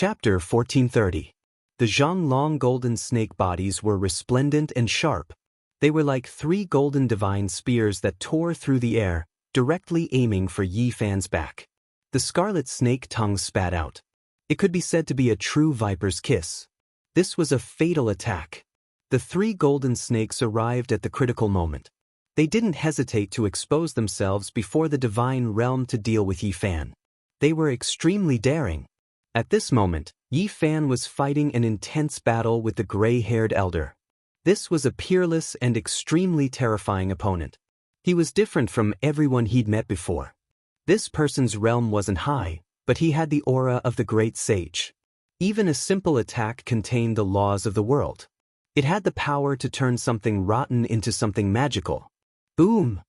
Chapter 1430. The Zhonglong golden snake bodies were resplendent and sharp. They were like 3 golden divine spears that tore through the air, directly aiming for Yi Fan's back. The scarlet snake tongue spat out. It could be said to be a true viper's kiss. This was a fatal attack. The 3 golden snakes arrived at the critical moment. They didn't hesitate to expose themselves before the divine realm to deal with Yi Fan. They were extremely daring. At this moment, Yi Fan was fighting an intense battle with the gray-haired elder. This was a peerless and extremely terrifying opponent. He was different from everyone he'd met before. This person's realm wasn't high, but he had the aura of the great sage. Even a simple attack contained the laws of the world. It had the power to turn something rotten into something magical. Boom!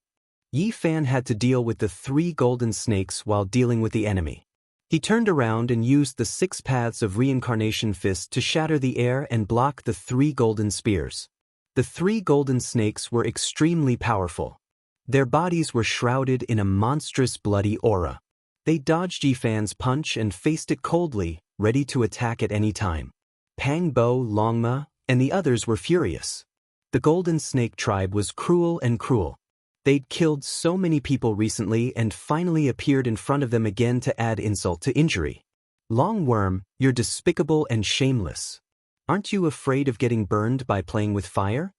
Yi Fan had to deal with the 3 golden snakes while dealing with the enemy. He turned around and used the 6 paths of reincarnation fist to shatter the air and block the 3 golden spears. The 3 golden snakes were extremely powerful. Their bodies were shrouded in a monstrous bloody aura. They dodged Yi Fan's punch and faced it coldly, ready to attack at any time. Pang Bo, Longma, and the others were furious. The golden snake tribe was cruel and cruel. They'd killed so many people recently and finally appeared in front of them again to add insult to injury. Long Worm, you're despicable and shameless. Aren't you afraid of getting burned by playing with fire?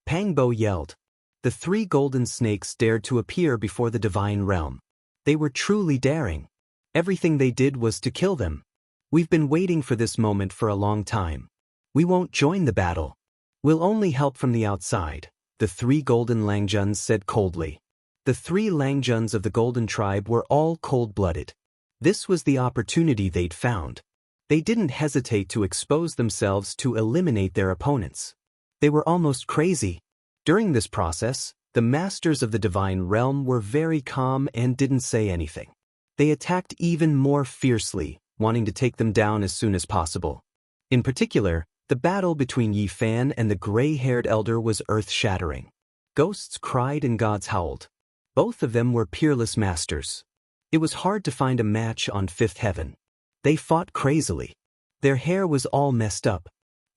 Pang Bo yelled. The 3 golden snakes dared to appear before the divine realm. They were truly daring. Everything they did was to kill them. We've been waiting for this moment for a long time. We won't join the battle. We'll only help from the outside, the 3 golden Langjuns said coldly. The 3 Langjuns of the golden tribe were all cold-blooded. This was the opportunity they'd found. They didn't hesitate to expose themselves to eliminate their opponents. They were almost crazy. During this process, the masters of the divine realm were very calm and didn't say anything. They attacked even more fiercely, wanting to take them down as soon as possible. In particular, the battle between Yi Fan and the gray-haired elder was earth-shattering. Ghosts cried and gods howled. Both of them were peerless masters. It was hard to find a match on 5th heaven. They fought crazily. Their hair was all messed up.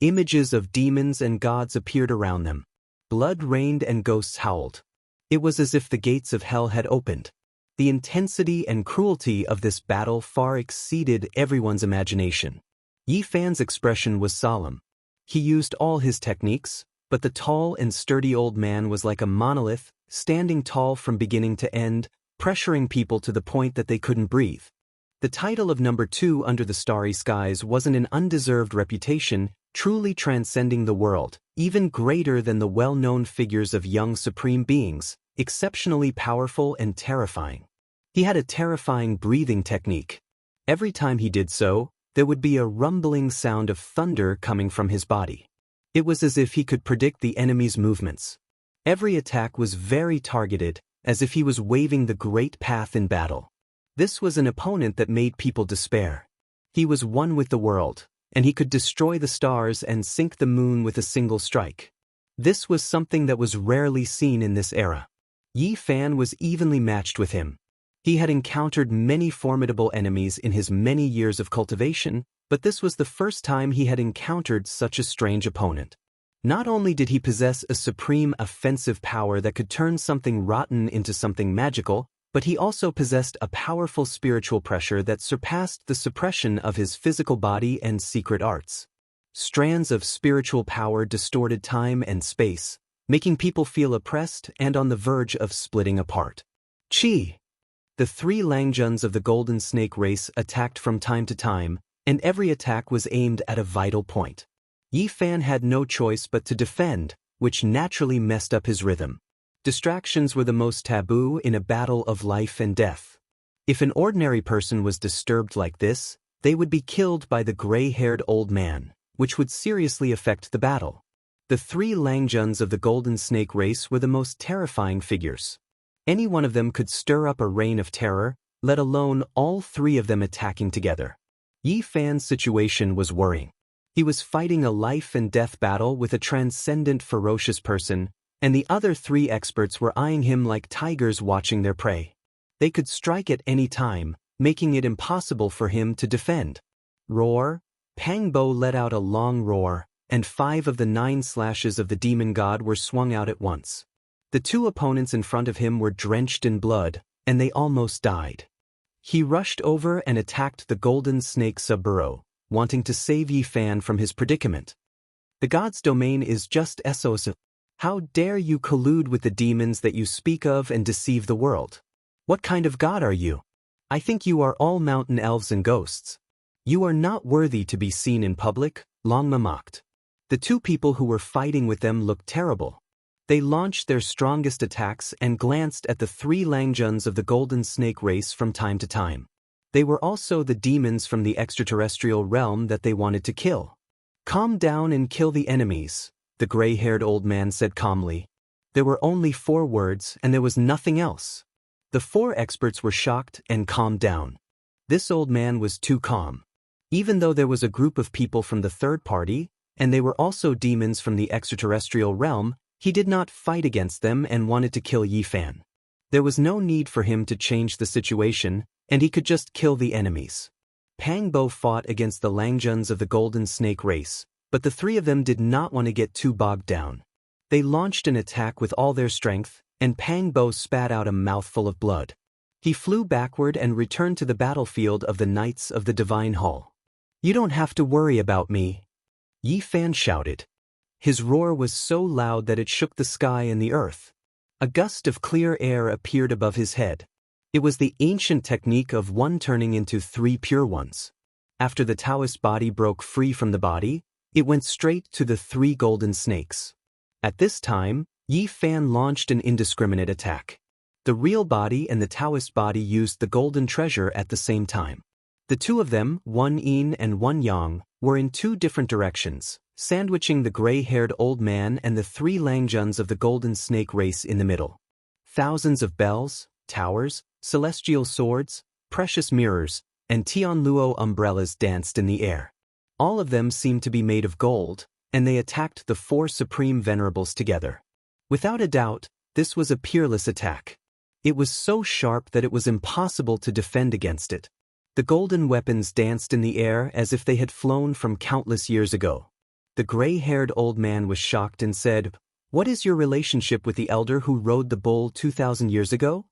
Images of demons and gods appeared around them. Blood rained and ghosts howled. It was as if the gates of hell had opened. The intensity and cruelty of this battle far exceeded everyone's imagination. Yi Fan's expression was solemn. He used all his techniques, but the tall and sturdy old man was like a monolith, standing tall from beginning to end, pressuring people to the point that they couldn't breathe. The title of number 2 under the starry skies wasn't an undeserved reputation, truly transcending the world, even greater than the well-known figures of young supreme beings, exceptionally powerful and terrifying. He had a terrifying breathing technique. Every time he did so, there would be a rumbling sound of thunder coming from his body. It was as if he could predict the enemy's movements. Every attack was very targeted, as if he was waving the great path in battle. This was an opponent that made people despair. He was one with the world, and he could destroy the stars and sink the moon with a single strike. This was something that was rarely seen in this era. Yi Fan was evenly matched with him. He had encountered many formidable enemies in his many years of cultivation, but this was the first time he had encountered such a strange opponent. Not only did he possess a supreme offensive power that could turn something rotten into something magical, but he also possessed a powerful spiritual pressure that surpassed the suppression of his physical body and secret arts. Strands of spiritual power distorted time and space, making people feel oppressed and on the verge of splitting apart. Chi! The 3 Langjuns of the golden snake race attacked from time to time, and every attack was aimed at a vital point. Yi Fan had no choice but to defend, which naturally messed up his rhythm. Distractions were the most taboo in a battle of life and death. If an ordinary person was disturbed like this, they would be killed by the gray-haired old man, which would seriously affect the battle. The 3 Langjuns of the golden snake race were the most terrifying figures. Any one of them could stir up a reign of terror, let alone all 3 of them attacking together. Yi Fan's situation was worrying. He was fighting a life and death battle with a transcendent ferocious person, and the other 3 experts were eyeing him like tigers watching their prey. They could strike at any time, making it impossible for him to defend. Roar! Pangbo let out a long roar, and 5 of the 9 slashes of the demon god were swung out at once. The 2 opponents in front of him were drenched in blood, and they almost died. He rushed over and attacked the golden snake subburrow, wanting to save Yi Fan from his predicament. The god's domain is just SOS. How dare you collude with the demons that you speak of and deceive the world? What kind of god are you? I think you are all mountain elves and ghosts. You are not worthy to be seen in public, Longma mocked. The 2 people who were fighting with them looked terrible. They launched their strongest attacks and glanced at the 3 Langjuns of the golden snake race from time to time. They were also the demons from the extraterrestrial realm that they wanted to kill. Calm down and kill the enemies, the gray-haired old man said calmly. There were only 4 words and there was nothing else. The 4 experts were shocked and calmed down. This old man was too calm. Even though there was a group of people from the third party, and they were also demons from the extraterrestrial realm, he did not fight against them and wanted to kill Yi Fan. There was no need for him to change the situation, and he could just kill the enemies. Pangbo fought against the Langjuns of the golden snake race, but the 3 of them did not want to get too bogged down. They launched an attack with all their strength, and Pangbo spat out a mouthful of blood. He flew backward and returned to the battlefield of the Knights of the Divine Hall. You don't have to worry about me, Yi Fan shouted. His roar was so loud that it shook the sky and the earth. A gust of clear air appeared above his head. It was the ancient technique of one turning into 3 pure ones. After the Taoist body broke free from the body, it went straight to the 3 golden snakes. At this time, Yi Fan launched an indiscriminate attack. The real body and the Taoist body used the golden treasure at the same time. The 2 of them, one yin and one yang, were in 2 different directions, sandwiching the gray-haired old man and the 3 Langjuns of the golden snake race in the middle. Thousands of bells, towers, celestial swords, precious mirrors, and Tianluo umbrellas danced in the air. All of them seemed to be made of gold, and they attacked the 4 supreme venerables together. Without a doubt, this was a peerless attack. It was so sharp that it was impossible to defend against it. The golden weapons danced in the air as if they had flown from countless years ago. The gray-haired old man was shocked and said, "What is your relationship with the elder who rode the bull 2,000 years ago?"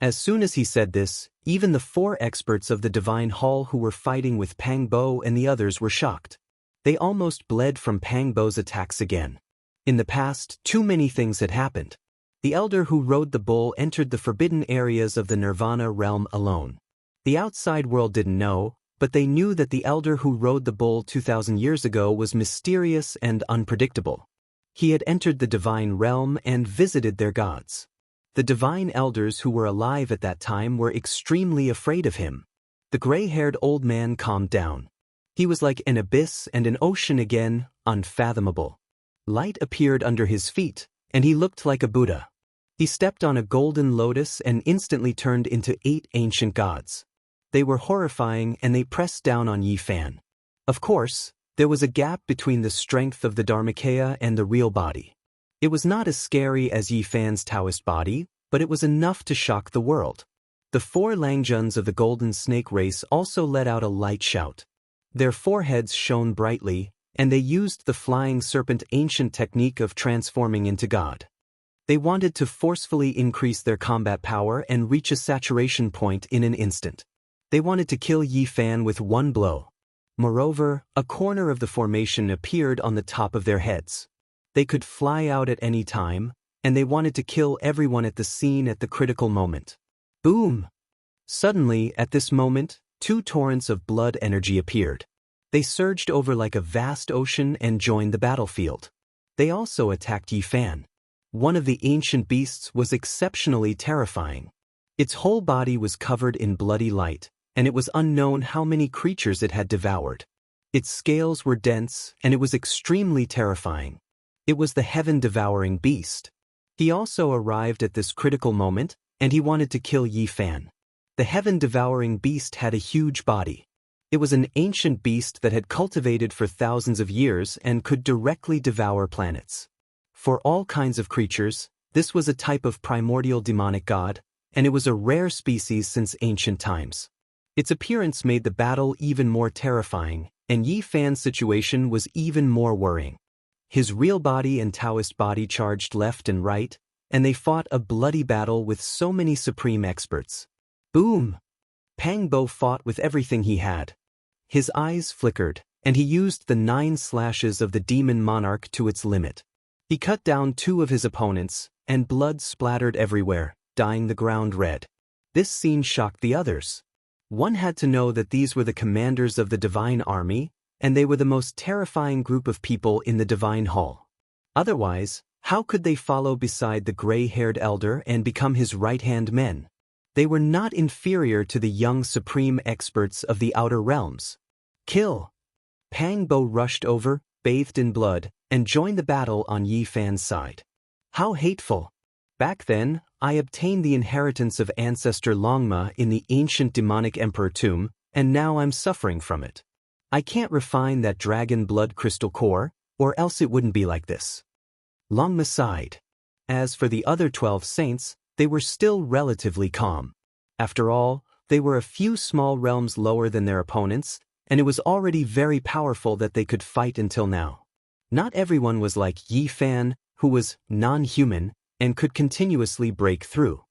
As soon as he said this, even the 4 experts of the Divine Hall who were fighting with Pangbo and the others were shocked. They almost bled from Pangbo's attacks again. In the past, too many things had happened. The elder who rode the bull entered the forbidden areas of the Nirvana realm alone. The outside world didn't know, but they knew that the elder who rode the bull 2,000 years ago was mysterious and unpredictable. He had entered the divine realm and visited their gods. The divine elders who were alive at that time were extremely afraid of him. The gray-haired old man calmed down. He was like an abyss and an ocean again, unfathomable. Light appeared under his feet, and he looked like a Buddha. He stepped on a golden lotus and instantly turned into 8 ancient gods. They were horrifying and they pressed down on Yi Fan. Of course, there was a gap between the strength of the Dharmakaya and the real body. It was not as scary as Yi Fan's Taoist body, but it was enough to shock the world. The 4 Langjuns of the golden snake race also let out a light shout. Their foreheads shone brightly, and they used the flying serpent ancient technique of transforming into God. They wanted to forcefully increase their combat power and reach a saturation point in an instant. They wanted to kill Yi Fan with one blow. Moreover, a corner of the formation appeared on the top of their heads. They could fly out at any time, and they wanted to kill everyone at the scene at the critical moment. Boom! Suddenly, at this moment, 2 torrents of blood energy appeared. They surged over like a vast ocean and joined the battlefield. They also attacked Yi Fan. One of the ancient beasts was exceptionally terrifying. Its whole body was covered in bloody light, and it was unknown how many creatures it had devoured. Its scales were dense, and it was extremely terrifying. It was the heaven-devouring beast. He also arrived at this critical moment, and he wanted to kill Yi Fan. The heaven-devouring beast had a huge body. It was an ancient beast that had cultivated for thousands of years and could directly devour planets. For all kinds of creatures, this was a type of primordial demonic god, and it was a rare species since ancient times. Its appearance made the battle even more terrifying, and Yi Fan's situation was even more worrying. His real body and Taoist body charged left and right, and they fought a bloody battle with so many supreme experts. Boom! Pang Bo fought with everything he had. His eyes flickered, and he used the 9 slashes of the demon monarch to its limit. He cut down 2 of his opponents, and blood splattered everywhere, dyeing the ground red. This scene shocked the others. One had to know that these were the commanders of the divine army, and they were the most terrifying group of people in the divine hall. Otherwise, how could they follow beside the gray-haired elder and become his right-hand men? They were not inferior to the young supreme experts of the outer realms. Kill! Pang Bo rushed over, bathed in blood, and joined the battle on Yi Fan's side. How hateful! Back then, I obtained the inheritance of ancestor Longma in the ancient demonic emperor tomb, and now I'm suffering from it. I can't refine that dragon blood crystal core, or else it wouldn't be like this. Longma sighed. As for the other 12 saints, they were still relatively calm. After all, they were a few small realms lower than their opponents, and it was already very powerful that they could fight until now. Not everyone was like Yi Fan, who was non-human, and could continuously break through.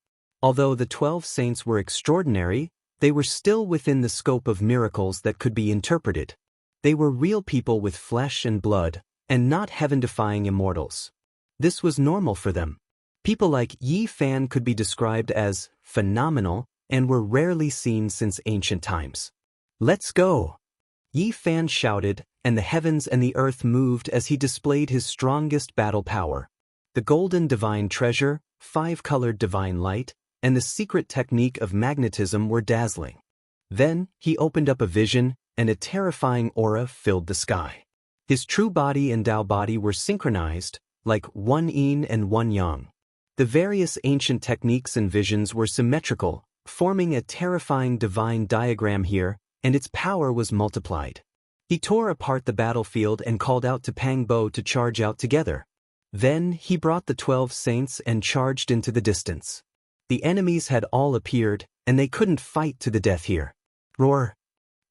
Although the 12 saints were extraordinary, they were still within the scope of miracles that could be interpreted. They were real people with flesh and blood, and not heaven-defying immortals. This was normal for them. People like Yi Fan could be described as phenomenal and were rarely seen since ancient times. Let's go! Yi Fan shouted, and the heavens and the earth moved as he displayed his strongest battle power. The golden divine treasure, 5-colored divine light, and the secret technique of magnetism were dazzling. Then, he opened up a vision, and a terrifying aura filled the sky. His true body and Tao body were synchronized, like one yin and one yang. The various ancient techniques and visions were symmetrical, forming a terrifying divine diagram here, and its power was multiplied. He tore apart the battlefield and called out to Pang Bo to charge out together. Then he brought the 12 saints and charged into the distance. The enemies had all appeared, and they couldn't fight to the death here. Roar!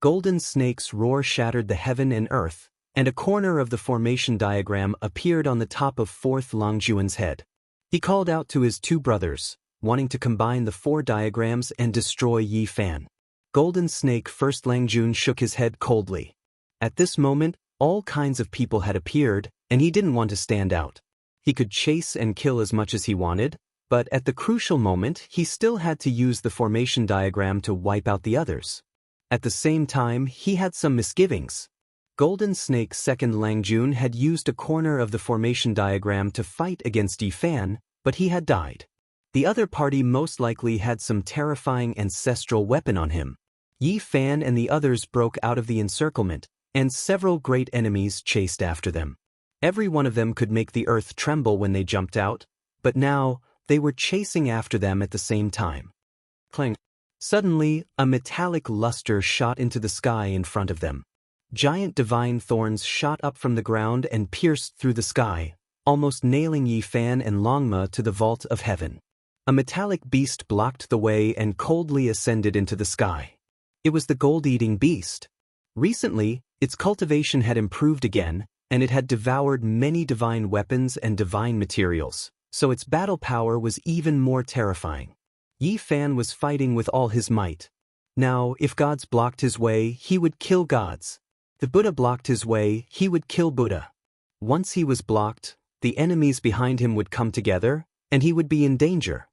Golden snake's roar shattered the heaven and earth, and a corner of the formation diagram appeared on the top of 4th Longjuan's head. He called out to his 2 brothers, wanting to combine the 4 diagrams and destroy Yi Fan. Golden Snake First Langjun shook his head coldly. At this moment, all kinds of people had appeared, and he didn't want to stand out. He could chase and kill as much as he wanted, but at the crucial moment he still had to use the formation diagram to wipe out the others. At the same time, he had some misgivings. Golden Snake's second Langjun had used a corner of the formation diagram to fight against Yi Fan, but he had died. The other party most likely had some terrifying ancestral weapon on him. Yi Fan and the others broke out of the encirclement, and several great enemies chased after them. Every one of them could make the earth tremble when they jumped out, but now, they were chasing after them at the same time. Clang! Suddenly, a metallic luster shot into the sky in front of them. Giant divine thorns shot up from the ground and pierced through the sky, almost nailing Yi Fan and Longma to the vault of heaven. A metallic beast blocked the way and coldly ascended into the sky. It was the gold-eating beast. Recently, its cultivation had improved again, and it had devoured many divine weapons and divine materials, so its battle power was even more terrifying. Yi Fan was fighting with all his might. Now, if gods blocked his way, he would kill gods. If Buddha blocked his way, he would kill Buddha. Once he was blocked, the enemies behind him would come together, and he would be in danger.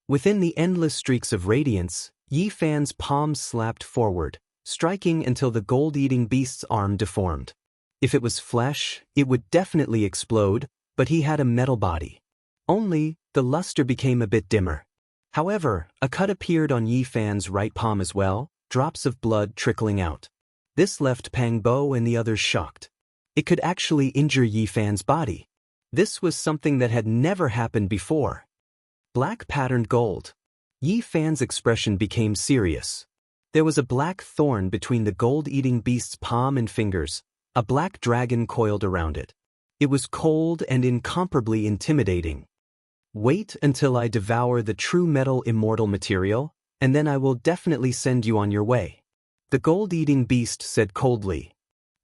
Within the endless streaks of radiance, Yi Fan's palms slapped forward, striking until the gold-eating beast's arm deformed. If it was flesh, it would definitely explode, but he had a metal body. Only, the luster became a bit dimmer. However, a cut appeared on Yi Fan's right palm as well, drops of blood trickling out. This left Pang Bo and the others shocked. It could actually injure Yi Fan's body. This was something that had never happened before. Black patterned gold. Yi Fan's expression became serious. There was a black thorn between the gold-eating beast's palm and fingers, a black dragon coiled around it. It was cold and incomparably intimidating. Wait until I devour the true metal immortal material, and then I will definitely send you on your way. The gold-eating beast said coldly.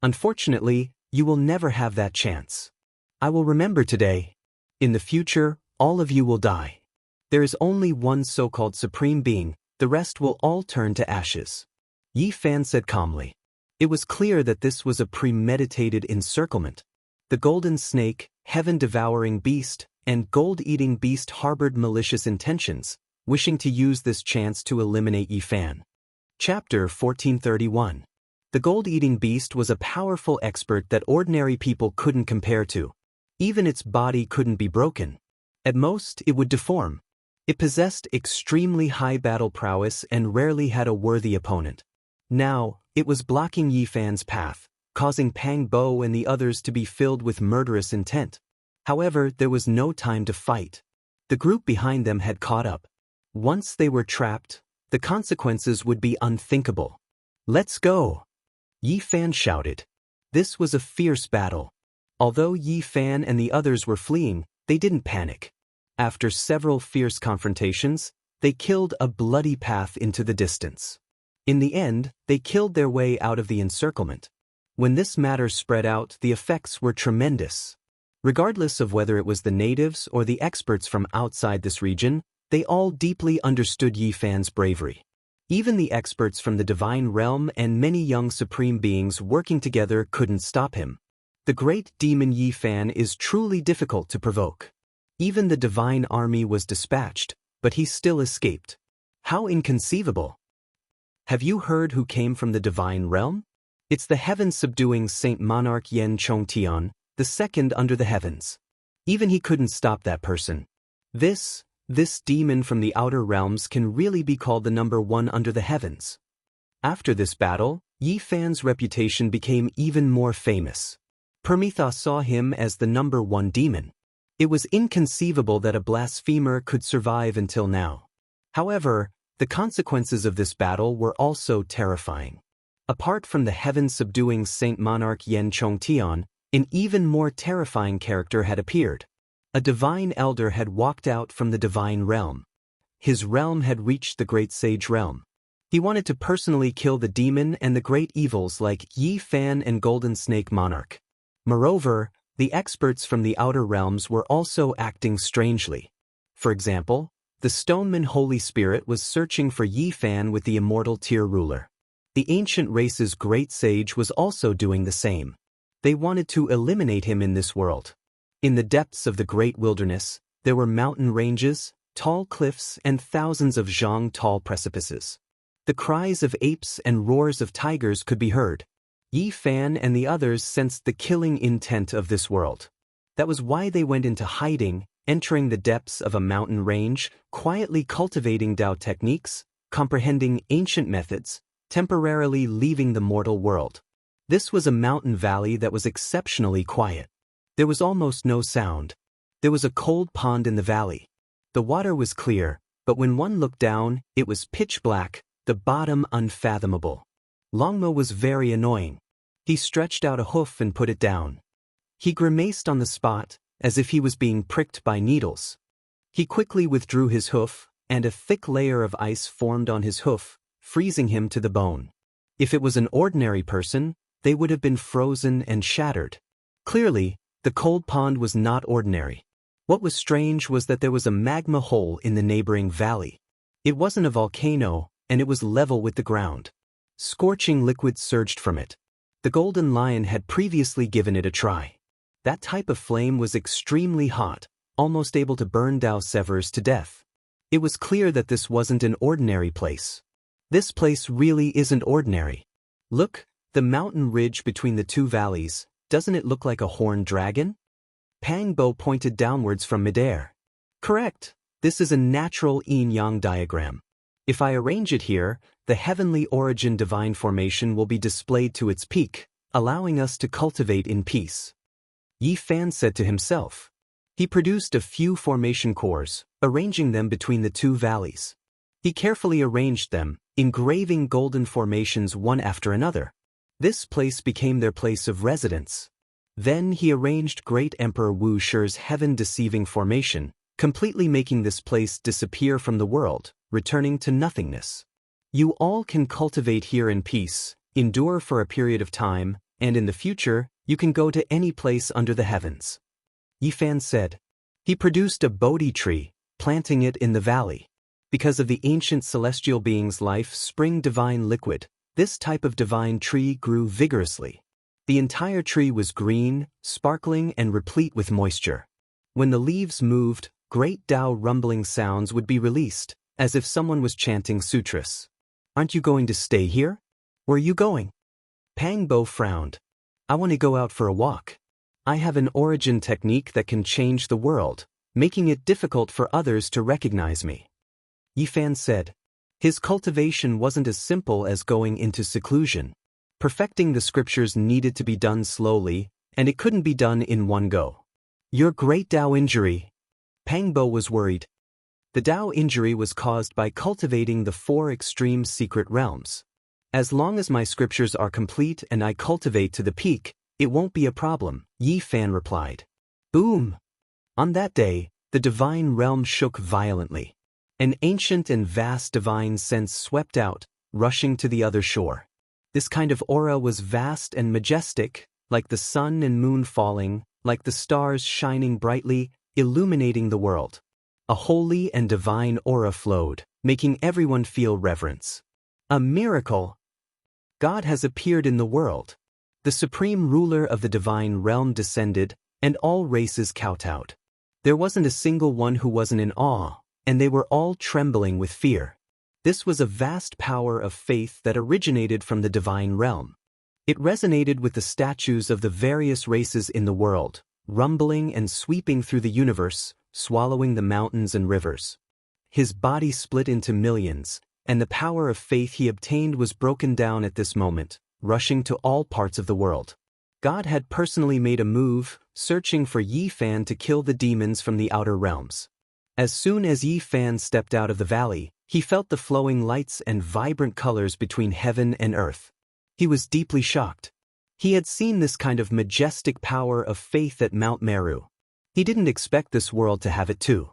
Unfortunately, you will never have that chance. I will remember today. In the future, all of you will die. There is only one so-called supreme being, the rest will all turn to ashes. Yi Fan said calmly. It was clear that this was a premeditated encirclement. The golden snake, heaven-devouring beast, and gold-eating beast harbored malicious intentions, wishing to use this chance to eliminate Yi Fan. Chapter 1431. The gold-eating beast was a powerful expert that ordinary people couldn't compare to. Even its body couldn't be broken. At most, it would deform. It possessed extremely high battle prowess and rarely had a worthy opponent. Now, it was blocking Yi Fan's path, causing Pang Bo and the others to be filled with murderous intent. However, there was no time to fight. The group behind them had caught up. Once they were trapped, the consequences would be unthinkable. Let's go! Yi Fan shouted. This was a fierce battle. Although Yi Fan and the others were fleeing, they didn't panic. After several fierce confrontations, they killed a bloody path into the distance. In the end, they killed their way out of the encirclement. When this matter spread out, the effects were tremendous. Regardless of whether it was the natives or the experts from outside this region, they all deeply understood Yi Fan's bravery. Even the experts from the divine realm and many young supreme beings working together couldn't stop him. The great demon Yi Fan is truly difficult to provoke. Even the divine army was dispatched, but he still escaped. How inconceivable! Have you heard who came from the divine realm? It's the heaven-subduing Saint Monarch Yen Chongtian, the second under the heavens. Even he couldn't stop that person. This demon from the outer realms can really be called the number one under the heavens. After this battle, Yi Fan's reputation became even more famous. Prometheus saw him as the number one demon. It was inconceivable that a blasphemer could survive until now. However, the consequences of this battle were also terrifying. Apart from the heaven-subduing Saint Monarch Yen Chongtian, an even more terrifying character had appeared. A divine elder had walked out from the divine realm. His realm had reached the great sage realm. He wanted to personally kill the demon and the great evils like Yi Fan and Golden Snake Monarch. Moreover, the experts from the outer realms were also acting strangely. For example, the Stoneman Holy Spirit was searching for Yi Fan with the immortal tier ruler. The ancient race's great sage was also doing the same. They wanted to eliminate him in this world. In the depths of the great wilderness, there were mountain ranges, tall cliffs, and thousands of zhang-tall precipices. The cries of apes and roars of tigers could be heard. Yi Fan and the others sensed the killing intent of this world. That was why they went into hiding, entering the depths of a mountain range, quietly cultivating Dao techniques, comprehending ancient methods, temporarily leaving the mortal world. This was a mountain valley that was exceptionally quiet. There was almost no sound. There was a cold pond in the valley. The water was clear, but when one looked down, it was pitch black, the bottom unfathomable. Longmo was very annoying. He stretched out a hoof and put it down. He grimaced on the spot, as if he was being pricked by needles. He quickly withdrew his hoof, and a thick layer of ice formed on his hoof, freezing him to the bone. If it was an ordinary person, they would have been frozen and shattered. Clearly, the cold pond was not ordinary. What was strange was that there was a magma hole in the neighboring valley. It wasn't a volcano, and it was level with the ground. Scorching liquid surged from it. The golden lion had previously given it a try. That type of flame was extremely hot, almost able to burn Dao Severs to death. It was clear that this wasn't an ordinary place. This place really isn't ordinary. Look, the mountain ridge between the two valleys, doesn't it look like a horned dragon? Pang Bo pointed downwards from midair. Correct, this is a natural yin-yang diagram. If I arrange it here, the heavenly origin divine formation will be displayed to its peak, allowing us to cultivate in peace. Yi Fan said to himself. He produced a few formation cores, arranging them between the two valleys. He carefully arranged them, engraving golden formations one after another. This place became their place of residence. Then he arranged Great Emperor Wu Shi's heaven-deceiving formation, completely making this place disappear from the world, returning to nothingness. You all can cultivate here in peace, endure for a period of time, and in the future, you can go to any place under the heavens. Yifan said. He produced a Bodhi tree, planting it in the valley. Because of the ancient celestial being's life-spring divine liquid, this type of divine tree grew vigorously. The entire tree was green, sparkling, and replete with moisture. When the leaves moved, great Tao rumbling sounds would be released, as if someone was chanting sutras. Aren't you going to stay here? Where are you going? Pangbo frowned. I want to go out for a walk. I have an origin technique that can change the world, making it difficult for others to recognize me. Yifan said. His cultivation wasn't as simple as going into seclusion. Perfecting the scriptures needed to be done slowly, and it couldn't be done in one go. Your great Tao injury. Pangbo was worried. The Tao injury was caused by cultivating the 4 extreme secret realms. As long as my scriptures are complete and I cultivate to the peak, it won't be a problem, Yifan replied. Boom! On that day, the divine realm shook violently. An ancient and vast divine sense swept out, rushing to the other shore. This kind of aura was vast and majestic, like the sun and moon falling, like the stars shining brightly, illuminating the world. A holy and divine aura flowed, making everyone feel reverence. A miracle! God has appeared in the world. The supreme ruler of the divine realm descended, and all races kowtowed. There wasn't a single one who wasn't in awe, and they were all trembling with fear. This was a vast power of faith that originated from the divine realm. It resonated with the statues of the various races in the world, rumbling and sweeping through the universe, swallowing the mountains and rivers. His body split into millions, and the power of faith he obtained was broken down at this moment, rushing to all parts of the world. God had personally made a move, searching for Yifan to kill the demons from the outer realms. As soon as Yifan stepped out of the valley, he felt the flowing lights and vibrant colors between heaven and earth. He was deeply shocked. He had seen this kind of majestic power of faith at Mount Meru. He didn't expect this world to have it too.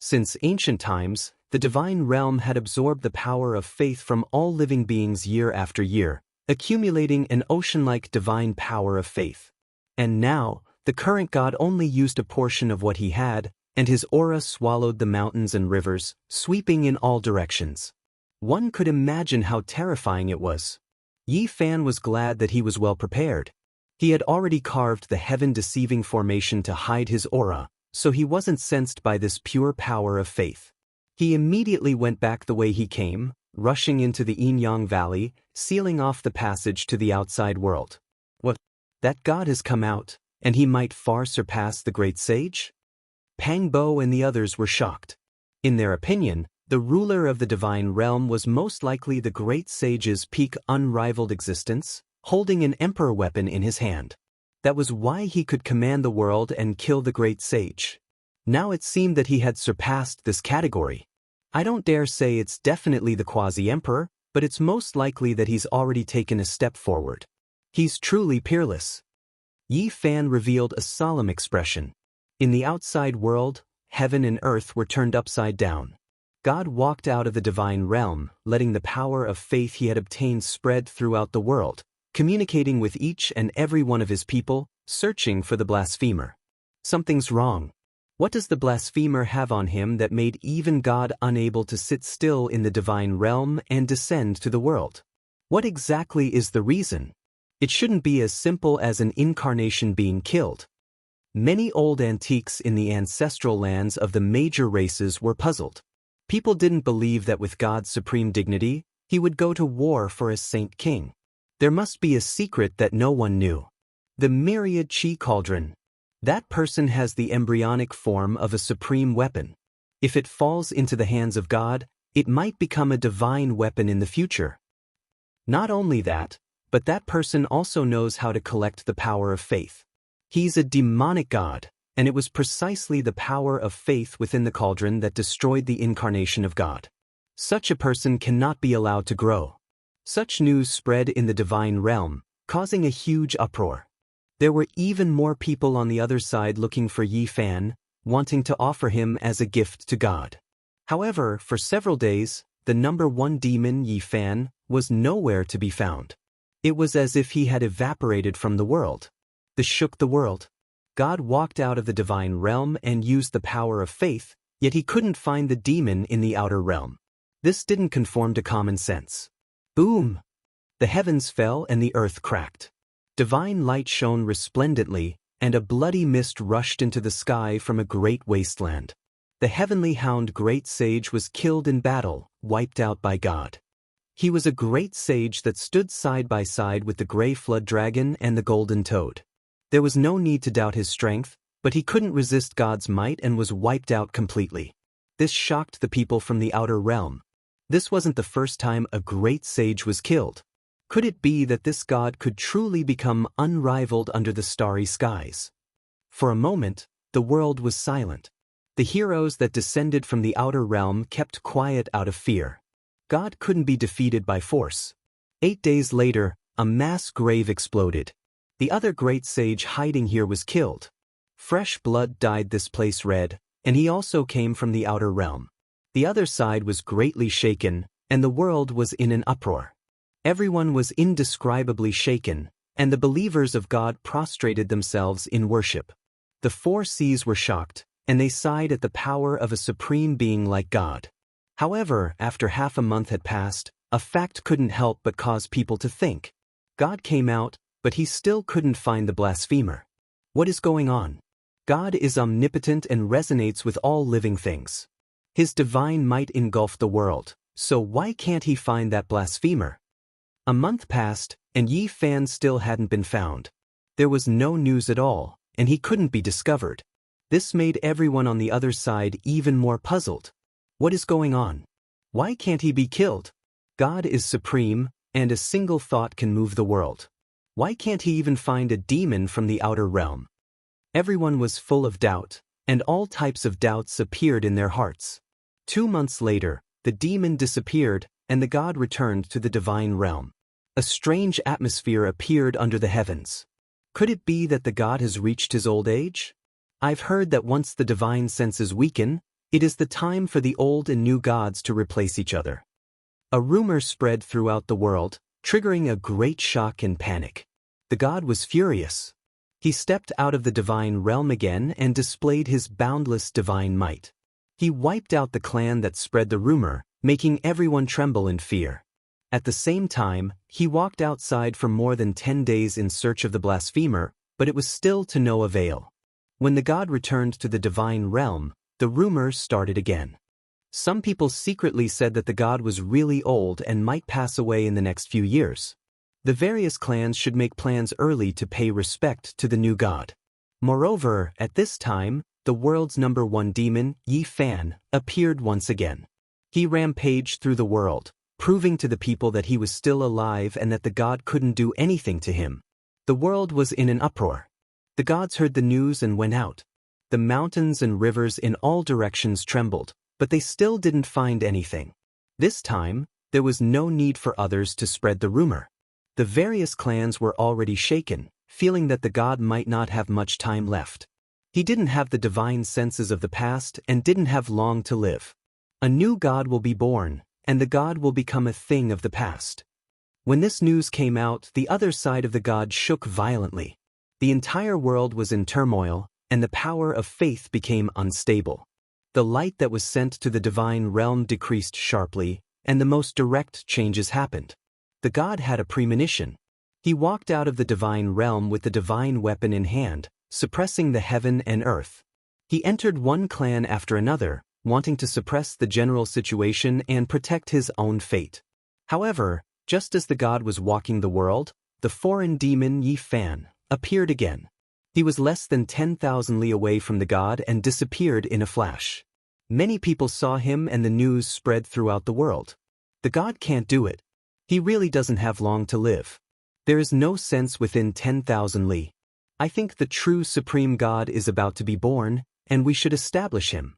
Since ancient times, the divine realm had absorbed the power of faith from all living beings year after year, accumulating an ocean-like divine power of faith. And now, the current god only used a portion of what he had, and his aura swallowed the mountains and rivers, sweeping in all directions. One could imagine how terrifying it was. Yifan was glad that he was well prepared. He had already carved the heaven-deceiving formation to hide his aura, so he wasn't sensed by this pure power of faith. He immediately went back the way he came, rushing into the Yin-Yang Valley, sealing off the passage to the outside world. What? That god has come out, and he might far surpass the great sage? Pangbo and the others were shocked. In their opinion, the ruler of the divine realm was most likely the great sage's peak unrivaled existence, holding an emperor weapon in his hand. That was why he could command the world and kill the great sage. Now it seemed that he had surpassed this category. I don't dare say it's definitely the quasi-emperor, but it's most likely that he's already taken a step forward. He's truly peerless. Yifan revealed a solemn expression. In the outside world, heaven and earth were turned upside down. God walked out of the divine realm, letting the power of faith he had obtained spread throughout the world, communicating with each and every one of his people, searching for the blasphemer. Something's wrong. What does the blasphemer have on him that made even God unable to sit still in the divine realm and descend to the world? What exactly is the reason? It shouldn't be as simple as an incarnation being killed. Many old antiques in the ancestral lands of the major races were puzzled. People didn't believe that with God's supreme dignity, he would go to war for a saint king. There must be a secret that no one knew. The myriad chi cauldron. That person has the embryonic form of a supreme weapon. If it falls into the hands of God, it might become a divine weapon in the future. Not only that, but that person also knows how to collect the power of faith. He's a demonic god, and it was precisely the power of faith within the cauldron that destroyed the incarnation of God. Such a person cannot be allowed to grow. Such news spread in the divine realm, causing a huge uproar. There were even more people on the other side looking for Yifan, wanting to offer him as a gift to God. However, for several days, the number one demon Yi Fan was nowhere to be found. It was as if he had evaporated from the world. This shook the world. God walked out of the divine realm and used the power of faith, yet he couldn't find the demon in the outer realm. This didn't conform to common sense. Boom! The heavens fell and the earth cracked. Divine light shone resplendently, and a bloody mist rushed into the sky from a great wasteland. The heavenly hound great sage was killed in battle, wiped out by God. He was a great sage that stood side by side with the gray flood dragon and the golden toad. There was no need to doubt his strength, but he couldn't resist God's might and was wiped out completely. This shocked the people from the outer realm. This wasn't the first time a great sage was killed. Could it be that this god could truly become unrivaled under the starry skies? For a moment, the world was silent. The heroes that descended from the outer realm kept quiet out of fear. God couldn't be defeated by force. 8 days later, a mass grave exploded. The other great sage hiding here was killed. Fresh blood dyed this place red, and he also came from the outer realm. The other side was greatly shaken, and the world was in an uproar. Everyone was indescribably shaken, and the believers of God prostrated themselves in worship. The 4 seas were shocked, and they sighed at the power of a supreme being like God. However, after half a month had passed, a fact couldn't help but cause people to think. God came out, but he still couldn't find the blasphemer. What is going on? God is omnipotent and resonates with all living things. His divine might engulfed the world, so why can't he find that blasphemer? A month passed, and Yi Fan still hadn't been found. There was no news at all, and he couldn't be discovered. This made everyone on the other side even more puzzled. What is going on? Why can't he be killed? God is supreme, and a single thought can move the world. Why can't he even find a demon from the outer realm? Everyone was full of doubt, and all types of doubts appeared in their hearts. 2 months later, the demon disappeared, and the god returned to the divine realm. A strange atmosphere appeared under the heavens. Could it be that the god has reached his old age? I've heard that once the divine senses weaken, it is the time for the old and new gods to replace each other. A rumor spread throughout the world, triggering a great shock and panic. The god was furious. He stepped out of the divine realm again and displayed his boundless divine might. He wiped out the clan that spread the rumor, making everyone tremble in fear. At the same time, he walked outside for more than 10 days in search of the blasphemer, but it was still to no avail. When the god returned to the divine realm, the rumors started again. Some people secretly said that the god was really old and might pass away in the next few years. The various clans should make plans early to pay respect to the new god. Moreover, at this time, the world's number one demon, Yi Fan, appeared once again. He rampaged through the world, proving to the people that he was still alive and that the god couldn't do anything to him. The world was in an uproar. The gods heard the news and went out. The mountains and rivers in all directions trembled, but they still didn't find anything. This time, there was no need for others to spread the rumor. The various clans were already shaken, feeling that the god might not have much time left. He didn't have the divine senses of the past and didn't have long to live. A new god will be born, and the god will become a thing of the past. When this news came out, the other side of the god shook violently. The entire world was in turmoil, and the power of faith became unstable. The light that was sent to the divine realm decreased sharply, and the most direct changes happened. The god had a premonition. He walked out of the divine realm with the divine weapon in hand, suppressing the heaven and earth. He entered one clan after another, wanting to suppress the general situation and protect his own fate. However, just as the god was walking the world, the foreign demon Yi Fan appeared again. He was less than 10,000 li away from the god and disappeared in a flash. Many people saw him and the news spread throughout the world. The god can't do it. He really doesn't have long to live. There is no sense within 10,000 li. I think the true supreme god is about to be born, and we should establish him.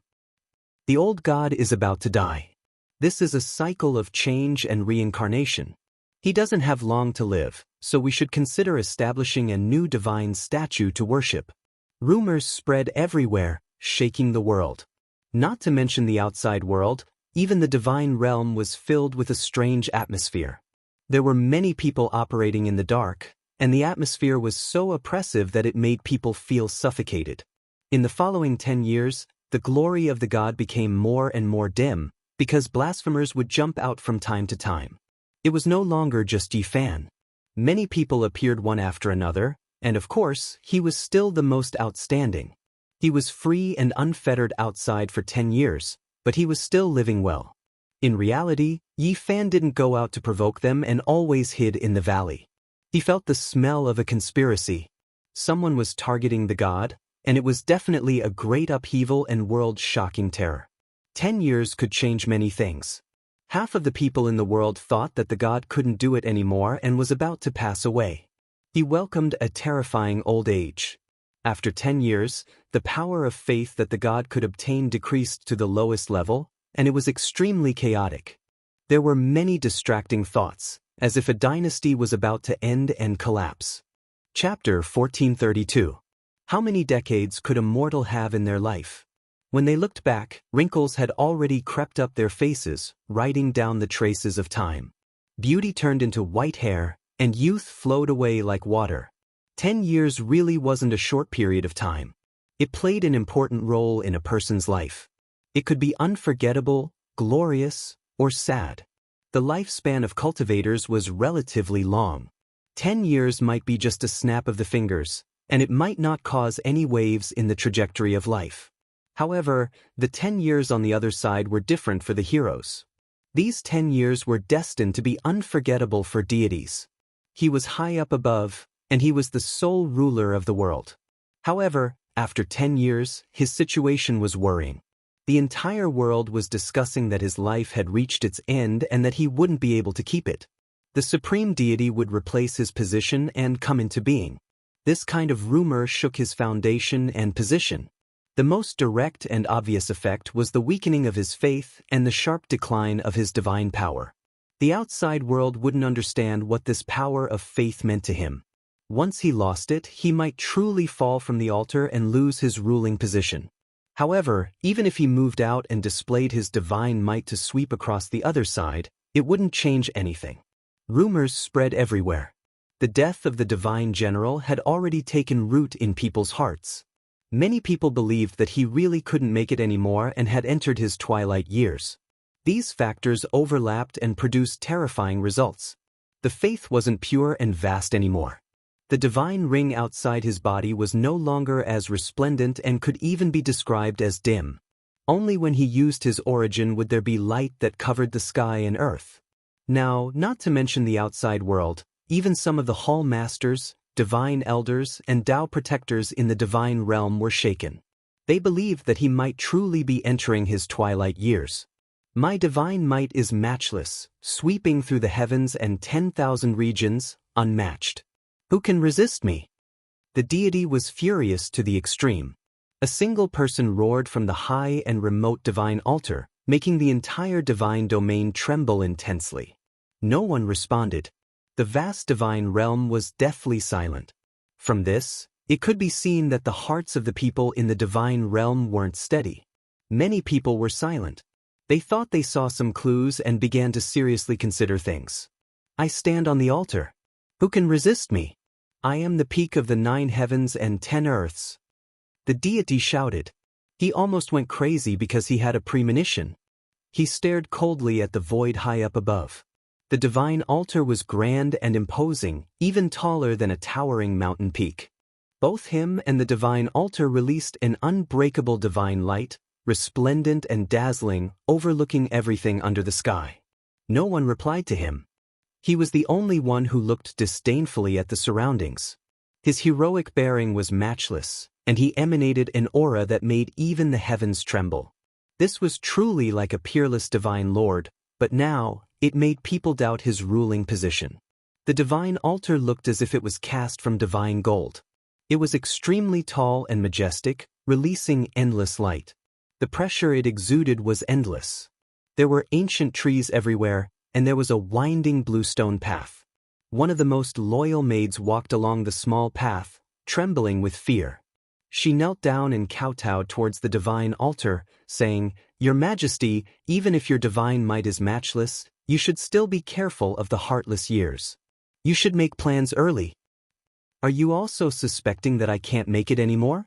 The old god is about to die. This is a cycle of change and reincarnation. He doesn't have long to live, so we should consider establishing a new divine statue to worship. Rumors spread everywhere, shaking the world. Not to mention the outside world, even the divine realm was filled with a strange atmosphere. There were many people operating in the dark, and the atmosphere was so oppressive that it made people feel suffocated. In the following 10 years, the glory of the god became more and more dim, because blasphemers would jump out from time to time. It was no longer just Yi Fan. Many people appeared one after another, and of course, he was still the most outstanding. He was free and unfettered outside for 10 years, but he was still living well. In reality, Yi Fan didn't go out to provoke them and always hid in the valley. He felt the smell of a conspiracy. Someone was targeting the god, and it was definitely a great upheaval and world-shocking terror. 10 years could change many things. Half of the people in the world thought that the god couldn't do it anymore and was about to pass away. He welcomed a terrifying old age. After 10 years, the power of faith that the god could obtain decreased to the lowest level, and it was extremely chaotic. There were many distracting thoughts, as if a dynasty was about to end and collapse. Chapter 1432. How many decades could a mortal have in their life? When they looked back, wrinkles had already crept up their faces, writing down the traces of time. Beauty turned into white hair, and youth flowed away like water. 10 years really wasn't a short period of time. It played an important role in a person's life. It could be unforgettable, glorious, or sad. The lifespan of cultivators was relatively long. 10 years might be just a snap of the fingers, and it might not cause any waves in the trajectory of life. However, the 10 years on the other side were different for the heroes. These 10 years were destined to be unforgettable for deities. He was high up above, and he was the sole ruler of the world. However, after 10 years, his situation was worrying. The entire world was discussing that his life had reached its end and that he wouldn't be able to keep it. The supreme deity would replace his position and come into being. This kind of rumor shook his foundation and position. The most direct and obvious effect was the weakening of his faith and the sharp decline of his divine power. The outside world wouldn't understand what this power of faith meant to him. Once he lost it, he might truly fall from the altar and lose his ruling position. However, even if he moved out and displayed his divine might to sweep across the other side, it wouldn't change anything. Rumors spread everywhere. The death of the divine general had already taken root in people's hearts. Many people believed that he really couldn't make it anymore and had entered his twilight years. These factors overlapped and produced terrifying results. The faith wasn't pure and vast anymore. The divine ring outside his body was no longer as resplendent and could even be described as dim. Only when he used his origin would there be light that covered the sky and earth. Now, not to mention the outside world, even some of the hall masters, divine elders, and Tao protectors in the divine realm were shaken. They believed that he might truly be entering his twilight years. My divine might is matchless, sweeping through the heavens and 10,000 regions, unmatched. Who can resist me? The deity was furious to the extreme. A single person roared from the high and remote divine altar, making the entire divine domain tremble intensely. No one responded. The vast divine realm was deathly silent. From this, it could be seen that the hearts of the people in the divine realm weren't steady. Many people were silent. They thought they saw some clues and began to seriously consider things. I stand on the altar. Who can resist me? I am the peak of the 9 heavens and 10 earths. The deity shouted. He almost went crazy because he had a premonition. He stared coldly at the void high up above. The divine altar was grand and imposing, even taller than a towering mountain peak. Both him and the divine altar released an unbreakable divine light, resplendent and dazzling, overlooking everything under the sky. No one replied to him. He was the only one who looked disdainfully at the surroundings. His heroic bearing was matchless, and he emanated an aura that made even the heavens tremble. This was truly like a peerless divine lord, but now, it made people doubt his ruling position. The divine altar looked as if it was cast from divine gold. It was extremely tall and majestic, releasing endless light. The pressure it exuded was endless. There were ancient trees everywhere, and there was a winding bluestone path. One of the most loyal maids walked along the small path, trembling with fear. She knelt down and kowtowed towards the divine altar, saying, "Your Majesty, even if your divine might is matchless, you should still be careful of the heartless years. You should make plans early." "Are you also suspecting that I can't make it anymore?"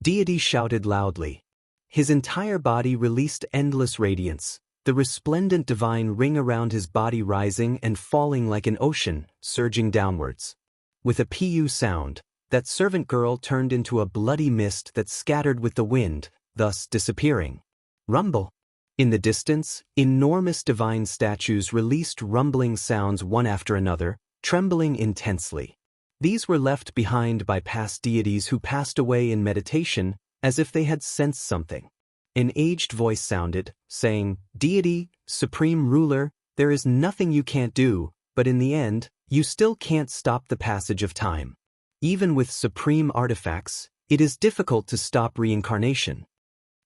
Deity shouted loudly. His entire body released endless radiance, the resplendent divine ring around his body rising and falling like an ocean, surging downwards. With a pu sound, that servant girl turned into a bloody mist that scattered with the wind, thus disappearing. Rumble. In the distance, enormous divine statues released rumbling sounds one after another, trembling intensely. These were left behind by past deities who passed away in meditation, as if they had sensed something. An aged voice sounded, saying, "Deity, Supreme Ruler, there is nothing you can't do, but in the end, you still can't stop the passage of time. Even with supreme artifacts, it is difficult to stop reincarnation."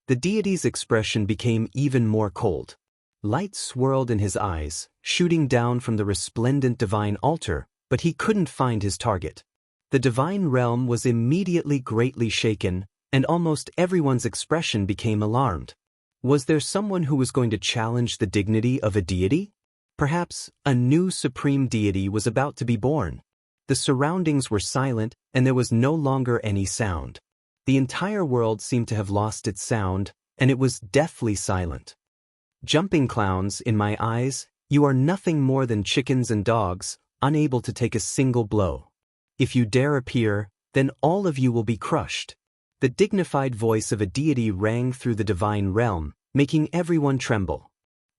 The deity's expression became even more cold. Light swirled in his eyes, shooting down from the resplendent divine altar, but he couldn't find his target. The divine realm was immediately greatly shaken, and almost everyone's expression became alarmed. Was there someone who was going to challenge the dignity of a deity? Perhaps a new supreme deity was about to be born. The surroundings were silent, and there was no longer any sound. The entire world seemed to have lost its sound, and it was deathly silent. "Jumping clowns, in my eyes, you are nothing more than chickens and dogs, unable to take a single blow. If you dare appear, then all of you will be crushed." The dignified voice of a deity rang through the divine realm, making everyone tremble.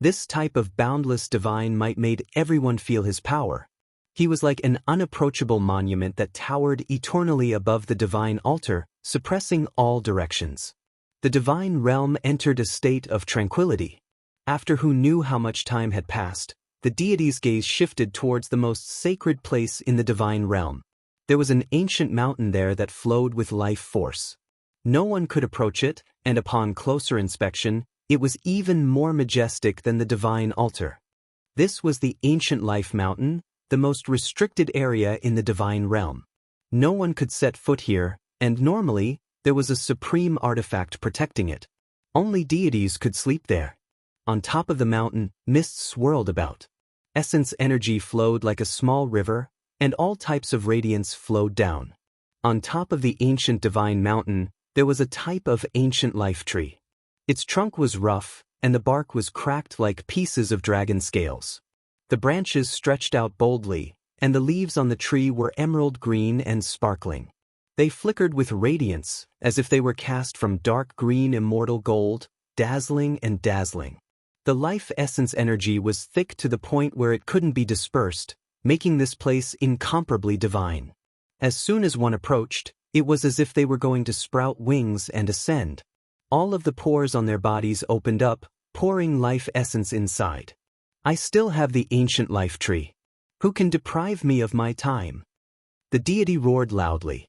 This type of boundless divine might made everyone feel his power. He was like an unapproachable monument that towered eternally above the divine altar, suppressing all directions. The divine realm entered a state of tranquility. After who knew how much time had passed, the deity's gaze shifted towards the most sacred place in the divine realm. There was an ancient mountain there that flowed with life force. No one could approach it, and upon closer inspection, it was even more majestic than the divine altar. This was the ancient life mountain, the most restricted area in the divine realm. No one could set foot here, and normally, there was a supreme artifact protecting it. Only deities could sleep there. On top of the mountain, mist swirled about. Essence energy flowed like a small river, and all types of radiance flowed down. On top of the ancient divine mountain, there was a type of ancient life tree. Its trunk was rough, and the bark was cracked like pieces of dragon scales. The branches stretched out boldly, and the leaves on the tree were emerald green and sparkling. They flickered with radiance, as if they were cast from dark green immortal gold, dazzling and dazzling. The life essence energy was thick to the point where it couldn't be dispersed, making this place incomparably divine. As soon as one approached, it was as if they were going to sprout wings and ascend. All of the pores on their bodies opened up, pouring life essence inside. "I still have the ancient life tree. Who can deprive me of my time?" The deity roared loudly.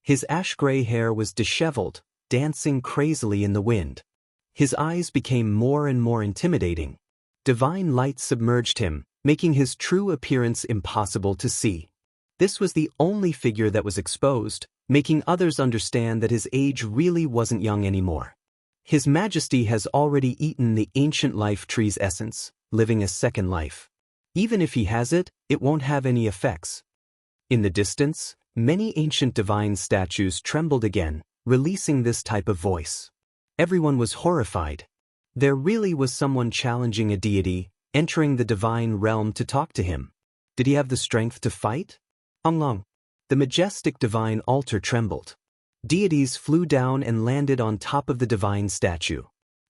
His ash-gray hair was disheveled, dancing crazily in the wind. His eyes became more and more intimidating. Divine light submerged him, making his true appearance impossible to see. This was the only figure that was exposed, making others understand that his age really wasn't young anymore. His Majesty has already eaten the ancient life tree's essence, living a second life. Even if he has it, it won't have any effects. In the distance, many ancient divine statues trembled again, releasing this type of voice. Everyone was horrified. There really was someone challenging a deity, entering the divine realm to talk to him. Did he have the strength to fight? Onglong. The majestic divine altar trembled. Deities flew down and landed on top of the divine statue.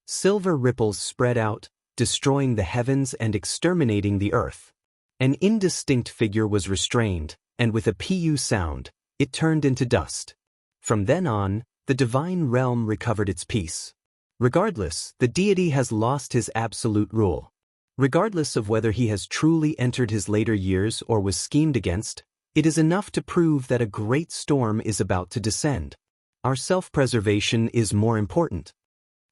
Silver ripples spread out, destroying the heavens and exterminating the earth. An indistinct figure was restrained, and with a pu sound, it turned into dust. From then on, the divine realm recovered its peace. Regardless, the deity has lost his absolute rule. Regardless of whether he has truly entered his later years or was schemed against, it is enough to prove that a great storm is about to descend. Our self-preservation is more important.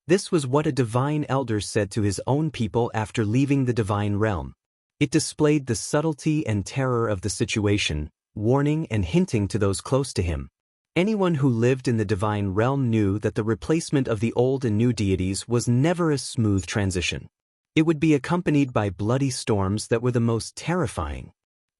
This was what a divine elder said to his own people after leaving the divine realm. It displayed the subtlety and terror of the situation, warning and hinting to those close to him. Anyone who lived in the divine realm knew that the replacement of the old and new deities was never a smooth transition. It would be accompanied by bloody storms that were the most terrifying.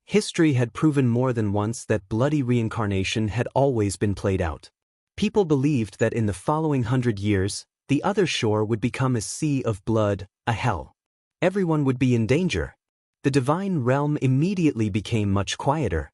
History had proven more than once that bloody reincarnation had always been played out. People believed that in the following 100 years, the other shore would become a sea of blood, a hell. Everyone would be in danger. The divine realm immediately became much quieter.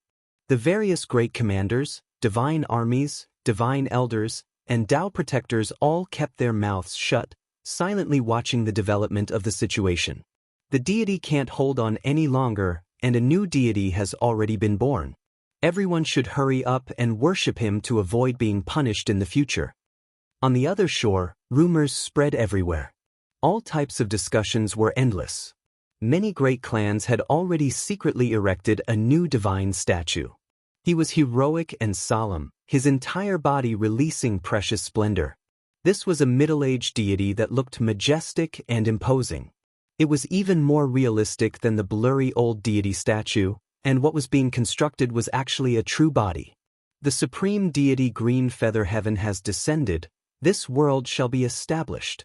The various great commanders, divine armies, divine elders, and Tao protectors all kept their mouths shut, silently watching the development of the situation. The deity can't hold on any longer, and a new deity has already been born. Everyone should hurry up and worship him to avoid being punished in the future. On the other shore, rumors spread everywhere. All types of discussions were endless. Many great clans had already secretly erected a new divine statue. He was heroic and solemn, his entire body releasing precious splendor. This was a middle-aged deity that looked majestic and imposing. It was even more realistic than the blurry old deity statue, and what was being constructed was actually a true body. The supreme deity Green Feather Heaven has descended, this world shall be established.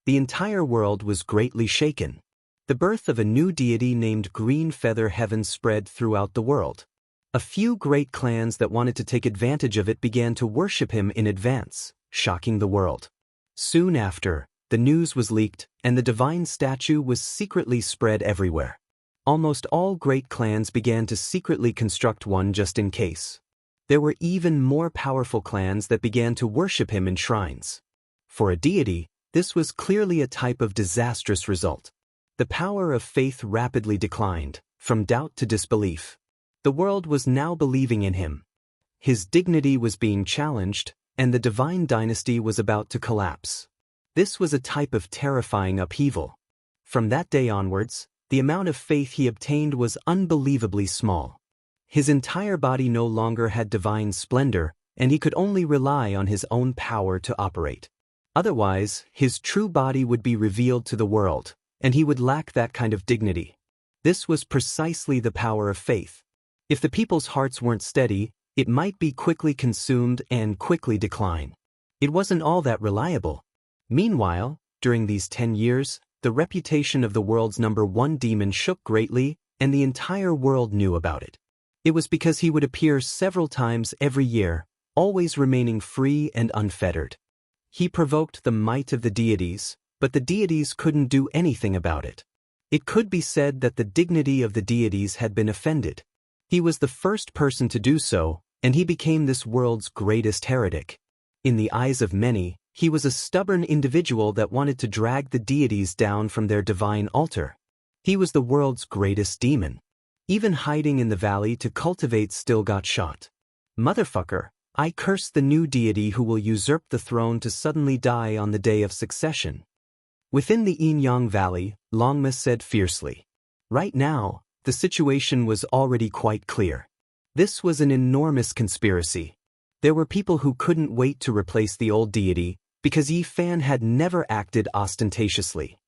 The entire world was greatly shaken. The birth of a new deity named Green Feather Heaven spread throughout the world. A few great clans that wanted to take advantage of it began to worship him in advance, shocking the world. Soon after, the news was leaked, and the divine statue was secretly spread everywhere. Almost all great clans began to secretly construct one just in case. There were even more powerful clans that began to worship him in shrines. For a deity, this was clearly a type of disastrous result. The power of faith rapidly declined, from doubt to disbelief. The world was now believing in him. His dignity was being challenged, and the divine dynasty was about to collapse. This was a type of terrifying upheaval. From that day onwards, the amount of faith he obtained was unbelievably small. His entire body no longer had divine splendor, and he could only rely on his own power to operate. Otherwise, his true body would be revealed to the world, and he would lack that kind of dignity. This was precisely the power of faith. If the people's hearts weren't steady, it might be quickly consumed and quickly decline. It wasn't all that reliable. Meanwhile, during these 10 years, the reputation of the world's #1 demon shook greatly, and the entire world knew about it. It was because he would appear several times every year, always remaining free and unfettered. He provoked the might of the deities, but the deities couldn't do anything about it. It could be said that the dignity of the deities had been offended. He was the first person to do so, and he became this world's greatest heretic. In the eyes of many, he was a stubborn individual that wanted to drag the deities down from their divine altar. He was the world's greatest demon. Even hiding in the valley to cultivate still got shot. Motherfucker, I curse the new deity who will usurp the throne to suddenly die on the day of succession. Within the Yin-Yang Valley, Longma said fiercely. Right now, the situation was already quite clear. This was an enormous conspiracy. There were people who couldn't wait to replace the old deity, because Yi Fan had never acted ostentatiously.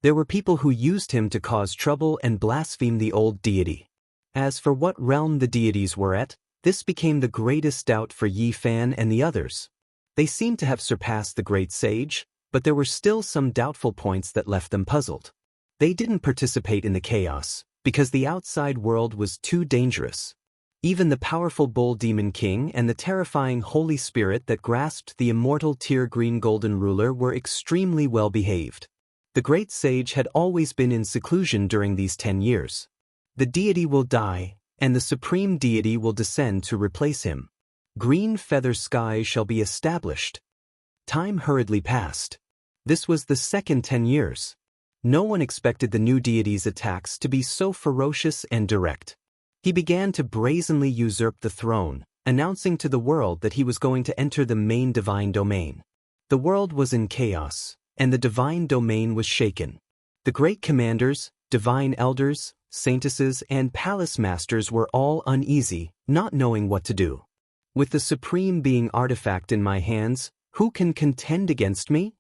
There were people who used him to cause trouble and blaspheme the old deity. As for what realm the deities were at, this became the greatest doubt for Yi Fan and the others. They seemed to have surpassed the great sage, but there were still some doubtful points that left them puzzled. They didn't participate in the chaos, because the outside world was too dangerous. Even the powerful Bull Demon King and the terrifying Holy Spirit that grasped the immortal Tear Green Golden Ruler were extremely well behaved. The great sage had always been in seclusion during these 10 years. The deity will die, and the supreme deity will descend to replace him. Green Feather Sky shall be established. Time hurriedly passed. This was the second 10 years. No one expected the new deity's attacks to be so ferocious and direct. He began to brazenly usurp the throne, announcing to the world that he was going to enter the main divine domain. The world was in chaos, and the divine domain was shaken. The great commanders, divine elders, saintesses, and palace masters were all uneasy, not knowing what to do. With the supreme being artifact in my hands, who can contend against me?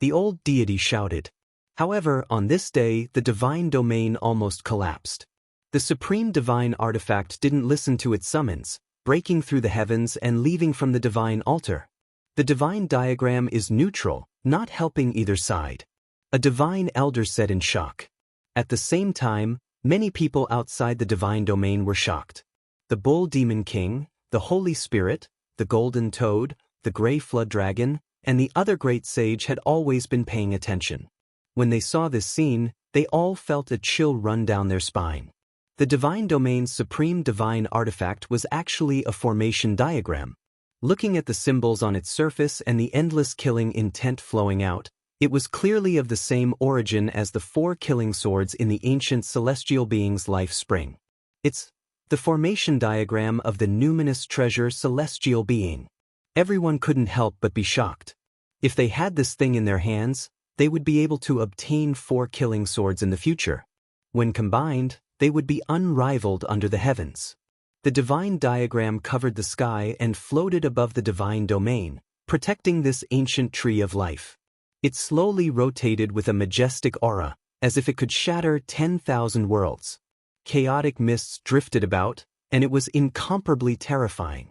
The old deity shouted. However, on this day, the divine domain almost collapsed. The supreme divine artifact didn't listen to its summons, breaking through the heavens and leaving from the divine altar. The divine diagram is neutral, not helping either side. A divine elder said in shock. At the same time, many people outside the divine domain were shocked. The bull demon king, the Holy Spirit, the golden toad, the gray flood dragon, and the other great sage had always been paying attention. When they saw this scene, they all felt a chill run down their spine. The divine domain's supreme divine artifact was actually a formation diagram. Looking at the symbols on its surface and the endless killing intent flowing out, it was clearly of the same origin as the 4 killing swords in the ancient celestial being's life spring. It's the formation diagram of the numinous treasure celestial being. Everyone couldn't help but be shocked. If they had this thing in their hands, they would be able to obtain 4 killing swords in the future. When combined, they would be unrivaled under the heavens. The divine diagram covered the sky and floated above the divine domain, protecting this ancient tree of life. It slowly rotated with a majestic aura, as if it could shatter 10,000 worlds. Chaotic mists drifted about, and it was incomparably terrifying.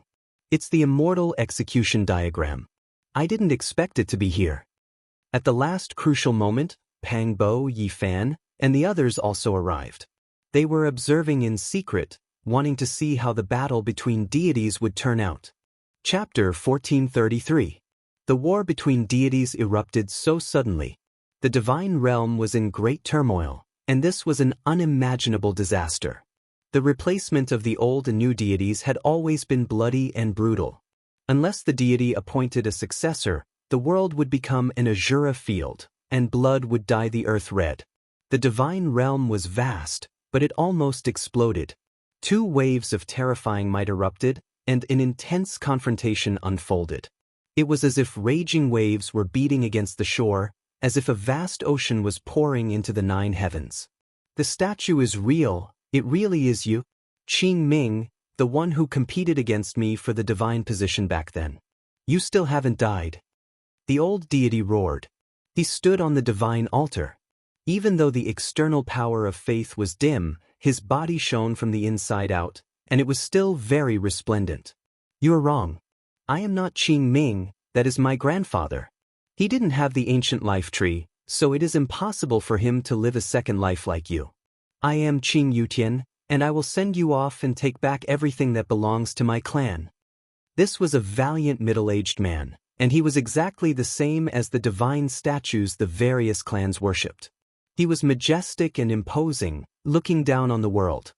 It's the immortal execution diagram. I didn't expect it to be here. At the last crucial moment, Pang Bo, Yi Fan, and the others also arrived. They were observing in secret, wanting to see how the battle between deities would turn out. Chapter 1433. The war between deities erupted so suddenly. The divine realm was in great turmoil, and this was an unimaginable disaster. The replacement of the old and new deities had always been bloody and brutal. Unless the deity appointed a successor, the world would become an azura field, and blood would dye the earth red. The divine realm was vast, but it almost exploded. 2 waves of terrifying might erupted, and an intense confrontation unfolded. It was as if raging waves were beating against the shore, as if a vast ocean was pouring into the 9 heavens. The statue is real, it really is you, Qing Ming, the one who competed against me for the divine position back then. You still haven't died. The old deity roared. He stood on the divine altar. Even though the external power of faith was dim, his body shone from the inside out, and it was still very resplendent. You are wrong. I am not Qing Ming, that is my grandfather. He didn't have the ancient life tree, so it is impossible for him to live a second life like you. I am Qing Yutian, and I will send you off and take back everything that belongs to my clan. This was a valiant middle-aged man, and he was exactly the same as the divine statues the various clans worshipped. He was majestic and imposing, looking down on the world.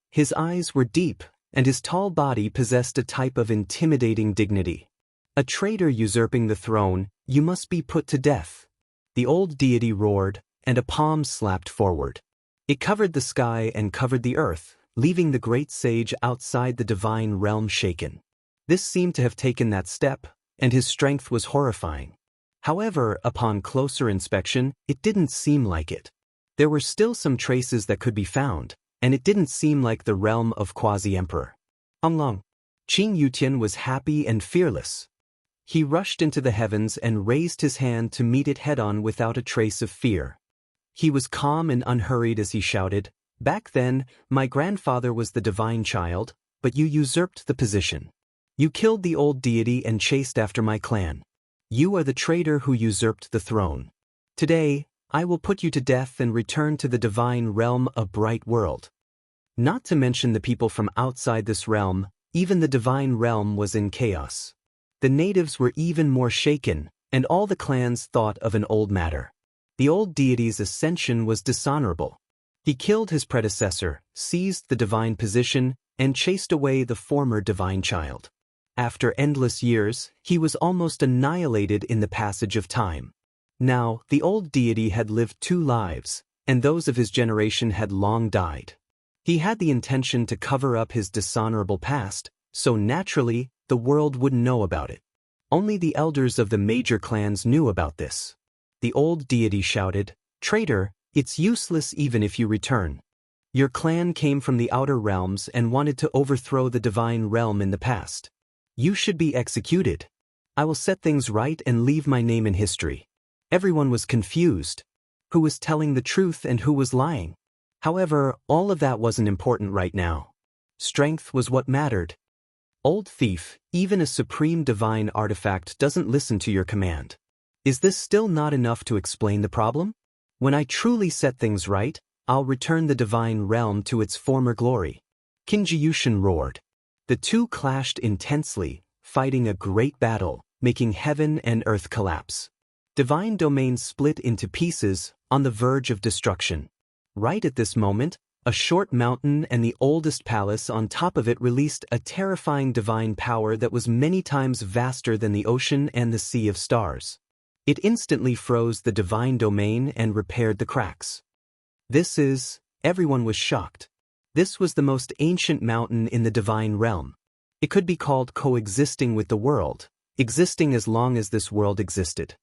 His eyes were deep, and his tall body possessed a type of intimidating dignity. A traitor usurping the throne, you must be put to death. The old deity roared, and a palm slapped forward. It covered the sky and covered the earth, leaving the great sage outside the divine realm shaken. This seemed to have taken that step, and his strength was horrifying. However, upon closer inspection, it didn't seem like it. There were still some traces that could be found, and it didn't seem like the realm of Quasi-Emperor. Qing Yutian was happy and fearless. He rushed into the heavens and raised his hand to meet it head-on without a trace of fear. He was calm and unhurried as he shouted, "Back then, my grandfather was the divine child, but you usurped the position. You killed the old deity and chased after my clan. You are the traitor who usurped the throne. Today, I will put you to death and return to the divine realm, a bright world." Not to mention the people from outside this realm, even the divine realm was in chaos. The natives were even more shaken, and all the clans thought of an old matter. The old deity's ascension was dishonorable. He killed his predecessor, seized the divine position, and chased away the former divine child. After endless years, he was almost annihilated in the passage of time. Now, the old deity had lived 2 lives, and those of his generation had long died. He had the intention to cover up his dishonorable past, so naturally, the world wouldn't know about it. Only the elders of the major clans knew about this. The old deity shouted, "Traitor, it's useless even if you return. Your clan came from the outer realms and wanted to overthrow the divine realm in the past. You should be executed. I will set things right and leave my name in history." Everyone was confused. Who was telling the truth and who was lying? However, all of that wasn't important right now. Strength was what mattered. Old thief, even a supreme divine artifact doesn't listen to your command. Is this still not enough to explain the problem? When I truly set things right, I'll return the divine realm to its former glory. Qinji roared. The two clashed intensely, fighting a great battle, making heaven and earth collapse. Divine domain split into pieces, on the verge of destruction. Right at this moment, a short mountain and the oldest palace on top of it released a terrifying divine power that was many times vaster than the ocean and the sea of stars. It instantly froze the divine domain and repaired the cracks. Everyone was shocked. This was the most ancient mountain in the divine realm. It could be called coexisting with the world, existing as long as this world existed.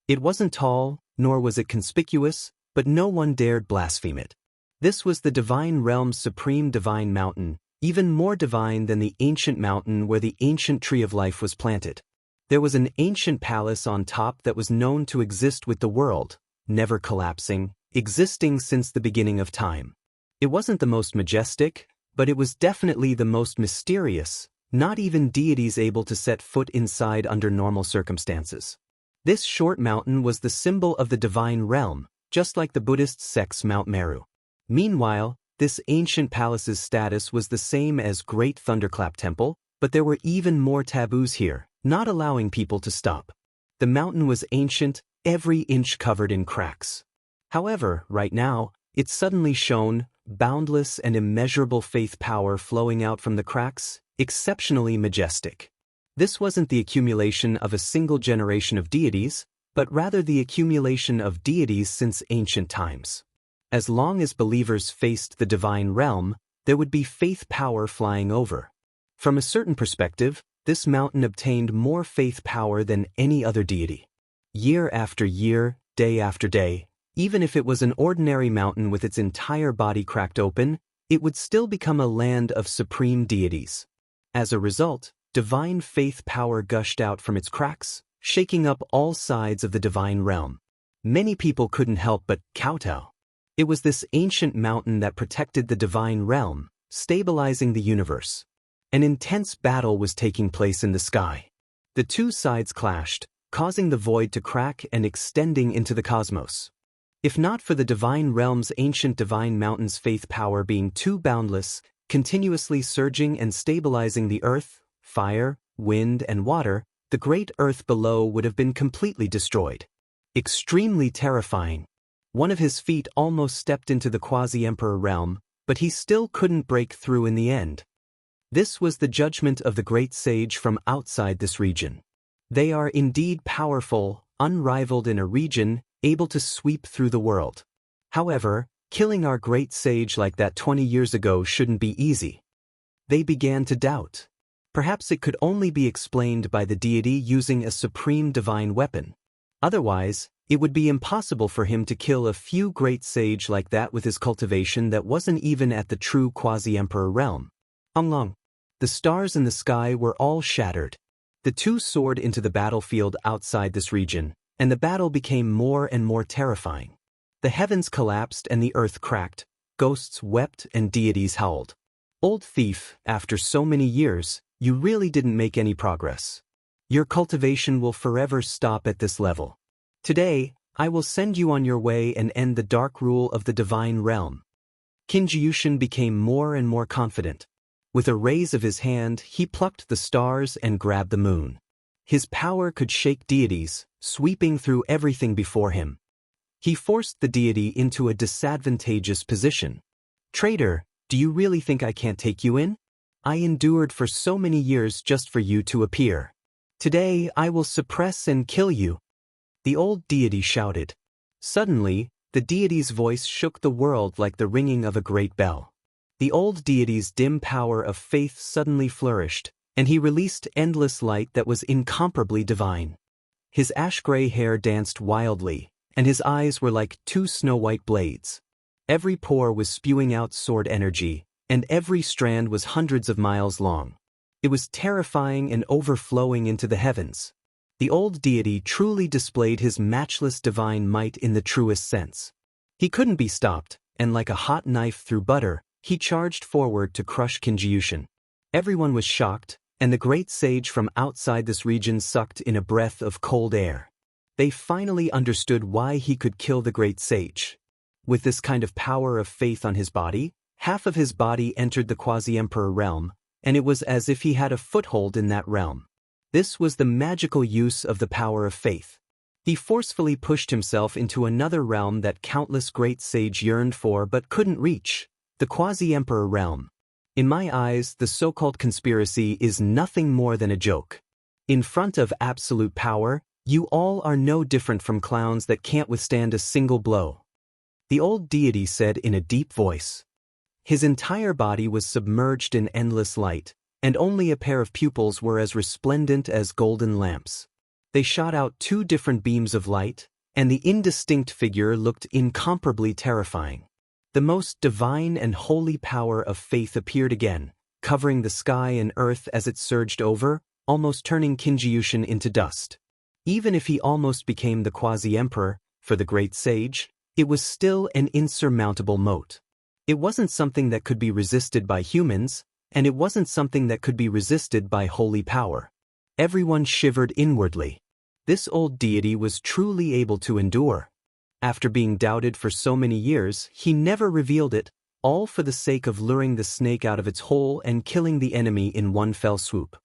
It wasn't tall, nor was it conspicuous, but no one dared blaspheme it. This was the divine realm's supreme divine mountain, even more divine than the ancient mountain where the ancient tree of life was planted. There was an ancient palace on top that was known to exist with the world, never collapsing, existing since the beginning of time. It wasn't the most majestic, but it was definitely the most mysterious, not even deities able to set foot inside under normal circumstances. This short mountain was the symbol of the divine realm, just like the Buddhist sect's Mount Meru. Meanwhile, this ancient palace's status was the same as Great Thunderclap Temple, but there were even more taboos here, not allowing people to stop. The mountain was ancient, every inch covered in cracks. However, right now, it suddenly shone, boundless and immeasurable faith power flowing out from the cracks, exceptionally majestic. This wasn't the accumulation of a single generation of deities, but rather the accumulation of deities since ancient times. As long as believers faced the divine realm, there would be faith power flying over. From a certain perspective, this mountain obtained more faith power than any other deity. Year after year, day after day, even if it was an ordinary mountain with its entire body cracked open, it would still become a land of supreme deities. As a result, divine faith power gushed out from its cracks, shaking up all sides of the divine realm. Many people couldn't help but kowtow. It was this ancient mountain that protected the divine realm, stabilizing the universe. An intense battle was taking place in the sky. The two sides clashed, causing the void to crack and extending into the cosmos. If not for the divine realm's ancient divine mountain's faith power being too boundless, continuously surging and stabilizing the earth, fire, wind, and water, the great earth below would have been completely destroyed. Extremely terrifying. One of his feet almost stepped into the quasi-emperor realm, but he still couldn't break through in the end. This was the judgment of the great sage from outside this region. They are indeed powerful, unrivaled in a region, able to sweep through the world. However, killing our great sage like that 20 years ago shouldn't be easy. They began to doubt. Perhaps it could only be explained by the deity using a supreme divine weapon. Otherwise, it would be impossible for him to kill a few great sage like that with his cultivation that wasn't even at the true quasi-emperor realm. Long. The stars in the sky were all shattered. The two soared into the battlefield outside this region, and the battle became more and more terrifying. The heavens collapsed and the earth cracked, ghosts wept and deities howled. Old thief, after so many years, you really didn't make any progress. Your cultivation will forever stop at this level. Today, I will send you on your way and end the dark rule of the divine realm. Qinji became more and more confident. With a raise of his hand, he plucked the stars and grabbed the moon. His power could shake deities, sweeping through everything before him. He forced the deity into a disadvantageous position. Traitor, do you really think I can't take you in? I endured for so many years just for you to appear. Today I will suppress and kill you. The old deity shouted. Suddenly, the deity's voice shook the world like the ringing of a great bell. The old deity's dim power of faith suddenly flourished, and he released endless light that was incomparably divine. His ash-gray hair danced wildly, and his eyes were like two snow-white blades. Every pore was spewing out sword energy, and every strand was hundreds of miles long. It was terrifying and overflowing into the heavens. The old deity truly displayed his matchless divine might in the truest sense. He couldn't be stopped, and like a hot knife through butter, he charged forward to crush Qinji. Everyone was shocked, and the great sage from outside this region sucked in a breath of cold air. They finally understood why he could kill the great sage. With this kind of power of faith on his body, half of his body entered the quasi-emperor realm, and it was as if he had a foothold in that realm. This was the magical use of the power of faith. He forcefully pushed himself into another realm that countless great sage yearned for but couldn't reach, the quasi-emperor realm. In my eyes, the so-called conspiracy is nothing more than a joke. In front of absolute power, you all are no different from clowns that can't withstand a single blow. The old deity said in a deep voice. His entire body was submerged in endless light, and only a pair of pupils were as resplendent as golden lamps. They shot out 2 different beams of light, and the indistinct figure looked incomparably terrifying. The most divine and holy power of faith appeared again, covering the sky and earth as it surged over, almost turning Kinjiyushin into dust. Even if he almost became the quasi-emperor, for the great sage, it was still an insurmountable moat. It wasn't something that could be resisted by humans, and it wasn't something that could be resisted by holy power. Everyone shivered inwardly. This old deity was truly able to endure. After being doubted for so many years, he never revealed it, all for the sake of luring the snake out of its hole and killing the enemy in one fell swoop.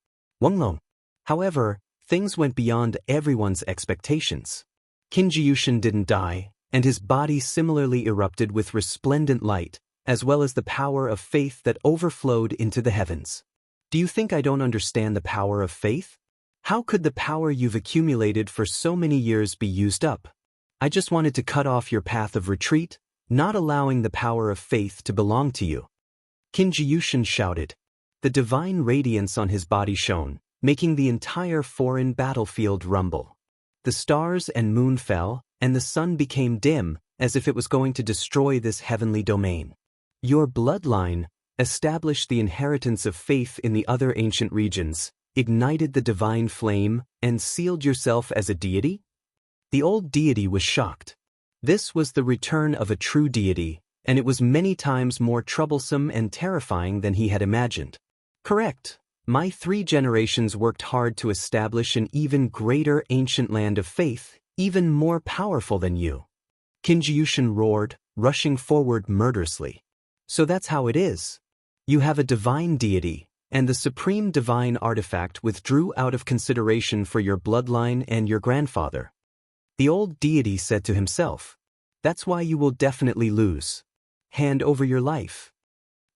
Wenglong. However, things went beyond everyone's expectations. Kinjiyushin didn't die, and his body similarly erupted with resplendent light, as well as the power of faith that overflowed into the heavens. Do you think I don't understand the power of faith? How could the power you've accumulated for so many years be used up? I just wanted to cut off your path of retreat, not allowing the power of faith to belong to you. Kinjiyushin shouted. The divine radiance on his body shone, making the entire foreign battlefield rumble. The stars and moon fell, and the sun became dim, as if it was going to destroy this heavenly domain. Your bloodline established the inheritance of faith in the other ancient regions, ignited the divine flame, and sealed yourself as a deity? The old deity was shocked. This was the return of a true deity, and it was many times more troublesome and terrifying than he had imagined. Correct. My 3 generations worked hard to establish an even greater ancient land of faith, even more powerful than you. Kinjiyushin roared, rushing forward murderously. So that's how it is. You have a divine deity, and the supreme divine artifact withdrew out of consideration for your bloodline and your grandfather. The old deity said to himself, That's why you will definitely lose. Hand over your life.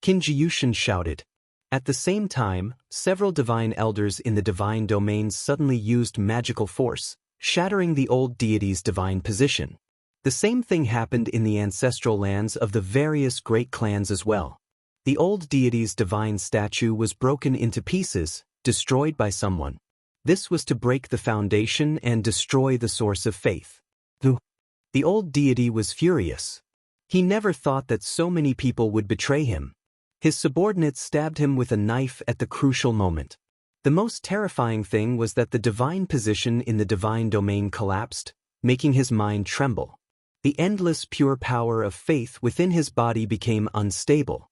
Kinjiyushin shouted. At the same time, several divine elders in the divine domain suddenly used magical force, shattering the old deity's divine position. The same thing happened in the ancestral lands of the various great clans as well. The old deity's divine statue was broken into pieces, destroyed by someone. This was to break the foundation and destroy the source of faith. The old deity was furious. He never thought that so many people would betray him. His subordinates stabbed him with a knife at the crucial moment. The most terrifying thing was that the divine position in the divine domain collapsed, making his mind tremble. The endless pure power of faith within his body became unstable.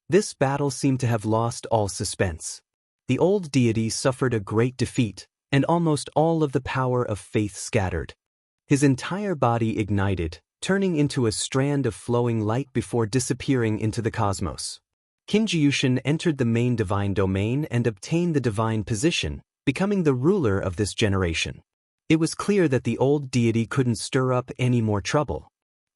This battle seemed to have lost all suspense. The old deity suffered a great defeat, and almost all of the power of faith scattered. His entire body ignited, turning into a strand of flowing light before disappearing into the cosmos. Kinjiyushin entered the main divine domain and obtained the divine position, becoming the ruler of this generation. It was clear that the old deity couldn't stir up any more trouble.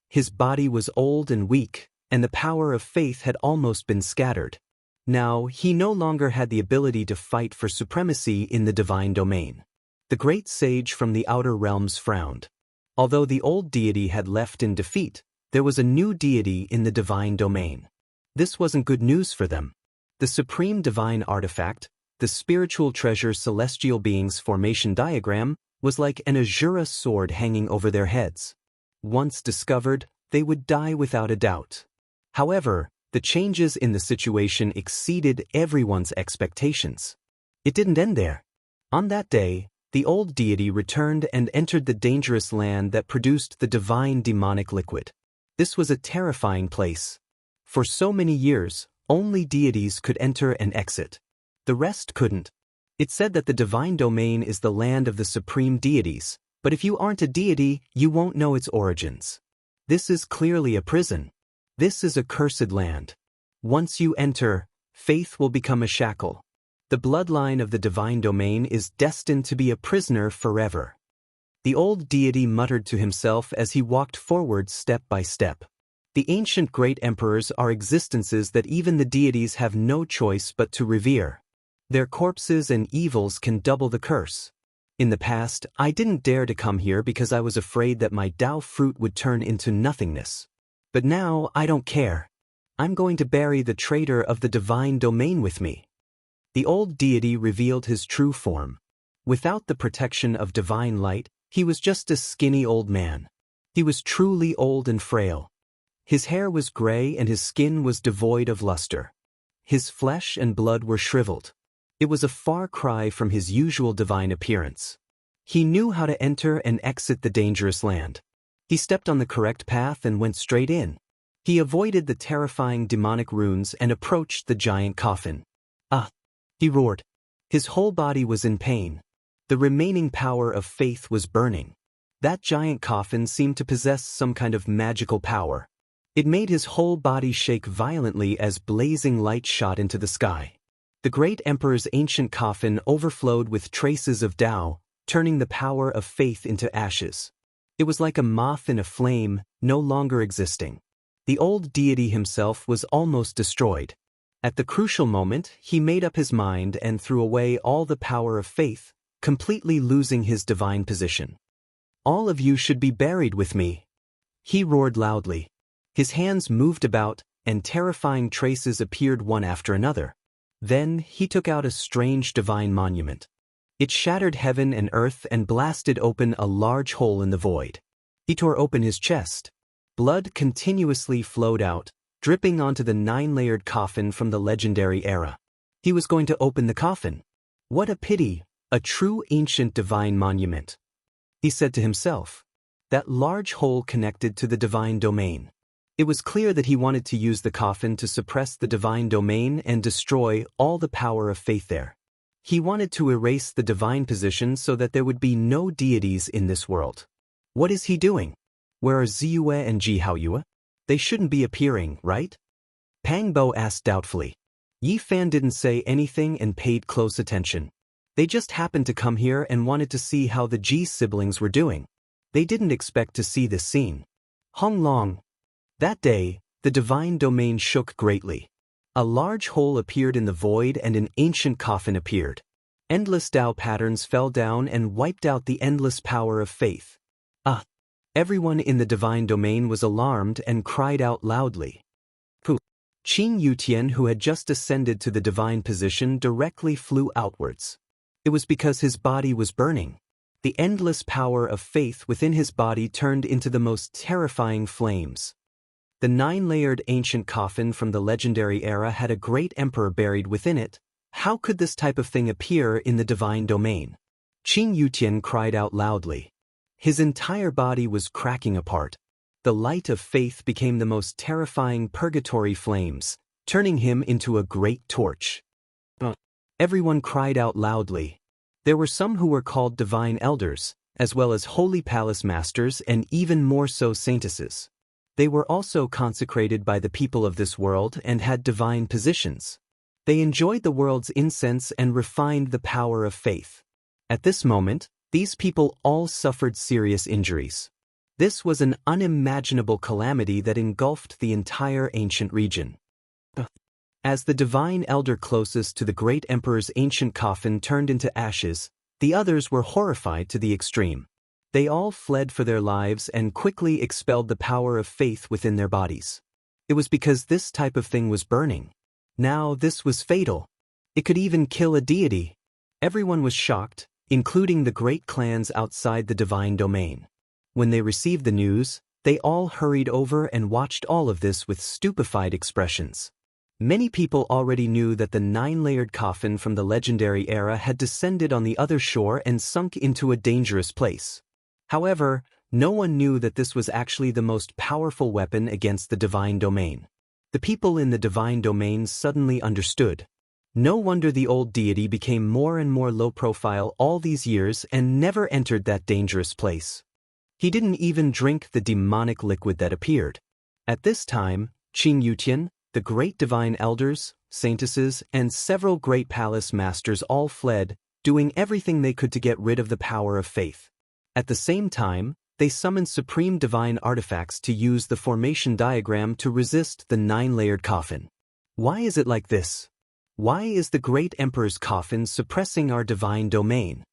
His body was old and weak, and the power of faith had almost been scattered. Now, he no longer had the ability to fight for supremacy in the divine domain. The great sage from the outer realms frowned. Although the old deity had left in defeat, there was a new deity in the divine domain. This wasn't good news for them. The supreme divine artifact, the spiritual treasure celestial beings formation diagram, was like an azura sword hanging over their heads. Once discovered, they would die without a doubt. However, the changes in the situation exceeded everyone's expectations. It didn't end there. On that day, the old deity returned and entered the dangerous land that produced the divine demonic liquid. This was a terrifying place. For so many years, only deities could enter and exit. The rest couldn't. It said that the divine domain is the land of the supreme deities, but if you aren't a deity, you won't know its origins. This is clearly a prison. This is a cursed land. Once you enter, faith will become a shackle. The bloodline of the divine domain is destined to be a prisoner forever. The old deity muttered to himself as he walked forward step by step. The ancient great emperors are existences that even the deities have no choice but to revere. Their corpses and evils can double the curse. In the past, I didn't dare to come here because I was afraid that my Tao fruit would turn into nothingness. But now I don't care. I'm going to bury the traitor of the divine domain with me. The old deity revealed his true form. Without the protection of divine light, he was just a skinny old man. He was truly old and frail. His hair was gray and his skin was devoid of luster. His flesh and blood were shriveled. It was a far cry from his usual divine appearance. He knew how to enter and exit the dangerous land. He stepped on the correct path and went straight in. He avoided the terrifying demonic runes and approached the giant coffin. "Ah!" he roared. His whole body was in pain. The remaining power of faith was burning. That giant coffin seemed to possess some kind of magical power. It made his whole body shake violently as blazing light shot into the sky. The great emperor's ancient coffin overflowed with traces of Tao, turning the power of faith into ashes. It was like a moth in a flame, no longer existing. The old deity himself was almost destroyed. At the crucial moment, he made up his mind and threw away all the power of faith, completely losing his divine position. "All of you should be buried with me," he roared loudly. His hands moved about, and terrifying traces appeared one after another. Then he took out a strange divine monument. It shattered heaven and earth and blasted open a large hole in the void. He tore open his chest. Blood continuously flowed out, dripping onto the 9-layered coffin from the legendary era. He was going to open the coffin. What a pity, a true ancient divine monument. He said to himself. That large hole connected to the divine domain. It was clear that he wanted to use the coffin to suppress the divine domain and destroy all the power of faith there. He wanted to erase the divine position so that there would be no deities in this world. What is he doing? Where are Ziyue and Jihaoyue? They shouldn't be appearing, right? Pang Bo asked doubtfully. Yi Fan didn't say anything and paid close attention. They just happened to come here and wanted to see how the Ji siblings were doing. They didn't expect to see this scene. Hong Long. That day, the divine domain shook greatly. A large hole appeared in the void and an ancient coffin appeared. Endless Tao patterns fell down and wiped out the endless power of faith. Ah! Everyone in the divine domain was alarmed and cried out loudly. Pooh! Qing Yutian, who had just ascended to the divine position, directly flew outwards. It was because his body was burning. The endless power of faith within his body turned into the most terrifying flames. The 9-layered ancient coffin from the legendary era had a great emperor buried within it. How could this type of thing appear in the divine domain? Qing Yutian cried out loudly. His entire body was cracking apart. The light of faith became the most terrifying purgatory flames, turning him into a great torch. Everyone cried out loudly. There were some who were called divine elders, as well as holy palace masters and even more so saintesses. They were also consecrated by the people of this world and had divine positions. They enjoyed the world's incense and refined the power of faith. At this moment, these people all suffered serious injuries. This was an unimaginable calamity that engulfed the entire ancient region. As the divine elder closest to the great emperor's ancient coffin turned into ashes, the others were horrified to the extreme. They all fled for their lives and quickly expelled the power of faith within their bodies. It was because this type of thing was burning. Now this was fatal. It could even kill a deity. Everyone was shocked, including the great clans outside the divine domain. When they received the news, they all hurried over and watched all of this with stupefied expressions. Many people already knew that the 9-layered coffin from the legendary era had descended on the other shore and sunk into a dangerous place. However, no one knew that this was actually the most powerful weapon against the divine domain. The people in the divine domain suddenly understood. No wonder the old deity became more and more low profile all these years and never entered that dangerous place. He didn't even drink the demonic liquid that appeared. At this time, Qing Yutian, the great divine elders, saintesses, and several great palace masters all fled, doing everything they could to get rid of the power of faith. At the same time, they summoned supreme divine artifacts to use the formation diagram to resist the 9-layered coffin. Why is it like this? Why is the great emperor's coffin suppressing our divine domain?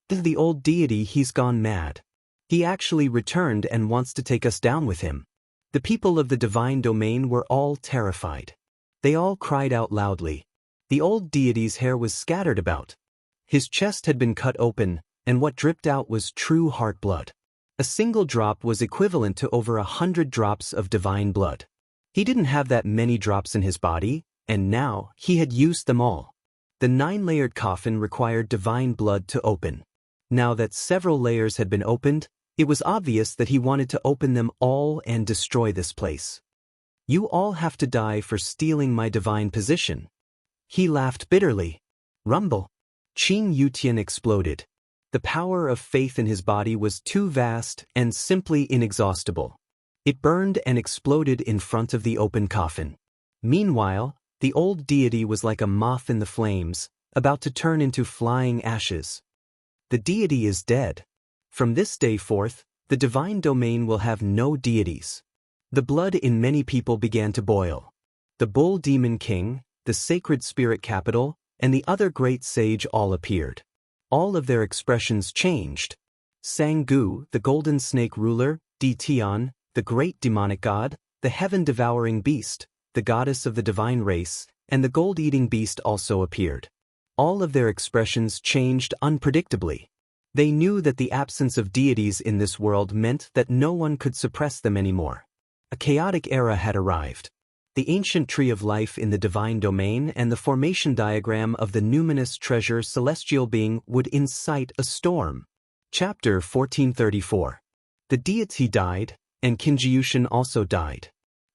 The old deity, he's gone mad. He actually returned and wants to take us down with him. The people of the divine domain were all terrified. They all cried out loudly. The old deity's hair was scattered about. His chest had been cut open, and what dripped out was true heart blood. A single drop was equivalent to over 100 drops of divine blood. He didn't have that many drops in his body, and now he had used them all. The 9-layered coffin required divine blood to open. Now that several layers had been opened, it was obvious that he wanted to open them all and destroy this place. You all have to die for stealing my divine position. He laughed bitterly. Rumble. Qing Yutian exploded. The power of faith in his body was too vast and simply inexhaustible. It burned and exploded in front of the open coffin. Meanwhile, the old deity was like a moth in the flames, about to turn into flying ashes. The deity is dead. From this day forth, the divine domain will have no deities. The blood in many people began to boil. The bull demon king, the sacred spirit capital, and the other great sage all appeared. All of their expressions changed. Sang-gu, the golden snake ruler, Di-Tian, the great demonic god, the heaven-devouring beast, the goddess of the divine race, and the gold-eating beast also appeared. All of their expressions changed unpredictably. They knew that the absence of deities in this world meant that no one could suppress them anymore. A chaotic era had arrived. The ancient tree of life in the divine domain and the formation diagram of the numinous treasure celestial being would incite a storm. Chapter 1434. The deity died, and Qinjiushan also died.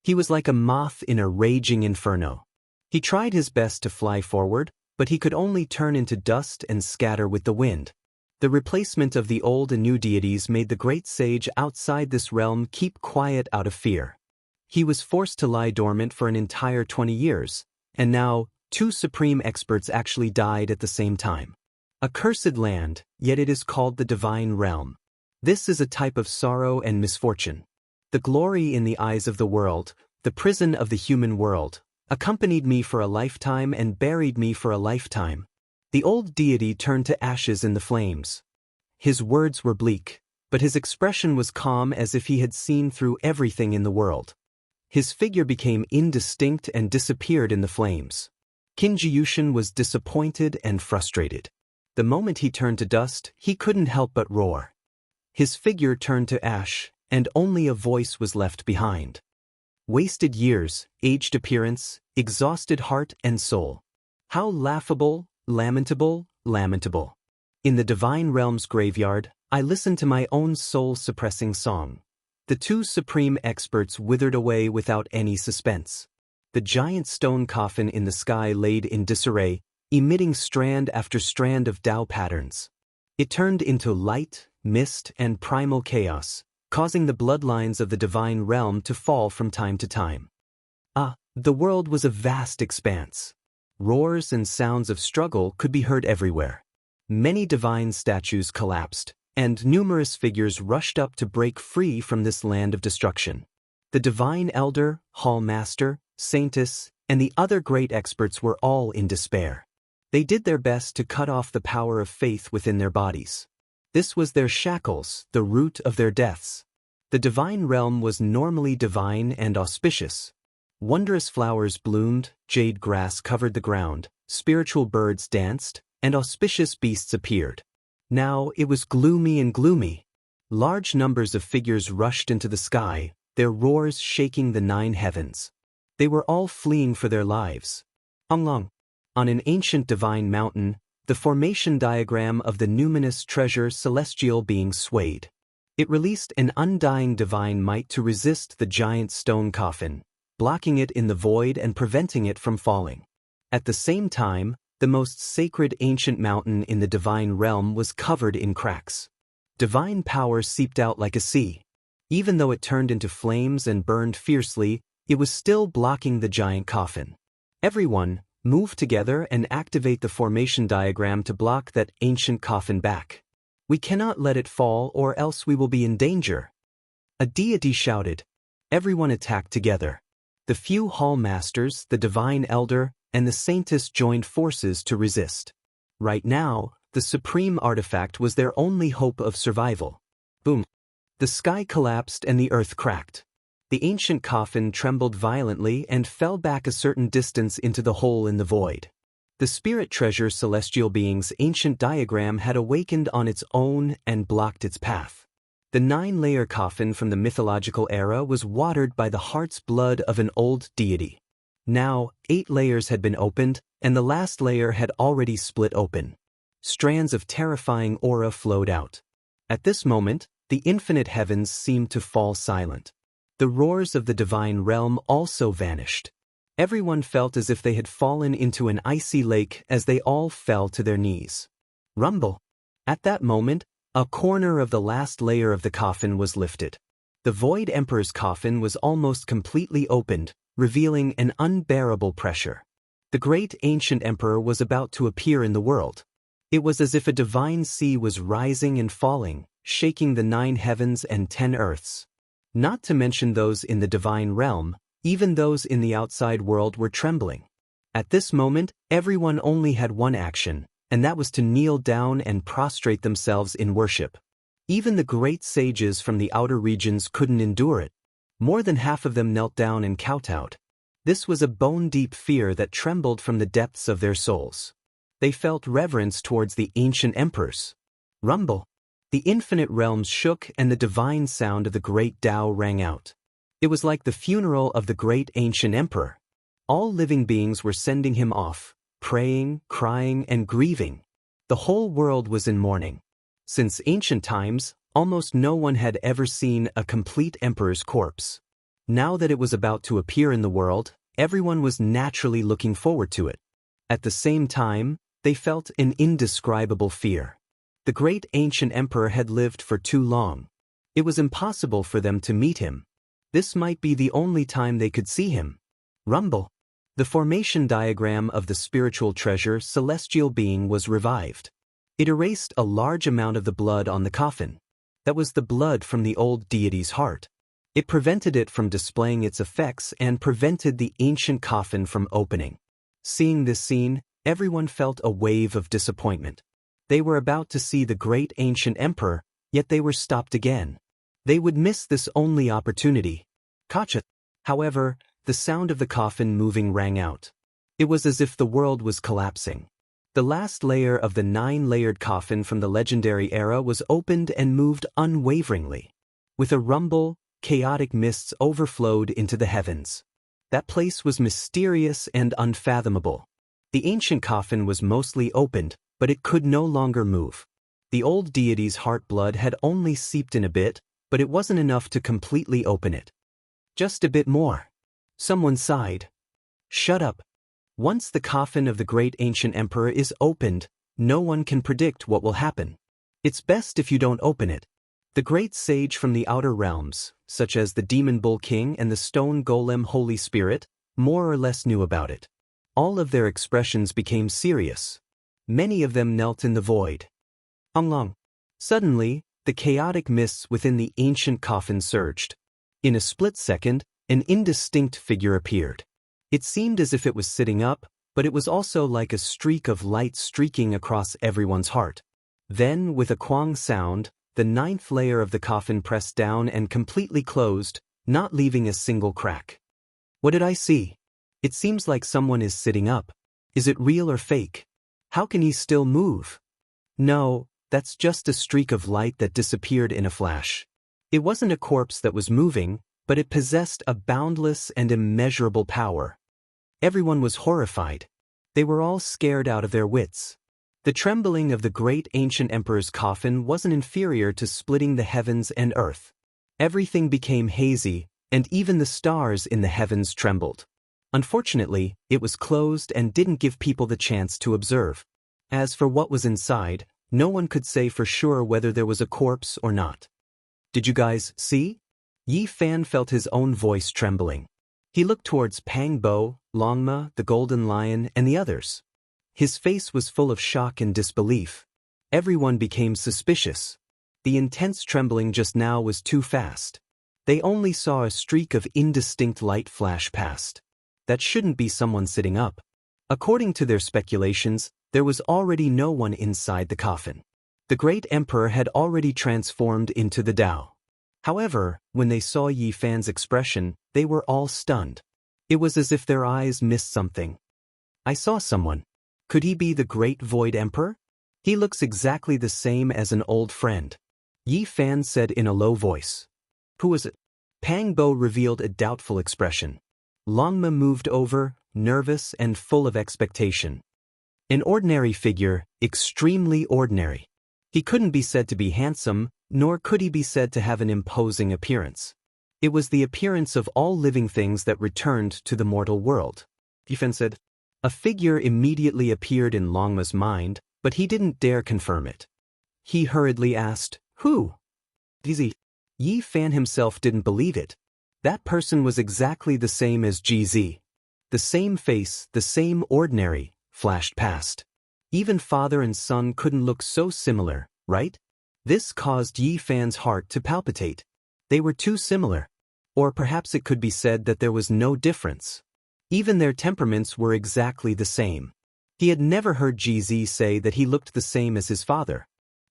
He was like a moth in a raging inferno. He tried his best to fly forward, but he could only turn into dust and scatter with the wind. The replacement of the old and new deities made the great sage outside this realm keep quiet out of fear. He was forced to lie dormant for an entire 20 years, and now 2 supreme experts actually died at the same time. A cursed land, yet it is called the divine realm. This is a type of sorrow and misfortune. The glory in the eyes of the world, the prison of the human world, accompanied me for a lifetime and buried me for a lifetime. The old deity turned to ashes in the flames. His words were bleak, but his expression was calm as if he had seen through everything in the world. His figure became indistinct and disappeared in the flames. Qinjiushan was disappointed and frustrated. The moment he turned to dust, he couldn't help but roar. His figure turned to ash, and only a voice was left behind. Wasted years, aged appearance, exhausted heart and soul. How laughable, lamentable, lamentable. In the divine realm's graveyard, I listened to my own soul-suppressing song. The 2 supreme experts withered away without any suspense. The giant stone coffin in the sky laid in disarray, emitting strand after strand of Tao patterns. It turned into light, mist, and primal chaos, causing the bloodlines of the divine realm to fall from time to time. The world was a vast expanse. Roars and sounds of struggle could be heard everywhere. Many divine statues collapsed, and numerous figures rushed up to break free from this land of destruction. The divine elder, hall master, saintess, and the other great experts were all in despair. They did their best to cut off the power of faith within their bodies. This was their shackles, the root of their deaths. The divine realm was normally divine and auspicious. Wondrous flowers bloomed, jade grass covered the ground, spiritual birds danced, and auspicious beasts appeared. Now it was gloomy and gloomy. Large numbers of figures rushed into the sky, their roars shaking the 9 heavens. They were all fleeing for their lives. On an ancient divine mountain, the formation diagram of the numinous treasure celestial being swayed. It released an undying divine might to resist the giant stone coffin, blocking it in the void and preventing it from falling. At the same time, the most sacred ancient mountain in the divine realm was covered in cracks. Divine power seeped out like a sea. Even though it turned into flames and burned fiercely, it was still blocking the giant coffin. Everyone, move together and activate the formation diagram to block that ancient coffin back. We cannot let it fall or else we will be in danger. A deity shouted. Everyone attacked together. The few hall masters, the divine elder, and the saintess joined forces to resist. Right now, the supreme artifact was their only hope of survival. Boom. The sky collapsed and the earth cracked. The ancient coffin trembled violently and fell back a certain distance into the hole in the void. The spirit treasure celestial being's ancient diagram had awakened on its own and blocked its path. The 9-layer coffin from the mythological era was watered by the heart's blood of an old deity. Now, 8 layers had been opened, and the last layer had already split open. Strands of terrifying aura flowed out. At this moment, the infinite heavens seemed to fall silent. The roars of the divine realm also vanished. Everyone felt as if they had fallen into an icy lake as they all fell to their knees. Rumble. At that moment, a corner of the last layer of the coffin was lifted. The Void Emperor's coffin was almost completely opened, revealing an unbearable pressure. The great ancient emperor was about to appear in the world. It was as if a divine sea was rising and falling, shaking the 9 heavens and 10 earths. Not to mention those in the divine realm, even those in the outside world were trembling. At this moment, everyone only had one action, and that was to kneel down and prostrate themselves in worship. Even the great sages from the outer regions couldn't endure it. More than half of them knelt down and kowtowed. This was a bone-deep fear that trembled from the depths of their souls. They felt reverence towards the ancient emperors. Rumble. The infinite realms shook and the divine sound of the great Tao rang out. It was like the funeral of the great ancient emperor. All living beings were sending him off, praying, crying, and grieving. The whole world was in mourning. Since ancient times, almost no one had ever seen a complete emperor's corpse. Now that it was about to appear in the world, everyone was naturally looking forward to it. At the same time, they felt an indescribable fear. The great ancient emperor had lived for too long. It was impossible for them to meet him. This might be the only time they could see him. Rumble. The formation diagram of the spiritual treasure celestial being was revived. It erased a large amount of the blood on the coffin. That was the blood from the old deity's heart. It prevented it from displaying its effects and prevented the ancient coffin from opening. Seeing this scene, everyone felt a wave of disappointment. They were about to see the great ancient emperor, yet they were stopped again. They would miss this only opportunity. Gotcha. However, the sound of the coffin moving rang out. It was as if the world was collapsing. The last layer of the 9-layered coffin from the legendary era was opened and moved unwaveringly. With a rumble, chaotic mists overflowed into the heavens. That place was mysterious and unfathomable. The ancient coffin was mostly opened, but it could no longer move. The old deity's heart blood had only seeped in a bit, but it wasn't enough to completely open it. Just a bit more. Someone sighed. Shut up. Once the coffin of the great ancient emperor is opened, no one can predict what will happen. It's best if you don't open it. The great sage from the outer realms, such as the demon bull king and the stone golem holy spirit, more or less knew about it. All of their expressions became serious. Many of them knelt in the void. Long. Suddenly, the chaotic mists within the ancient coffin surged. In a split second, an indistinct figure appeared. It seemed as if it was sitting up, but it was also like a streak of light streaking across everyone's heart. Then, with a quang sound, the 9th layer of the coffin pressed down and completely closed, not leaving a single crack. What did I see? It seems like someone is sitting up. Is it real or fake? How can he still move? No, that's just a streak of light that disappeared in a flash. It wasn't a corpse that was moving, but it possessed a boundless and immeasurable power. Everyone was horrified. They were all scared out of their wits. The trembling of the great ancient emperor's coffin wasn't inferior to splitting the heavens and earth. Everything became hazy, and even the stars in the heavens trembled. Unfortunately, it was closed and didn't give people the chance to observe. As for what was inside, no one could say for sure whether there was a corpse or not. Did you guys see? Yi Fan felt his own voice trembling. He looked towards Pang Bo, Longma, the Golden Lion, and the others. His face was full of shock and disbelief. Everyone became suspicious. The intense trembling just now was too fast. They only saw a streak of indistinct light flash past. That shouldn't be someone sitting up. According to their speculations, there was already no one inside the coffin. The great emperor had already transformed into the Tao. However, when they saw Yi Fan's expression, they were all stunned. It was as if their eyes missed something. I saw someone. Could he be the great Void Emperor? He looks exactly the same as an old friend. Yi Fan said in a low voice. Who is it? Pang Bo revealed a doubtful expression. Longma moved over, nervous and full of expectation. An ordinary figure, extremely ordinary. He couldn't be said to be handsome, nor could he be said to have an imposing appearance. It was the appearance of all living things that returned to the mortal world. Yi Fan said. A figure immediately appeared in Longma's mind, but he didn't dare confirm it. He hurriedly asked, Who? Dizzy. Yi Fan himself didn't believe it. That person was exactly the same as GZ. The same face, the same ordinary, flashed past. Even father and son couldn't look so similar, right? This caused Yi Fan's heart to palpitate. They were too similar. Or perhaps it could be said that there was no difference. Even their temperaments were exactly the same. He had never heard GZ say that he looked the same as his father.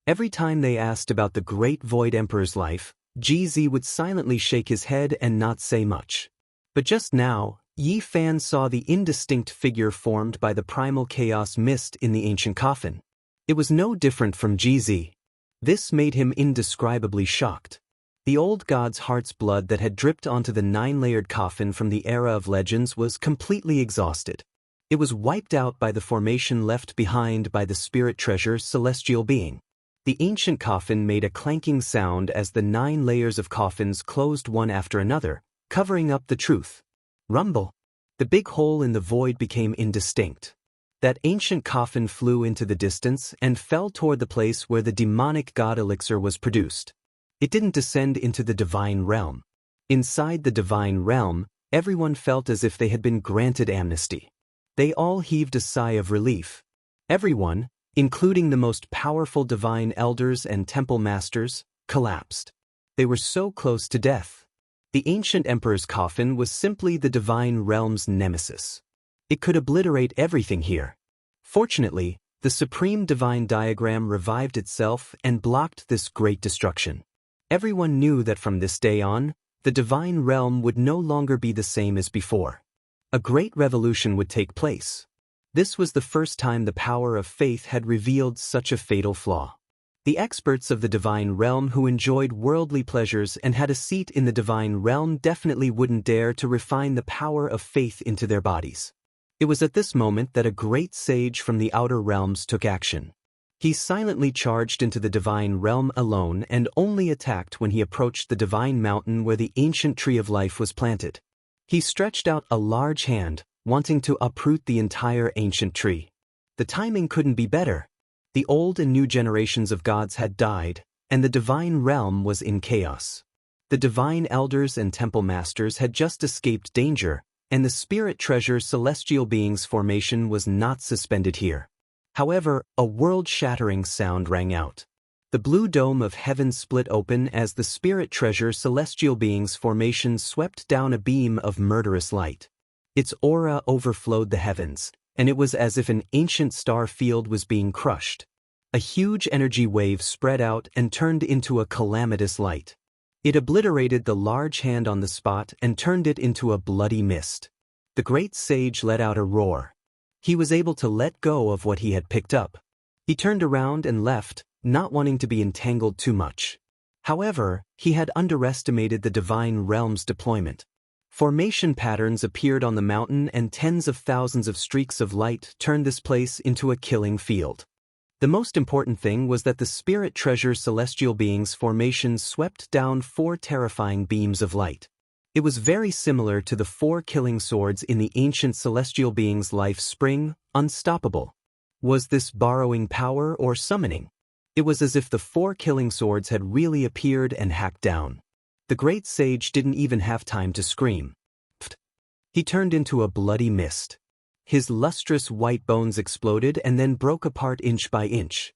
Every time they asked about the great Void Emperor's life, GZ would silently shake his head and not say much. But just now, Yi Fan saw the indistinct figure formed by the primal chaos mist in the ancient coffin. It was no different from GZ. This made him indescribably shocked. The old god's heart's blood that had dripped onto the 9-layered coffin from the era of legends was completely exhausted. It was wiped out by the formation left behind by the spirit treasure celestial being. The ancient coffin made a clanking sound as the 9 layers of coffins closed one after another, covering up the truth. Rumble. The big hole in the void became indistinct. That ancient coffin flew into the distance and fell toward the place where the demonic god elixir was produced. It didn't descend into the divine realm. Inside the divine realm, everyone felt as if they had been granted amnesty. They all heaved a sigh of relief. Everyone, including the most powerful divine elders and temple masters, collapsed. They were so close to death. The ancient emperor's coffin was simply the divine realm's nemesis. It could obliterate everything here. Fortunately, the supreme divine diagram revived itself and blocked this great destruction. Everyone knew that from this day on, the divine realm would no longer be the same as before. A great revolution would take place. This was the first time the power of faith had revealed such a fatal flaw. The experts of the divine realm who enjoyed worldly pleasures and had a seat in the divine realm definitely wouldn't dare to refine the power of faith into their bodies. It was at this moment that a great sage from the outer realms took action. He silently charged into the divine realm alone and only attacked when he approached the divine mountain where the ancient tree of life was planted. He stretched out a large hand, wanting to uproot the entire ancient tree. The timing couldn't be better. The old and new generations of gods had died, and the divine realm was in chaos. The divine elders and temple masters had just escaped danger, and the spirit treasure celestial beings formation was not suspended here. However, a world-shattering sound rang out. The blue dome of heaven split open as the spirit treasure celestial beings formation swept down a beam of murderous light. Its aura overflowed the heavens, and it was as if an ancient star field was being crushed. A huge energy wave spread out and turned into a calamitous light. It obliterated the large hand on the spot and turned it into a bloody mist. The great sage let out a roar. He was able to let go of what he had picked up. He turned around and left, not wanting to be entangled too much. However, he had underestimated the divine realm's deployment. Formation patterns appeared on the mountain and tens of thousands of streaks of light turned this place into a killing field. The most important thing was that the spirit treasure celestial beings formation swept down 4 terrifying beams of light. It was very similar to the 4 killing swords in the ancient celestial being's life spring, unstoppable. Was this borrowing power or summoning? It was as if the 4 killing swords had really appeared and hacked down. The great sage didn't even have time to scream. Pfft. He turned into a bloody mist. His lustrous white bones exploded and then broke apart inch by inch.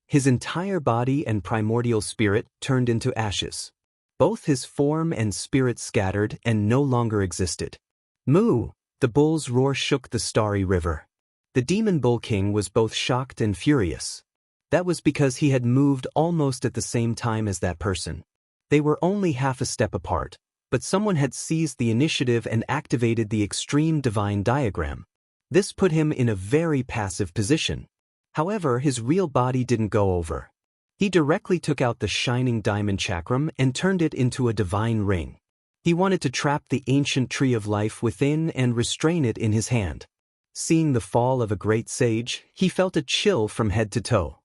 His entire body and primordial spirit turned into ashes. Both his form and spirit scattered and no longer existed. Moo! The bull's roar shook the starry river. The demon bull king was both shocked and furious. That was because he had moved almost at the same time as that person. They were only half a step apart, but someone had seized the initiative and activated the extreme divine diagram. This put him in a very passive position. However, his real body didn't go over. He directly took out the shining diamond chakram and turned it into a divine ring. He wanted to trap the ancient tree of life within and restrain it in his hand. Seeing the fall of a great sage, he felt a chill from head to toe.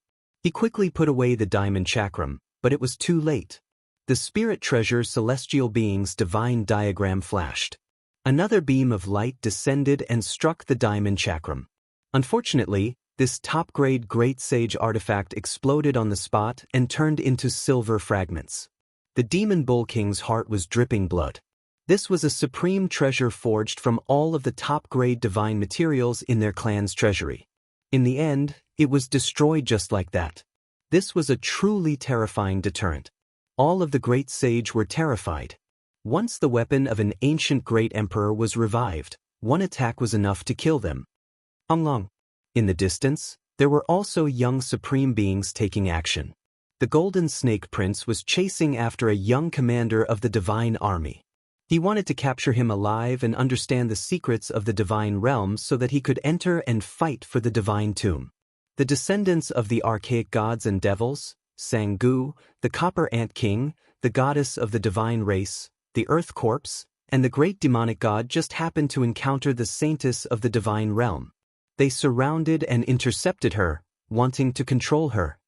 He quickly put away the diamond chakram, but it was too late. The spirit treasure celestial being's divine diagram flashed. Another beam of light descended and struck the diamond chakram. Unfortunately, this top-grade Great Sage artifact exploded on the spot and turned into silver fragments. The Demon Bull King's heart was dripping blood. This was a supreme treasure forged from all of the top-grade divine materials in their clan's treasury. In the end, it was destroyed just like that. This was a truly terrifying deterrent. All of the Great Sage were terrified. Once the weapon of an ancient great emperor was revived, one attack was enough to kill them. Long. In the distance, there were also young supreme beings taking action. The Golden Snake Prince was chasing after a young commander of the divine army. He wanted to capture him alive and understand the secrets of the divine realm so that he could enter and fight for the divine tomb. The descendants of the archaic gods and devils, Sangu, the Copper Ant King, the goddess of the divine race, the Earth Corpse, and the great demonic god just happened to encounter the saintess of the divine realm. They surrounded and intercepted her, wanting to control her.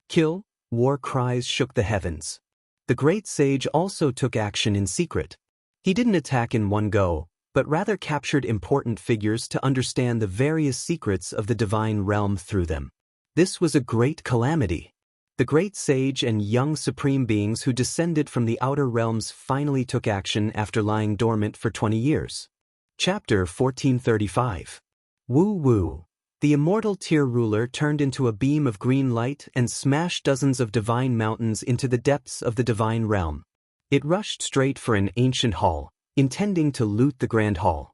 Kill! War cries shook the heavens. The great sage also took action in secret. He didn't attack in one go, but rather captured important figures to understand the various secrets of the divine realm through them. This was a great calamity. The great sage and young supreme beings who descended from the outer realms finally took action after lying dormant for 20 years. Chapter 1435. Woo! The immortal Tier ruler turned into a beam of green light and smashed dozens of divine mountains into the depths of the divine realm. It rushed straight for an ancient hall, intending to loot the grand hall.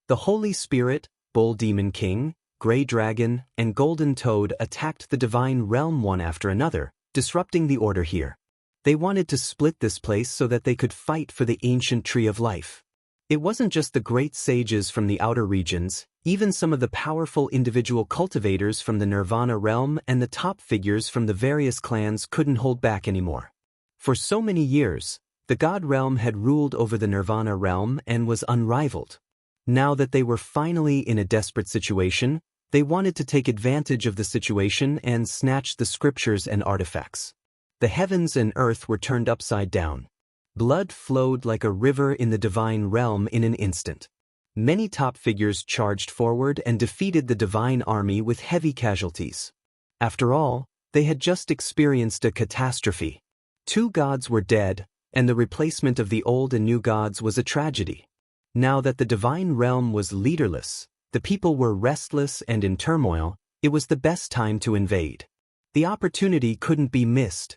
The Holy Spirit, Bull Demon King, Grey Dragon, and Golden Toad attacked the divine realm one after another, disrupting the order here. They wanted to split this place so that they could fight for the ancient tree of life. It wasn't just the great sages from the outer regions, even some of the powerful individual cultivators from the Nirvana realm and the top figures from the various clans couldn't hold back anymore. For so many years, the God realm had ruled over the Nirvana realm and was unrivaled. Now that they were finally in a desperate situation, they wanted to take advantage of the situation and snatch the scriptures and artifacts. The heavens and earth were turned upside down. Blood flowed like a river in the divine realm in an instant. Many top figures charged forward and defeated the divine army with heavy casualties. After all, they had just experienced a catastrophe. 2 gods were dead, and the replacement of the old and new gods was a tragedy. Now that the divine realm was leaderless, the people were restless and in turmoil, it was the best time to invade. The opportunity couldn't be missed.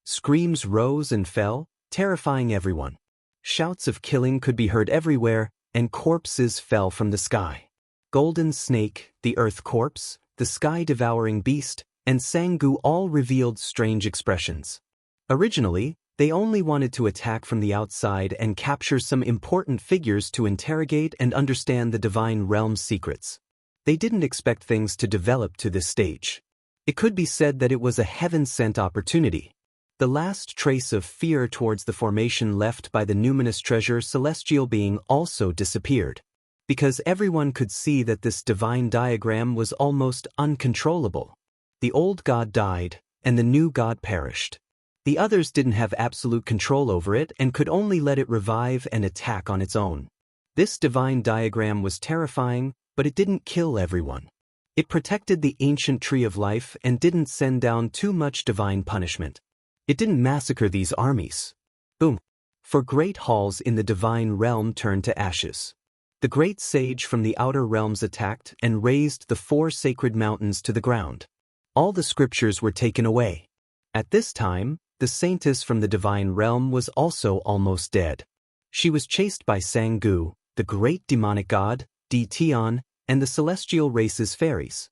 Screams rose and fell, terrifying everyone. Shouts of killing could be heard everywhere, and corpses fell from the sky. Golden Snake, the Earth Corpse, the Sky-Devouring Beast, and Sangu all revealed strange expressions. Originally, they only wanted to attack from the outside and capture some important figures to interrogate and understand the divine realm's secrets. They didn't expect things to develop to this stage. It could be said that it was a heaven-sent opportunity. The last trace of fear towards the formation left by the numinous treasure celestial being also disappeared, because everyone could see that this divine diagram was almost uncontrollable. The old god died, and the new god perished. The others didn't have absolute control over it and could only let it revive and attack on its own. This divine diagram was terrifying, but it didn't kill everyone. It protected the ancient tree of life and didn't send down too much divine punishment. It didn't massacre these armies. Boom. For great halls in the divine realm turned to ashes. The great sage from the outer realms attacked and razed the 4 sacred mountains to the ground. All the scriptures were taken away. At this time, the saintess from the divine realm was also almost dead. She was chased by Sangu, the great demonic god, Tion, and the celestial race's fairies.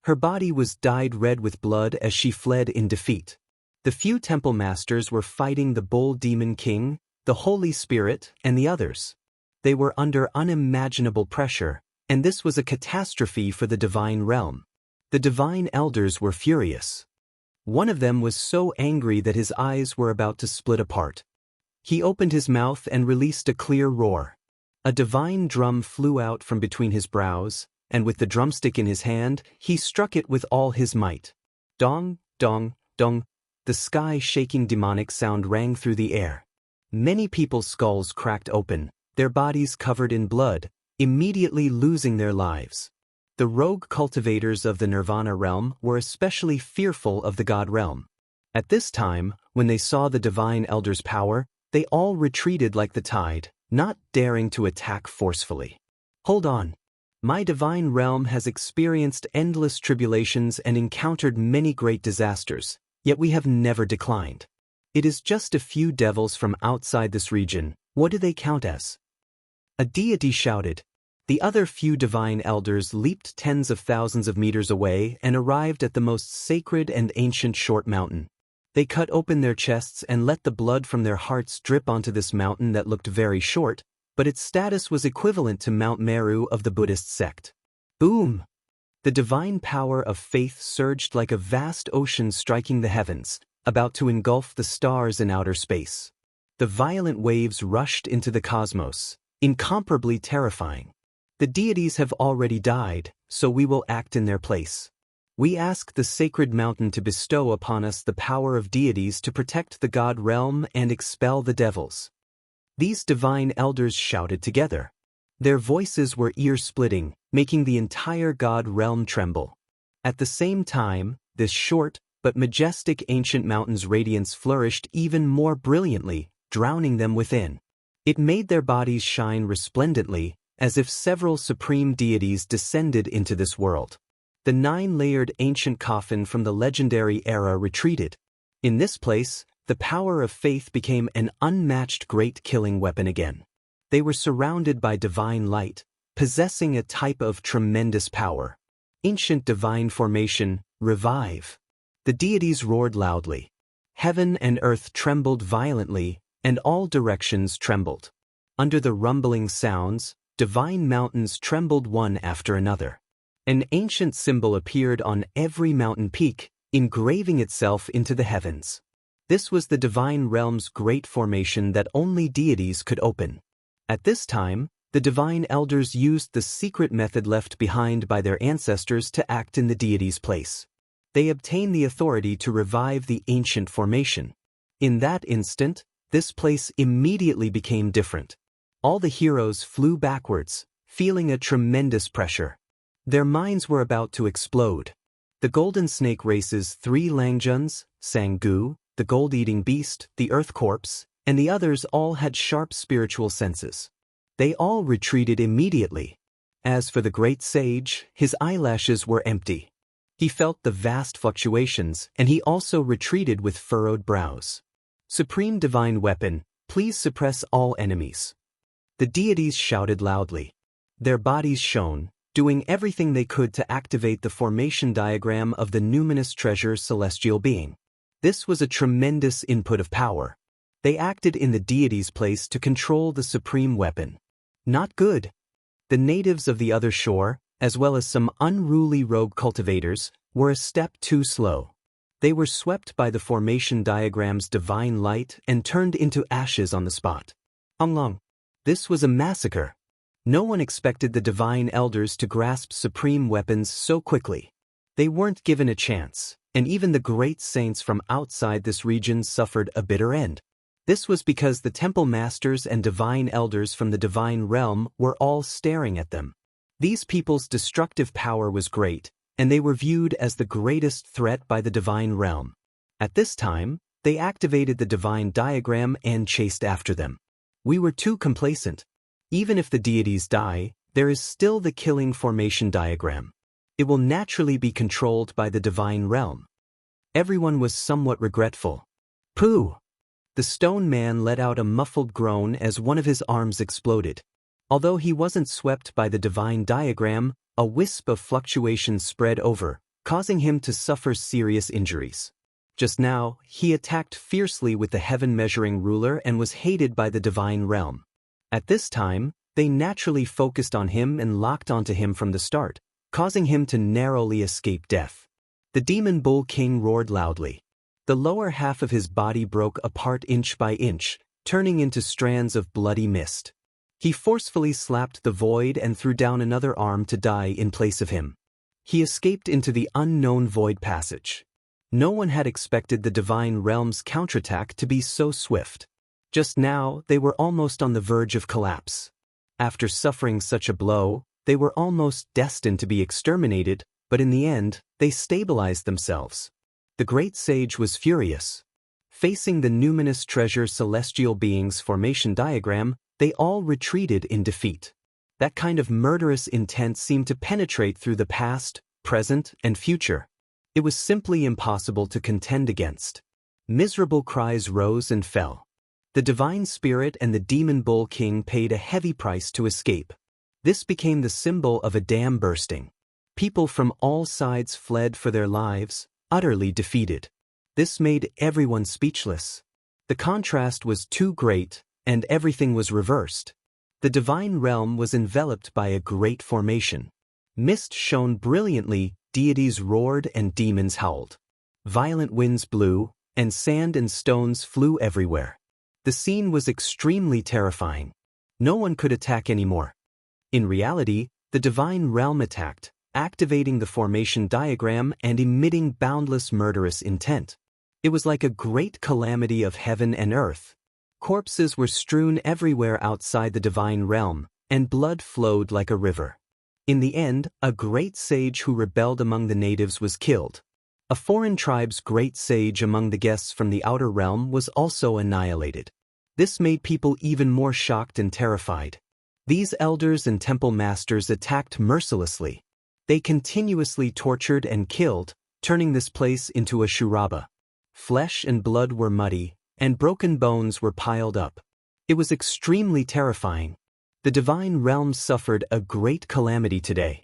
Her body was dyed red with blood as she fled in defeat. The few temple masters were fighting the bull demon king, the Holy Spirit, and the others. They were under unimaginable pressure, and this was a catastrophe for the divine realm. The divine elders were furious. One of them was so angry that his eyes were about to split apart. He opened his mouth and released a clear roar. A divine drum flew out from between his brows, and with the drumstick in his hand, he struck it with all his might. Dong, dong, dong. The sky-shaking demonic sound rang through the air. Many people's skulls cracked open, their bodies covered in blood, immediately losing their lives. The rogue cultivators of the Nirvana realm were especially fearful of the God realm. At this time, when they saw the divine elder's power, they all retreated like the tide, not daring to attack forcefully. Hold on. My divine realm has experienced endless tribulations and encountered many great disasters, yet we have never declined. It is just a few devils from outside this region. What do they count as? A deity shouted. The other few divine elders leaped tens of thousands of meters away and arrived at the most sacred and ancient short mountain. They cut open their chests and let the blood from their hearts drip onto this mountain that looked very short, but its status was equivalent to Mount Meru of the Buddhist sect. Boom! The divine power of faith surged like a vast ocean striking the heavens, about to engulf the stars in outer space. The violent waves rushed into the cosmos, incomparably terrifying. The deities have already died, so we will act in their place. We ask the sacred mountain to bestow upon us the power of deities to protect the God realm and expel the devils. These divine elders shouted together. Their voices were ear-splitting, making the entire God realm tremble. At the same time, this short but majestic ancient mountain's radiance flourished even more brilliantly, drowning them within. It made their bodies shine resplendently, as if several supreme deities descended into this world. The 9-layered ancient coffin from the legendary era retreated. In this place, the power of faith became an unmatched great killing weapon again. They were surrounded by divine light, possessing a type of tremendous power. Ancient divine formation, revive. The deities roared loudly. Heaven and earth trembled violently, and all directions trembled. Under the rumbling sounds, divine mountains trembled one after another. An ancient symbol appeared on every mountain peak, engraving itself into the heavens. This was the divine realm's great formation that only deities could open. At this time, the divine elders used the secret method left behind by their ancestors to act in the deity's place. They obtained the authority to revive the ancient formation. In that instant, this place immediately became different. All the heroes flew backwards, feeling a tremendous pressure. Their minds were about to explode. The Golden Snake race's 3 Langjuns, Sangu, the gold-eating beast, the earth corpse, and the others all had sharp spiritual senses. They all retreated immediately. As for the great sage, his eyelashes were empty. He felt the vast fluctuations, and he also retreated with furrowed brows. Supreme Divine Weapon, please suppress all enemies. The deities shouted loudly. Their bodies shone, doing everything they could to activate the formation diagram of the numinous treasure celestial being. This was a tremendous input of power. They acted in the deity's place to control the supreme weapon. Not good. The natives of the other shore, as well as some unruly rogue cultivators, were a step too slow. They were swept by the formation diagram's divine light and turned into ashes on the spot. Long. This was a massacre. No one expected the divine elders to grasp supreme weapons so quickly. They weren't given a chance. and even the great saints from outside this region suffered a bitter end. This was because the temple masters and divine elders from the divine realm were all staring at them. These people's destructive power was great, and they were viewed as the greatest threat by the divine realm. At this time, they activated the divine diagram and chased after them. We were too complacent. Even if the deities die, there is still the killing formation diagram. It will naturally be controlled by the divine realm. Everyone was somewhat regretful. Pooh! The stone man let out a muffled groan as one of his arms exploded. Although he wasn't swept by the divine diagram, a wisp of fluctuation spread over, causing him to suffer serious injuries. Just now, he attacked fiercely with the heaven-measuring ruler and was hated by the divine realm. At this time, they naturally focused on him and locked onto him from the start, causing him to narrowly escape death. The demon bull king roared loudly. The lower half of his body broke apart inch by inch, turning into strands of bloody mist. He forcefully slapped the void and threw down another arm to die in place of him. He escaped into the unknown void passage. No one had expected the divine realm's counterattack to be so swift. Just now, they were almost on the verge of collapse. After suffering such a blow, they were almost destined to be exterminated, but in the end, they stabilized themselves. The great sage was furious. Facing the numinous treasure celestial beings formation diagram, they all retreated in defeat. That kind of murderous intent seemed to penetrate through the past, present, and future. It was simply impossible to contend against. Miserable cries rose and fell. The divine spirit and the demon bull king paid a heavy price to escape. This became the symbol of a dam bursting. People from all sides fled for their lives, utterly defeated. This made everyone speechless. The contrast was too great, and everything was reversed. The divine realm was enveloped by a great formation. Mist shone brilliantly, deities roared and demons howled. Violent winds blew, and sand and stones flew everywhere. The scene was extremely terrifying. No one could attack anymore. In reality, the divine realm attacked, activating the formation diagram and emitting boundless murderous intent. It was like a great calamity of heaven and earth. Corpses were strewn everywhere outside the divine realm, and blood flowed like a river. In the end, a great sage who rebelled among the natives was killed. A foreign tribe's great sage among the guests from the outer realm was also annihilated. This made people even more shocked and terrified. These elders and temple masters attacked mercilessly. They continuously tortured and killed, turning this place into a shuraba. Flesh and blood were muddy, and broken bones were piled up. It was extremely terrifying. The divine realm suffered a great calamity today.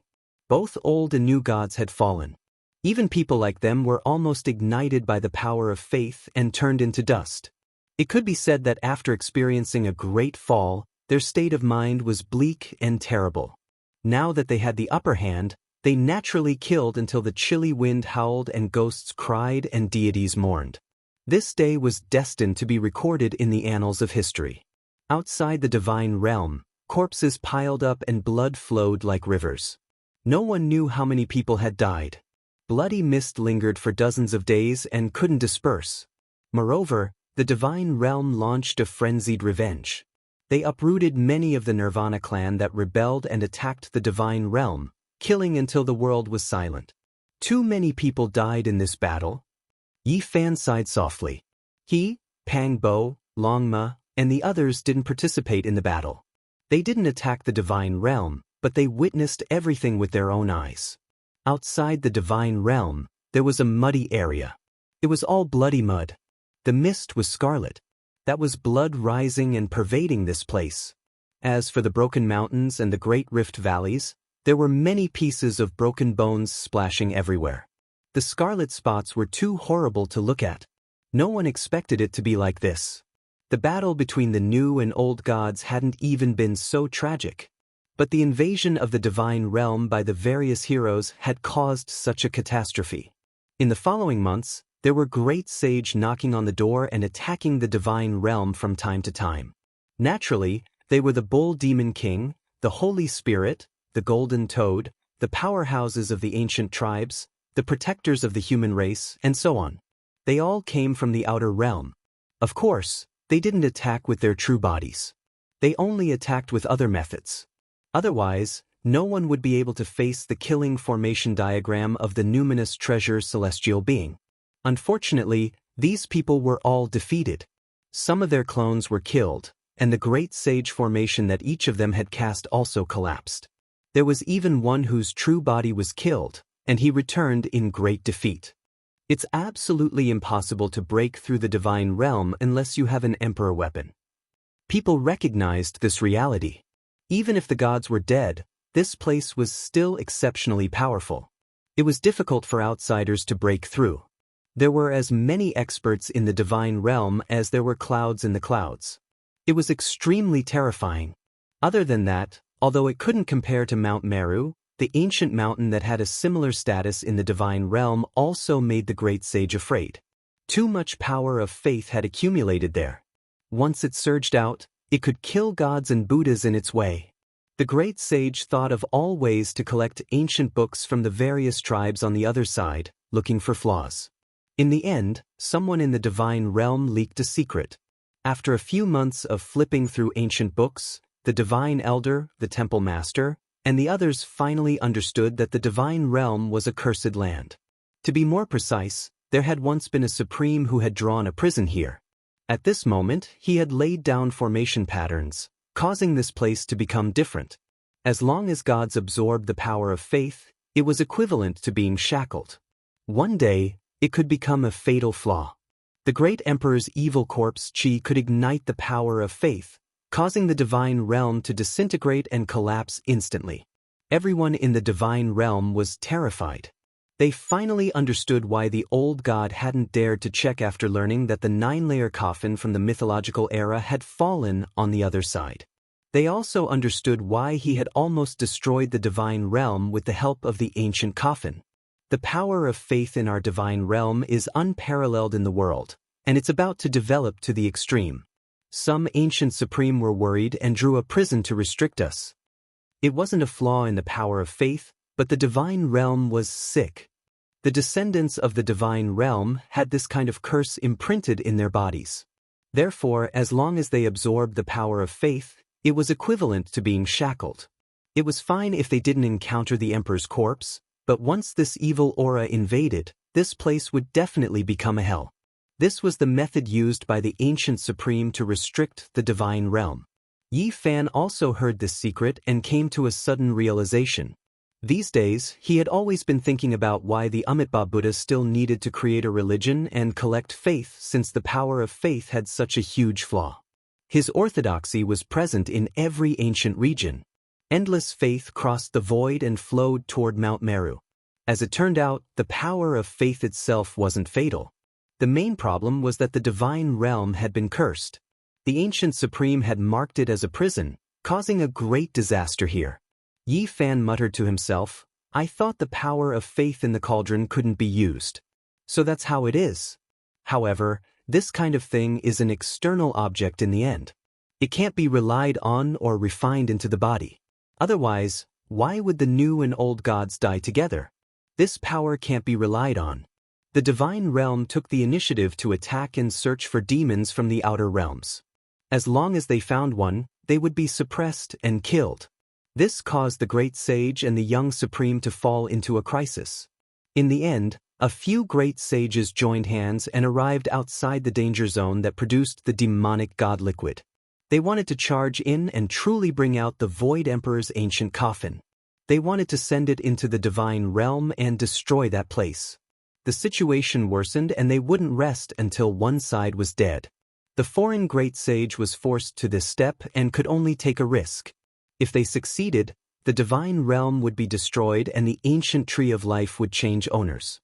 Both old and new gods had fallen. Even people like them were almost ignited by the power of faith and turned into dust. It could be said that after experiencing a great fall, their state of mind was bleak and terrible. Now that they had the upper hand, they naturally killed until the chilly wind howled and ghosts cried and deities mourned. This day was destined to be recorded in the annals of history. Outside the divine realm, corpses piled up and blood flowed like rivers. No one knew how many people had died. Bloody mist lingered for dozens of days and couldn't disperse. Moreover, the divine realm launched a frenzied revenge. They uprooted many of the Nirvana clan that rebelled and attacked the divine realm, killing until the world was silent. Too many people died in this battle. Yi Fan sighed softly. He, Pang Bo, Long Ma, and the others didn't participate in the battle. They didn't attack the divine realm, but they witnessed everything with their own eyes. Outside the divine realm, there was a muddy area. It was all bloody mud. The mist was scarlet. That was blood rising and pervading this place. As for the broken mountains and the great rift valleys, there were many pieces of broken bones splashing everywhere. The scarlet spots were too horrible to look at. No one expected it to be like this. The battle between the new and old gods hadn't even been so tragic. But the invasion of the divine realm by the various heroes had caused such a catastrophe. In the following months, there were great sage knocking on the door and attacking the divine realm from time to time. Naturally, they were the Bull Demon King, the Holy Spirit, the Golden Toad, the powerhouses of the ancient tribes, the protectors of the human race, and so on. They all came from the outer realm. Of course, they didn't attack with their true bodies. They only attacked with other methods. Otherwise, no one would be able to face the killing formation diagram of the numinous treasure celestial being. Unfortunately, these people were all defeated. Some of their clones were killed, and the great sage formation that each of them had cast also collapsed. There was even one whose true body was killed, and he returned in great defeat. It's absolutely impossible to break through the divine realm unless you have an emperor weapon. People recognized this reality. Even if the gods were dead, this place was still exceptionally powerful. It was difficult for outsiders to break through. There were as many experts in the divine realm as there were clouds in the clouds. It was extremely terrifying. Other than that, although it couldn't compare to Mount Meru, the ancient mountain that had a similar status in the divine realm also made the great sage afraid. Too much power of faith had accumulated there. Once it surged out, it could kill gods and Buddhas in its way. The great sage thought of all ways to collect ancient books from the various tribes on the other side, looking for flaws. In the end, someone in the divine realm leaked a secret. After a few months of flipping through ancient books, the divine elder, the temple master, and the others finally understood that the divine realm was a cursed land. To be more precise, there had once been a supreme who had drawn a prison here. At this moment, he had laid down formation patterns, causing this place to become different. As long as gods absorbed the power of faith, it was equivalent to being shackled. One day, it could become a fatal flaw. The great emperor's evil corpse Qi could ignite the power of faith, causing the divine realm to disintegrate and collapse instantly. Everyone in the divine realm was terrified. They finally understood why the old god hadn't dared to check after learning that the 9-layer coffin from the mythological era had fallen on the other side. They also understood why he had almost destroyed the divine realm with the help of the ancient coffin. The power of faith in our divine realm is unparalleled in the world, and it's about to develop to the extreme. Some ancient supreme were worried and drew a prison to restrict us. It wasn't a flaw in the power of faith, but the divine realm was sick. The descendants of the divine realm had this kind of curse imprinted in their bodies. Therefore, as long as they absorbed the power of faith, it was equivalent to being shackled. It was fine if they didn't encounter the emperor's corpse, but once this evil aura invaded, this place would definitely become a hell. This was the method used by the ancient supreme to restrict the divine realm. Yi Fan also heard this secret and came to a sudden realization. These days, he had always been thinking about why the Amitabha Buddha still needed to create a religion and collect faith since the power of faith had such a huge flaw. His orthodoxy was present in every ancient region. Endless faith crossed the void and flowed toward Mount Meru. As it turned out, the power of faith itself wasn't fatal. The main problem was that the divine realm had been cursed. The ancient supreme had marked it as a prison, causing a great disaster here. Yi Fan muttered to himself, "I thought the power of faith in the cauldron couldn't be used. So that's how it is." However, this kind of thing is an external object in the end. It can't be relied on or refined into the body. Otherwise, why would the new and old gods die together? This power can't be relied on. The divine realm took the initiative to attack and search for demons from the outer realms. As long as they found one, they would be suppressed and killed. This caused the great sage and the young supreme to fall into a crisis. In the end, a few great sages joined hands and arrived outside the danger zone that produced the demonic god liquid. They wanted to charge in and truly bring out the Void Emperor's ancient coffin. They wanted to send it into the divine realm and destroy that place. The situation worsened and they wouldn't rest until one side was dead. The foreign great sage was forced to this step and could only take a risk. If they succeeded, the divine realm would be destroyed and the ancient tree of life would change owners.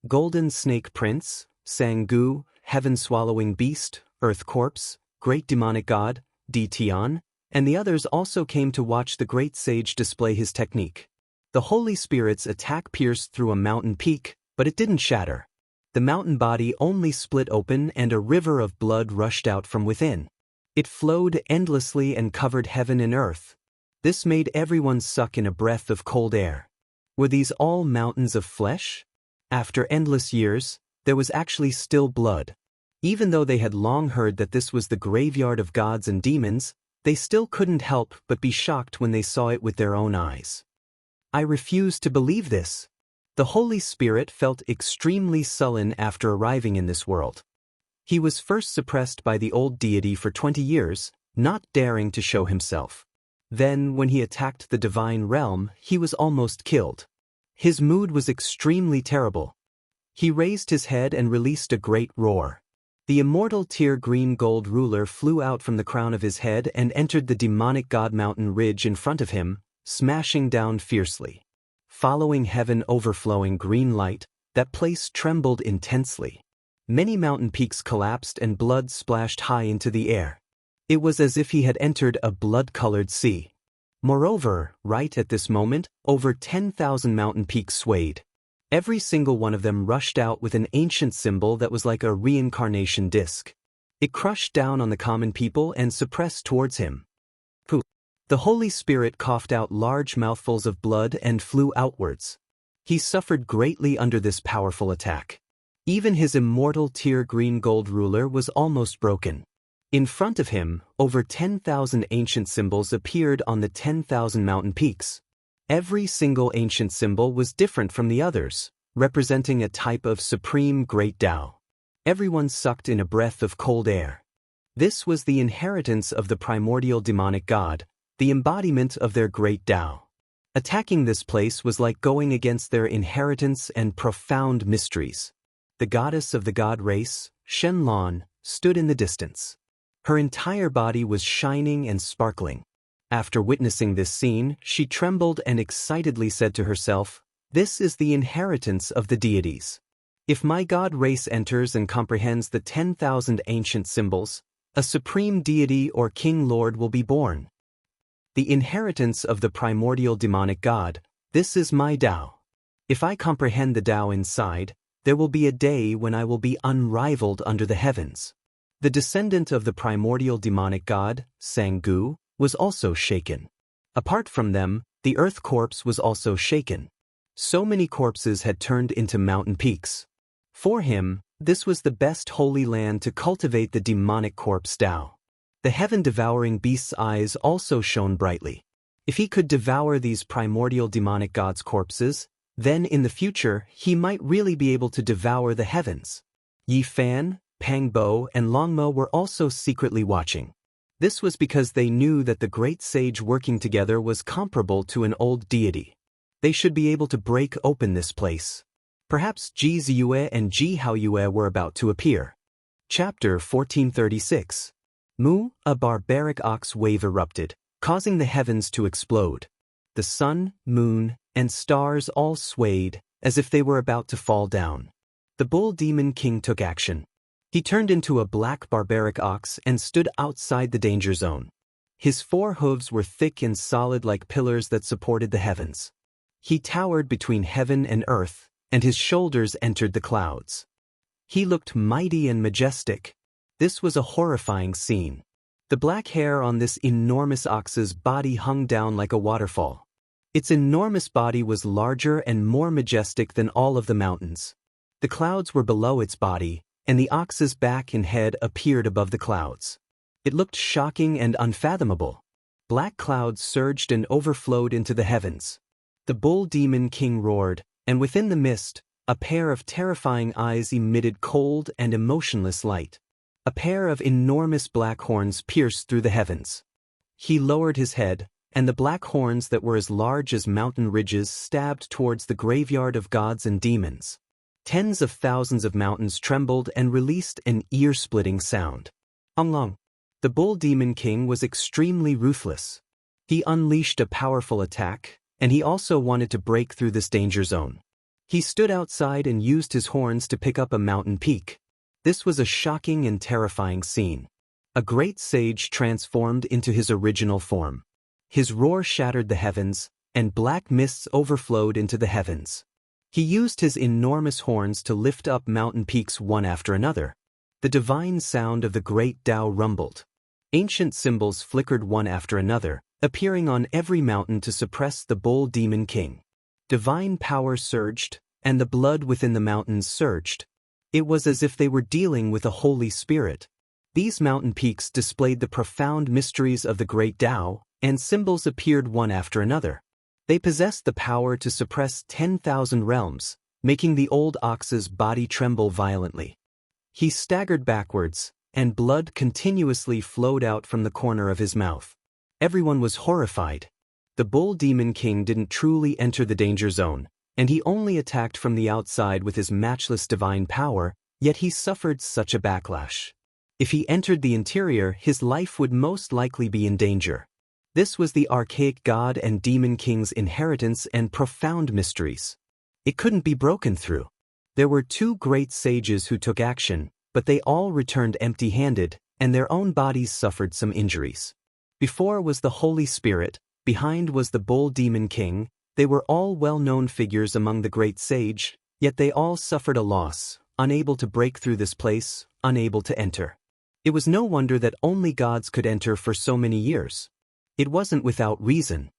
Golden Snake Prince, Sangu, Heaven-Swallowing Beast, Earth Corpse, Great Demonic God, Di Tian, and the others also came to watch the great sage display his technique. The Holy Spirit's attack pierced through a mountain peak, but it didn't shatter. The mountain body only split open and a river of blood rushed out from within. It flowed endlessly and covered heaven and earth. This made everyone suck in a breath of cold air. Were these all mountains of flesh? After endless years, there was actually still blood. Even though they had long heard that this was the graveyard of gods and demons, they still couldn't help but be shocked when they saw it with their own eyes. I refused to believe this. The Holy Spirit felt extremely sullen after arriving in this world. He was first suppressed by the old deity for 20 years, not daring to show himself. Then, when he attacked the divine realm, he was almost killed. His mood was extremely terrible. He raised his head and released a great roar. The immortal tear green gold ruler flew out from the crown of his head and entered the demonic god mountain ridge in front of him, smashing down fiercely. Following heaven overflowing green light, that place trembled intensely. Many mountain peaks collapsed and blood splashed high into the air. It was as if he had entered a blood-colored sea. Moreover, right at this moment, over 10,000 mountain peaks swayed. Every single one of them rushed out with an ancient symbol that was like a reincarnation disc. It crushed down on the common people and suppressed towards him. The Holy Spirit coughed out large mouthfuls of blood and flew outwards. He suffered greatly under this powerful attack. Even his immortal tear green gold ruler was almost broken. In front of him, over 10,000 ancient symbols appeared on the 10,000 mountain peaks. Every single ancient symbol was different from the others, representing a type of supreme great Tao. Everyone sucked in a breath of cold air. This was the inheritance of the primordial demonic god, the embodiment of their great Tao. Attacking this place was like going against their inheritance and profound mysteries. The goddess of the god race, Shenlong, stood in the distance. Her entire body was shining and sparkling. After witnessing this scene, she trembled and excitedly said to herself, "This is the inheritance of the deities. If my god race enters and comprehends the 10,000 ancient symbols, a supreme deity or king lord will be born. The inheritance of the primordial demonic god, this is my Tao. If I comprehend the Tao inside, there will be a day when I will be unrivaled under the heavens." The descendant of the primordial demonic god, Sangu, was also shaken. Apart from them, the earth corpse was also shaken. So many corpses had turned into mountain peaks. For him, this was the best holy land to cultivate the demonic corpse Tao. The heaven-devouring beast's eyes also shone brightly. If he could devour these primordial demonic gods' corpses, then in the future he might really be able to devour the heavens. Yi Fan, Pangbo, and Longmo were also secretly watching. This was because they knew that the great sage working together was comparable to an old deity. They should be able to break open this place. Perhaps Ji Ziyue and Ji Haoyue were about to appear. Chapter 1436. Mu, a barbaric ox wave erupted, causing the heavens to explode. The sun, moon, and stars all swayed, as if they were about to fall down. The bull demon king took action. He turned into a black barbaric ox and stood outside the danger zone. His 4 hooves were thick and solid like pillars that supported the heavens. He towered between heaven and earth, and his shoulders entered the clouds. He looked mighty and majestic. This was a horrifying scene. The black hair on this enormous ox's body hung down like a waterfall. Its enormous body was larger and more majestic than all of the mountains. The clouds were below its body, and the ox's back and head appeared above the clouds. It looked shocking and unfathomable. Black clouds surged and overflowed into the heavens. The bull demon king roared, and within the mist, a pair of terrifying eyes emitted cold and emotionless light. A pair of enormous black horns pierced through the heavens. He lowered his head, and the black horns that were as large as mountain ridges stabbed towards the graveyard of gods and demons. Tens of thousands of mountains trembled and released an ear-splitting sound. Onglong. The bull demon king was extremely ruthless. He unleashed a powerful attack, and he also wanted to break through this danger zone. He stood outside and used his horns to pick up a mountain peak. This was a shocking and terrifying scene. A great sage transformed into his original form. His roar shattered the heavens, and black mists overflowed into the heavens. He used his enormous horns to lift up mountain peaks one after another. The divine sound of the great Tao rumbled. Ancient symbols flickered one after another, appearing on every mountain to suppress the bull demon king. Divine power surged, and the blood within the mountains surged. It was as if they were dealing with a holy spirit. These mountain peaks displayed the profound mysteries of the great Tao, and symbols appeared one after another. They possessed the power to suppress 10,000 realms, making the old ox's body tremble violently. He staggered backwards, and blood continuously flowed out from the corner of his mouth. Everyone was horrified. The bull demon king didn't truly enter the danger zone, and he only attacked from the outside with his matchless divine power, yet he suffered such a backlash. If he entered the interior, his life would most likely be in danger. This was the archaic god and demon king's inheritance and profound mysteries. It couldn't be broken through. There were 2 great sages who took action, but they all returned empty-handed, and their own bodies suffered some injuries. Before was the Holy Spirit, behind was the Bull Demon King. They were all well-known figures among the great sage, yet they all suffered a loss, unable to break through this place, unable to enter. It was no wonder that only gods could enter for so many years. It wasn't without reason.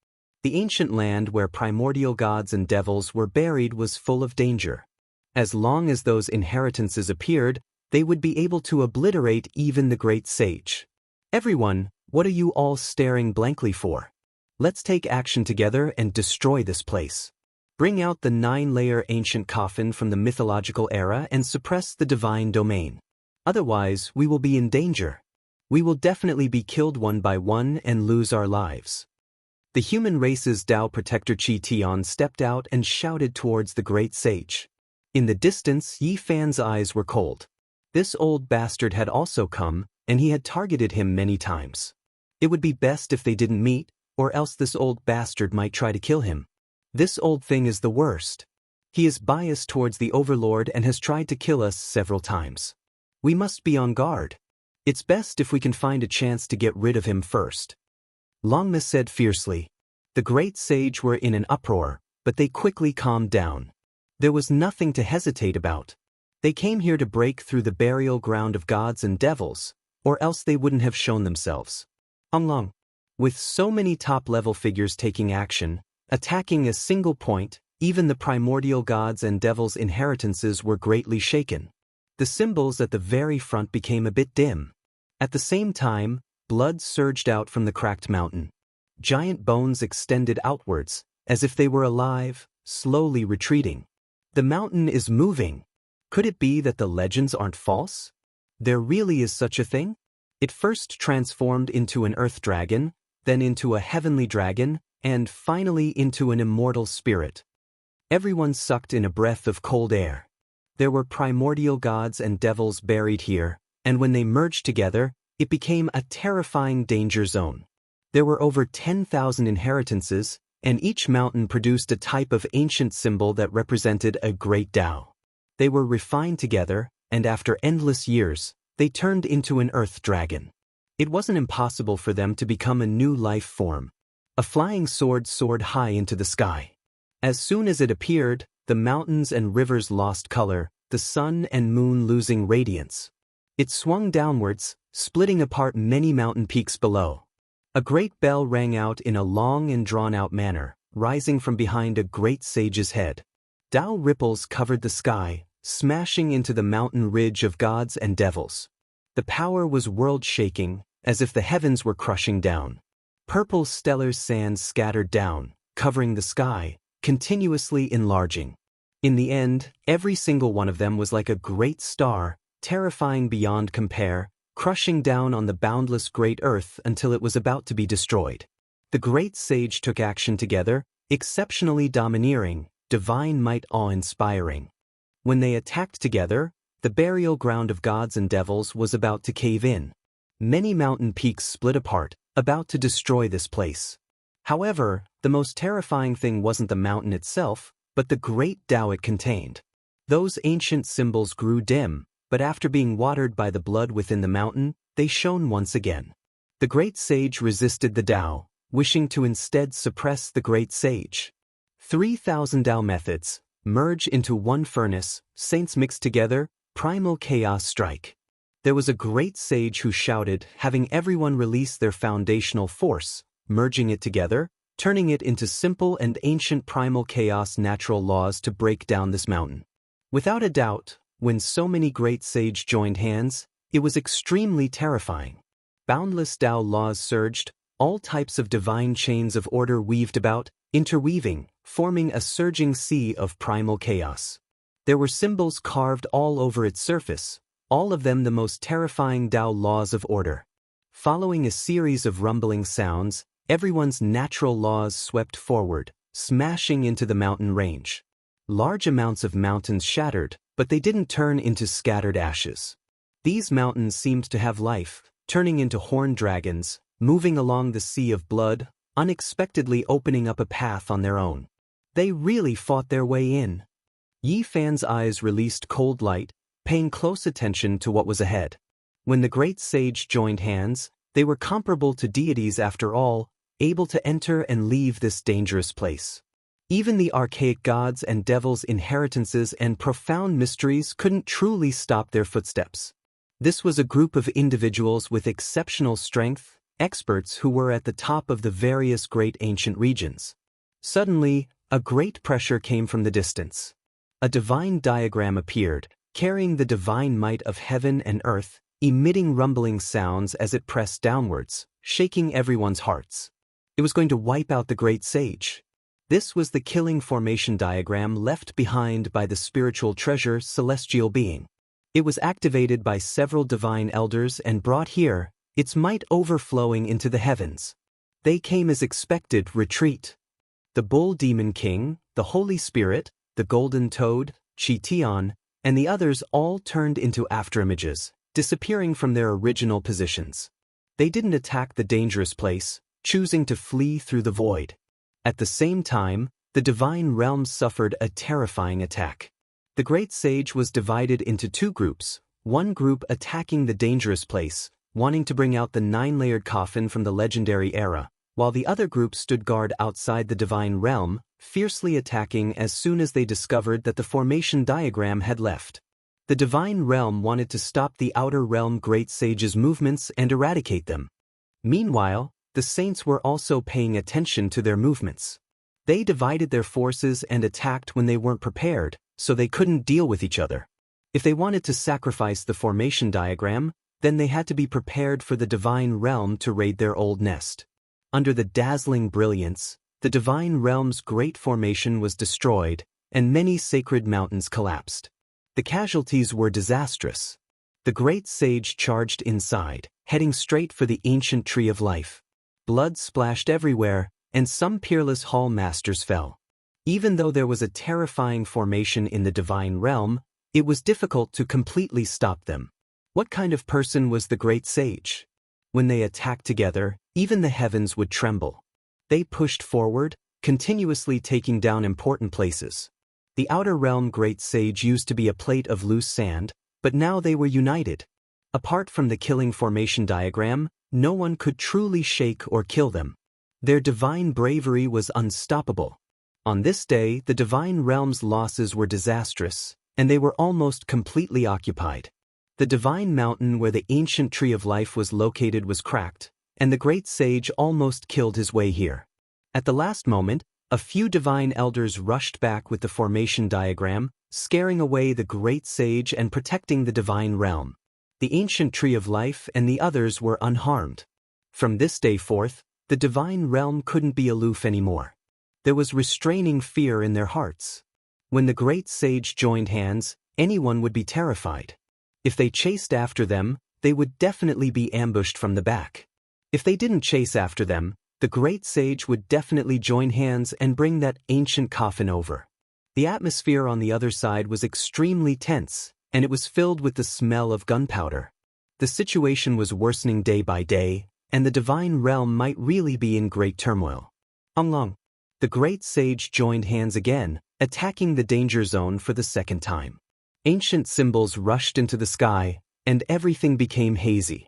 The ancient land where primordial gods and devils were buried was full of danger. As long as those inheritances appeared, they would be able to obliterate even the great sage. Everyone, what are you all staring blankly for? Let's take action together and destroy this place. Bring out the 9-layer ancient coffin from the mythological era and suppress the divine domain. Otherwise, we will be in danger. We will definitely be killed one by one and lose our lives. The human race's Tao protector Qi Tian stepped out and shouted towards the great sage. In the distance, Yi Fan's eyes were cold. This old bastard had also come, and he had targeted him many times. It would be best if they didn't meet, or else this old bastard might try to kill him. This old thing is the worst. He is biased towards the overlord and has tried to kill us several times. We must be on guard. It's best if we can find a chance to get rid of him first. Longma said fiercely. The great sage were in an uproar, but they quickly calmed down. There was nothing to hesitate about. They came here to break through the burial ground of gods and devils, or else they wouldn't have shown themselves. Long. With so many top-level figures taking action, attacking a single point, even the primordial gods and devils' inheritances were greatly shaken. The symbols at the very front became a bit dim. At the same time, blood surged out from the cracked mountain. Giant bones extended outwards, as if they were alive, slowly retreating. The mountain is moving. Could it be that the legends aren't false? There really is such a thing? It first transformed into an earth dragon, then into a heavenly dragon, and finally into an immortal spirit. Everyone sucked in a breath of cold air. There were primordial gods and devils buried here, and when they merged together, it became a terrifying danger zone. There were over 10,000 inheritances, and each mountain produced a type of ancient symbol that represented a great Tao. They were refined together, and after endless years, they turned into an earth dragon. It wasn't impossible for them to become a new life form. A flying sword soared high into the sky. As soon as it appeared, the mountains and rivers lost color, the sun and moon losing radiance. It swung downwards, splitting apart many mountain peaks below. A great bell rang out in a long and drawn-out manner, rising from behind a great sage's head. Tao ripples covered the sky, smashing into the mountain ridge of gods and devils. The power was world-shaking, as if the heavens were crushing down. Purple stellar sands scattered down, covering the sky, continuously enlarging. In the end, every single one of them was like a great star, terrifying beyond compare, crushing down on the boundless great earth until it was about to be destroyed. The great sage took action together, exceptionally domineering, divine might awe-inspiring. When they attacked together, the burial ground of gods and devils was about to cave in. Many mountain peaks split apart, about to destroy this place. However, the most terrifying thing wasn't the mountain itself, but the great Tao it contained. Those ancient symbols grew dim, but after being watered by the blood within the mountain, they shone once again. The great sage resisted the Tao, wishing to instead suppress the great sage. 3,000 Tao methods, merge into one furnace, saints mixed together, primal chaos strike. There was a great sage who shouted, having everyone release their foundational force, merging it together, turning it into simple and ancient primal chaos natural laws to break down this mountain. Without a doubt, when so many great sage joined hands, it was extremely terrifying. Boundless Tao laws surged, all types of divine chains of order weaved about, interweaving, forming a surging sea of primal chaos. There were symbols carved all over its surface, all of them the most terrifying Tao laws of order. Following a series of rumbling sounds, everyone's natural laws swept forward, smashing into the mountain range. Large amounts of mountains shattered, but they didn't turn into scattered ashes. These mountains seemed to have life, turning into horned dragons, moving along the sea of blood, unexpectedly opening up a path on their own. They really fought their way in. Yi Fan's eyes released cold light, paying close attention to what was ahead. When the great sage joined hands, they were comparable to deities after all, able to enter and leave this dangerous place. Even the archaic gods and devils' inheritances and profound mysteries couldn't truly stop their footsteps. This was a group of individuals with exceptional strength, experts who were at the top of the various great ancient regions. Suddenly, a great pressure came from the distance. A divine diagram appeared, carrying the divine might of heaven and earth, emitting rumbling sounds as it pressed downwards, shaking everyone's hearts. It was going to wipe out the great sage. This was the killing formation diagram left behind by the spiritual treasure celestial being. It was activated by several divine elders and brought here, its might overflowing into the heavens. They came as expected retreat. The bull demon king, the Holy Spirit, the golden toad, Chi Tian, and the others all turned into afterimages, disappearing from their original positions. They didn't attack the dangerous place, choosing to flee through the void. At the same time, the divine realms suffered a terrifying attack. The great sage was divided into two groups, one group attacking the dangerous place, wanting to bring out the 9-layered coffin from the legendary era, while the other group stood guard outside the divine realm, fiercely attacking as soon as they discovered that the formation diagram had left. The divine realm wanted to stop the outer realm great sage's movements and eradicate them. Meanwhile, the saints were also paying attention to their movements. They divided their forces and attacked when they weren't prepared, so they couldn't deal with each other. If they wanted to sacrifice the formation diagram, then they had to be prepared for the divine realm to raid their old nest. Under the dazzling brilliance, the divine realm's great formation was destroyed, and many sacred mountains collapsed. The casualties were disastrous. The great sage charged inside, heading straight for the ancient tree of life. Blood splashed everywhere, and some peerless hall masters fell. Even though there was a terrifying formation in the divine realm, it was difficult to completely stop them. What kind of person was the great sage? When they attacked together, even the heavens would tremble. They pushed forward, continuously taking down important places. The outer realm great sage used to be a plate of loose sand, but now they were united. Apart from the killing formation diagram, no one could truly shake or kill them. Their divine bravery was unstoppable. On this day, the divine realm's losses were disastrous, and they were almost completely occupied. The divine mountain where the ancient tree of life was located was cracked, and the great sage almost killed his way here. At the last moment, a few divine elders rushed back with the formation diagram, scaring away the great sage and protecting the divine realm. The ancient tree of life and the others were unharmed. From this day forth, the divine realm couldn't be aloof anymore. There was restraining fear in their hearts. When the great sage joined hands, anyone would be terrified. If they chased after them, they would definitely be ambushed from the back. If they didn't chase after them, the great sage would definitely join hands and bring that ancient coffin over. The atmosphere on the other side was extremely tense, and it was filled with the smell of gunpowder. The situation was worsening day by day, and the divine realm might really be in great turmoil. Long. The great sage joined hands again, attacking the danger zone for the second time. Ancient symbols rushed into the sky, and everything became hazy.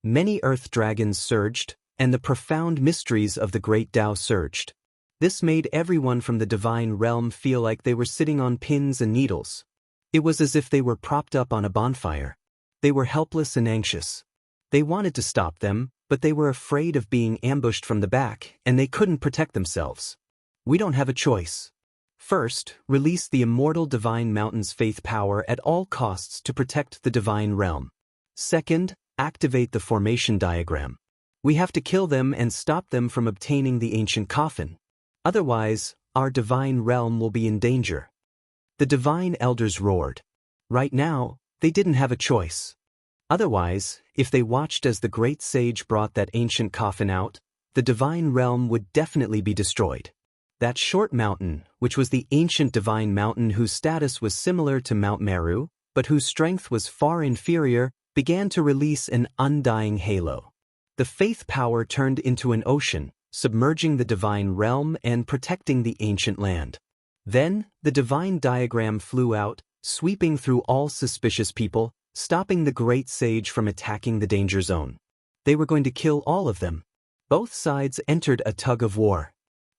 Many earth dragons surged, and the profound mysteries of the great Tao surged. This made everyone from the divine realm feel like they were sitting on pins and needles. It was as if they were propped up on a bonfire. They were helpless and anxious. They wanted to stop them, but they were afraid of being ambushed from the back and they couldn't protect themselves. We don't have a choice. First, release the immortal divine mountain's faith power at all costs to protect the divine realm. Second, activate the formation diagram. We have to kill them and stop them from obtaining the ancient coffin. Otherwise, our divine realm will be in danger. The divine elders roared. Right now, they didn't have a choice. Otherwise, if they watched as the great sage brought that ancient coffin out, the divine realm would definitely be destroyed. That short mountain, which was the ancient divine mountain whose status was similar to Mount Meru, but whose strength was far inferior, began to release an undying halo. The faith power turned into an ocean, submerging the divine realm and protecting the ancient land. Then, the divine diagram flew out, sweeping through all suspicious people, stopping the great sage from attacking the danger zone. They were going to kill all of them. Both sides entered a tug of war.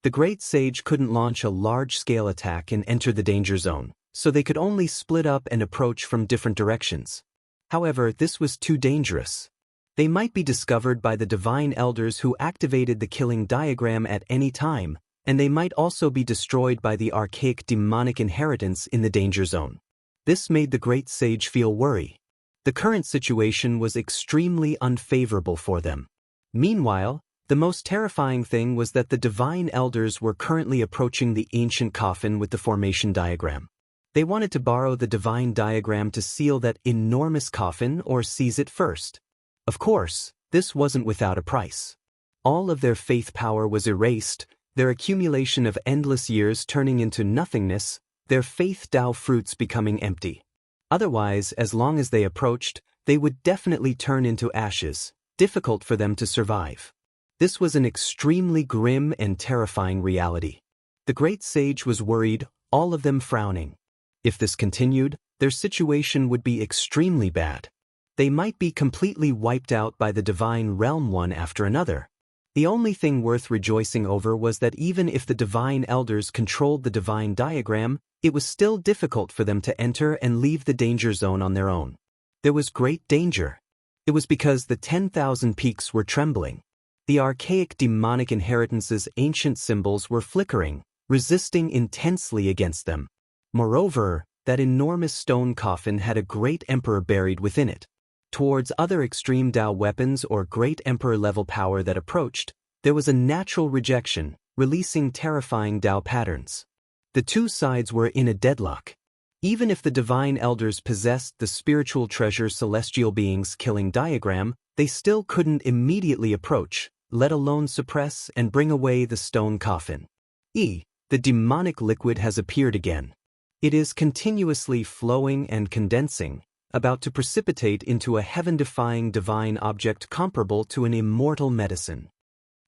The great sage couldn't launch a large-scale attack and enter the danger zone, so they could only split up and approach from different directions. However, this was too dangerous. They might be discovered by the divine elders who activated the killing diagram at any time, and they might also be destroyed by the archaic demonic inheritance in the danger zone. This made the great sage feel worry. The current situation was extremely unfavorable for them. Meanwhile, the most terrifying thing was that the divine elders were currently approaching the ancient coffin with the formation diagram. They wanted to borrow the divine diagram to seal that enormous coffin or seize it first. Of course, this wasn't without a price. All of their faith power was erased, their accumulation of endless years turning into nothingness, their faith Tao fruits becoming empty. Otherwise, as long as they approached, they would definitely turn into ashes, difficult for them to survive. This was an extremely grim and terrifying reality. The great sage was worried, all of them frowning. If this continued, their situation would be extremely bad. They might be completely wiped out by the divine realm one after another. The only thing worth rejoicing over was that even if the divine elders controlled the divine diagram, it was still difficult for them to enter and leave the danger zone on their own. There was great danger. It was because the 10,000 peaks were trembling. The archaic demonic inheritance's ancient symbols were flickering, resisting intensely against them. Moreover, that enormous stone coffin had a great emperor buried within it. Towards other extreme Tao weapons or great emperor-level power that approached, there was a natural rejection, releasing terrifying Tao patterns. The two sides were in a deadlock. Even if the divine elders possessed the spiritual treasure celestial beings killing diagram, they still couldn't immediately approach, let alone suppress and bring away the stone coffin. The demonic liquid has appeared again. It is continuously flowing and condensing, about to precipitate into a heaven-defying divine object comparable to an immortal medicine.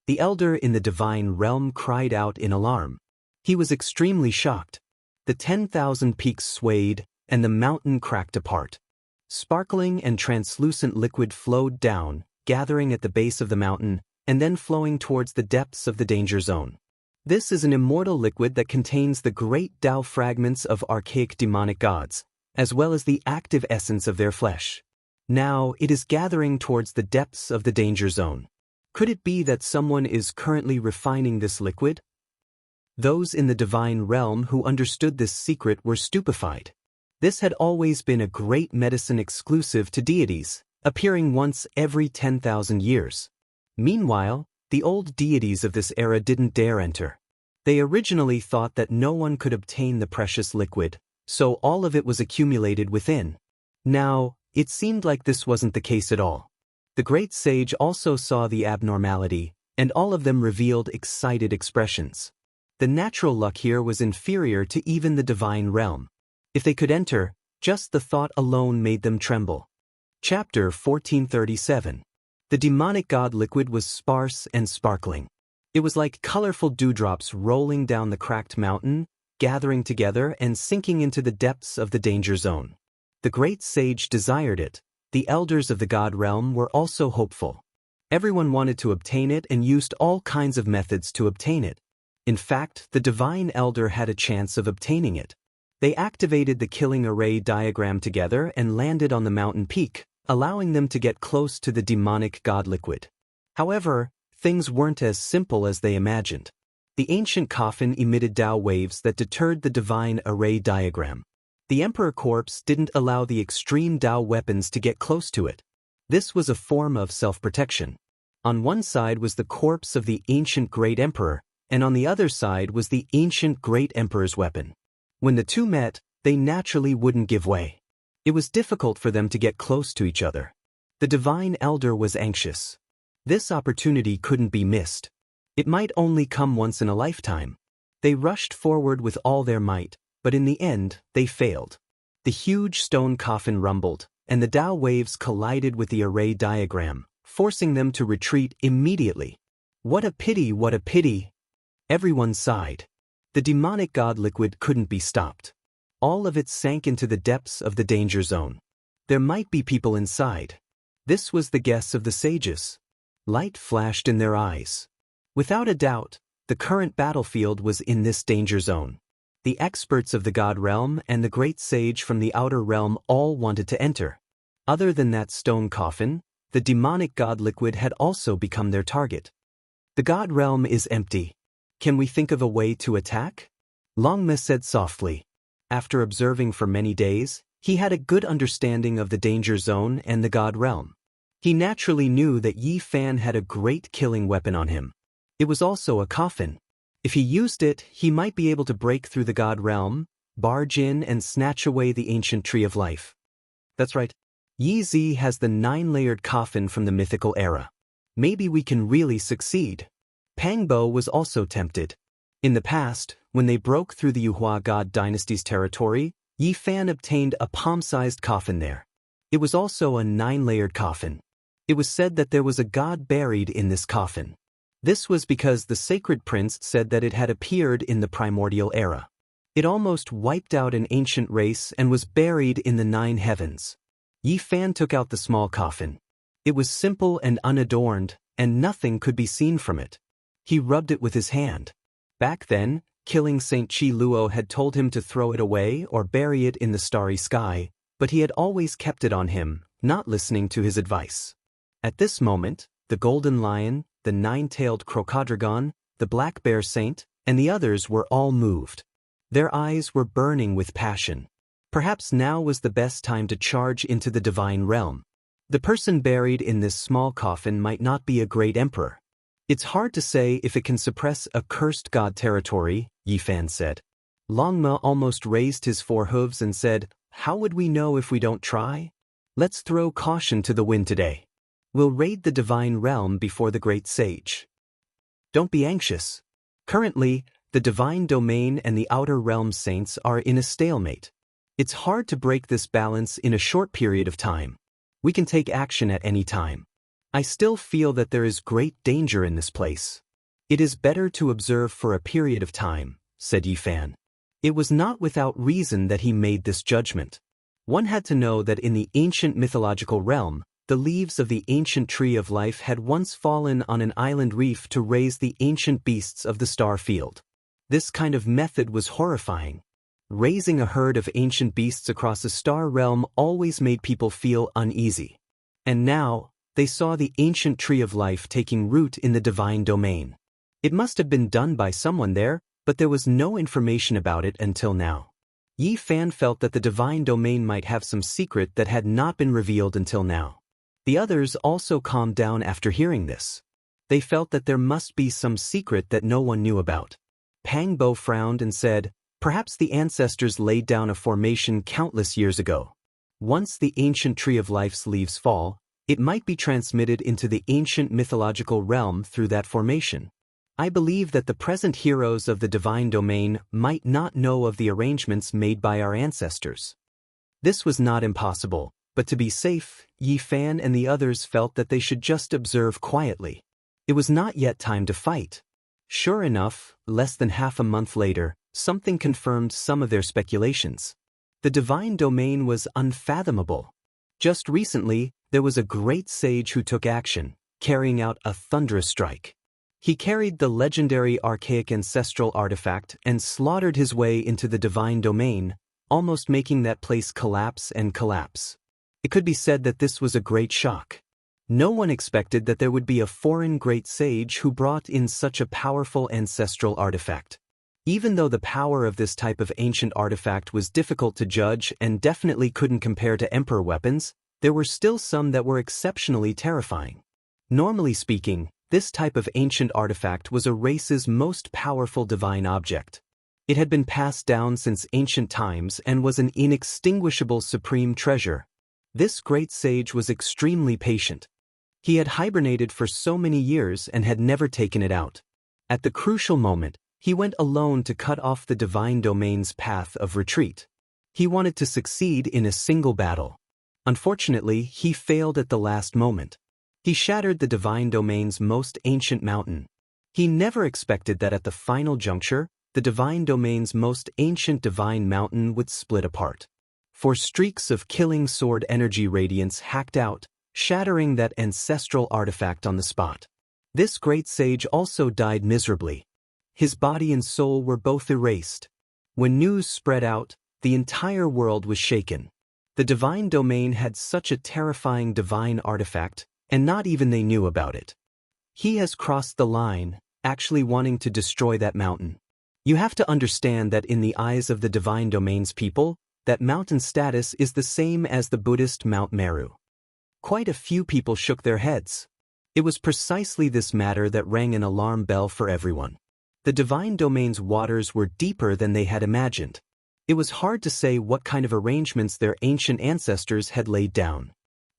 The elder in the divine realm cried out in alarm. He was extremely shocked. The 10,000 peaks swayed, and the mountain cracked apart. Sparkling and translucent liquid flowed down, gathering at the base of the mountain, and then flowing towards the depths of the danger zone. This is an immortal liquid that contains the great Tao fragments of archaic demonic gods, as well as the active essence of their flesh. Now it is gathering towards the depths of the danger zone. Could it be that someone is currently refining this liquid? Those in the divine realm who understood this secret were stupefied. This had always been a great medicine exclusive to deities, appearing once every 10,000 years. Meanwhile, the old deities of this era didn't dare enter. They originally thought that no one could obtain the precious liquid, so all of it was accumulated within. Now, it seemed like this wasn't the case at all. The great sage also saw the abnormality, and all of them revealed excited expressions. The natural luck here was inferior to even the divine realm. If they could enter, just the thought alone made them tremble. Chapter 1437. The demonic god liquid was sparse and sparkling. It was like colorful dewdrops rolling down the cracked mountain, gathering together and sinking into the depths of the danger zone. The great sage desired it. The elders of the god realm were also hopeful. Everyone wanted to obtain it and used all kinds of methods to obtain it. In fact, the divine elder had a chance of obtaining it. They activated the killing array diagram together and landed on the mountain peak, allowing them to get close to the demonic god liquid. However, things weren't as simple as they imagined. The ancient coffin emitted Tao waves that deterred the divine array diagram. The emperor corpse didn't allow the extreme Tao weapons to get close to it. This was a form of self-protection. On one side was the corpse of the ancient great emperor, and on the other side was the ancient great emperor's weapon. When the two met, they naturally wouldn't give way. It was difficult for them to get close to each other. The divine elder was anxious. This opportunity couldn't be missed. It might only come once in a lifetime. They rushed forward with all their might, but in the end, they failed. The huge stone coffin rumbled, and the Tao waves collided with the array diagram, forcing them to retreat immediately. What a pity, what a pity! Everyone sighed. The demonic god liquid couldn't be stopped. All of it sank into the depths of the danger zone. There might be people inside. This was the guess of the sages. Light flashed in their eyes. Without a doubt, the current battlefield was in this danger zone. The experts of the god realm and the great sage from the outer realm all wanted to enter. Other than that stone coffin, the demonic god liquid had also become their target. The god realm is empty. Can we think of a way to attack? Longme said softly. After observing for many days, he had a good understanding of the danger zone and the god realm. He naturally knew that Yi Fan had a great killing weapon on him. It was also a coffin. If he used it, he might be able to break through the god realm, barge in and snatch away the ancient tree of life. That's right. Yi Zi has the 9-layered coffin from the mythical era. Maybe we can really succeed. Pangbo was also tempted. In the past, when they broke through the Yuhua god dynasty's territory, Yi Fan obtained a palm-sized coffin there. It was also a 9-layered coffin. It was said that there was a god buried in this coffin. This was because the sacred prince said that it had appeared in the primordial era. It almost wiped out an ancient race and was buried in the 9 heavens. Yi Fan took out the small coffin. It was simple and unadorned, and nothing could be seen from it. He rubbed it with his hand. Back then, killing Saint Chi Luo had told him to throw it away or bury it in the starry sky, but he had always kept it on him, not listening to his advice. At this moment, the golden lion, the 9-tailed crocodragon, the black bear saint, and the others were all moved. Their eyes were burning with passion. Perhaps now was the best time to charge into the divine realm. The person buried in this small coffin might not be a great emperor. It's hard to say if it can suppress a cursed god territory, Yi Fan said. Longme almost raised his 4 hooves and said, "How would we know if we don't try? Let's throw caution to the wind today. We'll raid the divine realm before the great sage." Don't be anxious. Currently, the divine domain and the outer realm saints are in a stalemate. It's hard to break this balance in a short period of time. We can take action at any time. I still feel that there is great danger in this place. It is better to observe for a period of time, said Yi Fan. It was not without reason that he made this judgment. One had to know that in the ancient mythological realm, the leaves of the ancient tree of life had once fallen on an island reef to raise the ancient beasts of the star field. This kind of method was horrifying. Raising a herd of ancient beasts across a star realm always made people feel uneasy. And now, they saw the ancient tree of life taking root in the divine domain. It must have been done by someone there, but there was no information about it until now. Yi Fan felt that the divine domain might have some secret that had not been revealed until now. The others also calmed down after hearing this. They felt that there must be some secret that no one knew about. Pangbo frowned and said, "Perhaps the ancestors laid down a formation countless years ago. Once the ancient tree of life's leaves fall, it might be transmitted into the ancient mythological realm through that formation. I believe that the present heroes of the divine domain might not know of the arrangements made by our ancestors." This was not impossible, but to be safe, Yi Fan and the others felt that they should just observe quietly. It was not yet time to fight. Sure enough, less than half a month later, something confirmed some of their speculations. The divine domain was unfathomable. Just recently, there was a great sage who took action, carrying out a thunderous strike. He carried the legendary archaic ancestral artifact and slaughtered his way into the divine domain, almost making that place collapse and collapse. It could be said that this was a great shock. No one expected that there would be a foreign great sage who brought in such a powerful ancestral artifact. Even though the power of this type of ancient artifact was difficult to judge and definitely couldn't compare to emperor weapons, there were still some that were exceptionally terrifying. Normally speaking, this type of ancient artifact was a race's most powerful divine object. It had been passed down since ancient times and was an inextinguishable supreme treasure. This great sage was extremely patient. He had hibernated for so many years and had never taken it out. At the crucial moment, he went alone to cut off the divine domain's path of retreat. He wanted to succeed in a single battle. Unfortunately, he failed at the last moment. He shattered the divine domain's most ancient mountain. He never expected that at the final juncture, the divine domain's most ancient divine mountain would split apart. For streaks of killing sword energy radiance hacked out, shattering that ancestral artifact on the spot. This great sage also died miserably. His body and soul were both erased. When news spread out, the entire world was shaken. The divine domain had such a terrifying divine artifact, and not even they knew about it. He has crossed the line, actually wanting to destroy that mountain. You have to understand that in the eyes of the divine domain's people, that mountain status is the same as the Buddhist Mount Meru. Quite a few people shook their heads. It was precisely this matter that rang an alarm bell for everyone. The divine domain's waters were deeper than they had imagined. It was hard to say what kind of arrangements their ancient ancestors had laid down.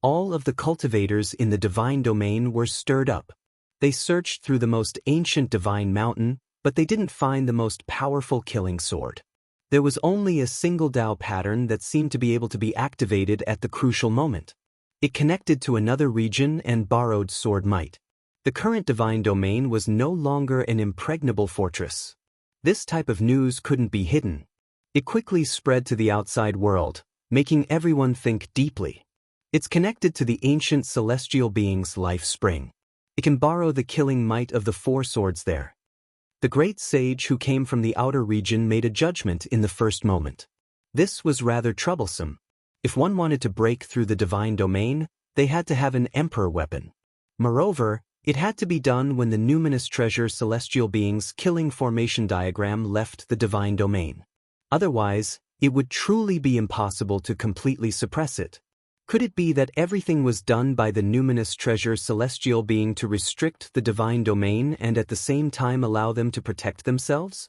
All of the cultivators in the divine domain were stirred up. They searched through the most ancient divine mountain, but they didn't find the most powerful killing sword. There was only a single Dao pattern that seemed to be able to be activated at the crucial moment. It connected to another region and borrowed sword might. The current divine domain was no longer an impregnable fortress. This type of news couldn't be hidden. It quickly spread to the outside world, making everyone think deeply. It's connected to the ancient celestial being's life spring. It can borrow the killing might of the four swords there. The great sage who came from the outer region made a judgment in the first moment. This was rather troublesome. If one wanted to break through the divine domain, they had to have an emperor weapon. Moreover, it had to be done when the numinous treasure celestial being's killing formation diagram left the divine domain. Otherwise, it would truly be impossible to completely suppress it. Could it be that everything was done by the numinous treasure celestial being to restrict the divine domain and at the same time allow them to protect themselves?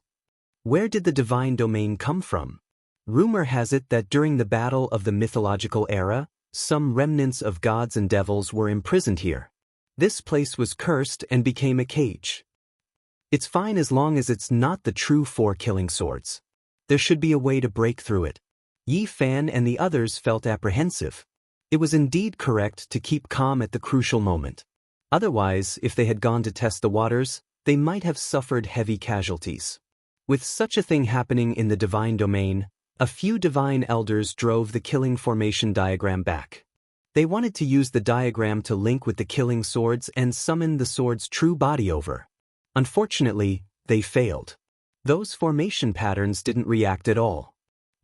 Where did the divine domain come from? Rumor has it that during the battle of the mythological era, some remnants of gods and devils were imprisoned here. This place was cursed and became a cage. It's fine as long as it's not the true four killing swords. There should be a way to break through it. Yi Fan and the others felt apprehensive. It was indeed correct to keep calm at the crucial moment. Otherwise, if they had gone to test the waters, they might have suffered heavy casualties. With such a thing happening in the divine domain, a few divine elders drove the killing formation diagram back. They wanted to use the diagram to link with the killing swords and summon the sword's true body over. Unfortunately, they failed. Those formation patterns didn't react at all.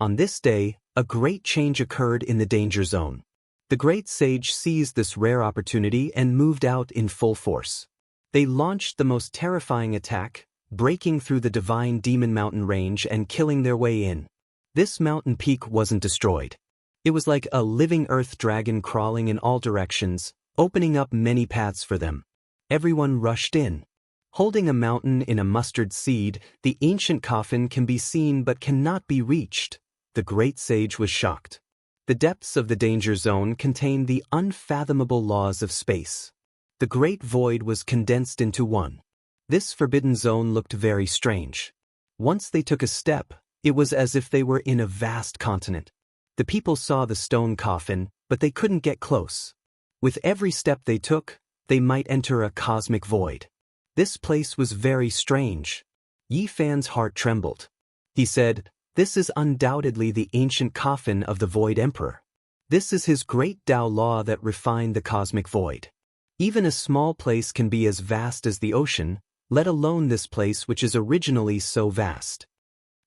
On this day, a great change occurred in the danger zone. The great sage seized this rare opportunity and moved out in full force. They launched the most terrifying attack, breaking through the divine demon mountain range and killing their way in. This mountain peak wasn't destroyed. It was like a living earth dragon crawling in all directions, opening up many paths for them. Everyone rushed in. Holding a mountain in a mustard seed, the ancient coffin can be seen but cannot be reached. The great sage was shocked. The depths of the danger zone contained the unfathomable laws of space. The great void was condensed into one. This forbidden zone looked very strange. Once they took a step, it was as if they were in a vast continent. The people saw the stone coffin, but they couldn't get close. With every step they took, they might enter a cosmic void. This place was very strange. Yi Fan's heart trembled. He said, "This is undoubtedly the ancient coffin of the Void Emperor. This is his great Tao law that refined the cosmic void. Even a small place can be as vast as the ocean, let alone this place which is originally so vast."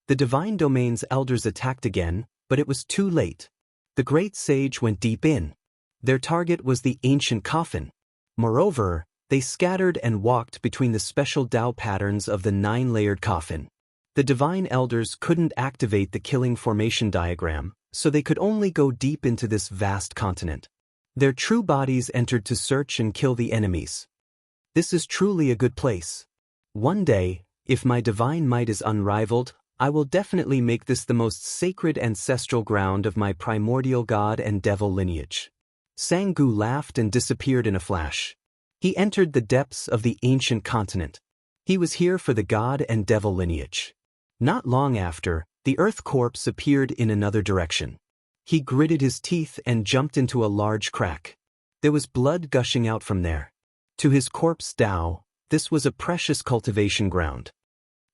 The divine domain's elders attacked again, but it was too late. The great sage went deep in. Their target was the ancient coffin. Moreover, they scattered and walked between the special Tao patterns of the 9-layered coffin. The divine elders couldn't activate the killing formation diagram, so they could only go deep into this vast continent. Their true bodies entered to search and kill the enemies. This is truly a good place. One day, if my divine might is unrivaled, I will definitely make this the most sacred ancestral ground of my primordial god and devil lineage. Sangu laughed and disappeared in a flash. He entered the depths of the ancient continent. He was here for the god and devil lineage. Not long after, the earth corpse appeared in another direction. He gritted his teeth and jumped into a large crack. There was blood gushing out from there. To his corpse Tao, this was a precious cultivation ground.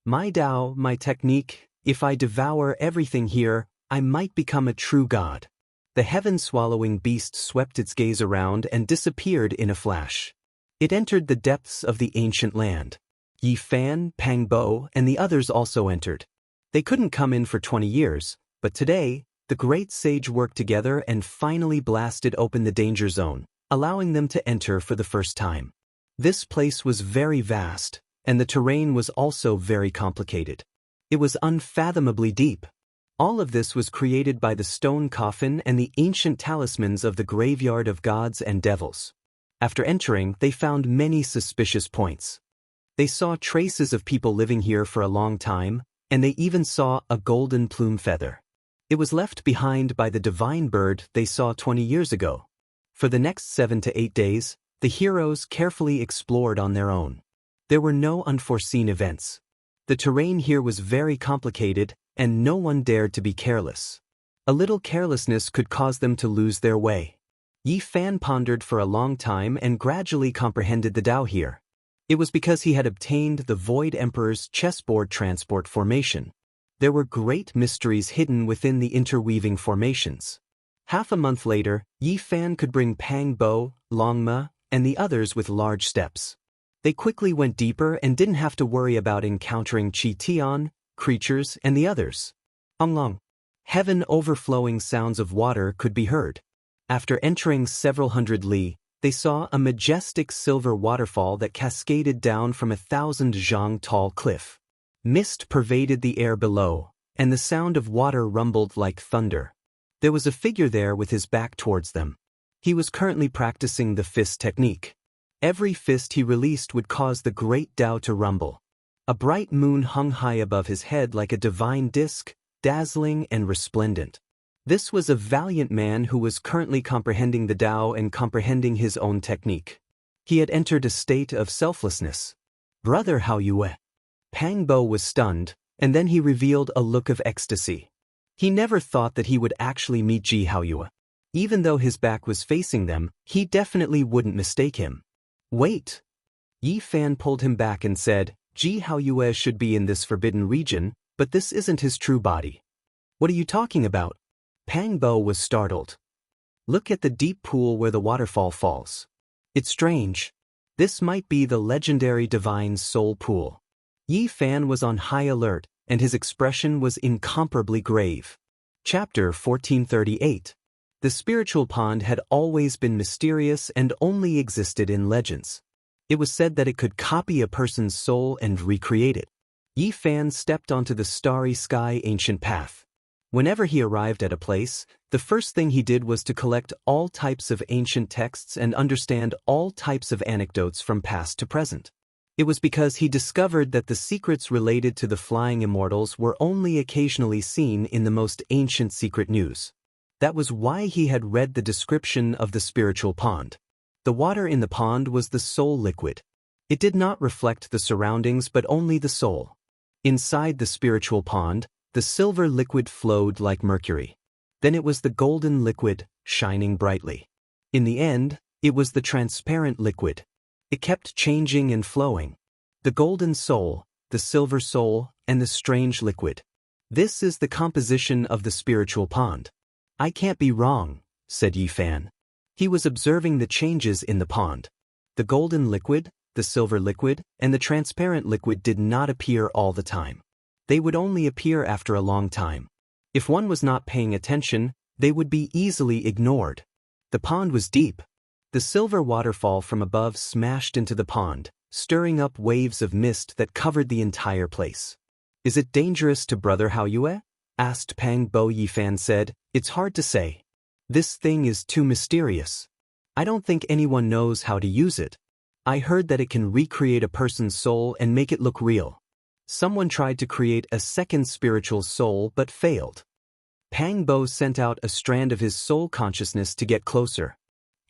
My Tao, my technique, if I devour everything here, I might become a true god. The heaven-swallowing beast swept its gaze around and disappeared in a flash. It entered the depths of the ancient land. Yi Fan, Pang Bo, and the others also entered. They couldn't come in for 20 years, but today, the great sage worked together and finally blasted open the danger zone, allowing them to enter for the first time. This place was very vast, and the terrain was also very complicated. It was unfathomably deep. All of this was created by the stone coffin and the ancient talismans of the graveyard of gods and devils. After entering, they found many suspicious points. They saw traces of people living here for a long time, and they even saw a golden plume feather. It was left behind by the divine bird they saw 20 years ago. For the next 7 to 8 days, the heroes carefully explored on their own. There were no unforeseen events. The terrain here was very complicated, and no one dared to be careless. A little carelessness could cause them to lose their way. Yi Fan pondered for a long time and gradually comprehended the Tao here. It was because he had obtained the Void Emperor's chessboard transport formation. There were great mysteries hidden within the interweaving formations. Half a month later, Yi Fan could bring Pang Bo, Longma, and the others with large steps. They quickly went deeper and didn't have to worry about encountering Chi Tian, creatures, and the others. Long. Heaven overflowing sounds of water could be heard. After entering several hundred li, they saw a majestic silver waterfall that cascaded down from 1,000 zhang tall cliff. Mist pervaded the air below, and the sound of water rumbled like thunder. There was a figure there with his back towards them. He was currently practicing the fist technique. Every fist he released would cause the great Tao to rumble. A bright moon hung high above his head like a divine disk, dazzling and resplendent. This was a valiant man who was currently comprehending the Tao and comprehending his own technique. He had entered a state of selflessness. Brother Hao Yue. Pang Bo was stunned, and then he revealed a look of ecstasy. He never thought that he would actually meet Ji Hao Yue. Even though his back was facing them, he definitely wouldn't mistake him. Wait! Yi Fan pulled him back and said, Ji Hao Yue should be in this forbidden region, but this isn't his true body. What are you talking about? Pang Bo was startled. Look at the deep pool where the waterfall falls. It's strange. This might be the legendary divine soul pool. Yi Fan was on high alert, and his expression was incomparably grave. Chapter 1438. The spiritual pond had always been mysterious and only existed in legends. It was said that it could copy a person's soul and recreate it. Yi Fan stepped onto the starry sky ancient path. Whenever he arrived at a place, the first thing he did was to collect all types of ancient texts and understand all types of anecdotes from past to present. It was because he discovered that the secrets related to the flying immortals were only occasionally seen in the most ancient secret news. That was why he had read the description of the spiritual pond. The water in the pond was the soul liquid. It did not reflect the surroundings but only the soul. Inside the spiritual pond, the silver liquid flowed like mercury. Then it was the golden liquid, shining brightly. In the end, it was the transparent liquid. It kept changing and flowing. The golden soul, the silver soul, and the strange liquid. This is the composition of the spiritual pond. I can't be wrong, said Yi Fan. He was observing the changes in the pond. The golden liquid, the silver liquid, and the transparent liquid did not appear all the time. They would only appear after a long time. If one was not paying attention, they would be easily ignored. The pond was deep. The silver waterfall from above smashed into the pond, stirring up waves of mist that covered the entire place. "Is it dangerous to Brother Haoyue?" asked Pang Bo Yifan said. "It's hard to say. This thing is too mysterious. I don't think anyone knows how to use it. I heard that it can recreate a person's soul and make it look real. Someone tried to create a second spiritual soul but failed." Pang Bo sent out a strand of his soul consciousness to get closer.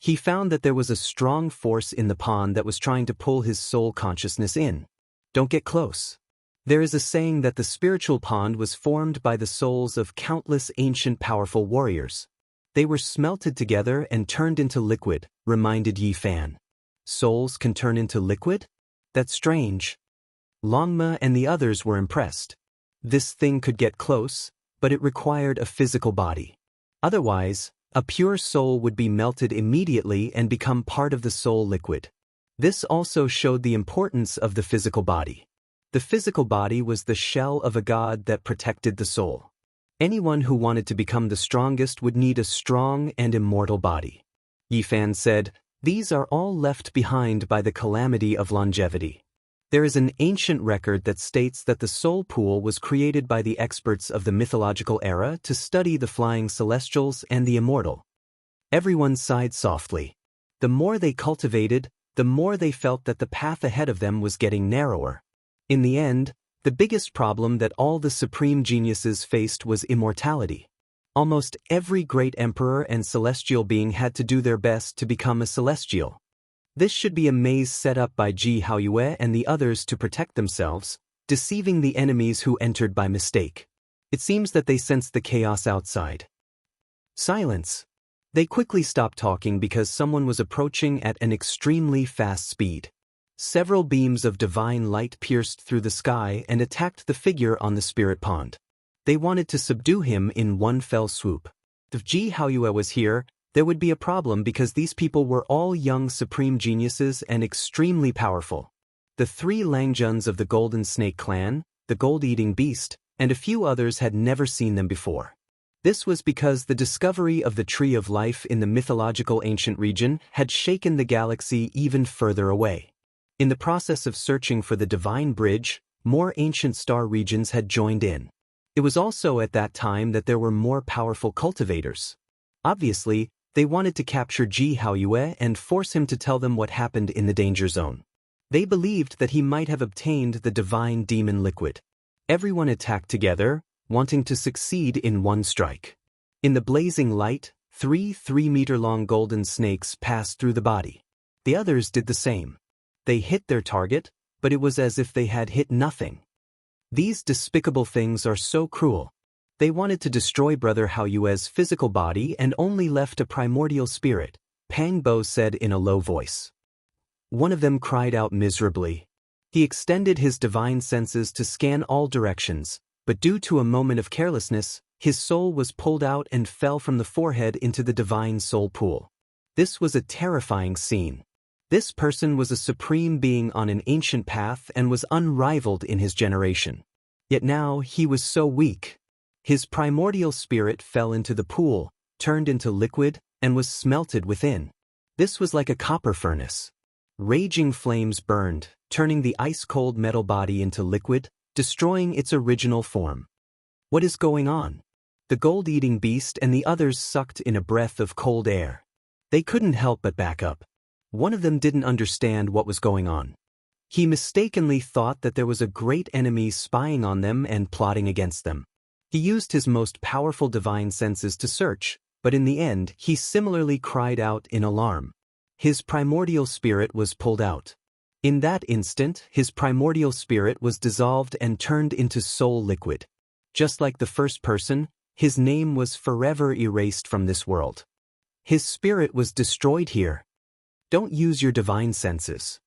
He found that there was a strong force in the pond that was trying to pull his soul consciousness in. "Don't get close." There is a saying that the spiritual pond was formed by the souls of countless ancient powerful warriors. They were smelted together and turned into liquid, reminded Yi Fan. Souls can turn into liquid? That's strange. Longma and the others were impressed. This thing could get close, but it required a physical body. Otherwise, a pure soul would be melted immediately and become part of the soul liquid. This also showed the importance of the physical body. The physical body was the shell of a god that protected the soul. Anyone who wanted to become the strongest would need a strong and immortal body. Yi Fan said, "These are all left behind by the calamity of longevity." There is an ancient record that states that the soul pool was created by the experts of the mythological era to study the flying celestials and the immortal. Everyone sighed softly. The more they cultivated, the more they felt that the path ahead of them was getting narrower. In the end, the biggest problem that all the supreme geniuses faced was immortality. Almost every great emperor and celestial being had to do their best to become a celestial. This should be a maze set up by Ji Haoyue and the others to protect themselves, deceiving the enemies who entered by mistake. It seems that they sensed the chaos outside. Silence. They quickly stopped talking because someone was approaching at an extremely fast speed. Several beams of divine light pierced through the sky and attacked the figure on the spirit pond. They wanted to subdue him in one fell swoop. If Ji Haoyue was here, there would be a problem because these people were all young supreme geniuses and extremely powerful. The 3 Langjuns of the Golden Snake clan, the gold-eating beast, and a few others had never seen them before. This was because the discovery of the Tree of Life in the mythological ancient region had shaken the galaxy even further away. In the process of searching for the Divine Bridge, more ancient star regions had joined in. It was also at that time that there were more powerful cultivators. Obviously, they wanted to capture Ji Haoyue and force him to tell them what happened in the danger zone. They believed that he might have obtained the divine demon liquid. Everyone attacked together, wanting to succeed in one strike. In the blazing light, 3 3-meter-long golden snakes passed through the body. The others did the same. They hit their target, but it was as if they had hit nothing. These despicable things are so cruel. They wanted to destroy Brother Haoyue's physical body and only left a primordial spirit, Pang Bo said in a low voice. One of them cried out miserably. He extended his divine senses to scan all directions, but due to a moment of carelessness, his soul was pulled out and fell from the forehead into the divine soul pool. This was a terrifying scene. This person was a supreme being on an ancient path and was unrivaled in his generation. Yet now he was so weak. His primordial spirit fell into the pool, turned into liquid, and was smelted within. This was like a copper furnace. Raging flames burned, turning the ice-cold metal body into liquid, destroying its original form. What is going on? The gold-eating beast and the others sucked in a breath of cold air. They couldn't help but back up. One of them didn't understand what was going on. He mistakenly thought that there was a great enemy spying on them and plotting against them. He used his most powerful divine senses to search, but in the end he similarly cried out in alarm. His primordial spirit was pulled out. In that instant, his primordial spirit was dissolved and turned into soul liquid. Just like the first person, his name was forever erased from this world. His spirit was destroyed here. Don't use your divine senses.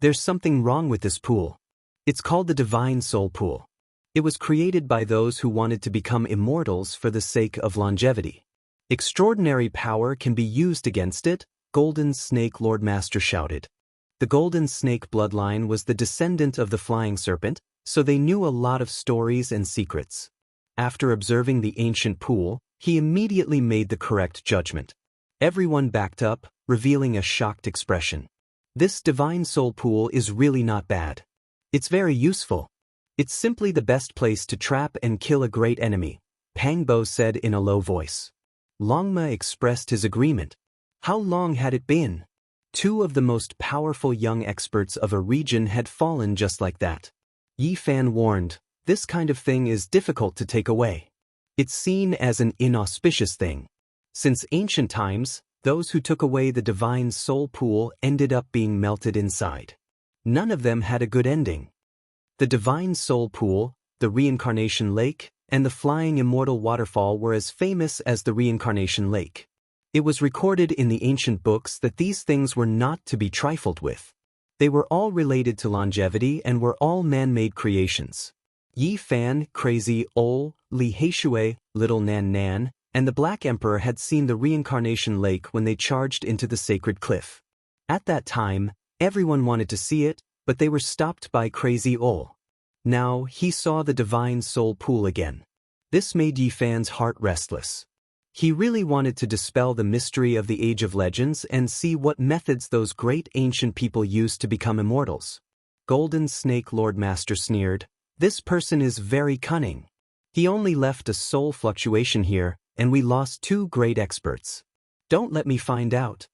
There's something wrong with this pool. It's called the Divine Soul Pool. It was created by those who wanted to become immortals for the sake of longevity. Extraordinary power can be used against it, Golden Snake Lordmaster shouted. The Golden Snake bloodline was the descendant of the flying serpent, so they knew a lot of stories and secrets. After observing the ancient pool, he immediately made the correct judgment. Everyone backed up, revealing a shocked expression. This divine soul pool is really not bad. It's very useful. It's simply the best place to trap and kill a great enemy, Pang Bo said in a low voice. Longma expressed his agreement. How long had it been? Two of the most powerful young experts of a region had fallen just like that. Yi Fan warned, this kind of thing is difficult to take away. It's seen as an inauspicious thing. Since ancient times, those who took away the divine soul pool ended up being melted inside. None of them had a good ending. The divine soul pool, the reincarnation lake, and the flying immortal waterfall were as famous as the reincarnation lake. It was recorded in the ancient books that these things were not to be trifled with. They were all related to longevity and were all man-made creations. Yi Fan, Crazy Ol, Li Heishui, Little Nan Nan, and the Black Emperor had seen the reincarnation lake when they charged into the sacred cliff. At that time, everyone wanted to see it, but they were stopped by Crazy Ol. Now, he saw the divine soul pool again. This made Yi Fan's heart restless. He really wanted to dispel the mystery of the Age of Legends and see what methods those great ancient people used to become immortals. Golden Snake Lord Master sneered, this person is very cunning. He only left a soul fluctuation here, and we lost two great experts. Don't let me find out.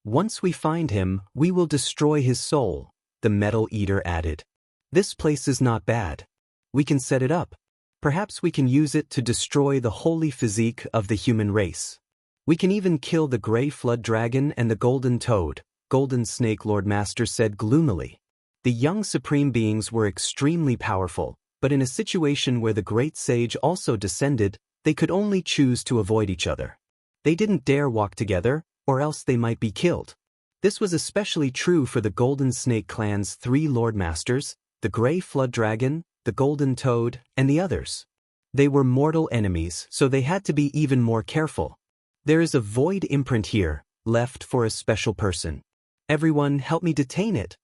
Once we find him, we will destroy his soul, the Metal Eater added. This place is not bad. We can set it up. Perhaps we can use it to destroy the holy physique of the human race. We can even kill the Grey Flood Dragon and the Golden Toad, Golden Snake Lord Master said gloomily. The young supreme beings were extremely powerful, but in a situation where the great sage also descended, they could only choose to avoid each other. They didn't dare walk together, or else they might be killed. This was especially true for the Golden Snake clan's three Lord Masters, the Grey Flood Dragon, the Golden Toad, and the others. They were mortal enemies, so they had to be even more careful. There is a void imprint here, left for a special person. Everyone help me detain it.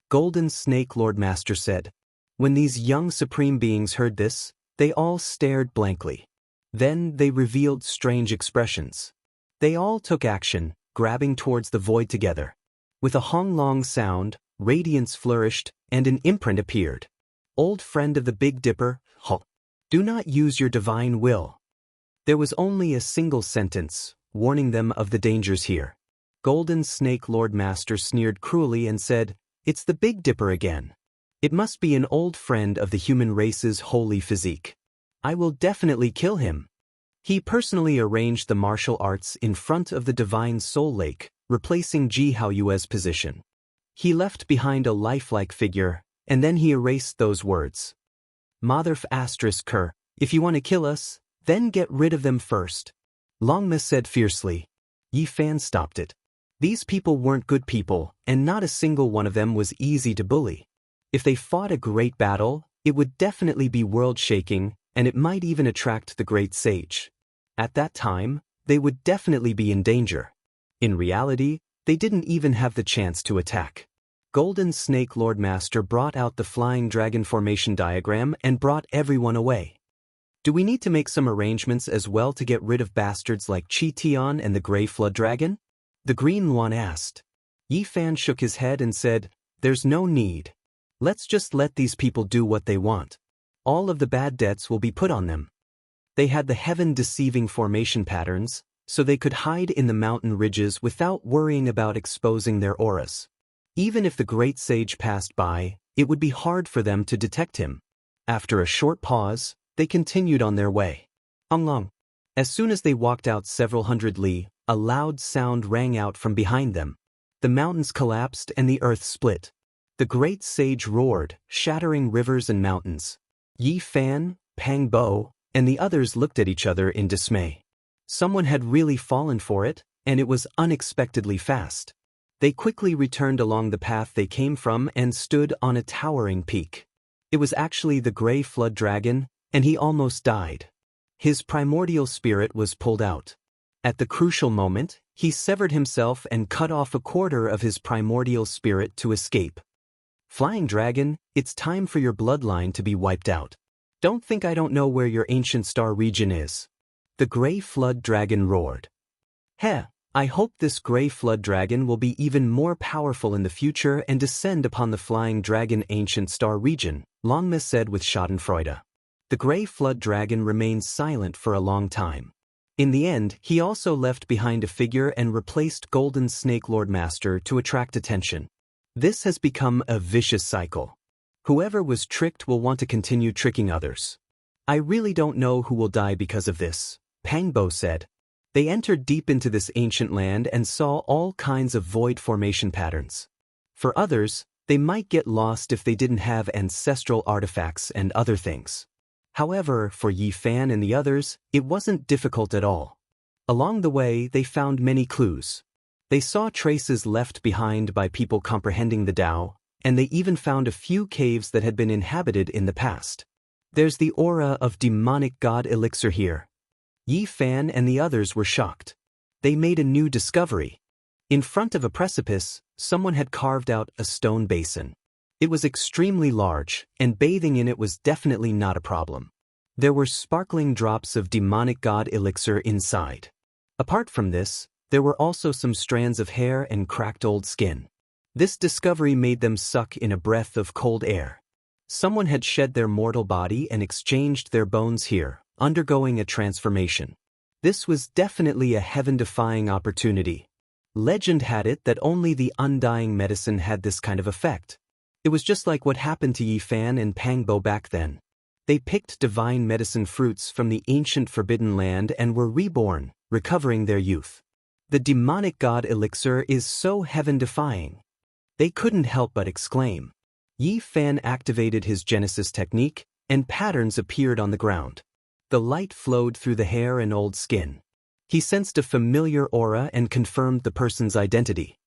Golden Snake Lord Master said. When these young supreme beings heard this, they all stared blankly. Then they revealed strange expressions. They all took action, grabbing towards the void together. With a honglong sound, radiance flourished, and an imprint appeared. Old friend of the Big Dipper, do not use your divine will. There was only a single sentence, warning them of the dangers here. Golden Snake Lord Master sneered cruelly and said, it's the Big Dipper again. It must be an old friend of the human race's holy physique. I will definitely kill him. He personally arranged the martial arts in front of the divine soul lake, replacing Ji Haoyue's position. He left behind a lifelike figure, and then he erased those words. Motherf asterisk her, if you want to kill us, then get rid of them first. Longma said fiercely. Yi Fan stopped it. These people weren't good people, and not a single one of them was easy to bully. If they fought a great battle, it would definitely be world-shaking, and it might even attract the great sage. At that time, they would definitely be in danger. In reality, they didn't even have the chance to attack. Golden Snake Lord Master brought out the flying dragon formation diagram and brought everyone away. Do we need to make some arrangements as well to get rid of bastards like Chi Tian and the Grey Flood Dragon? The Green Luan asked. Yi Fan shook his head and said, there's no need. Let's just let these people do what they want. All of the bad debts will be put on them. They had the heaven-deceiving formation patterns, so they could hide in the mountain ridges without worrying about exposing their auras. Even if the great sage passed by, it would be hard for them to detect him. After a short pause, they continued on their way. Long. As soon as they walked out several hundred li, a loud sound rang out from behind them. The mountains collapsed and the earth split. The great sage roared, shattering rivers and mountains. Yi Fan, Pang Bo, and the others looked at each other in dismay. Someone had really fallen for it, and it was unexpectedly fast. They quickly returned along the path they came from and stood on a towering peak. It was actually the Grey Flood Dragon, and he almost died. His primordial spirit was pulled out. At the crucial moment, he severed himself and cut off a quarter of his primordial spirit to escape. Flying Dragon, it's time for your bloodline to be wiped out. Don't think I don't know where your ancient star region is. The Grey Flood Dragon roared. Heh, I hope this gray flood dragon will be even more powerful in the future and descend upon the flying dragon ancient star region, Longma said with schadenfreude. The gray flood dragon remained silent for a long time. In the end, he also left behind a figure and replaced Golden Snake Lord Master to attract attention. This has become a vicious cycle. Whoever was tricked will want to continue tricking others. I really don't know who will die because of this, Pangbo said. They entered deep into this ancient land and saw all kinds of void formation patterns. For others, they might get lost if they didn't have ancestral artifacts and other things. However, for Yi Fan and the others, it wasn't difficult at all. Along the way, they found many clues. They saw traces left behind by people comprehending the Tao, and they even found a few caves that had been inhabited in the past. There's the aura of demonic god elixir here. Yi Fan and the others were shocked. They made a new discovery. In front of a precipice, someone had carved out a stone basin. It was extremely large, and bathing in it was definitely not a problem. There were sparkling drops of demonic god elixir inside. Apart from this, there were also some strands of hair and cracked old skin. This discovery made them suck in a breath of cold air. Someone had shed their mortal body and exchanged their bones here, undergoing a transformation. This was definitely a heaven-defying opportunity. Legend had it that only the undying medicine had this kind of effect. It was just like what happened to Yi Fan and Pangbo back then. They picked divine medicine fruits from the ancient forbidden land and were reborn, recovering their youth. The demonic god elixir is so heaven-defying. They couldn't help but exclaim. Yi Fan activated his Genesis technique, and patterns appeared on the ground. The light flowed through the hair and old skin. He sensed a familiar aura and confirmed the person's identity.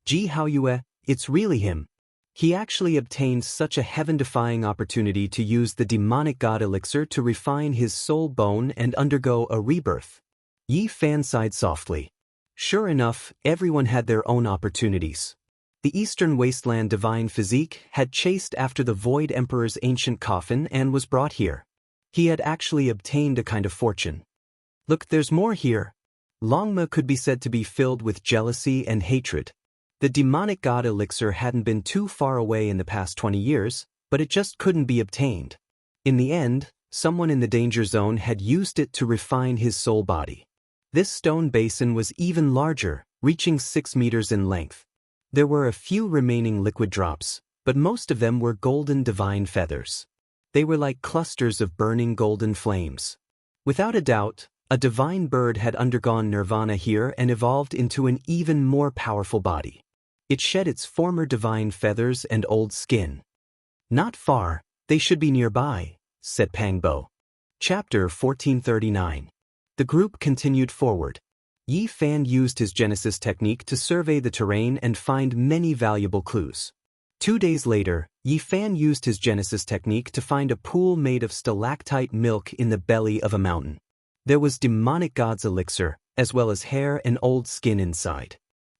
Ji Haoyue, it's really him. He actually obtained such a heaven-defying opportunity to use the demonic god elixir to refine his soul bone and undergo a rebirth. Yi Fan sighed softly. Sure enough, everyone had their own opportunities. The Eastern Wasteland divine physique had chased after the Void Emperor's ancient coffin and was brought here. He had actually obtained a kind of fortune. Look, there's more here. Longma could be said to be filled with jealousy and hatred. The demonic god elixir hadn't been too far away in the past 20 years, but it just couldn't be obtained. In the end, someone in the danger zone had used it to refine his soul body. This stone basin was even larger, reaching 6 meters in length. There were a few remaining liquid drops, but most of them were golden divine feathers. They were like clusters of burning golden flames. Without a doubt, a divine bird had undergone nirvana here and evolved into an even more powerful body. It shed its former divine feathers and old skin. Not far, they should be nearby, said Pangbo. Chapter 1439. The group continued forward. Yi Fan used his Genesis technique to survey the terrain and find many valuable clues. 2 days later, Yi Fan used his Genesis technique to find a pool made of stalactite milk in the belly of a mountain. There was demonic god's elixir, as well as hair and old skin inside.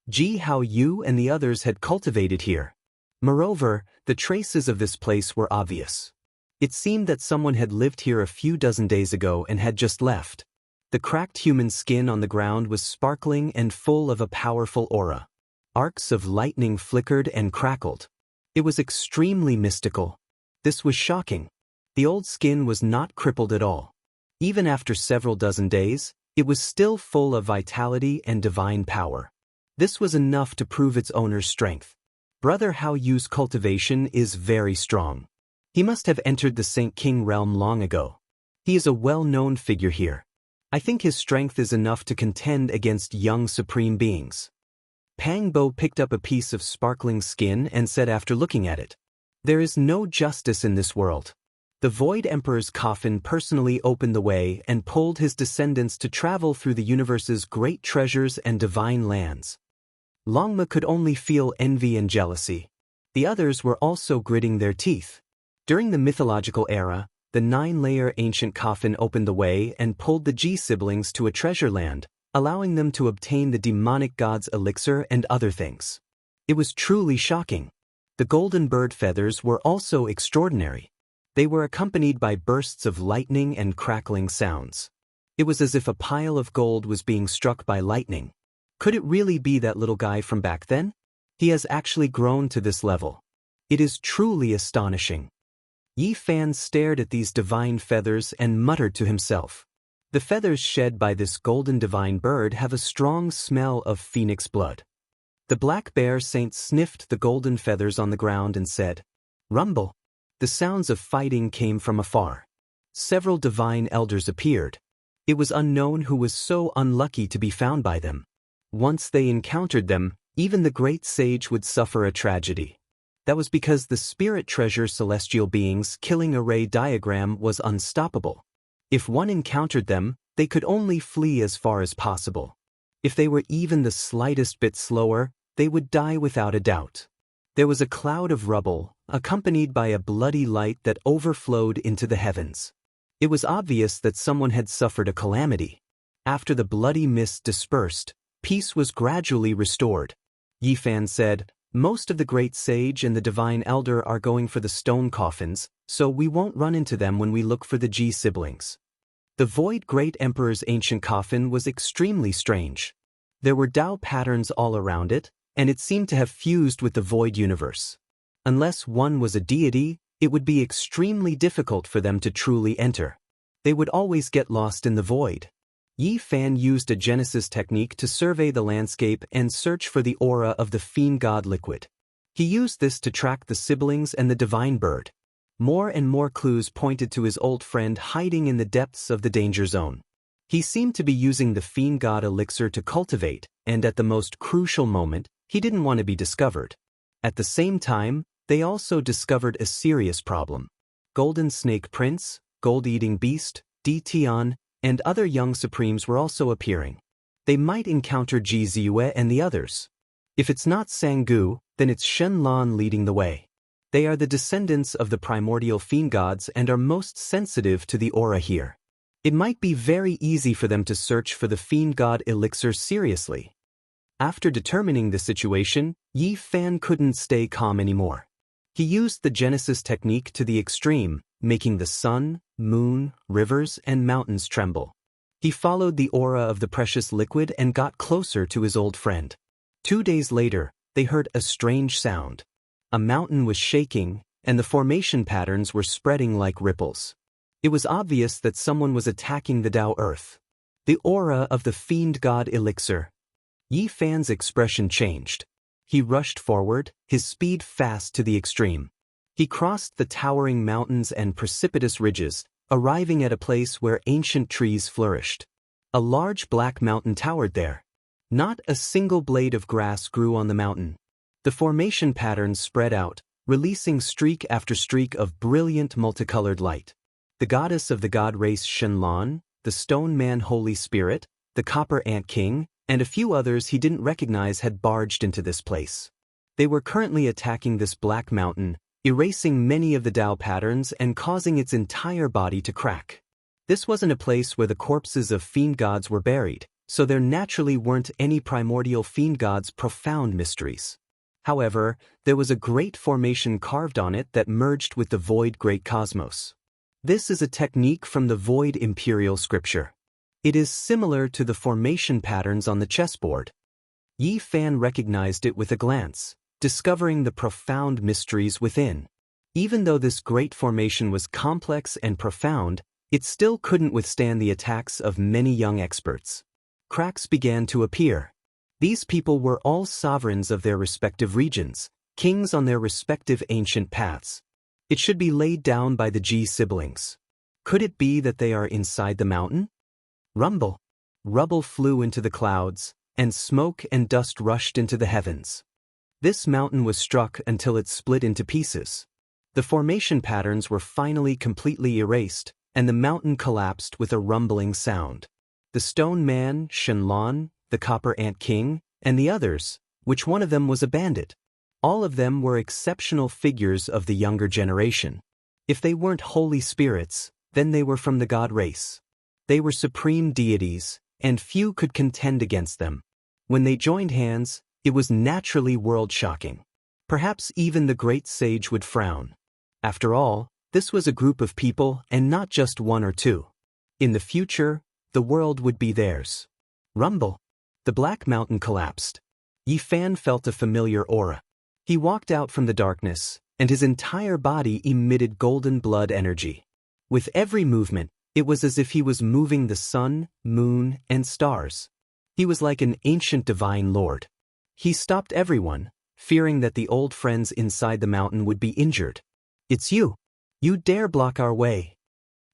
Ji Haoyu and the others had cultivated here. Moreover, the traces of this place were obvious. It seemed that someone had lived here a few dozen days ago and had just left. The cracked human skin on the ground was sparkling and full of a powerful aura. Arcs of lightning flickered and crackled. It was extremely mystical. This was shocking. The old skin was not crippled at all. Even after several dozen days, it was still full of vitality and divine power. This was enough to prove its owner's strength. Brother Haoyu's cultivation is very strong. He must have entered the Saint King realm long ago. He is a well-known figure here. I think his strength is enough to contend against young supreme beings. Pangbo picked up a piece of sparkling skin and said after looking at it, "There is no justice in this world." The Void Emperor's coffin personally opened the way and pulled his descendants to travel through the universe's great treasures and divine lands. Longma could only feel envy and jealousy. The others were also gritting their teeth. During the mythological era, the 9-layer ancient coffin opened the way and pulled the Ji siblings to a treasure land, allowing them to obtain the demonic god's elixir and other things. It was truly shocking. The golden bird feathers were also extraordinary. They were accompanied by bursts of lightning and crackling sounds. It was as if a pile of gold was being struck by lightning. Could it really be that little guy from back then? He has actually grown to this level. It is truly astonishing. Yi Fan stared at these divine feathers and muttered to himself. The feathers shed by this golden divine bird have a strong smell of phoenix blood. The black bear saint sniffed the golden feathers on the ground and said, "Rumble." The sounds of fighting came from afar. Several divine elders appeared. It was unknown who was so unlucky to be found by them. Once they encountered them, even the great sage would suffer a tragedy. That was because the spirit treasure celestial beings' killing array diagram was unstoppable. If one encountered them, they could only flee as far as possible. If they were even the slightest bit slower, they would die without a doubt. There was a cloud of rubble, accompanied by a bloody light that overflowed into the heavens. It was obvious that someone had suffered a calamity. After the bloody mist dispersed, peace was gradually restored. Yi Fan said, "Most of the great sage and the divine elder are going for the stone coffins, so we won't run into them when we look for the Ji siblings." The Void Great Emperor's ancient coffin was extremely strange. There were Tao patterns all around it, and it seemed to have fused with the Void universe. Unless one was a deity, it would be extremely difficult for them to truly enter. They would always get lost in the void. Yi Fan used a Genesis technique to survey the landscape and search for the aura of the fiend god liquid. He used this to track the siblings and the divine bird. More and more clues pointed to his old friend hiding in the depths of the danger zone. He seemed to be using the fiend god elixir to cultivate, and at the most crucial moment, he didn't want to be discovered. At the same time, they also discovered a serious problem. Golden Snake Prince, Gold-Eating Beast, Tian, and other young supremes were also appearing. They might encounter Ji Ziyue and the others. If it's not Sanggu, then it's Shenlan leading the way. They are the descendants of the primordial fiend gods and are most sensitive to the aura here. It might be very easy for them to search for the fiend god elixir seriously. After determining the situation, Yi Fan couldn't stay calm anymore. He used the Genesis technique to the extreme, making the sun, moon, rivers, and mountains tremble. He followed the aura of the precious liquid and got closer to his old friend. 2 days later, they heard a strange sound. A mountain was shaking, and the formation patterns were spreading like ripples. It was obvious that someone was attacking the Tao Earth. The aura of the fiend god elixir. Yi Fan's expression changed. He rushed forward, his speed fast to the extreme. He crossed the towering mountains and precipitous ridges, arriving at a place where ancient trees flourished. A large black mountain towered there. Not a single blade of grass grew on the mountain. The formation patterns spread out, releasing streak after streak of brilliant multicolored light. The goddess of the god race Shenlan, the stone man Holy Spirit, the copper ant king, and a few others he didn't recognize had barged into this place. They were currently attacking this black mountain, erasing many of the Tao patterns and causing its entire body to crack. This wasn't a place where the corpses of fiend gods were buried, so there naturally weren't any primordial fiend gods' profound mysteries. However, there was a great formation carved on it that merged with the void great cosmos. This is a technique from the void imperial scripture. It is similar to the formation patterns on the chessboard. Yi Fan recognized it with a glance, discovering the profound mysteries within. Even though this great formation was complex and profound, it still couldn't withstand the attacks of many young experts. Cracks began to appear. These people were all sovereigns of their respective regions, kings on their respective ancient paths. It should be laid down by the Ji siblings. Could it be that they are inside the mountain? Rumble. Rubble flew into the clouds, and smoke and dust rushed into the heavens. This mountain was struck until it split into pieces. The formation patterns were finally completely erased, and the mountain collapsed with a rumbling sound. The stone man, Shenlan, the copper ant king, and the others, which one of them was a bandit? All of them were exceptional figures of the younger generation. If they weren't holy spirits, then they were from the god race. They were supreme deities, and few could contend against them. When they joined hands, it was naturally world-shocking. Perhaps even the great sage would frown. After all, this was a group of people and not just one or two. In the future, the world would be theirs. Rumble. The black mountain collapsed. Yi Fan felt a familiar aura. He walked out from the darkness, and his entire body emitted golden blood energy. With every movement, it was as if he was moving the sun, moon, and stars. He was like an ancient divine lord. He stopped everyone, fearing that the old friends inside the mountain would be injured. "It's you! You dare block our way!"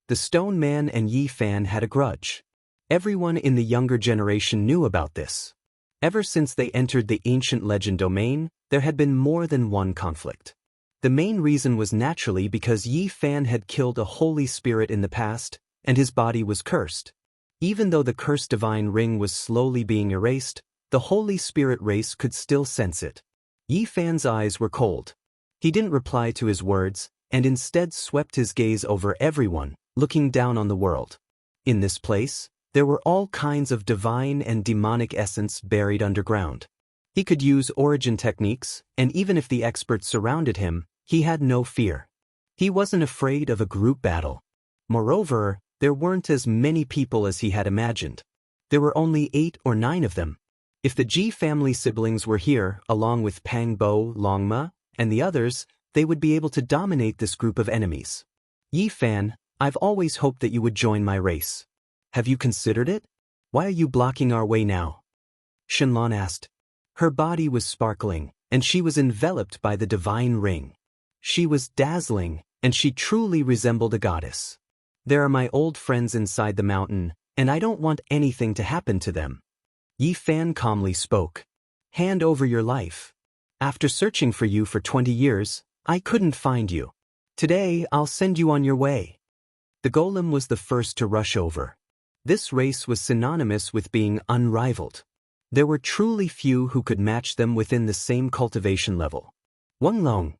The stone man and Yi Fan had a grudge. Everyone in the younger generation knew about this. Ever since they entered the ancient legend domain, there had been more than one conflict. The main reason was naturally because Yi Fan had killed a holy spirit in the past, and his body was cursed. Even though the cursed divine ring was slowly being erased, the holy spirit race could still sense it. Yi Fan's eyes were cold. He didn't reply to his words, and instead swept his gaze over everyone, looking down on the world. In this place, there were all kinds of divine and demonic essence buried underground. He could use origin techniques, and even if the experts surrounded him, he had no fear. He wasn't afraid of a group battle. Moreover, there weren't as many people as he had imagined. There were only 8 or 9 of them. If the Ji family siblings were here, along with Pang Bo, Longma, and the others, they would be able to dominate this group of enemies. "Yi Fan, I've always hoped that you would join my race. Have you considered it? Why are you blocking our way now?" Shenlong asked. Her body was sparkling, and she was enveloped by the divine ring. She was dazzling, and she truly resembled a goddess. "There are my old friends inside the mountain, and I don't want anything to happen to them." Yi Fan calmly spoke. "Hand over your life. After searching for you for 20 years, I couldn't find you. Today, I'll send you on your way." The golem was the first to rush over. This race was synonymous with being unrivaled. There were truly few who could match them within the same cultivation level. "Wang Long."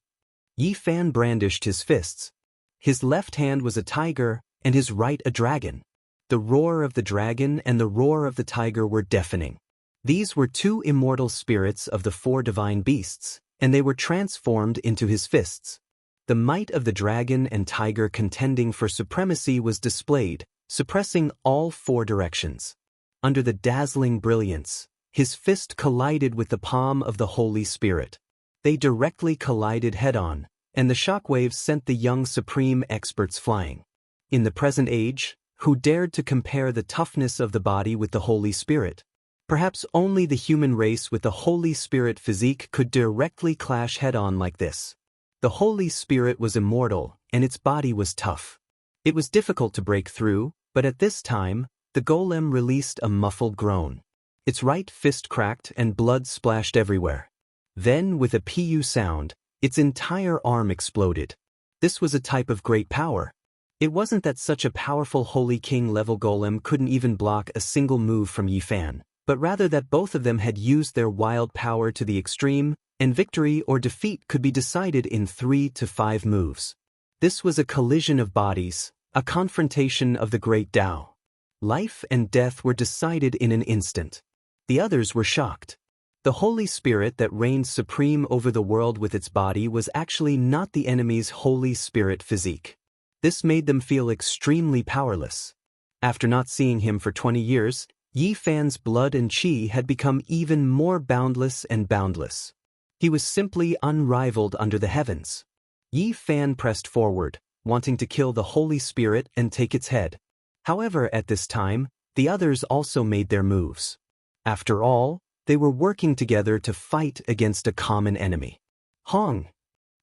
Yi Fan brandished his fists. His left hand was a tiger, and his right a dragon. The roar of the dragon and the roar of the tiger were deafening. These were 2 immortal spirits of the 4 divine beasts, and they were transformed into his fists. The might of the dragon and tiger contending for supremacy was displayed, suppressing all 4 directions. Under the dazzling brilliance, his fist collided with the palm of the Holy Spirit. They directly collided head-on, and the shockwaves sent the young supreme experts flying. In the present age, who dared to compare the toughness of the body with the Holy Spirit? Perhaps only the human race with the Holy Spirit physique could directly clash head-on like this. The Holy Spirit was immortal, and its body was tough. It was difficult to break through, but at this time, the golem released a muffled groan. Its right fist cracked and blood splashed everywhere. Then, with a pu sound, its entire arm exploded. This was a type of great power. It wasn't that such a powerful Holy King-level golem couldn't even block a single move from Yi Fan, but rather that both of them had used their wild power to the extreme, and victory or defeat could be decided in 3 to 5 moves. This was a collision of bodies, a confrontation of the great Tao. Life and death were decided in an instant. The others were shocked. The Holy Spirit that reigned supreme over the world with its body was actually not the enemy's Holy Spirit physique. This made them feel extremely powerless. After not seeing him for 20 years, Yi Fan's blood and qi had become even more boundless and boundless. He was simply unrivaled under the heavens. Yi Fan pressed forward, wanting to kill the Holy Spirit and take its head. However, at this time, the others also made their moves. After all, they were working together to fight against a common enemy. Hong.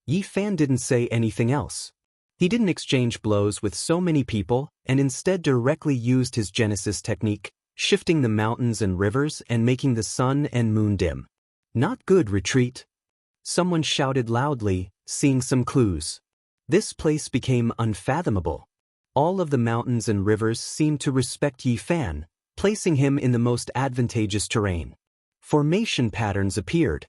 Yi Fan didn't say anything else. He didn't exchange blows with so many people and instead directly used his Genesis technique, shifting the mountains and rivers and making the sun and moon dim. "Not good, retreat." Someone shouted loudly, seeing some clues. This place became unfathomable. All of the mountains and rivers seemed to respect Yi Fan, placing him in the most advantageous terrain. Formation patterns appeared.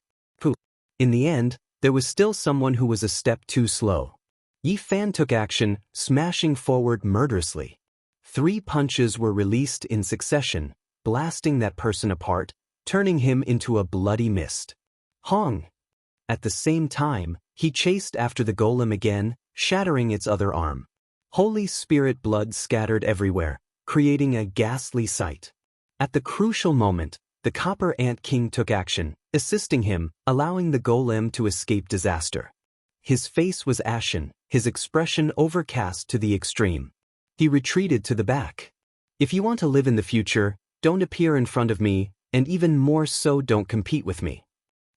In the end, there was still someone who was a step too slow. Yi Fan took action, smashing forward murderously. 3 punches were released in succession, blasting that person apart, turning him into a bloody mist. Hong! At the same time, he chased after the golem again, shattering its other arm. Holy Spirit blood scattered everywhere, creating a ghastly sight. At the crucial moment, The Copper Ant King took action, assisting him, allowing the golem to escape disaster. His face was ashen, his expression overcast to the extreme. He retreated to the back. If you want to live in the future, don't appear in front of me, and even more so don't compete with me.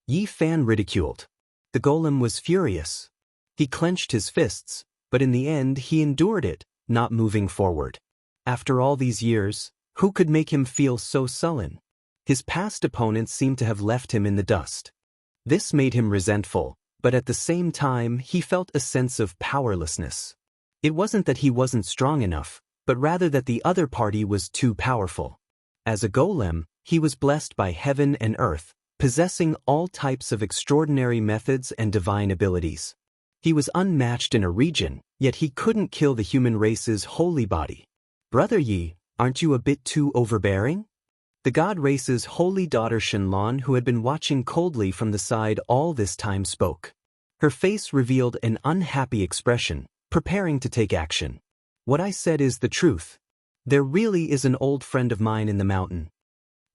Yi Fan ridiculed. The golem was furious. He clenched his fists, but in the end he endured it, not moving forward. After all these years, who could make him feel so sullen? His past opponents seemed to have left him in the dust. This made him resentful, but at the same time he felt a sense of powerlessness. It wasn't that he wasn't strong enough, but rather that the other party was too powerful. As a golem, he was blessed by heaven and earth, possessing all types of extraordinary methods and divine abilities. He was unmatched in a region, yet he couldn't kill the human race's holy body. Brother Yi, aren't you a bit too overbearing? The god race's holy daughter Shenlong, who had been watching coldly from the side all this time, spoke. Her face revealed an unhappy expression, preparing to take action. What I said is the truth. There really is an old friend of mine in the mountain.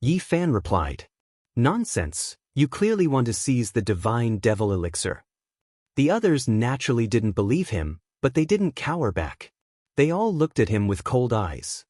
Yi Fan replied. Nonsense, you clearly want to seize the divine devil elixir. The others naturally didn't believe him, but they didn't cower back. They all looked at him with cold eyes.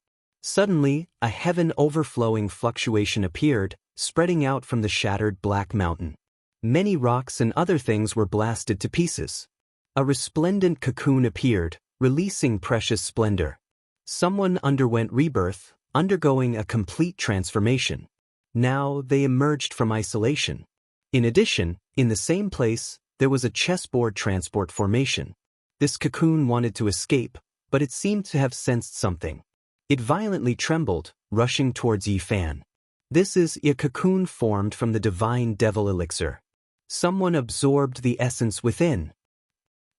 Suddenly, a heaven-overflowing fluctuation appeared, spreading out from the shattered black mountain. Many rocks and other things were blasted to pieces. A resplendent cocoon appeared, releasing precious splendor. Someone underwent rebirth, undergoing a complete transformation. Now they emerged from isolation. In addition, in the same place, there was a chessboard transport formation. This cocoon wanted to escape, but it seemed to have sensed something. It violently trembled, rushing towards Yi Fan. This is a cocoon formed from the divine devil elixir. Someone absorbed the essence within.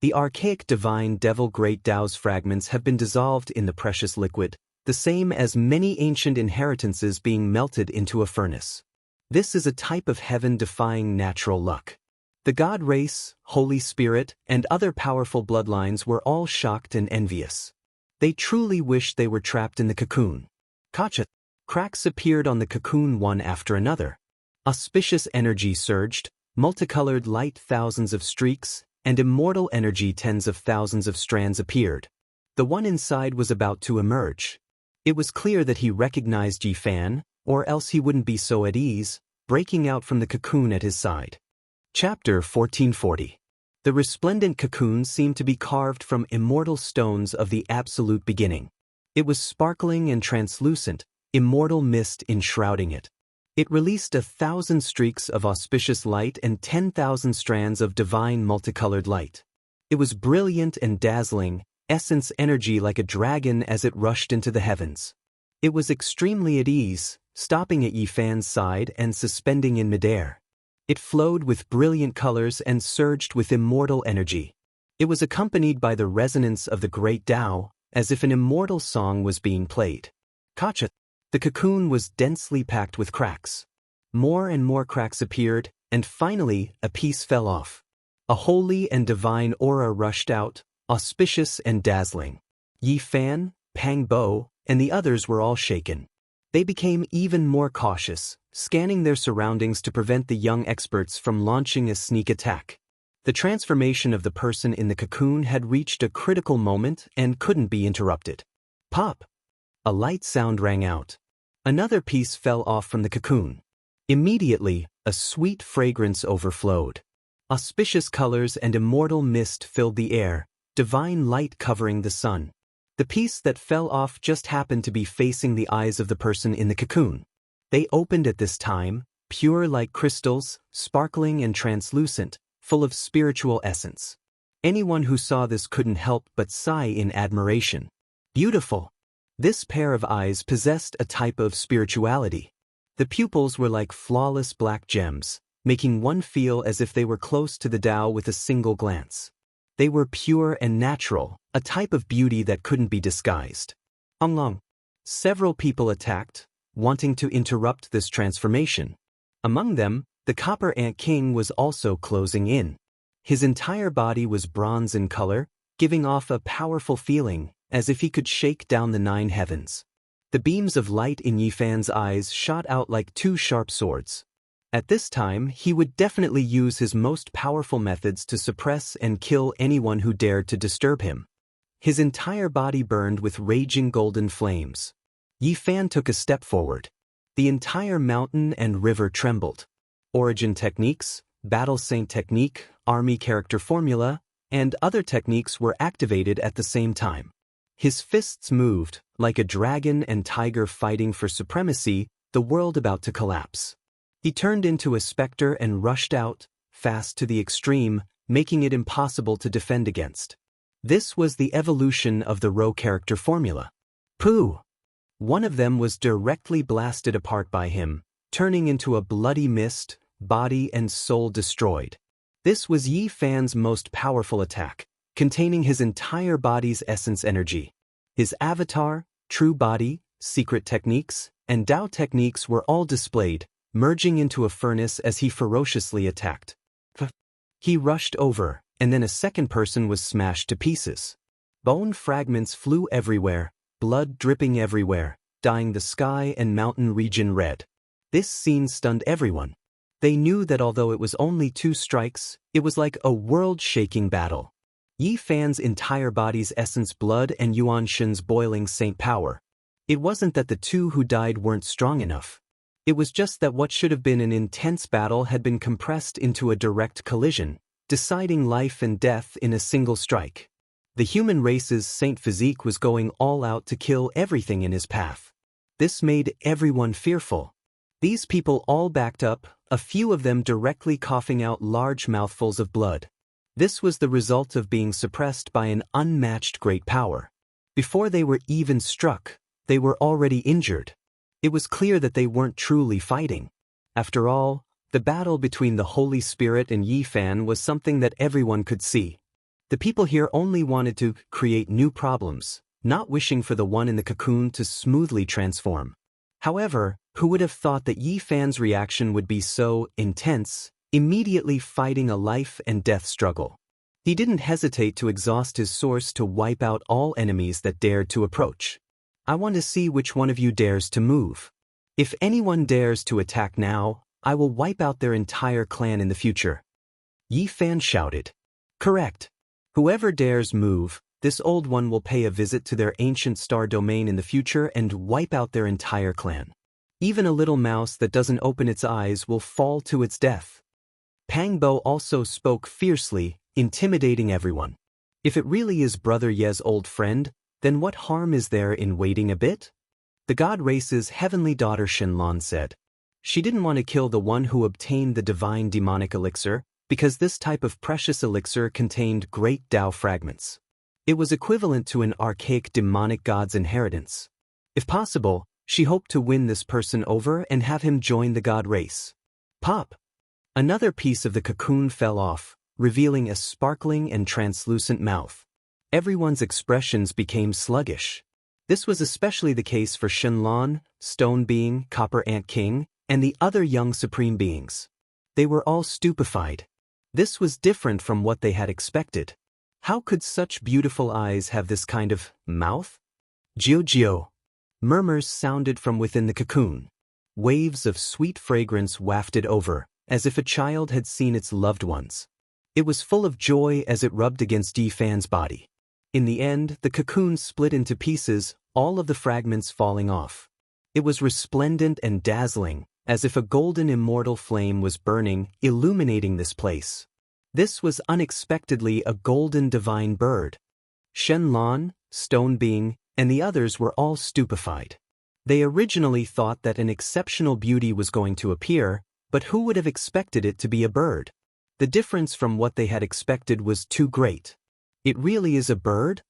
The archaic divine devil great Tao's fragments have been dissolved in the precious liquid, the same as many ancient inheritances being melted into a furnace. This is a type of heaven-defying natural luck. The god race, Holy Spirit, and other powerful bloodlines were all shocked and envious. They truly wished they were trapped in the cocoon. Gotcha! Cracks appeared on the cocoon one after another. Auspicious energy surged, multicolored light thousands of streaks, and immortal energy tens of thousands of strands appeared. The one inside was about to emerge. It was clear that he recognized Yi Fan, or else he wouldn't be so at ease, breaking out from the cocoon at his side. Chapter 1440. The resplendent cocoon seemed to be carved from immortal stones of the absolute beginning. It was sparkling and translucent, immortal mist enshrouding it. It released 1,000 streaks of auspicious light and 10,000 strands of divine multicolored light. It was brilliant and dazzling, essence energy like a dragon as it rushed into the heavens. It was extremely at ease, stopping at Yi Fan's side and suspending in midair. It flowed with brilliant colors and surged with immortal energy. It was accompanied by the resonance of the great Tao, as if an immortal song was being played. Gotcha! The cocoon was densely packed with cracks. More and more cracks appeared, and finally, a piece fell off. A holy and divine aura rushed out, auspicious and dazzling. Yi Fan, Pang Bo, and the others were all shaken. They became even more cautious, scanning their surroundings to prevent the young experts from launching a sneak attack. The transformation of the person in the cocoon had reached a critical moment and couldn't be interrupted. Pop! A light sound rang out. Another piece fell off from the cocoon. Immediately, a sweet fragrance overflowed. Auspicious colors and immortal mist filled the air, divine light covering the sun. The piece that fell off just happened to be facing the eyes of the person in the cocoon. They opened at this time, pure like crystals, sparkling and translucent, full of spiritual essence. Anyone who saw this couldn't help but sigh in admiration. Beautiful! This pair of eyes possessed a type of spirituality. The pupils were like flawless black gems, making one feel as if they were close to the Tao with a single glance. They were pure and natural, a type of beauty that couldn't be disguised. Long. Several people attacked, wanting to interrupt this transformation. Among them, the Copper Ant King was also closing in. His entire body was bronze in color, giving off a powerful feeling, as if he could shake down the 9 heavens. The beams of light in Yifan's eyes shot out like two sharp swords. At this time, he would definitely use his most powerful methods to suppress and kill anyone who dared to disturb him. His entire body burned with raging golden flames. Yifan took a step forward. The entire mountain and river trembled. Origin techniques, battle saint technique, army character formula, and other techniques were activated at the same time. His fists moved, like a dragon and tiger fighting for supremacy, the world about to collapse. He turned into a specter and rushed out, fast to the extreme, making it impossible to defend against. This was the evolution of the Rho character formula. Pooh! One of them was directly blasted apart by him, turning into a bloody mist, body and soul destroyed. This was Yifan's most powerful attack, containing his entire body's essence energy. His avatar, true body, secret techniques, and Dao techniques were all displayed, merging into a furnace as he ferociously attacked. He rushed over, and then a second person was smashed to pieces. Bone fragments flew everywhere, blood dripping everywhere, dyeing the sky and mountain region red. This scene stunned everyone. They knew that although it was only 2 strikes, it was like a world-shaking battle. Yifan's entire body's essence blood and Yuan Shen's boiling saint power. It wasn't that the two who died weren't strong enough. It was just that what should have been an intense battle had been compressed into a direct collision, deciding life and death in a single strike. The human race's saint physique was going all out to kill everything in his path. This made everyone fearful. These people all backed up, a few of them directly coughing out large mouthfuls of blood. This was the result of being suppressed by an unmatched great power. Before they were even struck, they were already injured. It was clear that they weren't truly fighting. After all, the battle between the Holy Spirit and Yifan was something that everyone could see. The people here only wanted to create new problems, not wishing for the one in the cocoon to smoothly transform. However, who would have thought that Yifan's reaction would be so intense, immediately fighting a life and death struggle? He didn't hesitate to exhaust his source to wipe out all enemies that dared to approach. I want to see which one of you dares to move. If anyone dares to attack now, I will wipe out their entire clan in the future. Yifan shouted. Correct. Whoever dares move, this old one will pay a visit to their ancient star domain in the future and wipe out their entire clan. Even a little mouse that doesn't open its eyes will fall to its death. Pang Bo also spoke fiercely, intimidating everyone. If it really is Brother Ye's old friend, then what harm is there in waiting a bit? The god race's heavenly daughter Shenlan said. She didn't want to kill the one who obtained the divine demonic elixir, because this type of precious elixir contained great Dao fragments. It was equivalent to an archaic demonic god's inheritance. If possible, she hoped to win this person over and have him join the god race. Pop! Another piece of the cocoon fell off, revealing a sparkling and translucent mouth. Everyone's expressions became sluggish. This was especially the case for Shenlan, Stone Being, Copper Ant King, and the other young supreme beings. They were all stupefied. This was different from what they had expected. How could such beautiful eyes have this kind of mouth? Jiu. Murmurs sounded from within the cocoon. Waves of sweet fragrance wafted over, as if a child had seen its loved ones. It was full of joy as it rubbed against Yifan's body. In the end, the cocoon split into pieces, all of the fragments falling off. It was resplendent and dazzling, as if a golden immortal flame was burning, illuminating this place. This was unexpectedly a golden divine bird. Shenlan, Stone Being, and the others were all stupefied. They originally thought that an exceptional beauty was going to appear, but who would have expected it to be a bird? The difference from what they had expected was too great. It really is a bird?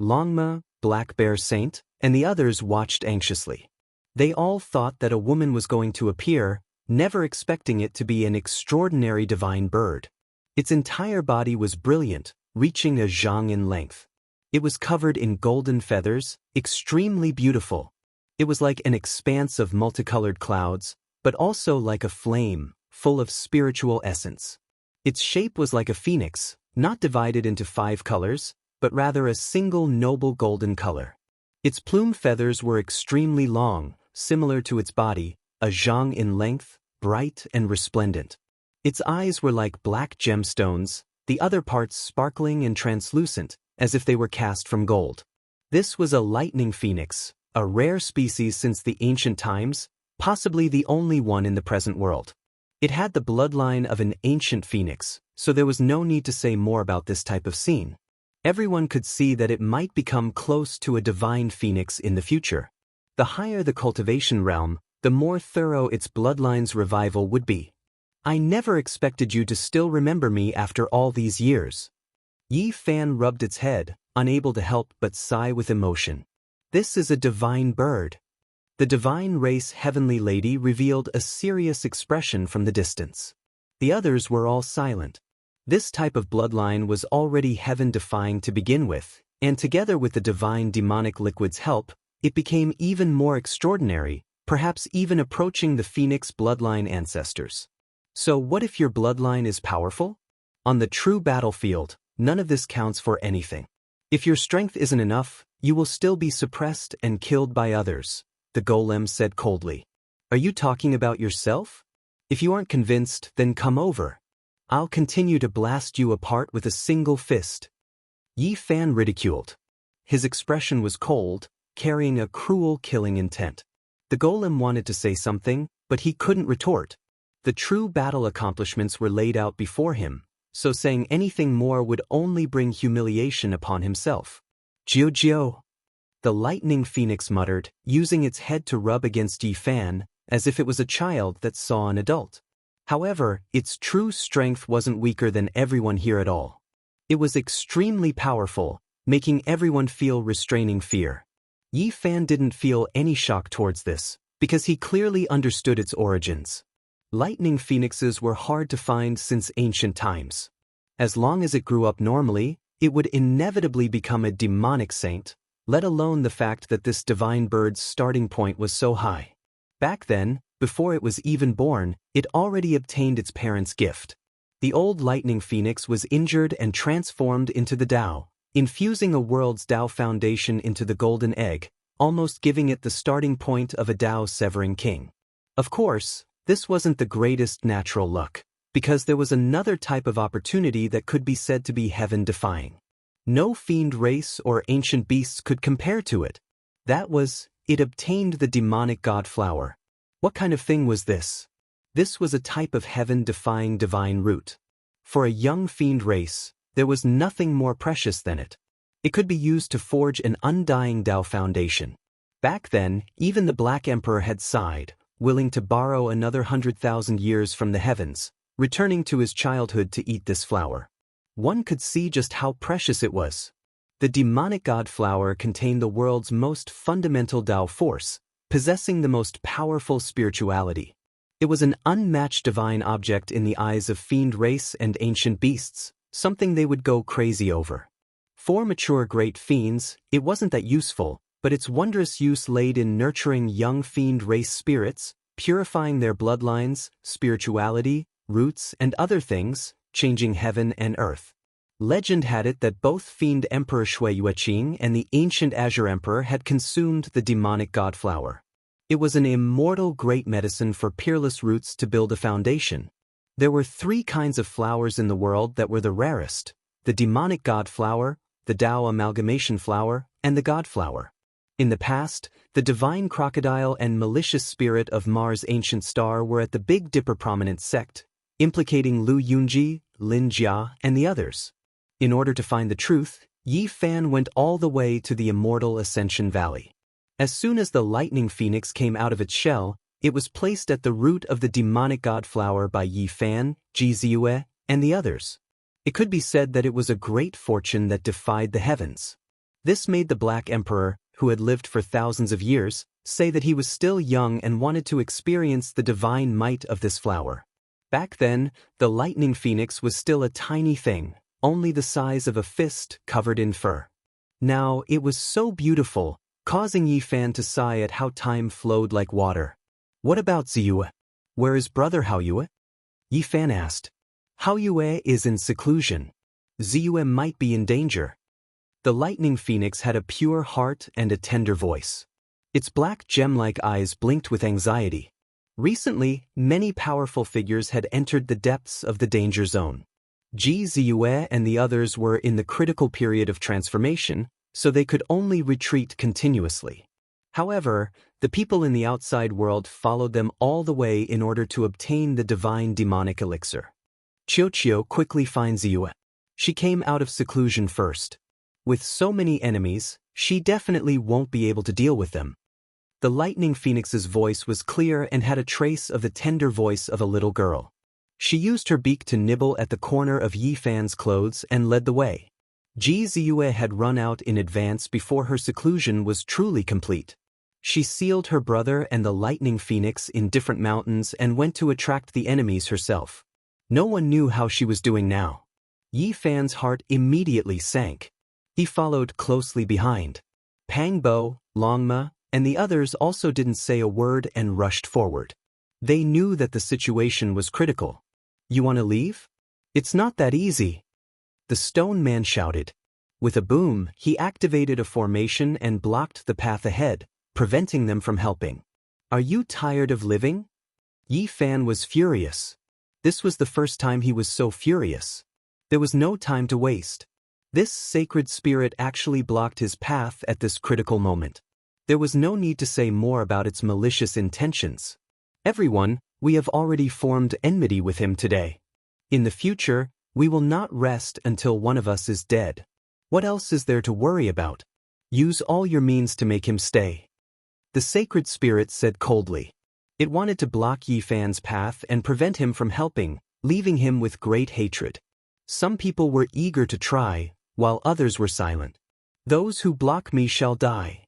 Longma, Black Bear Saint, and the others watched anxiously. They all thought that a woman was going to appear, never expecting it to be an extraordinary divine bird. Its entire body was brilliant, reaching a zhang in length. It was covered in golden feathers, extremely beautiful. It was like an expanse of multicolored clouds, but also like a flame, full of spiritual essence. Its shape was like a phoenix, not divided into 5 colors, but rather a single noble golden color. Its plume feathers were extremely long, similar to its body, a zhang in length, bright and resplendent. Its eyes were like black gemstones, the other parts sparkling and translucent, as if they were cast from gold. This was a lightning phoenix, a rare species since the ancient times, possibly the only one in the present world. It had the bloodline of an ancient phoenix, so there was no need to say more about this type of scene. Everyone could see that it might become close to a divine phoenix in the future. The higher the cultivation realm, the more thorough its bloodline's revival would be. I never expected you to still remember me after all these years. Yi Fan rubbed its head, unable to help but sigh with emotion. This is a divine bird. The divine race heavenly lady revealed a serious expression from the distance. The others were all silent. This type of bloodline was already heaven-defying to begin with, and together with the divine demonic liquid's help, it became even more extraordinary, perhaps even approaching the phoenix bloodline ancestors. So what if your bloodline is powerful? On the true battlefield, none of this counts for anything. If your strength isn't enough, you will still be suppressed and killed by others, the golem said coldly. Are you talking about yourself? If you aren't convinced, then come over. I'll continue to blast you apart with a single fist. Yi Fan ridiculed. His expression was cold, carrying a cruel killing intent. The golem wanted to say something, but he couldn't retort. The true battle accomplishments were laid out before him, so saying anything more would only bring humiliation upon himself. Jiu. The lightning phoenix muttered, using its head to rub against Yi Fan, as if it was a child that saw an adult. However, its true strength wasn't weaker than everyone here at all. It was extremely powerful, making everyone feel restraining fear. Yi Fan didn't feel any shock towards this, because he clearly understood its origins. Lightning phoenixes were hard to find since ancient times. As long as it grew up normally, it would inevitably become a demonic saint, let alone the fact that this divine bird's starting point was so high. Back then, before it was even born, it already obtained its parents' gift. The old lightning phoenix was injured and transformed into the Tao, infusing a world's Tao foundation into the golden egg, almost giving it the starting point of a Tao-severing king. Of course, this wasn't the greatest natural luck, because there was another type of opportunity that could be said to be heaven-defying. No fiend race or ancient beasts could compare to it. That was, it obtained the demonic god flower. What kind of thing was this? This was a type of heaven-defying divine root. For a young fiend race, there was nothing more precious than it. It could be used to forge an undying Tao foundation. Back then, even the Black Emperor had sighed, willing to borrow another 100,000 years from the heavens, returning to his childhood to eat this flower. One could see just how precious it was. The demonic god flower contained the world's most fundamental Tao force, possessing the most powerful spirituality. It was an unmatched divine object in the eyes of fiend race and ancient beasts, something they would go crazy over. For mature great fiends, it wasn't that useful, but its wondrous use laid in nurturing young fiend race spirits, purifying their bloodlines, spirituality, roots, and other things, changing heaven and earth. Legend had it that both Fiend Emperor Shui Yueqing and the ancient Azure Emperor had consumed the demonic god flower. It was an immortal great medicine for peerless roots to build a foundation. There were 3 kinds of flowers in the world that were the rarest: the demonic god flower, the Tao amalgamation flower, and the god flower. In the past, the divine crocodile and malicious spirit of Mars' ancient star were at the Big Dipper prominent sect, implicating Lu Yunji, Lin Jia, and the others. In order to find the truth, Yi Fan went all the way to the immortal Ascension Valley. As soon as the lightning phoenix came out of its shell, it was placed at the root of the demonic god flower by Yi Fan, Ji Ziyue, and the others. It could be said that it was a great fortune that defied the heavens. This made the Black Emperor, who had lived for thousands of years, say that he was still young and wanted to experience the divine might of this flower. Back then, the lightning phoenix was still a tiny thing, only the size of a fist covered in fur. Now, it was so beautiful, causing Yi Fan to sigh at how time flowed like water. What about Ziyue? Where is brother Haoyue? Yi Fan asked. Haoyue is in seclusion. Ziyue might be in danger. The lightning phoenix had a pure heart and a tender voice. Its black gem-like eyes blinked with anxiety. Recently, many powerful figures had entered the depths of the danger zone. Ji Ziyue and the others were in the critical period of transformation, so they could only retreat continuously. However, the people in the outside world followed them all the way in order to obtain the divine demonic elixir. Qiuqiu quickly finds Ziyue. She came out of seclusion first. With so many enemies, she definitely won't be able to deal with them. The lightning phoenix's voice was clear and had a trace of the tender voice of a little girl. She used her beak to nibble at the corner of Yi Fan's clothes and led the way. Ji Ziyue had run out in advance before her seclusion was truly complete. She sealed her brother and the lightning phoenix in different mountains and went to attract the enemies herself. No one knew how she was doing now. Yi Fan's heart immediately sank. He followed closely behind. Pang Bo, Longma, and the others also didn't say a word and rushed forward. They knew that the situation was critical. "You want to leave? It's not that easy," the stone man shouted. With a boom, he activated a formation and blocked the path ahead, preventing them from helping. "Are you tired of living?" Yi Fan was furious. This was the first time he was so furious. There was no time to waste. This sacred spirit actually blocked his path at this critical moment. There was no need to say more about its malicious intentions. "Everyone, we have already formed enmity with him today. In the future, we will not rest until one of us is dead. What else is there to worry about? Use all your means to make him stay," the sacred spirit said coldly. It wanted to block Yi Fan's path and prevent him from helping, leaving him with great hatred. Some people were eager to try, while others were silent. "Those who block me shall die."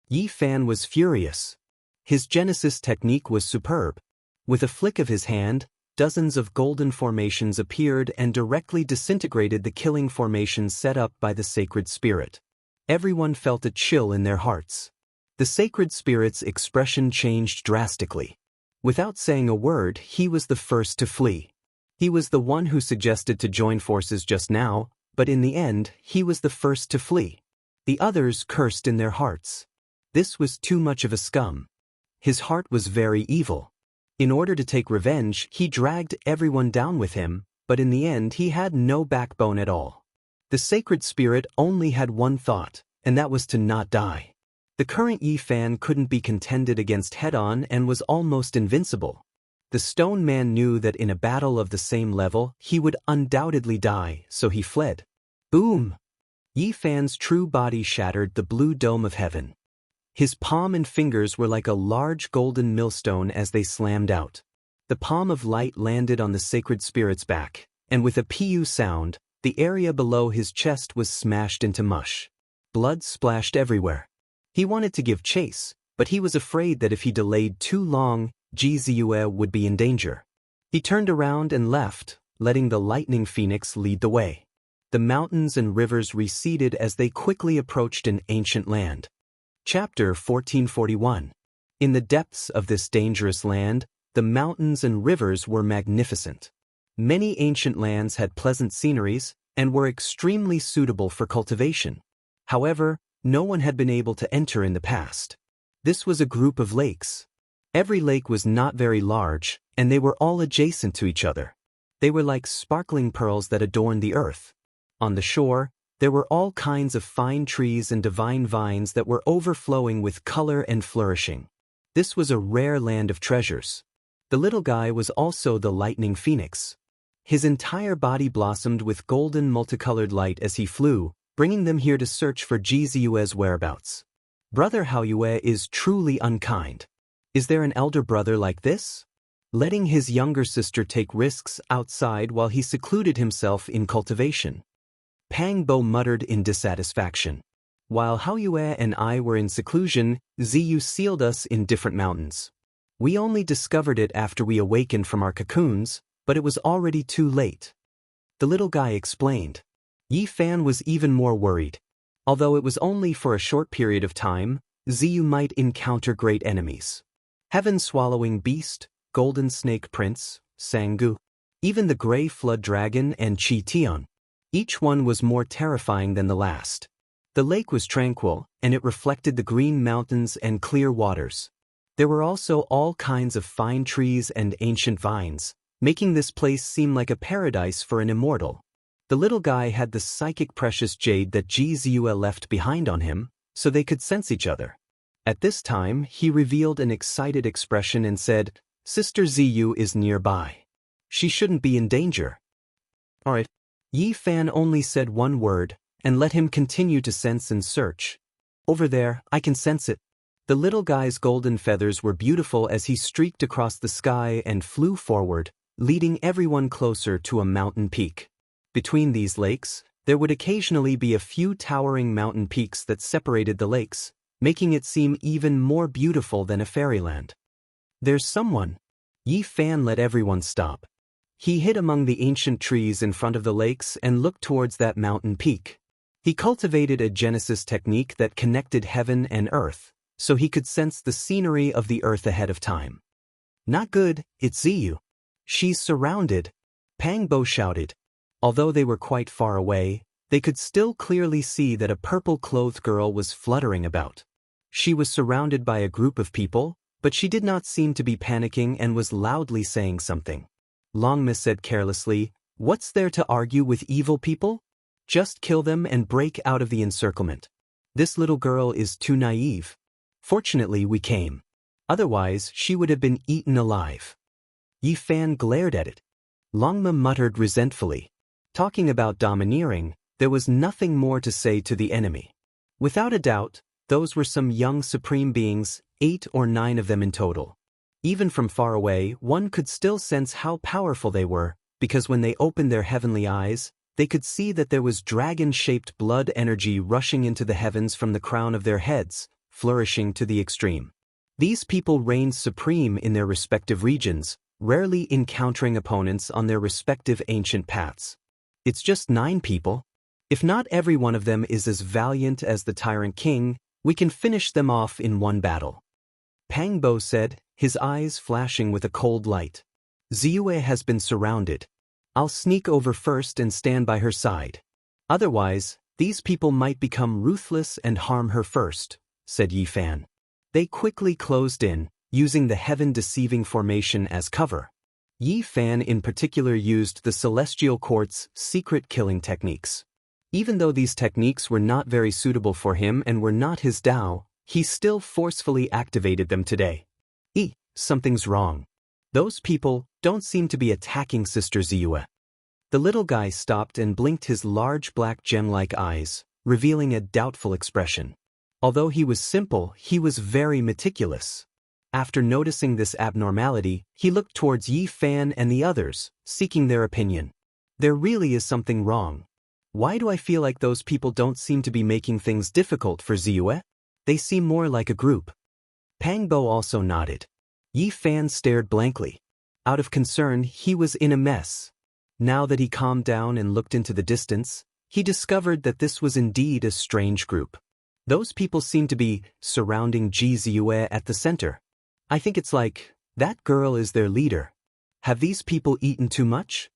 Yi Fan was furious. His Genesis technique was superb. With a flick of his hand, dozens of golden formations appeared and directly disintegrated the killing formations set up by the sacred spirit. Everyone felt a chill in their hearts. The sacred spirit's expression changed drastically. Without saying a word, he was the first to flee. He was the one who suggested to join forces just now, but in the end, he was the first to flee. The others cursed in their hearts. This was too much of a scum. His heart was very evil. In order to take revenge, he dragged everyone down with him, but in the end he had no backbone at all. The sacred spirit only had one thought, and that was to not die. The current Yi Fan couldn't be contended against head-on and was almost invincible. The stone man knew that in a battle of the same level, he would undoubtedly die, so he fled. Boom! Yi Fan's true body shattered the blue dome of heaven. His palm and fingers were like a large golden millstone as they slammed out. The palm of light landed on the sacred spirit's back, and with a pu sound, the area below his chest was smashed into mush. Blood splashed everywhere. He wanted to give chase, but he was afraid that if he delayed too long, Ji Ziyue would be in danger. He turned around and left, letting the lightning phoenix lead the way. The mountains and rivers receded as they quickly approached an ancient land. Chapter 1441. In the depths of this dangerous land, the mountains and rivers were magnificent. Many ancient lands had pleasant sceneries and were extremely suitable for cultivation. However, no one had been able to enter in the past. This was a group of lakes. Every lake was not very large, and they were all adjacent to each other. They were like sparkling pearls that adorned the earth. On the shore, there were all kinds of fine trees and divine vines that were overflowing with color and flourishing. This was a rare land of treasures. The little guy was also the lightning phoenix. His entire body blossomed with golden multicolored light as he flew, bringing them here to search for Ji Ziyue's whereabouts. Brother Haoyue is truly unkind. Is there an elder brother like this? Letting his younger sister take risks outside while he secluded himself in cultivation. Pang Bo muttered in dissatisfaction. While Haoyue and I were in seclusion, Ziyu sealed us in different mountains. We only discovered it after we awakened from our cocoons, but it was already too late. The little guy explained. Yi Fan was even more worried. Although it was only for a short period of time, Ziyu might encounter great enemies. Heaven-swallowing beast, golden snake prince, Sangu, even the gray flood dragon and Chi Tian. Each one was more terrifying than the last. The lake was tranquil, and it reflected the green mountains and clear waters. There were also all kinds of fine trees and ancient vines, making this place seem like a paradise for an immortal. The little guy had the psychic precious jade that Ziyue left behind on him, so they could sense each other. At this time, he revealed an excited expression and said, "Sister Ziyu is nearby. She shouldn't be in danger." Alright. Yi Fan only said one word, and let him continue to sense and search. "Over there, I can sense it." The little guy's golden feathers were beautiful as he streaked across the sky and flew forward, leading everyone closer to a mountain peak. Between these lakes, there would occasionally be a few towering mountain peaks that separated the lakes, making it seem even more beautiful than a fairyland. "There's someone." Yi Fan let everyone stop. He hid among the ancient trees in front of the lakes and looked towards that mountain peak. He cultivated a Genesis technique that connected heaven and earth, so he could sense the scenery of the earth ahead of time. "Not good, it's Ziyu. She's surrounded," Pangbo shouted. Although they were quite far away, they could still clearly see that a purple-clothed girl was fluttering about. She was surrounded by a group of people, but she did not seem to be panicking and was loudly saying something. Longma said carelessly, "What's there to argue with evil people? Just kill them and break out of the encirclement. This little girl is too naive. Fortunately, we came. Otherwise, she would have been eaten alive." Yi Fan glared at it. Longma muttered resentfully. Talking about domineering, there was nothing more to say to the enemy. Without a doubt, those were some young supreme beings, 8 or 9 of them in total. Even from far away, one could still sense how powerful they were, because when they opened their heavenly eyes, they could see that there was dragon-shaped blood energy rushing into the heavens from the crown of their heads, flourishing to the extreme. These people reigned supreme in their respective regions, rarely encountering opponents on their respective ancient paths. "It's just 9 people. If not every one of them is as valiant as the Tyrant King, we can finish them off in one battle," Pangbo said, his eyes flashing with a cold light. "Ziyue has been surrounded. I'll sneak over first and stand by her side. Otherwise, these people might become ruthless and harm her first," said Yi Fan. They quickly closed in, using the heaven-deceiving formation as cover. Yi Fan in particular used the Celestial Court's secret killing techniques. Even though these techniques were not very suitable for him and were not his Dao, he still forcefully activated them today. Something's wrong. Those people don't seem to be attacking Sister Ziyue." The little guy stopped and blinked his large black gem-like eyes, revealing a doubtful expression. Although he was simple, he was very meticulous. After noticing this abnormality, he looked towards Yi Fan and the others, seeking their opinion. "There really is something wrong. Why do I feel like those people don't seem to be making things difficult for Ziyue? They seem more like a group." Pangbo also nodded. Yi Fan stared blankly. Out of concern, he was in a mess. Now that he calmed down and looked into the distance, he discovered that this was indeed a strange group. Those people seemed to be surrounding Ziyue at the center. "I think it's like, that girl is their leader. Have these people eaten too much?"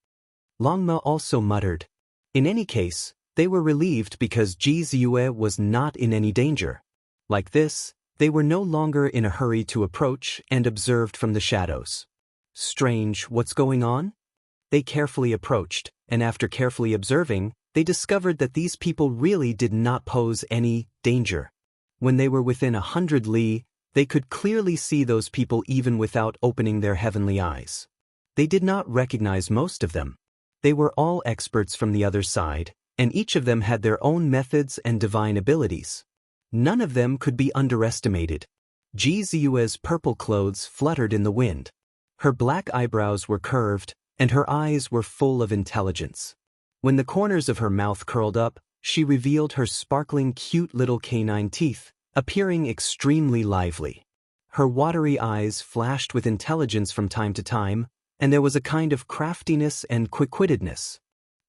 Longma also muttered. In any case, they were relieved because Ziyue was not in any danger. Like this, they were no longer in a hurry to approach and observed from the shadows. "Strange, what's going on?" They carefully approached, and after carefully observing, they discovered that these people really did not pose any danger. When they were within 100 li, they could clearly see those people even without opening their heavenly eyes. They did not recognize most of them. They were all experts from the other side, and each of them had their own methods and divine abilities. None of them could be underestimated. Ziyue's purple clothes fluttered in the wind. Her black eyebrows were curved, and her eyes were full of intelligence. When the corners of her mouth curled up, she revealed her sparkling cute little canine teeth, appearing extremely lively. Her watery eyes flashed with intelligence from time to time, and there was a kind of craftiness and quick-wittedness.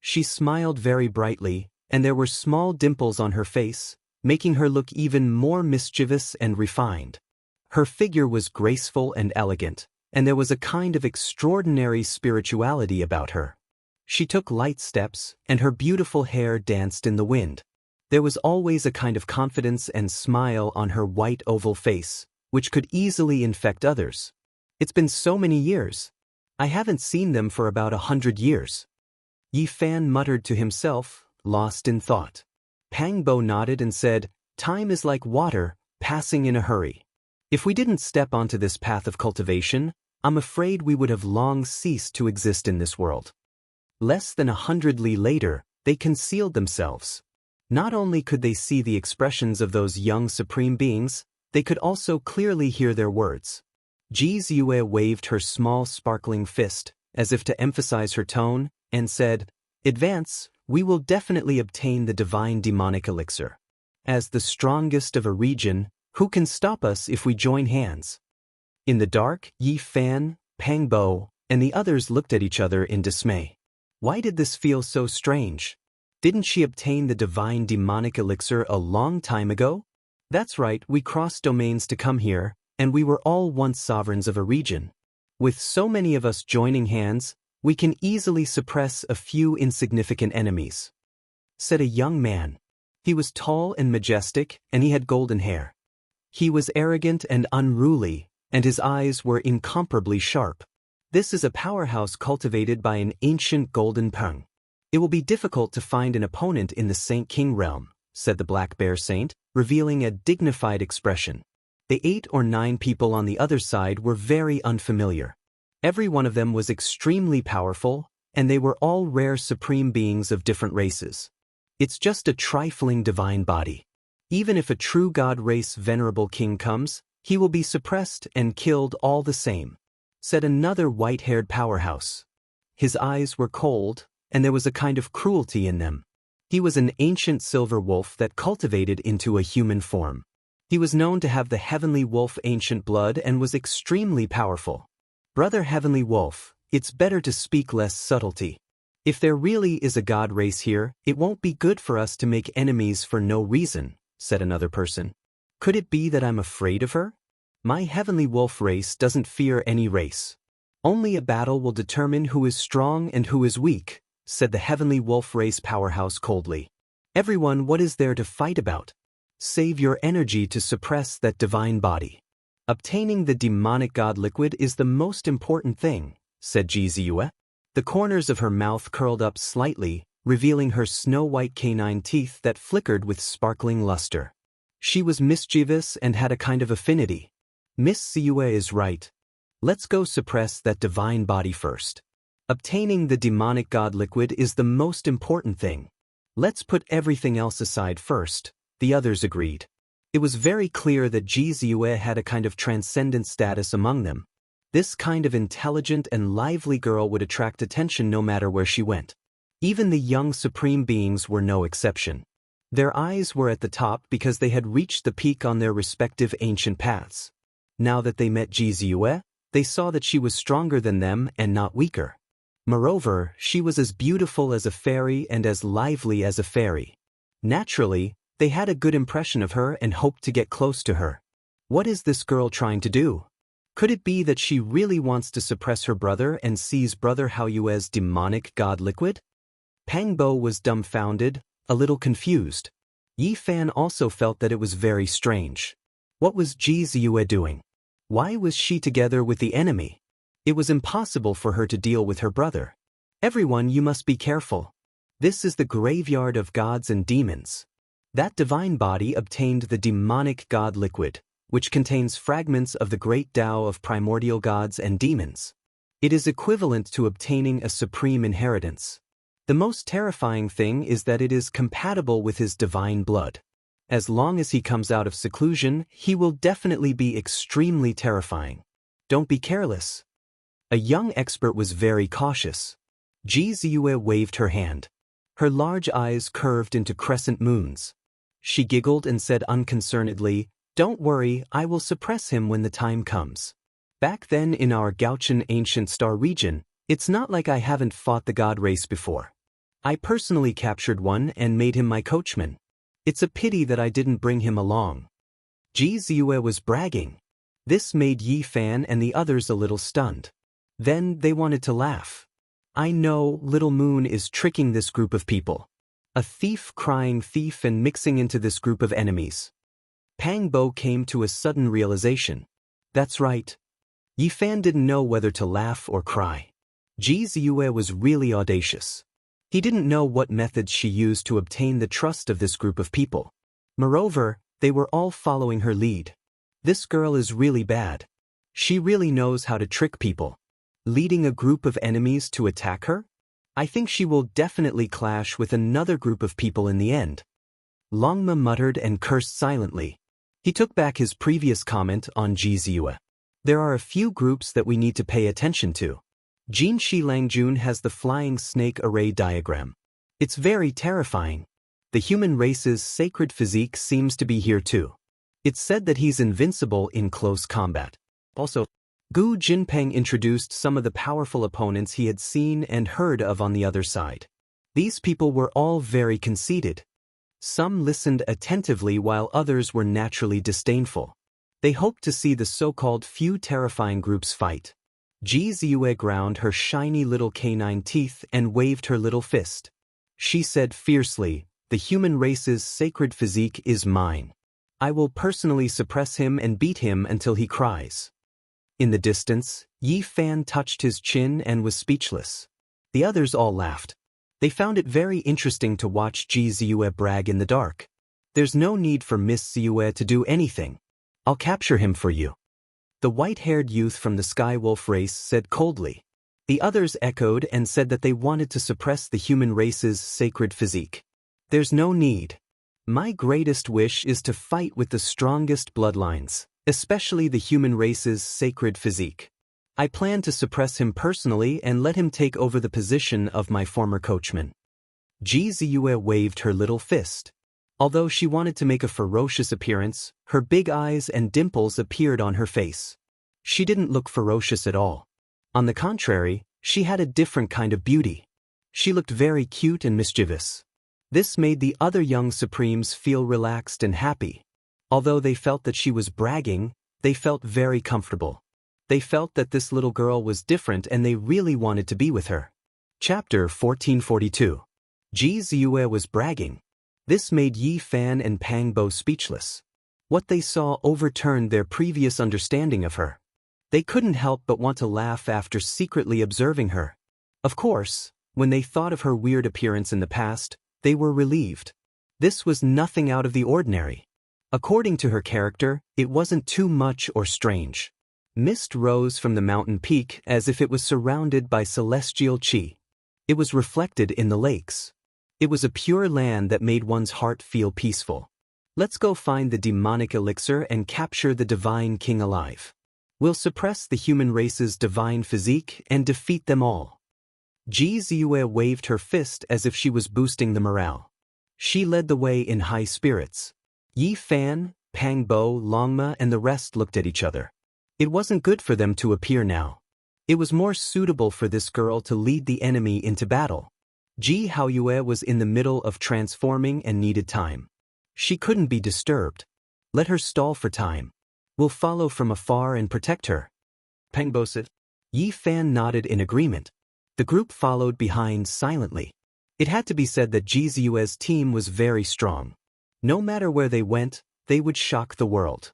She smiled very brightly, and there were small dimples on her face, making her look even more mischievous and refined. Her figure was graceful and elegant, and there was a kind of extraordinary spirituality about her. She took light steps, and her beautiful hair danced in the wind. There was always a kind of confidence and smile on her white oval face, which could easily infect others. It's been so many years. I haven't seen them for about 100 years. Yi Fan muttered to himself, lost in thought. Pang Bo nodded and said, "Time is like water, passing in a hurry. If we didn't step onto this path of cultivation, I'm afraid we would have long ceased to exist in this world." Less than 100 li later, they concealed themselves. Not only could they see the expressions of those young supreme beings, they could also clearly hear their words. Ji Ziyue waved her small sparkling fist, as if to emphasize her tone, and said, "Advance, we will definitely obtain the divine demonic elixir. As the strongest of a region, who can stop us if we join hands?" In the dark, Yi Fan, Pang Bo, and the others looked at each other in dismay. Why did this feel so strange? Didn't she obtain the divine demonic elixir a long time ago? That's right, we crossed domains to come here, and we were all once sovereigns of a region. With so many of us joining hands, we can easily suppress a few insignificant enemies," said a young man. He was tall and majestic, and he had golden hair. He was arrogant and unruly, and his eyes were incomparably sharp. "This is a powerhouse cultivated by an ancient golden peng. It will be difficult to find an opponent in the Saint King realm," said the Black Bear Saint, revealing a dignified expression. The 8 or 9 people on the other side were very unfamiliar. Every one of them was extremely powerful, and they were all rare supreme beings of different races. "It's just a trifling divine body. Even if a true god race venerable king comes, he will be suppressed and killed all the same," said another white-haired powerhouse. His eyes were cold, and there was a kind of cruelty in them. He was an ancient silver wolf that cultivated into a human form. He was known to have the heavenly wolf ancient blood and was extremely powerful. "Brother Heavenly Wolf, it's better to speak less subtlety. If there really is a god race here, it won't be good for us to make enemies for no reason," said another person. "Could it be that I'm afraid of her? My heavenly wolf race doesn't fear any race. Only a battle will determine who is strong and who is weak," said the heavenly wolf race powerhouse coldly. "Everyone, what is there to fight about? Save your energy to suppress that divine body. Obtaining the demonic god liquid is the most important thing," said Ji Ziyue. The corners of her mouth curled up slightly, revealing her snow-white canine teeth that flickered with sparkling luster. She was mischievous and had a kind of affinity. "Miss Ziyue is right. Let's go suppress that divine body first. Obtaining the demonic god liquid is the most important thing. Let's put everything else aside first," the others agreed. It was very clear that Ji Ziyue had a kind of transcendent status among them. This kind of intelligent and lively girl would attract attention no matter where she went. Even the young supreme beings were no exception. Their eyes were at the top because they had reached the peak on their respective ancient paths. Now that they met Ji Ziyue, they saw that she was stronger than them and not weaker. Moreover, she was as beautiful as a fairy and as lively as a fairy. Naturally, they had a good impression of her and hoped to get close to her. What is this girl trying to do? Could it be that she really wants to suppress her brother and seize Brother Haoyue's demonic god liquid? Pang Bo was dumbfounded, a little confused. Yi Fan also felt that it was very strange. What was Ji Ziyue doing? Why was she together with the enemy? It was impossible for her to deal with her brother. "Everyone, you must be careful. This is the graveyard of gods and demons. That divine body obtained the demonic god liquid, which contains fragments of the great Tao of primordial gods and demons. It is equivalent to obtaining a supreme inheritance. The most terrifying thing is that it is compatible with his divine blood. As long as he comes out of seclusion, he will definitely be extremely terrifying. Don't be careless." A young expert was very cautious. Ji Ziyue waved her hand. Her large eyes curved into crescent moons. She giggled and said unconcernedly, "Don't worry, I will suppress him when the time comes. Back then in our Gauchan ancient star region, it's not like I haven't fought the god race before. I personally captured one and made him my coachman. It's a pity that I didn't bring him along." Ji Ziyue was bragging. This made Yi Fan and the others a little stunned. Then they wanted to laugh. "I know Little Moon is tricking this group of people. A thief crying thief and mixing into this group of enemies. Pang Bo came to a sudden realization. That's right. Yi Fan didn't know whether to laugh or cry. Ji Ziyue was really audacious. He didn't know what methods she used to obtain the trust of this group of people. Moreover, they were all following her lead. This girl is really bad. She really knows how to trick people. Leading a group of enemies to attack her? I think she will definitely clash with another group of people in the end. Longma muttered and cursed silently. He took back his previous comment on Ji Ziyue. There are a few groups that we need to pay attention to. Jin Shi Langjun has the flying snake array diagram. It's very terrifying. The human race's sacred physique seems to be here too. It's said that he's invincible in close combat. Also, Gu Jinpeng introduced some of the powerful opponents he had seen and heard of on the other side. These people were all very conceited. Some listened attentively while others were naturally disdainful. They hoped to see the so-called few terrifying groups fight. Ji Ziyue ground her shiny little canine teeth and waved her little fist. She said fiercely, "The human race's sacred physique is mine. I will personally suppress him and beat him until he cries." In the distance, Yi Fan touched his chin and was speechless. The others all laughed. They found it very interesting to watch Ji Ziyue brag in the dark. There's no need for Miss Ziyue to do anything. I'll capture him for you. The white-haired youth from the Sky Wolf race said coldly. The others echoed and said that they wanted to suppress the human race's sacred physique. There's no need. My greatest wish is to fight with the strongest bloodlines, especially the human race's sacred physique. I plan to suppress him personally and let him take over the position of my former coachman. Ji Ziyue waved her little fist. Although she wanted to make a ferocious appearance, her big eyes and dimples appeared on her face. She didn't look ferocious at all. On the contrary, she had a different kind of beauty. She looked very cute and mischievous. This made the other young supremes feel relaxed and happy. Although they felt that she was bragging, they felt very comfortable. They felt that this little girl was different and they really wanted to be with her. Chapter 1442. Ji Ziyue was bragging. This made Yi Fan and Pang Bo speechless. What they saw overturned their previous understanding of her. They couldn't help but want to laugh after secretly observing her. Of course, when they thought of her weird appearance in the past, they were relieved. This was nothing out of the ordinary. According to her character, it wasn't too much or strange. Mist rose from the mountain peak as if it was surrounded by celestial qi. It was reflected in the lakes. It was a pure land that made one's heart feel peaceful. Let's go find the demonic elixir and capture the divine king alive. We'll suppress the human race's divine physique and defeat them all. Ji Ziyue waved her fist as if she was boosting the morale. She led the way in high spirits. Yi Fan, Pang Bo, Longma and the rest looked at each other. It wasn't good for them to appear now. It was more suitable for this girl to lead the enemy into battle. Ji Haoyue was in the middle of transforming and needed time. She couldn't be disturbed. Let her stall for time. We'll follow from afar and protect her. Pang Bo said. Yi Fan nodded in agreement. The group followed behind silently. It had to be said that Ji Ziyue's team was very strong. No matter where they went, they would shock the world.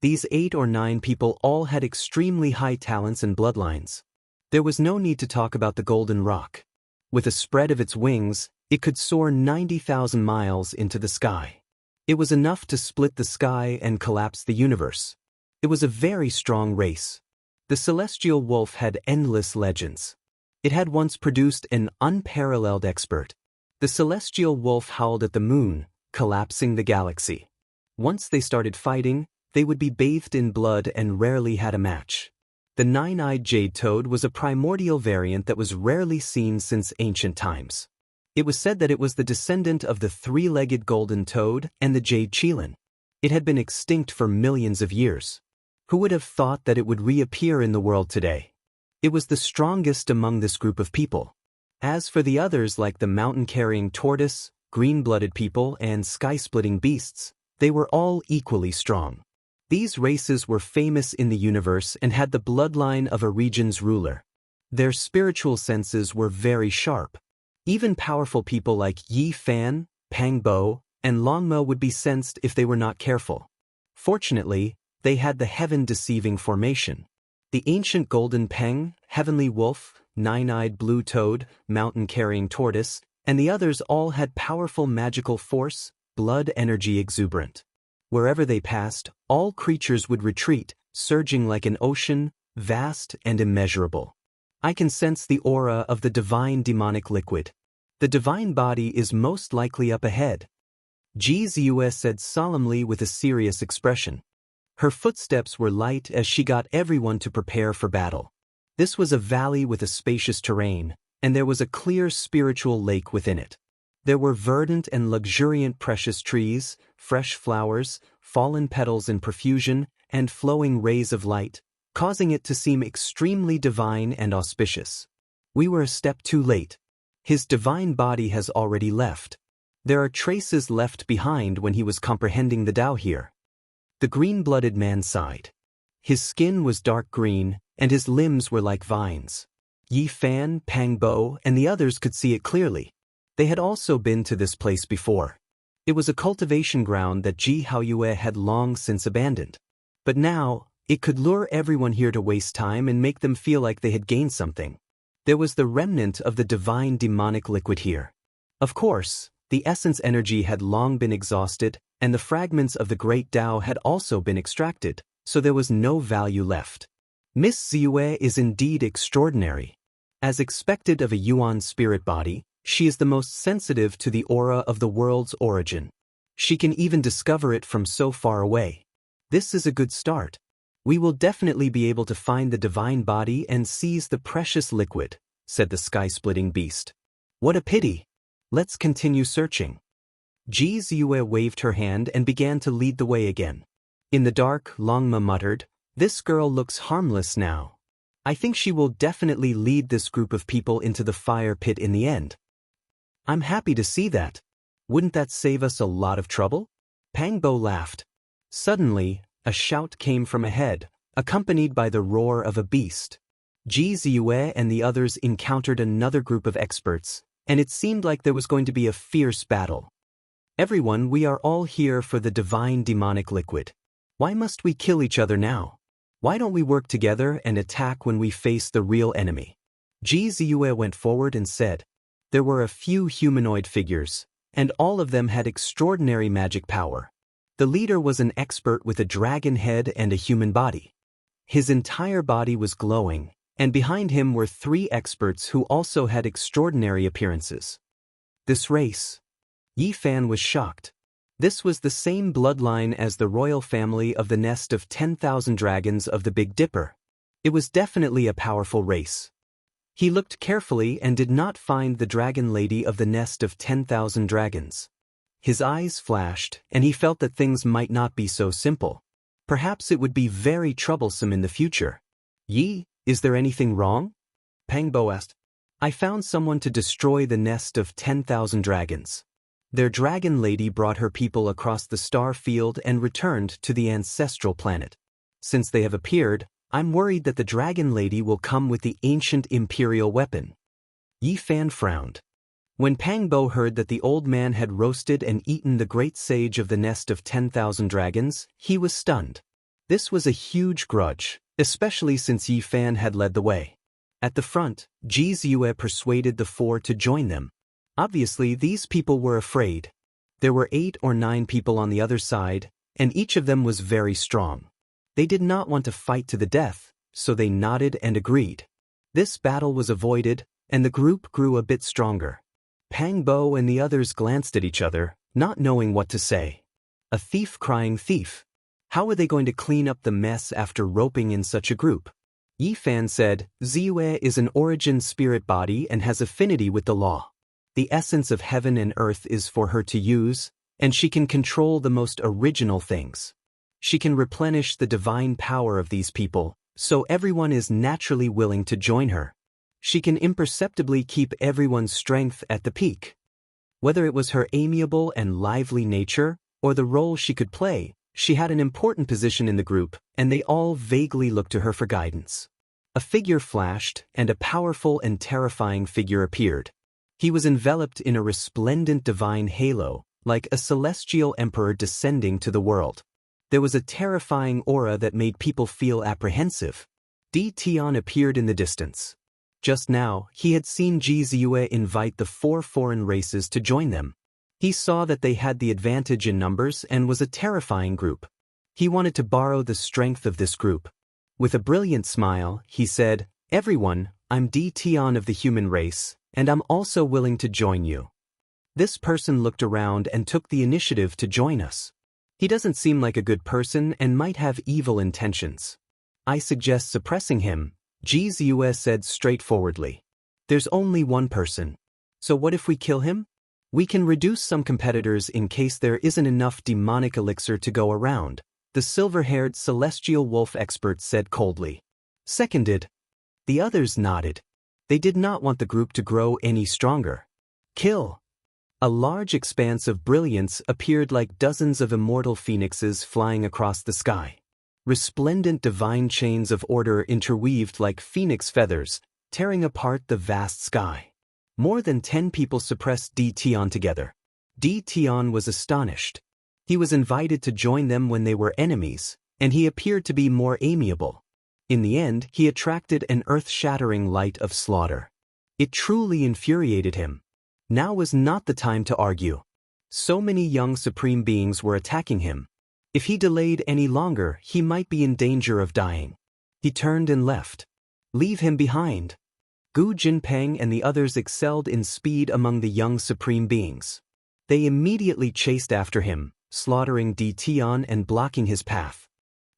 These 8 or 9 people all had extremely high talents and bloodlines. There was no need to talk about the Golden Rock. With a spread of its wings, it could soar 90,000 miles into the sky. It was enough to split the sky and collapse the universe. It was a very strong race. The celestial wolf had endless legends. It had once produced an unparalleled expert. The celestial wolf howled at the moon, collapsing the galaxy. Once they started fighting, they would be bathed in blood and rarely had a match. The nine-eyed jade toad was a primordial variant that was rarely seen since ancient times. It was said that it was the descendant of the three-legged golden toad and the jade qilin. It had been extinct for millions of years. Who would have thought that it would reappear in the world today? It was the strongest among this group of people. As for the others like the mountain-carrying tortoise, green-blooded people, and sky-splitting beasts, they were all equally strong. These races were famous in the universe and had the bloodline of a region's ruler. Their spiritual senses were very sharp. Even powerful people like Yi Fan, Pang Bo, and Longmo would be sensed if they were not careful. Fortunately, they had the heaven-deceiving formation. The ancient golden peng, heavenly wolf, nine-eyed blue toad, mountain-carrying tortoise, and the others all had powerful magical force, blood energy exuberant. Wherever they passed, all creatures would retreat, surging like an ocean, vast and immeasurable. I can sense the aura of the divine demonic liquid. The divine body is most likely up ahead, Ji Ziyue said solemnly with a serious expression. Her footsteps were light as she got everyone to prepare for battle. This was a valley with a spacious terrain, and there was a clear spiritual lake within it. There were verdant and luxuriant precious trees, fresh flowers, fallen petals in profusion, and flowing rays of light, causing it to seem extremely divine and auspicious. We were a step too late. His divine body has already left. There are traces left behind when he was comprehending the Tao here. The green-blooded man sighed. His skin was dark green, and his limbs were like vines. Yi Fan, Pang Bo, and the others could see it clearly. They had also been to this place before. It was a cultivation ground that Ji Haoyue had long since abandoned. But now, it could lure everyone here to waste time and make them feel like they had gained something. There was the remnant of the divine demonic liquid here. Of course, the essence energy had long been exhausted, and the fragments of the great Tao had also been extracted, so there was no value left. Miss Ziyue is indeed extraordinary. As expected of a Yuan spirit body, she is the most sensitive to the aura of the world's origin. She can even discover it from so far away. This is a good start. We will definitely be able to find the divine body and seize the precious liquid, said the sky-splitting beast. What a pity. Let's continue searching. Ji Ziyue waved her hand and began to lead the way again. In the dark, Longma muttered, "This girl looks harmless now. I think she will definitely lead this group of people into the fire pit in the end." "I'm happy to see that. Wouldn't that save us a lot of trouble?" Pang Bo laughed. Suddenly, a shout came from ahead, accompanied by the roar of a beast. Ji Ziyue and the others encountered another group of experts, and it seemed like there was going to be a fierce battle. "Everyone, we are all here for the divine demonic liquid. Why must we kill each other now? Why don't we work together and attack when we face the real enemy?" Ji Ziyue went forward and said. There were a few humanoid figures, and all of them had extraordinary magic power. The leader was an expert with a dragon head and a human body. His entire body was glowing, and behind him were 3 experts who also had extraordinary appearances. This race. Yi Fan was shocked. This was the same bloodline as the royal family of the nest of 10,000 dragons of the Big Dipper. It was definitely a powerful race. He looked carefully and did not find the dragon lady of the nest of 10,000 dragons. His eyes flashed, and he felt that things might not be so simple. Perhaps it would be very troublesome in the future. "Yi, is there anything wrong?" Pang Bo asked. "I found someone to destroy the nest of 10,000 dragons. Their dragon lady brought her people across the star field and returned to the ancestral planet. Since they have appeared, I'm worried that the dragon lady will come with the ancient imperial weapon." Yi Fan frowned. When Pang Bo heard that the old man had roasted and eaten the great sage of the nest of 10,000 dragons, he was stunned. This was a huge grudge, especially since Yi Fan had led the way. At the front, Ji Ziyue persuaded the 4 to join them. Obviously, these people were afraid. There were 8 or 9 people on the other side, and each of them was very strong. They did not want to fight to the death, so they nodded and agreed. This battle was avoided, and the group grew a bit stronger. Pang Bo and the others glanced at each other, not knowing what to say. A thief crying thief. How were they going to clean up the mess after roping in such a group? Yi Fan said, "Ziyue is an origin spirit body and has affinity with the law. The essence of heaven and earth is for her to use, and she can control the most original things. She can replenish the divine power of these people, so everyone is naturally willing to join her. She can imperceptibly keep everyone's strength at the peak." Whether it was her amiable and lively nature, or the role she could play, she had an important position in the group, and they all vaguely looked to her for guidance. A figure flashed, and a powerful and terrifying figure appeared. He was enveloped in a resplendent divine halo, like a celestial emperor descending to the world. There was a terrifying aura that made people feel apprehensive. Di Tian appeared in the distance. Just now, he had seen Ji Ziyue invite the 4 foreign races to join them. He saw that they had the advantage in numbers and was a terrifying group. He wanted to borrow the strength of this group. With a brilliant smile, he said, "Everyone, I'm Di Tian of the human race, and I'm also willing to join you." This person looked around and took the initiative to join us. He doesn't seem like a good person and might have evil intentions. I suggest suppressing him, Ji Ziyue said straightforwardly. There's only one person. So what if we kill him? We can reduce some competitors in case there isn't enough demonic elixir to go around, the silver-haired celestial wolf expert said coldly. Seconded. The others nodded. They did not want the group to grow any stronger. Kill. A large expanse of brilliance appeared like dozens of immortal phoenixes flying across the sky. Resplendent divine chains of order interweaved like phoenix feathers, tearing apart the vast sky. More than 10 people suppressed Di Tian together. Di Tian was astonished. He was invited to join them when they were enemies, and he appeared to be more amiable. In the end, he attracted an earth-shattering light of slaughter. It truly infuriated him. Now was not the time to argue. So many young supreme beings were attacking him. If he delayed any longer, he might be in danger of dying. He turned and left. Leave him behind. Gu Jinpeng and the others excelled in speed among the young supreme beings. They immediately chased after him, slaughtering Di Tian and blocking his path.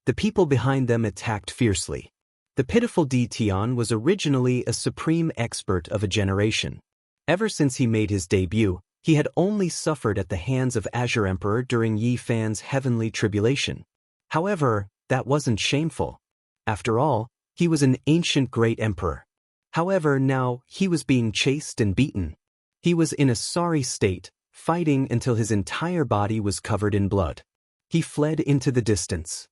The people behind them attacked fiercely. The pitiful Di Tian was originally a supreme expert of a generation. Ever since he made his debut, he had only suffered at the hands of Azure Emperor during Yi Fan's heavenly tribulation. However, that wasn't shameful. After all, he was an ancient great emperor. However, now, he was being chased and beaten. He was in a sorry state, fighting until his entire body was covered in blood. He fled into the distance.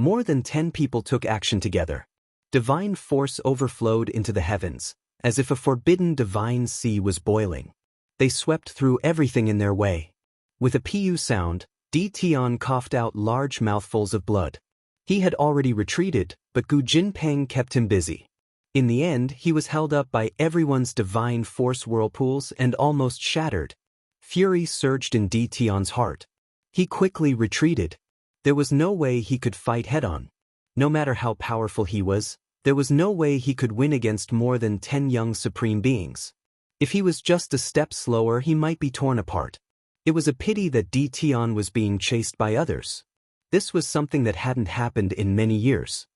More than 10 people took action together. Divine force overflowed into the heavens, as if a forbidden divine sea was boiling. They swept through everything in their way. With a pu sound, Di Tian coughed out large mouthfuls of blood. He had already retreated, but Gu Jinpeng kept him busy. In the end, he was held up by everyone's divine force whirlpools and almost shattered. Fury surged in Di Tian's heart. He quickly retreated. There was no way he could fight head-on. No matter how powerful he was, there was no way he could win against more than 10 young supreme beings. If he was just a step slower, he might be torn apart. It was a pity that Di Tian was being chased by others. This was something that hadn't happened in many years.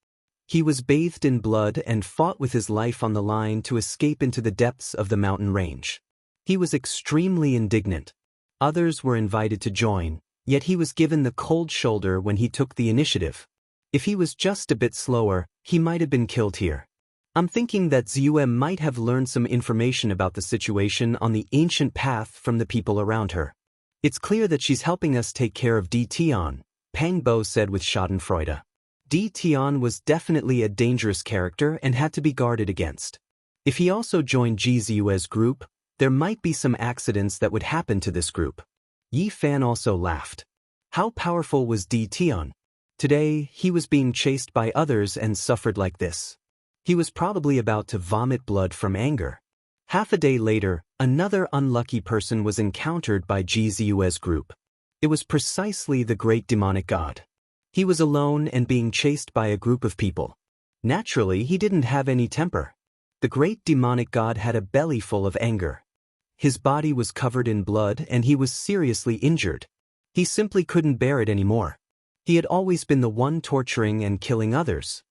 He was bathed in blood and fought with his life on the line to escape into the depths of the mountain range. He was extremely indignant. Others were invited to join, yet he was given the cold shoulder when he took the initiative. If he was just a bit slower, he might have been killed here. I'm thinking that Ziyue might have learned some information about the situation on the ancient path from the people around her. It's clear that she's helping us take care of Di Tian, Pang Bo said with schadenfreude. Di Tian was definitely a dangerous character and had to be guarded against. If he also joined Ji Ziyue's group, there might be some accidents that would happen to this group. Yi Fan also laughed. How powerful was Di Tian? Today, he was being chased by others and suffered like this. He was probably about to vomit blood from anger. Half a day later, another unlucky person was encountered by Ji Ziyue's group. It was precisely the great demonic god. He was alone and being chased by a group of people. Naturally, he didn't have any temper. The great demonic god had a belly full of anger. His body was covered in blood and he was seriously injured. He simply couldn't bear it anymore. He had always been the one torturing and killing others.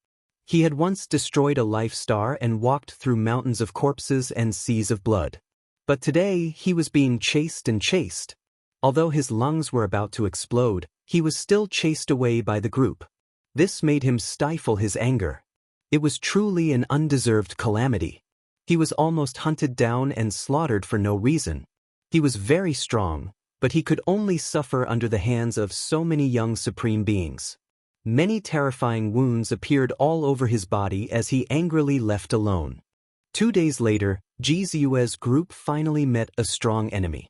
He had once destroyed a life star and walked through mountains of corpses and seas of blood. But today, he was being chased and chased. Although his lungs were about to explode, he was still chased away by the group. This made him stifle his anger. It was truly an undeserved calamity. He was almost hunted down and slaughtered for no reason. He was very strong, but he could only suffer under the hands of so many young supreme beings. Many terrifying wounds appeared all over his body as he angrily left alone. 2 days later, Ji Ziyue's group finally met a strong enemy.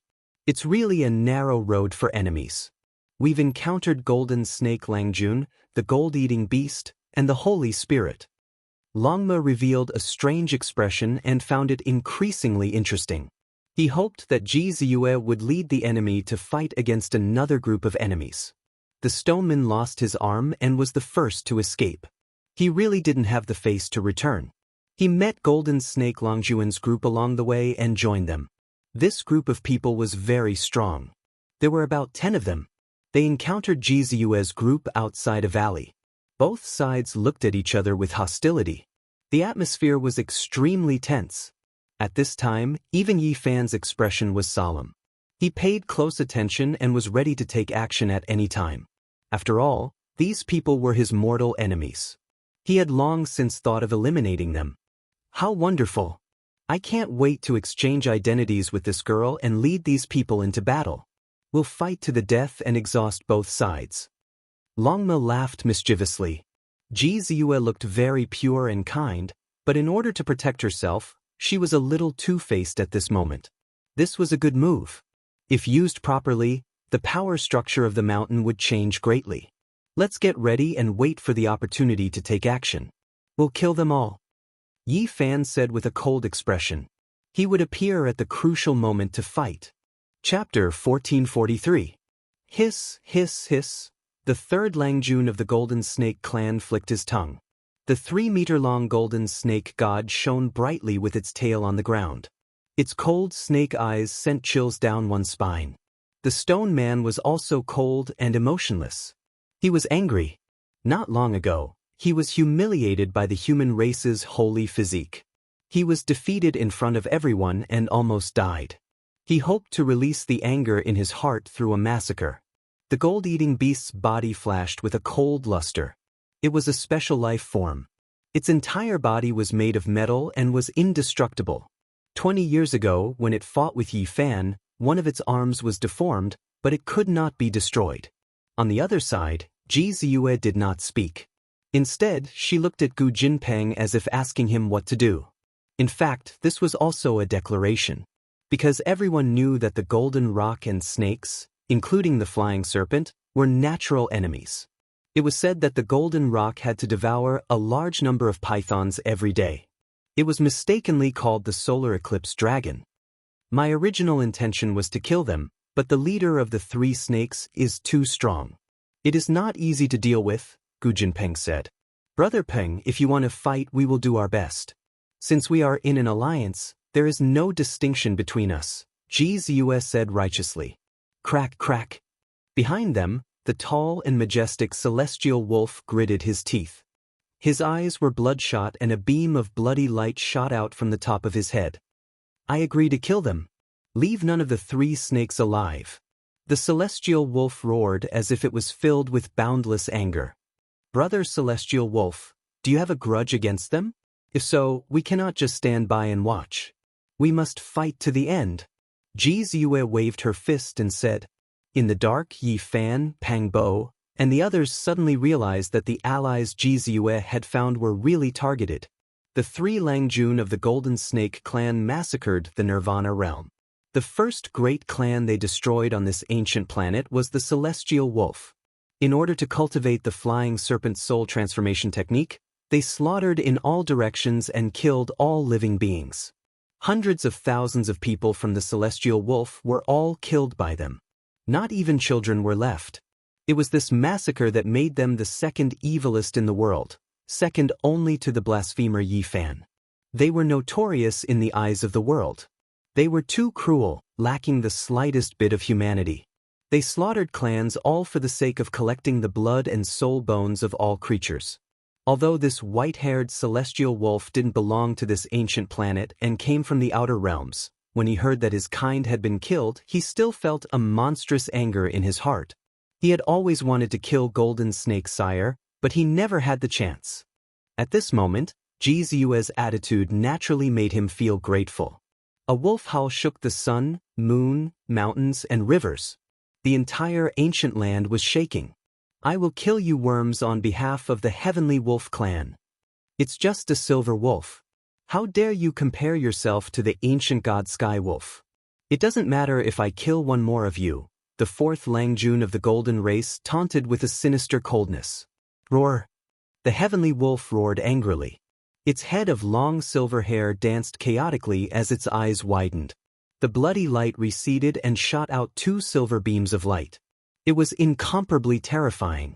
It's really a narrow road for enemies. We've encountered Golden Snake Langjun, the gold-eating beast, and the Holy Spirit. Longma revealed a strange expression and found it increasingly interesting. He hoped that Ji Ziyue would lead the enemy to fight against another group of enemies. The stoneman lost his arm and was the first to escape. He really didn't have the face to return. He met Golden Snake Langjun's group along the way and joined them. This group of people was very strong. There were about 10 of them. They encountered Ji Ziyue's group outside a valley. Both sides looked at each other with hostility. The atmosphere was extremely tense. At this time, even Yi Fan's expression was solemn. He paid close attention and was ready to take action at any time. After all, these people were his mortal enemies. He had long since thought of eliminating them. How wonderful! I can't wait to exchange identities with this girl and lead these people into battle. We'll fight to the death and exhaust both sides. Longma laughed mischievously. Ji Ziyue looked very pure and kind, but in order to protect herself, she was a little two-faced at this moment. This was a good move. If used properly, the power structure of the mountain would change greatly. Let's get ready and wait for the opportunity to take action. We'll kill them all. Yi Fan said with a cold expression. He would appear at the crucial moment to fight. Chapter 1443. Hiss, hiss, hiss. The third Langjun of the Golden Snake clan flicked his tongue. The 3-meter-long golden snake god shone brightly with its tail on the ground. Its cold snake eyes sent chills down one's spine. The stone man was also cold and emotionless. He was angry. Not long ago, he was humiliated by the human race's holy physique. He was defeated in front of everyone and almost died. He hoped to release the anger in his heart through a massacre. The gold-eating beast's body flashed with a cold luster. It was a special life form. Its entire body was made of metal and was indestructible. 20 years ago, when it fought with Yi Fan, one of its arms was deformed, but it could not be destroyed. On the other side, Ji Ziyue did not speak. Instead, she looked at Gu Jinpeng as if asking him what to do. In fact, this was also a declaration. Because everyone knew that the golden rock and snakes, including the flying serpent, were natural enemies. It was said that the golden rock had to devour a large number of pythons every day. It was mistakenly called the solar eclipse dragon. My original intention was to kill them, but the leader of the 3 snakes is too strong. It is not easy to deal with, Gu Jinpeng said. Brother Peng, if you want to fight, we will do our best. Since we are in an alliance, there is no distinction between us, Ji Ziyue said righteously. Crack, crack. Behind them, the tall and majestic celestial wolf gritted his teeth. His eyes were bloodshot and a beam of bloody light shot out from the top of his head. I agree to kill them. Leave none of the 3 snakes alive. The celestial wolf roared as if it was filled with boundless anger. Brother Celestial Wolf, do you have a grudge against them? If so, we cannot just stand by and watch. We must fight to the end. Ji Ziyue waved her fist and said. In the dark, Yi Fan, Pang Bo, and the others suddenly realized that the allies Ji Ziyue had found were really targeted. The 3 Langjun of the Golden Snake clan massacred the Nirvana realm. The first great clan they destroyed on this ancient planet was the Celestial Wolf. In order to cultivate the flying serpent soul transformation technique, they slaughtered in all directions and killed all living beings. Hundreds of thousands of people from the Celestial Wolf were all killed by them. Not even children were left. It was this massacre that made them the second evilest in the world, second only to the blasphemer Yi Fan. They were notorious in the eyes of the world. They were too cruel, lacking the slightest bit of humanity. They slaughtered clans all for the sake of collecting the blood and soul bones of all creatures. Although this white-haired celestial wolf didn't belong to this ancient planet and came from the outer realms, when he heard that his kind had been killed, he still felt a monstrous anger in his heart. He had always wanted to kill Golden Snake's sire, but he never had the chance. At this moment, Ji Ziyue's attitude naturally made him feel grateful. A wolf howl shook the sun, moon, mountains, and rivers. The entire ancient land was shaking. I will kill you worms on behalf of the Heavenly Wolf clan. It's just a silver wolf. How dare you compare yourself to the ancient god Skywolf? It doesn't matter if I kill one more of you, the fourth Langjun of the Golden Race taunted with a sinister coldness. Roar! The heavenly wolf roared angrily. Its head of long silver hair danced chaotically as its eyes widened. The bloody light receded and shot out two silver beams of light. It was incomparably terrifying.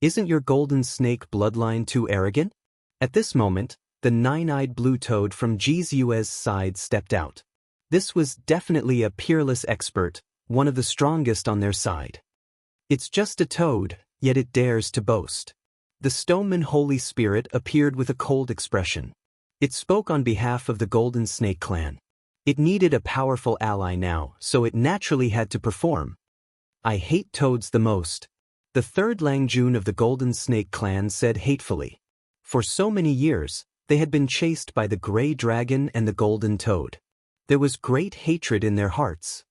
Isn't your golden snake bloodline too arrogant? At this moment, the nine-eyed blue toad from Jizue's side stepped out. This was definitely a peerless expert, one of the strongest on their side. It's just a toad, yet it dares to boast. The stoneman Holy Spirit appeared with a cold expression. It spoke on behalf of the Golden Snake clan. It needed a powerful ally now, so it naturally had to perform. I hate toads the most, the third Langjun of the Golden Snake clan said hatefully. For so many years, they had been chased by the gray dragon and the golden toad. There was great hatred in their hearts.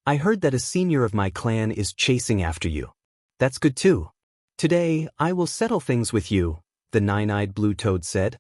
I heard that a senior of my clan is chasing after you. That's good too. Today, I will settle things with you, the nine-eyed blue toad said.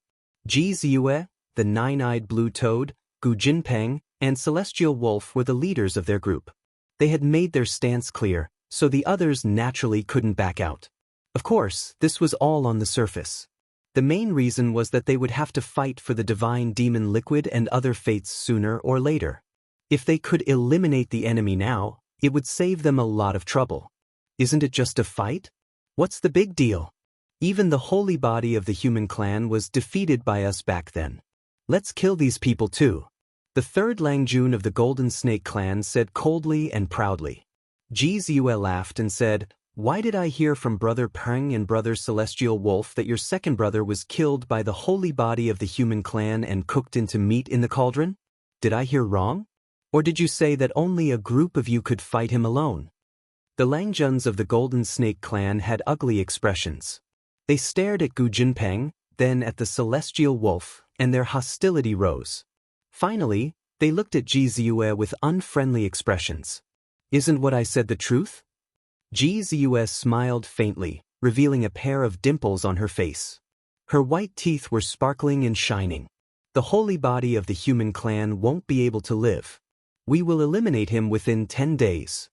Jizue, the nine-eyed blue toad, Gu Jinpeng, and Celestial Wolf were the leaders of their group. They had made their stance clear, so the others naturally couldn't back out. Of course, this was all on the surface. The main reason was that they would have to fight for the divine demon liquid and other fates sooner or later. If they could eliminate the enemy now, it would save them a lot of trouble. Isn't it just a fight? What's the big deal? Even the holy body of the human clan was defeated by us back then. Let's kill these people too. The third Langjun of the Golden Snake clan said coldly and proudly. Jizue laughed and said, "Why did I hear from Brother Peng and Brother Celestial Wolf that your second brother was killed by the holy body of the human clan and cooked into meat in the cauldron? Did I hear wrong? Or did you say that only a group of you could fight him alone?" The Langjuns of the Golden Snake clan had ugly expressions. They stared at Gu Jinpeng, then at the Celestial Wolf, and their hostility rose. Finally, they looked at Jizue with unfriendly expressions. "Isn't what I said the truth?" Jizue smiled faintly, revealing a pair of dimples on her face. Her white teeth were sparkling and shining. "The holy body of the human clan won't be able to live. We will eliminate him within 10 days.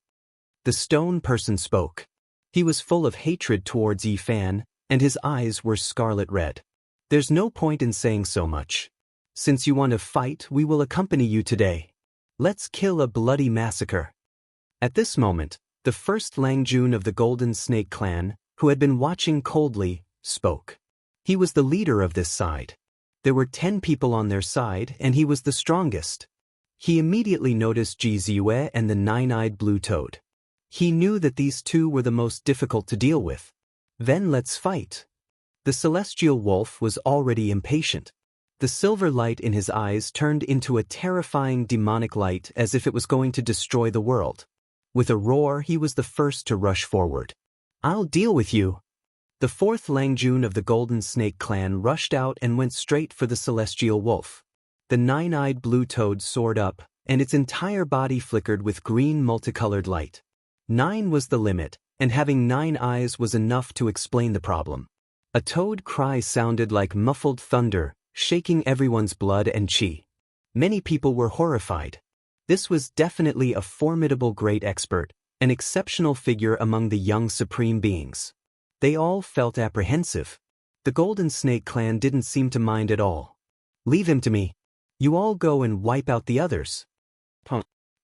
The stone person spoke. He was full of hatred towards Yi Fan, and his eyes were scarlet red. "There's no point in saying so much. Since you want to fight, we will accompany you today. Let's kill a bloody massacre." At this moment, the first Langjun of the Golden Snake clan, who had been watching coldly, spoke. He was the leader of this side. There were 10 people on their side, and he was the strongest. He immediately noticed Jizue and the nine-eyed blue toad. He knew that these two were the most difficult to deal with. "Then let's fight." The Celestial Wolf was already impatient. The silver light in his eyes turned into a terrifying demonic light as if it was going to destroy the world. With a roar, he was the first to rush forward. "I'll deal with you." The fourth Langjun of the Golden Snake clan rushed out and went straight for the Celestial Wolf. The nine-eyed blue toad soared up, and its entire body flickered with green multicolored light. 9 was the limit, and having 9 eyes was enough to explain the problem. A toad cry sounded like muffled thunder, shaking everyone's blood and chi. Many people were horrified. This was definitely a formidable great expert, an exceptional figure among the young supreme beings. They all felt apprehensive. The Golden Snake clan didn't seem to mind at all. "Leave him to me. You all go and wipe out the others."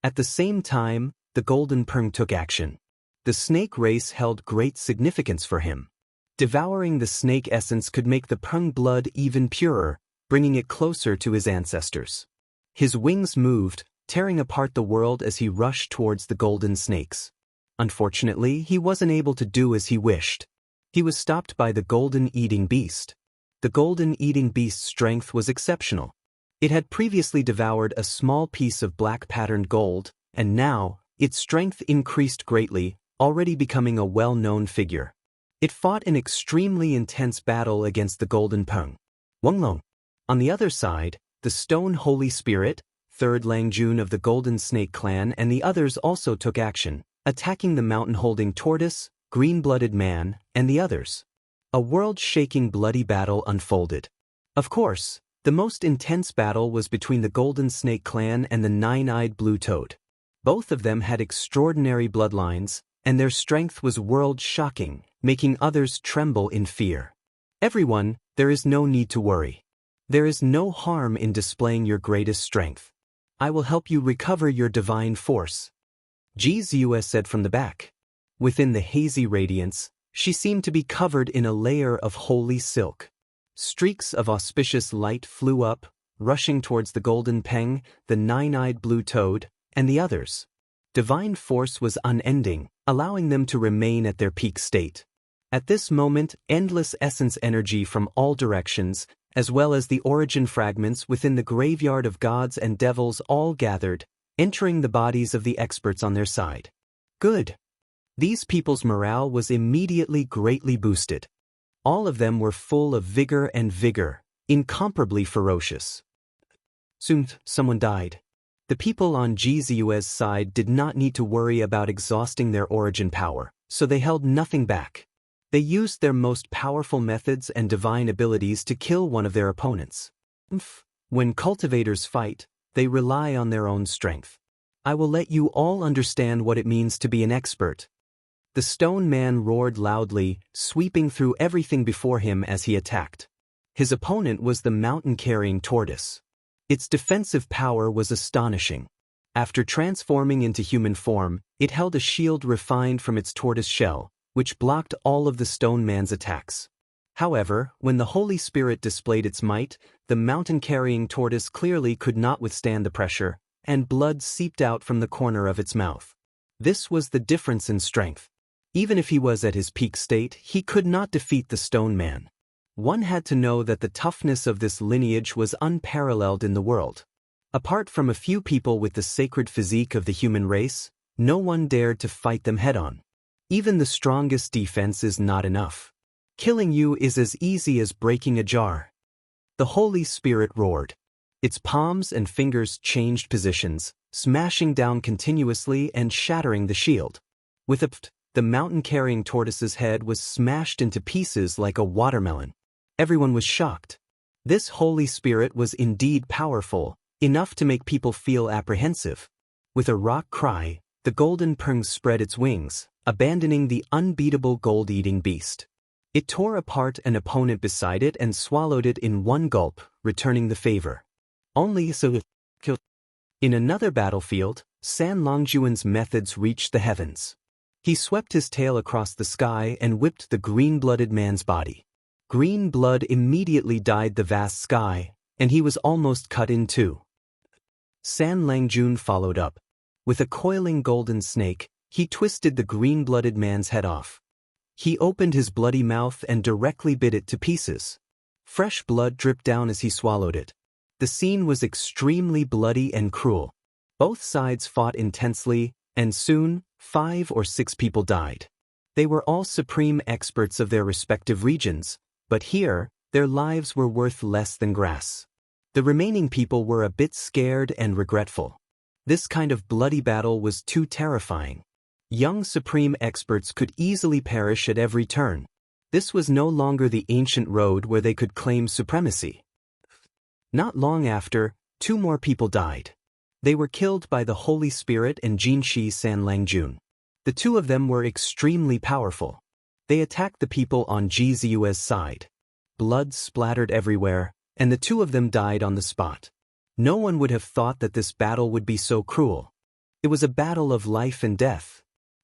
At the same time, the Golden Peng took action. The snake race held great significance for him. Devouring the snake essence could make the Peng blood even purer, bringing it closer to his ancestors. His wings moved, tearing apart the world as he rushed towards the golden snakes. Unfortunately, he wasn't able to do as he wished. He was stopped by the golden eating beast. The golden eating beast's strength was exceptional. It had previously devoured a small piece of black patterned gold, and now, its strength increased greatly, already becoming a well-known figure. It fought an extremely intense battle against the Golden Peng. Wenglong. On the other side, the Stone Holy Spirit, third Langjun of the Golden Snake clan, and the others also took action, attacking the mountain-holding tortoise, green-blooded man, and the others. A world-shaking bloody battle unfolded. Of course, The most intense battle was between the Golden Snake clan and the Nine-Eyed Blue Toad. Both of them had extraordinary bloodlines, and their strength was world-shocking, making others tremble in fear. Everyone, there is no need to worry. There is no harm in displaying your greatest strength. I will help you recover your divine force. Xianxia said from the back. Within the hazy radiance, she seemed to be covered in a layer of holy silk. Streaks of auspicious light flew up, rushing towards the Golden Peng, the Nine-Eyed Blue Toad, and the others. Divine force was unending, allowing them to remain at their peak state. At this moment, endless essence energy from all directions, as well as the origin fragments within the graveyard of gods and devils all gathered, entering the bodies of the experts on their side. Good. These people's morale was immediately greatly boosted. All of them were full of vigor, incomparably ferocious. Soon, someone died. The people on Xianxia's side did not need to worry about exhausting their origin power, so they held nothing back. They used their most powerful methods and divine abilities to kill one of their opponents. When cultivators fight, they rely on their own strength. I will let you all understand what it means to be an expert. The stone man roared loudly, sweeping through everything before him as he attacked. His opponent was the mountain-carrying tortoise. Its defensive power was astonishing. After transforming into human form, it held a shield refined from its tortoise shell, which blocked all of the stone man's attacks. However, when the Holy Spirit displayed its might, the mountain-carrying tortoise clearly could not withstand the pressure, and blood seeped out from the corner of its mouth. This was the difference in strength. Even if he was at his peak state, he could not defeat the stone man. One had to know that the toughness of this lineage was unparalleled in the world. Apart from a few people with the sacred physique of the human race, no one dared to fight them head-on. Even the strongest defense is not enough. Killing you is as easy as breaking a jar. The Holy Spirit roared. Its palms and fingers changed positions, smashing down continuously and shattering the shield. With a pft, the mountain-carrying tortoise's head was smashed into pieces like a watermelon. Everyone was shocked. This Holy Spirit was indeed powerful, enough to make people feel apprehensive. With a rock cry, the golden peng spread its wings, abandoning the unbeatable gold-eating beast. It tore apart an opponent beside it and swallowed it in one gulp, returning the favor. Only so killed. In another battlefield, San Longjuan's methods reached the heavens. He swept his tail across the sky and whipped the green-blooded man's body. Green blood immediately dyed the vast sky, and he was almost cut in two. San Langjun followed up. With a coiling golden snake, he twisted the green-blooded man's head off. He opened his bloody mouth and directly bit it to pieces. Fresh blood dripped down as he swallowed it. The scene was extremely bloody and cruel. Both sides fought intensely, and soon, 5 or 6 people died. They were all supreme experts of their respective regions, but here, their lives were worth less than grass. The remaining people were a bit scared and regretful. This kind of bloody battle was too terrifying. Young supreme experts could easily perish at every turn. This was no longer the ancient road where they could claim supremacy. Not long after, 2 more people died. They were killed by the Holy Spirit and Jinshi San Langjun. The 2 of them were extremely powerful. They attacked the people on Xianxia's side. Blood splattered everywhere, and the 2 of them died on the spot. No one would have thought that this battle would be so cruel. It was a battle of life and death.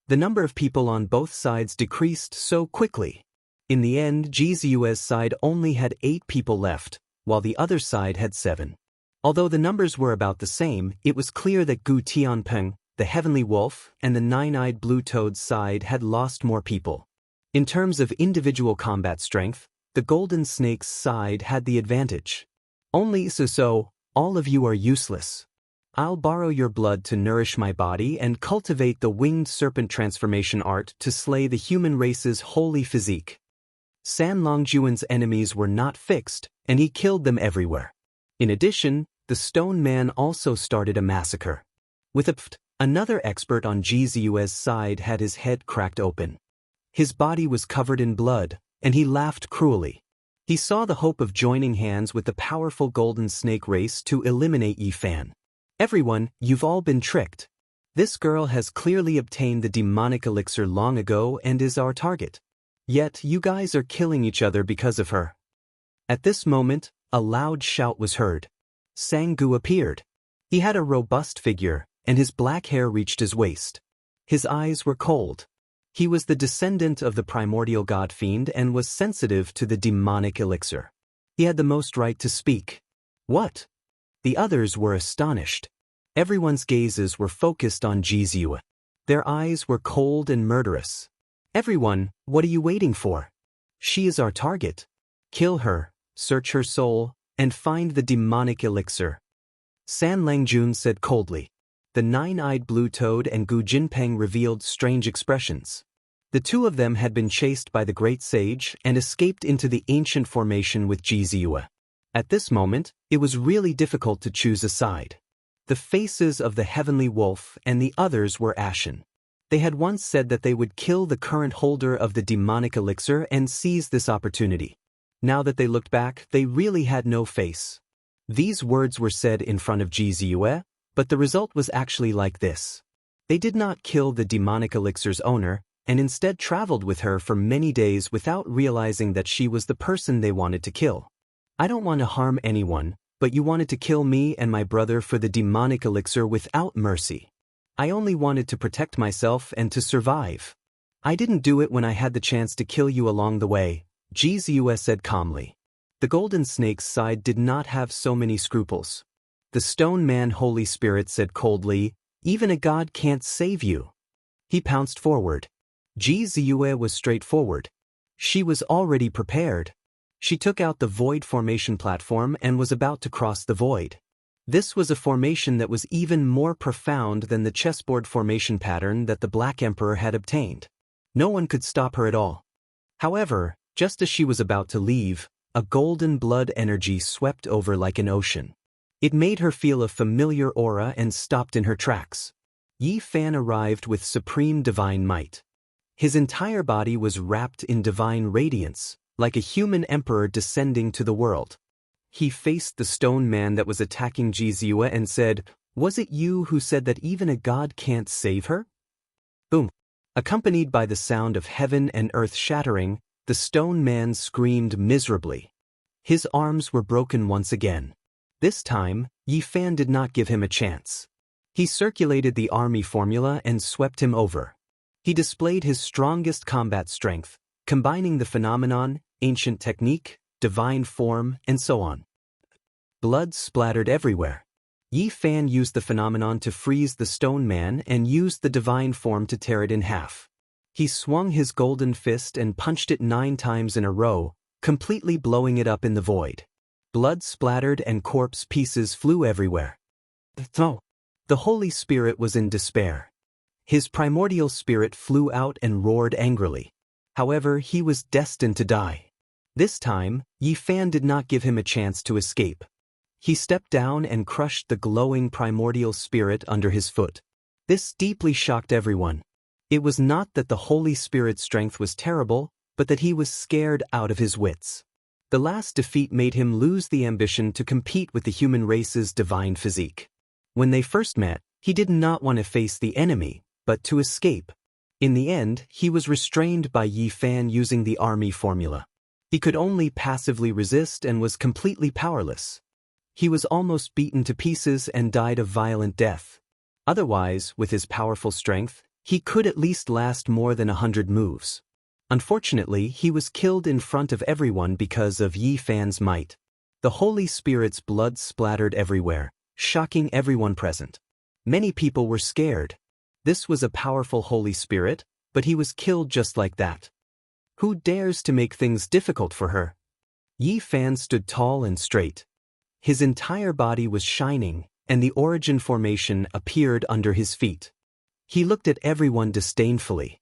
The number of people on both sides decreased so quickly. In the end, Xianxia's side only had 8 people left, while the other side had 7. Although the numbers were about the same, it was clear that Gu Tianpeng, the Heavenly Wolf, and the Nine-Eyed Blue Toad's side had lost more people. In terms of individual combat strength, the Golden Snake's side had the advantage. Only so, all of you are useless. I'll borrow your blood to nourish my body and cultivate the winged serpent transformation art to slay the human race's holy physique. San Longjuan's enemies were not fixed, and he killed them everywhere. In addition, the stone man also started a massacre. With a pft, another expert on Xianxia's side had his head cracked open. His body was covered in blood, and he laughed cruelly. He saw the hope of joining hands with the powerful golden snake race to eliminate Yi Fan. Everyone, you've all been tricked. This girl has clearly obtained the demonic elixir long ago and is our target. Yet, you guys are killing each other because of her. At this moment, a loud shout was heard. Sang-gu appeared. He had a robust figure, and his black hair reached his waist. His eyes were cold. He was the descendant of the primordial god fiend and was sensitive to the demonic elixir. He had the most right to speak. What? The others were astonished. Everyone's gazes were focused on Jiziua. Their eyes were cold and murderous. Everyone, what are you waiting for? She is our target. Kill her, search her soul, and find the demonic elixir. San Langjun said coldly. The nine-eyed blue toad and Gu Jinpeng revealed strange expressions. The two of them had been chased by the great sage and escaped into the ancient formation with Jiziua. At this moment, it was really difficult to choose a side. The faces of the heavenly wolf and the others were ashen. They had once said that they would kill the current holder of the demonic elixir and seize this opportunity. Now that they looked back, they really had no face. These words were said in front of Jiziua, but the result was actually like this. They did not kill the demonic elixir's owner, and instead traveled with her for many days without realizing that she was the person they wanted to kill. I don't want to harm anyone, but you wanted to kill me and my brother for the demonic elixir without mercy. I only wanted to protect myself and to survive. I didn't do it when I had the chance to kill you along the way, Jiziua said calmly. The golden snake's side did not have so many scruples. The stone man Holy Spirit said coldly, even a god can't save you. He pounced forward. Jiziua was straightforward. She was already prepared. She took out the void formation platform and was about to cross the void. This was a formation that was even more profound than the chessboard formation pattern that the Black Emperor had obtained. No one could stop her at all. However, just as she was about to leave, a golden blood energy swept over like an ocean. It made her feel a familiar aura and stopped in her tracks. Yi Fan arrived with supreme divine might. His entire body was wrapped in divine radiance, like a human emperor descending to the world. He faced the stone man that was attacking Jiziua and said, "Was it you who said that even a god can't save her?" Boom. Accompanied by the sound of heaven and earth shattering, the stone man screamed miserably. His arms were broken once again. This time, Yi Fan did not give him a chance. He circulated the army formula and swept him over. He displayed his strongest combat strength, combining the phenomenon, ancient technique, divine form, and so on. Blood splattered everywhere. Yi Fan used the phenomenon to freeze the stone man and used the divine form to tear it in half. He swung his golden fist and punched it 9 times in a row, completely blowing it up in the void. Blood splattered and corpse pieces flew everywhere. The Holy Spirit was in despair. His primordial spirit flew out and roared angrily. However, he was destined to die. This time, Yi Fan did not give him a chance to escape. He stepped down and crushed the glowing primordial spirit under his foot. This deeply shocked everyone. It was not that the Holy Spirit's strength was terrible, but that he was scared out of his wits. The last defeat made him lose the ambition to compete with the human race's divine physique. When they first met, he did not want to face the enemy, but to escape. In the end, he was restrained by Yi Fan using the army formula. He could only passively resist and was completely powerless. He was almost beaten to pieces and died a violent death. Otherwise, with his powerful strength, he could at least last more than 100 moves. Unfortunately, he was killed in front of everyone because of Yi Fan's might. The Holy Spirit's blood splattered everywhere, shocking everyone present. Many people were scared. This was a powerful Holy Spirit, but he was killed just like that. Who dares to make things difficult for her? Yi Fan stood tall and straight. His entire body was shining, and the origin formation appeared under his feet. He looked at everyone disdainfully.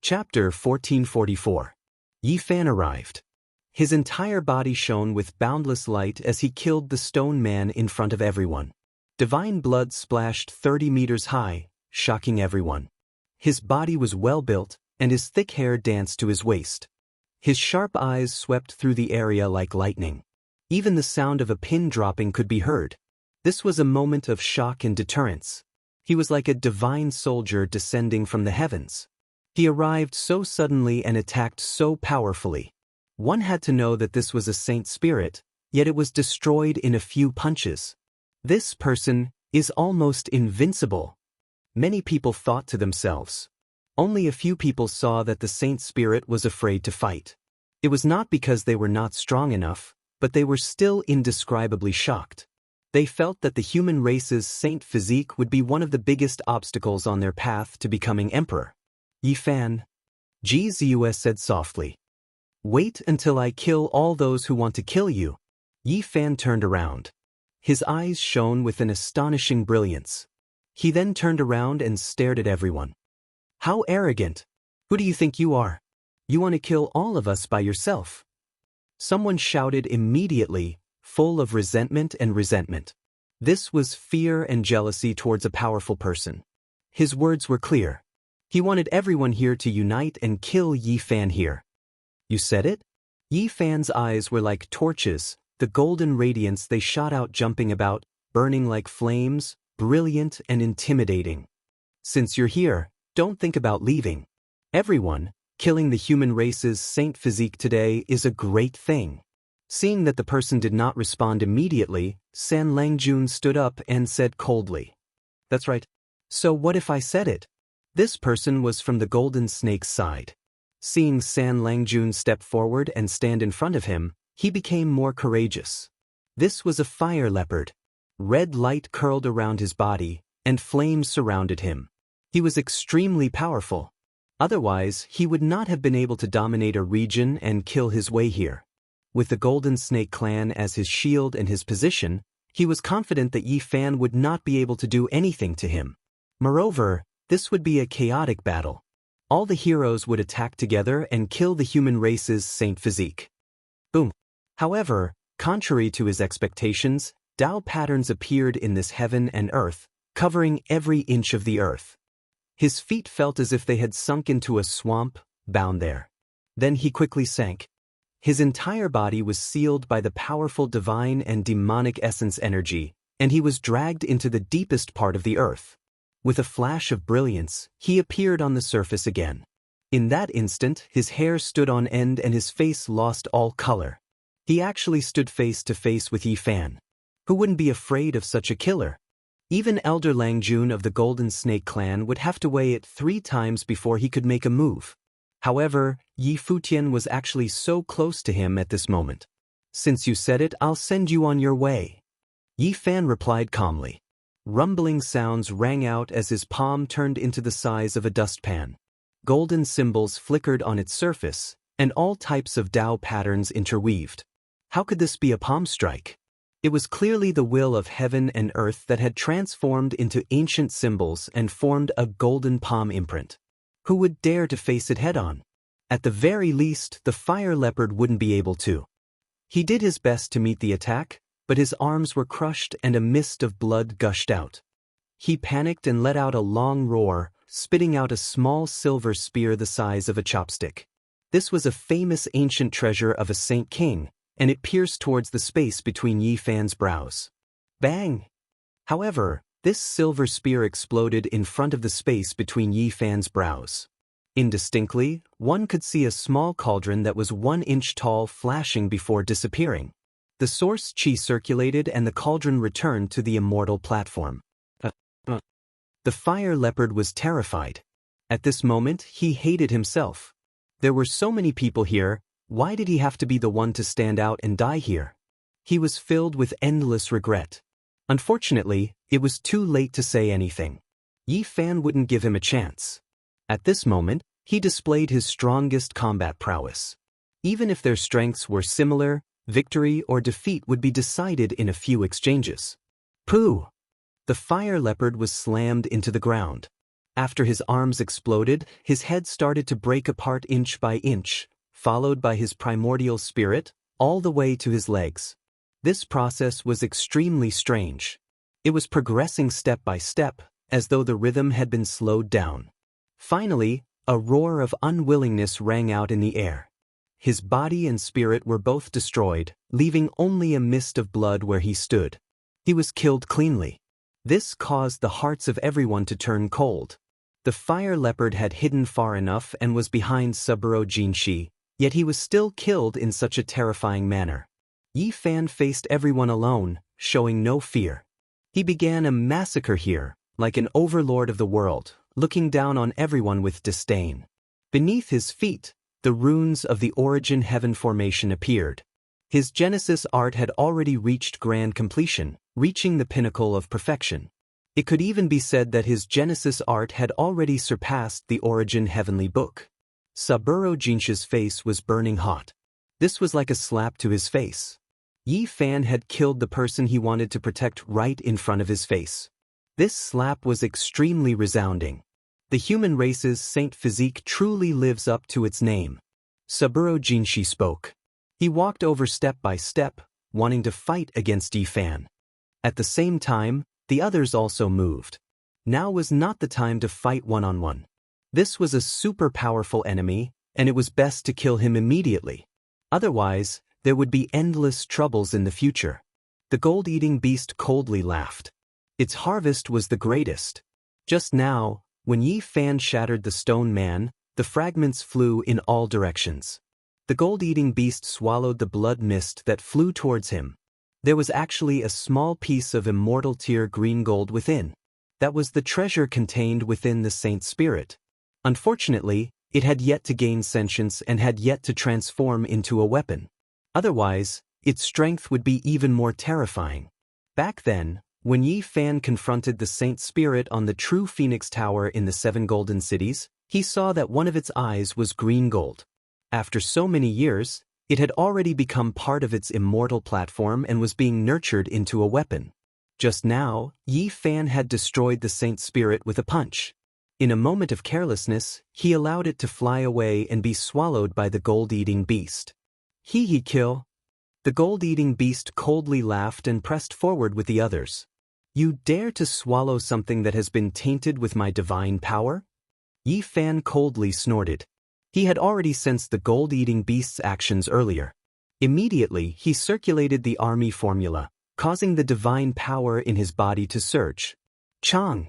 Chapter 1444. Yi Fan arrived. His entire body shone with boundless light as he killed the stone man in front of everyone. Divine blood splashed 30 meters high, shocking everyone. His body was well built, and his thick hair danced to his waist. His sharp eyes swept through the area like lightning. Even the sound of a pin dropping could be heard. This was a moment of shock and deterrence. He was like a divine soldier descending from the heavens. He arrived so suddenly and attacked so powerfully. One had to know that this was a saint spirit, yet it was destroyed in a few punches. This person is almost invincible. Many people thought to themselves. Only a few people saw that the saint spirit was afraid to fight. It was not because they were not strong enough, but they were still indescribably shocked. They felt that the human race's saint physique would be one of the biggest obstacles on their path to becoming emperor. Yi Fan, Xianxia said softly. Wait until I kill all those who want to kill you. Yi Fan turned around. His eyes shone with an astonishing brilliance. He then turned around and stared at everyone. How arrogant! Who do you think you are? You want to kill all of us by yourself? Someone shouted immediately, full of resentment and resentment. This was fear and jealousy towards a powerful person. His words were clear. He wanted everyone here to unite and kill Yi Fan here. You said it? Yi Fan's eyes were like torches, the golden radiance they shot out jumping about, burning like flames, brilliant and intimidating. Since you're here, don't think about leaving. Everyone, killing the human race's saint physique today is a great thing. Seeing that the person did not respond immediately, San Langjun stood up and said coldly. That's right. So what if I said it? This person was from the Golden Snake's side. Seeing San Langjun step forward and stand in front of him, he became more courageous. This was a fire leopard. Red light curled around his body, and flames surrounded him. He was extremely powerful. Otherwise, he would not have been able to dominate a region and kill his way here. With the Golden Snake clan as his shield and his position, he was confident that Yi Fan would not be able to do anything to him. Moreover, this would be a chaotic battle. All the heroes would attack together and kill the human race's saint physique. Boom. However, contrary to his expectations, Tao patterns appeared in this heaven and earth, covering every inch of the earth. His feet felt as if they had sunk into a swamp, bound there. Then he quickly sank. His entire body was sealed by the powerful divine and demonic essence energy, and he was dragged into the deepest part of the earth. With a flash of brilliance, he appeared on the surface again. In that instant, his hair stood on end and his face lost all color. He actually stood face to face with Yi Fan. Who wouldn't be afraid of such a killer? Even Elder Langjun of the Golden Snake clan would have to weigh it 3 times before he could make a move. However, Yi Futian was actually so close to him at this moment. Since you said it, I'll send you on your way. Yi Fan replied calmly. Rumbling sounds rang out as his palm turned into the size of a dustpan. Golden symbols flickered on its surface, and all types of Tao patterns interweaved. How could this be a palm strike? It was clearly the will of heaven and earth that had transformed into ancient symbols and formed a golden palm imprint. Who would dare to face it head-on? At the very least, the fire leopard wouldn't be able to. He did his best to meet the attack, but his arms were crushed and a mist of blood gushed out. He panicked and let out a long roar, spitting out a small silver spear the size of a chopstick. This was a famous ancient treasure of a saint king, and it pierced towards the space between Yi Fan's brows. Bang! However, this silver spear exploded in front of the space between Yi Fan's brows. Indistinctly, one could see a small cauldron that was 1 inch tall flashing before disappearing. The source chi circulated and the cauldron returned to the immortal platform. The fire leopard was terrified. At this moment, he hated himself. There were so many people here, why did he have to be the one to stand out and die here? He was filled with endless regret. Unfortunately, it was too late to say anything. Yi Fan wouldn't give him a chance. At this moment, he displayed his strongest combat prowess. Even if their strengths were similar, victory or defeat would be decided in a few exchanges. Pooh! The fire leopard was slammed into the ground. After his arms exploded, his head started to break apart inch by inch, followed by his primordial spirit, all the way to his legs. This process was extremely strange. It was progressing step by step, as though the rhythm had been slowed down. Finally, a roar of unwillingness rang out in the air. his body and spirit were both destroyed, leaving only a mist of blood where he stood. He was killed cleanly. This caused the hearts of everyone to turn cold. The fire leopard had hidden far enough and was behind Saburo Jinshi, yet he was still killed in such a terrifying manner. Yi Fan faced everyone alone, showing no fear. He began a massacre here, like an overlord of the world, looking down on everyone with disdain. Beneath his feet, the runes of the Origin Heaven formation appeared. His Genesis art had already reached grand completion, reaching the pinnacle of perfection. It could even be said that his Genesis art had already surpassed the Origin Heavenly Book. Saburo Jinshi's face was burning hot. This was like a slap to his face. Yi Fan had killed the person he wanted to protect right in front of his face. This slap was extremely resounding. The human race's saint physique truly lives up to its name. Saburo Jinshi spoke. He walked over step by step, wanting to fight against Yi Fan. At the same time, the others also moved. Now was not the time to fight one-on-one. This was a super powerful enemy, and it was best to kill him immediately. Otherwise, there would be endless troubles in the future. The gold-eating beast coldly laughed. Its harvest was the greatest. Just now, when Yi Fan shattered the stone man, the fragments flew in all directions. The gold-eating beast swallowed the blood mist that flew towards him. There was actually a small piece of immortal tier green gold within. That was the treasure contained within the saint's spirit. Unfortunately, it had yet to gain sentience and had yet to transform into a weapon. Otherwise, its strength would be even more terrifying. Back then, when Yi Fan confronted the saint's spirit on the true Phoenix Tower in the 7 Golden Cities, he saw that one of its eyes was green gold. After so many years, it had already become part of its immortal platform and was being nurtured into a weapon. Just now, Yi Fan had destroyed the saint's spirit with a punch. In a moment of carelessness, he allowed it to fly away and be swallowed by the gold-eating beast. He kill. The gold-eating beast coldly laughed and pressed forward with the others. You dare to swallow something that has been tainted with my divine power? Yi Fan coldly snorted. He had already sensed the gold-eating beast's actions earlier. Immediately, he circulated the army formula, causing the divine power in his body to surge. Chang!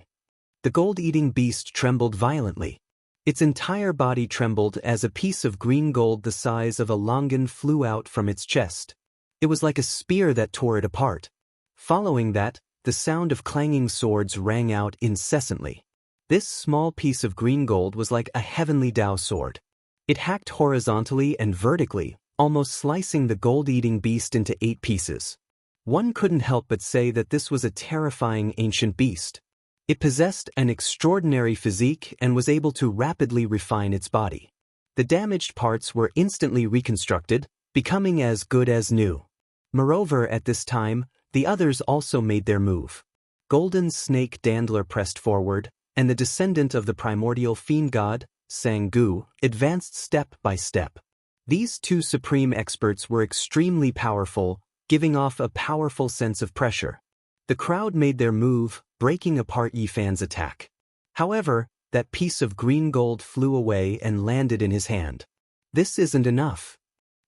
The gold-eating beast trembled violently. Its entire body trembled as a piece of green gold the size of a longan flew out from its chest. It was like a spear that tore it apart. Following that, the sound of clanging swords rang out incessantly. This small piece of green gold was like a heavenly Dao sword. It hacked horizontally and vertically, almost slicing the gold-eating beast into 8 pieces. One couldn't help but say that this was a terrifying ancient beast. It possessed an extraordinary physique and was able to rapidly refine its body. The damaged parts were instantly reconstructed, becoming as good as new. Moreover, at this time, the others also made their move. Golden Snake Dandler pressed forward, and the descendant of the primordial fiend god, Sang-gu, advanced step by step. These 2 supreme experts were extremely powerful, giving off a powerful sense of pressure. The crowd made their move, breaking apart Yi Fan's attack. However, that piece of green gold flew away and landed in his hand. This isn't enough.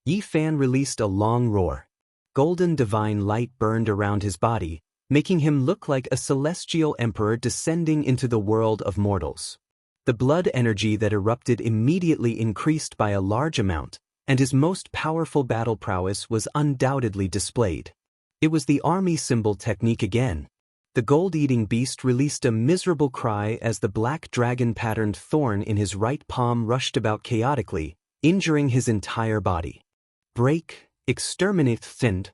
Yi Fan released a long roar. Golden divine light burned around his body, making him look like a celestial emperor descending into the world of mortals. The blood energy that erupted immediately increased by a large amount, and his most powerful battle prowess was undoubtedly displayed. It was the army symbol technique again. The gold-eating beast released a miserable cry as the black dragon-patterned thorn in his right palm rushed about chaotically, injuring his entire body. Break, exterminate, thinned.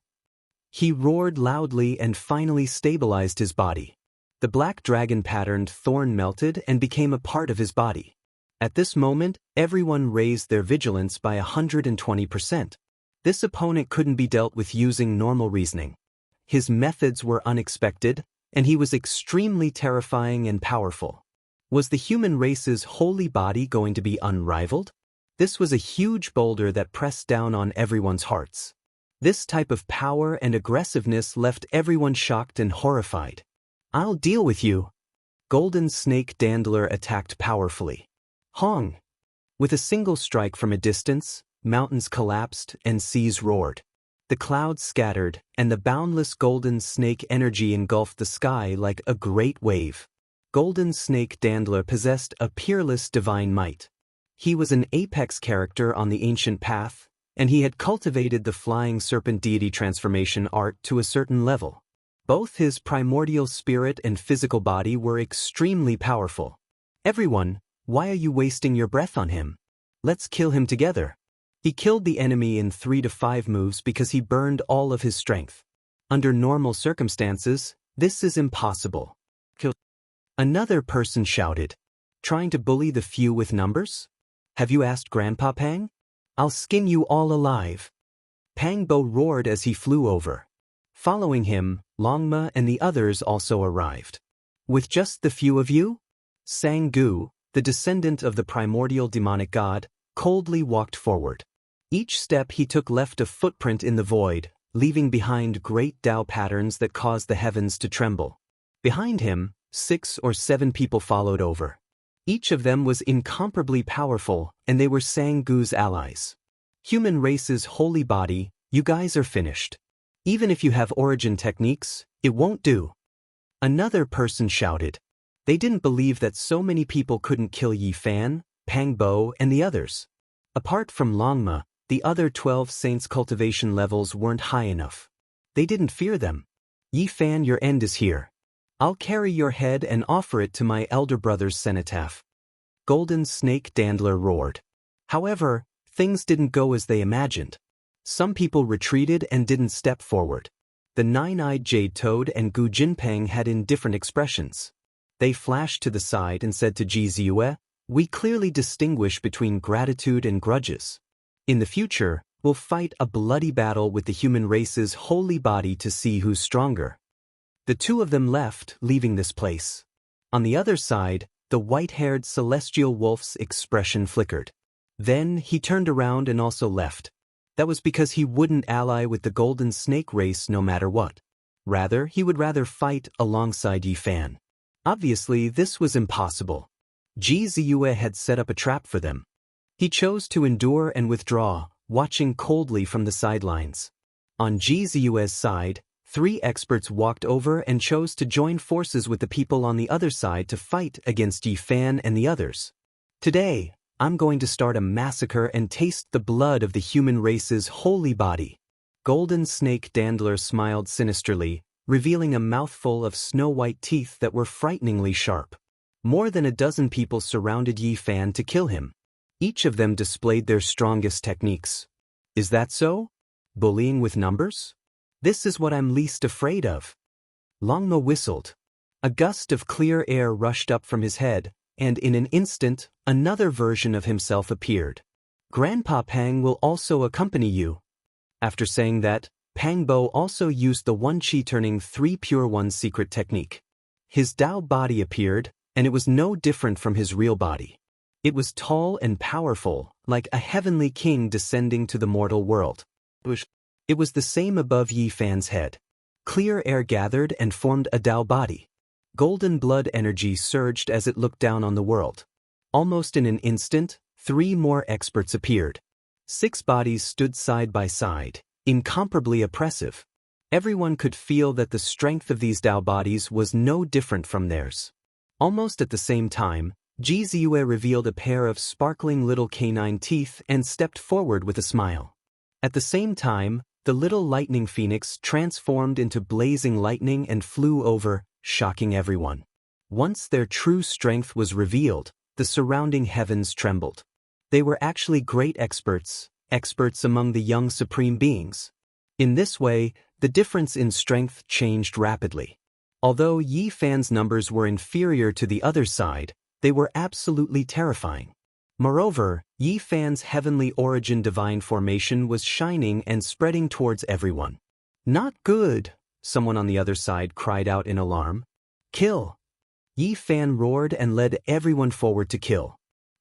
He roared loudly and finally stabilized his body. The black dragon-patterned thorn melted and became a part of his body. At this moment, everyone raised their vigilance by 120%. This opponent couldn't be dealt with using normal reasoning. His methods were unexpected, and he was extremely terrifying and powerful. Was the human race's holy body going to be unrivaled? This was a huge boulder that pressed down on everyone's hearts. This type of power and aggressiveness left everyone shocked and horrified. I'll deal with you. Golden Snake Dandler attacked powerfully. Hong! With a single strike from a distance, mountains collapsed and seas roared. The clouds scattered, and the boundless golden snake energy engulfed the sky like a great wave. Golden Snake Dandler possessed a peerless divine might. He was an apex character on the ancient path, and he had cultivated the flying serpent deity transformation art to a certain level. Both his primordial spirit and physical body were extremely powerful. Everyone, why are you wasting your breath on him? Let's kill him together. He killed the enemy in 3 to 5 moves because he burned all of his strength. Under normal circumstances, this is impossible. Kill. Another person shouted. Trying to bully the few with numbers? Have you asked Grandpa Pang? I'll skin you all alive. Pangbo roared as he flew over. Following him, Longma and the others also arrived. With just the few of you? Sang-gu, the descendant of the primordial demonic god, coldly walked forward. Each step he took left a footprint in the void, leaving behind great Tao patterns that caused the heavens to tremble. Behind him, 6 or 7 people followed over. Each of them was incomparably powerful, and they were Sang-gu's allies. Human race's holy body, you guys are finished. Even if you have origin techniques, it won't do. Another person shouted. They didn't believe that so many people couldn't kill Yi Fan, Pangbo, and the others. Apart from Longma, the other 12 saints' cultivation levels weren't high enough. They didn't fear them. Yi Fan, your end is here. I'll carry your head and offer it to my elder brother's cenotaph. Golden Snake Dandler roared. However, things didn't go as they imagined. Some people retreated and didn't step forward. The nine-eyed Jade Toad and Gu Jinpeng had indifferent expressions. They flashed to the side and said to Ji Ziyue, "We clearly distinguish between gratitude and grudges. In the future, we'll fight a bloody battle with the human race's holy body to see who's stronger." The two of them left, leaving this place. On the other side, the white-haired celestial wolf's expression flickered. Then he turned around and also left. That was because he wouldn't ally with the Golden Snake race no matter what. Rather, he would rather fight alongside Yi Fan. Obviously, this was impossible. Ji Ziyue had set up a trap for them. He chose to endure and withdraw, watching coldly from the sidelines. On Ji Ziyue's side, 3 experts walked over and chose to join forces with the people on the other side to fight against Yi Fan and the others. Today, I'm going to start a massacre and taste the blood of the human race's holy body. Golden Snake Dandler smiled sinisterly, revealing a mouthful of snow-white teeth that were frighteningly sharp. More than a dozen people surrounded Yi Fan to kill him. Each of them displayed their strongest techniques. Is that so? Bullying with numbers? This is what I'm least afraid of. Longma whistled. A gust of clear air rushed up from his head, and in an instant, another version of himself appeared. Grandpa Pang will also accompany you. After saying that, Pangbo also used the One Chi turning 3 Pure One's secret technique. His Tao body appeared, and it was no different from his real body. It was tall and powerful, like a heavenly king descending to the mortal world. It was the same above Yi Fan's head. Clear air gathered and formed a Tao body. Golden blood energy surged as it looked down on the world. Almost in an instant, 3 more experts appeared. 6 bodies stood side by side, incomparably oppressive. Everyone could feel that the strength of these Tao bodies was no different from theirs. Almost at the same time, Ji Ziyue revealed a pair of sparkling little canine teeth and stepped forward with a smile. At the same time, the little lightning phoenix transformed into blazing lightning and flew over, shocking everyone. Once their true strength was revealed, the surrounding heavens trembled. They were actually great experts among the young supreme beings. In this way, the difference in strength changed rapidly. Although Yi Fan's numbers were inferior to the other side, they were absolutely terrifying. Moreover, Yi Fan's heavenly origin divine formation was shining and spreading towards everyone. Not good, someone on the other side cried out in alarm. Kill! Yi Fan roared and led everyone forward to kill.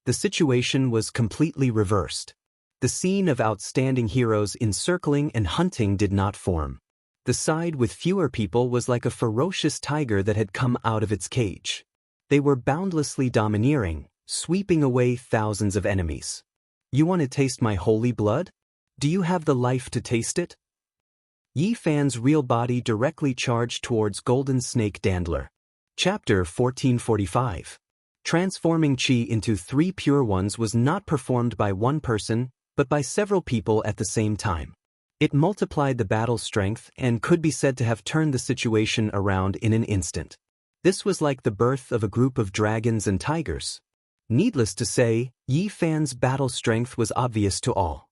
The situation was completely reversed. The scene of outstanding heroes encircling and hunting did not form. The side with fewer people was like a ferocious tiger that had come out of its cage. They were boundlessly domineering, sweeping away thousands of enemies. You want to taste my holy blood? Do you have the life to taste it? Yi Fan's real body directly charged towards Golden Snake Dandler. Chapter 1445. Transforming Qi into 3 pure ones was not performed by one person, but by several people at the same time. It multiplied the battle strength and could be said to have turned the situation around in an instant. This was like the birth of a group of dragons and tigers. Needless to say, Yi Fan's battle strength was obvious to all.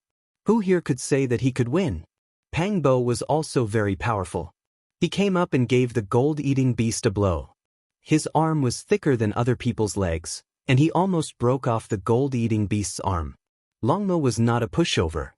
Who here could say that he could win? Pang Bo was also very powerful. He came up and gave the gold-eating beast a blow. His arm was thicker than other people's legs, and he almost broke off the gold-eating beast's arm. Longmo was not a pushover.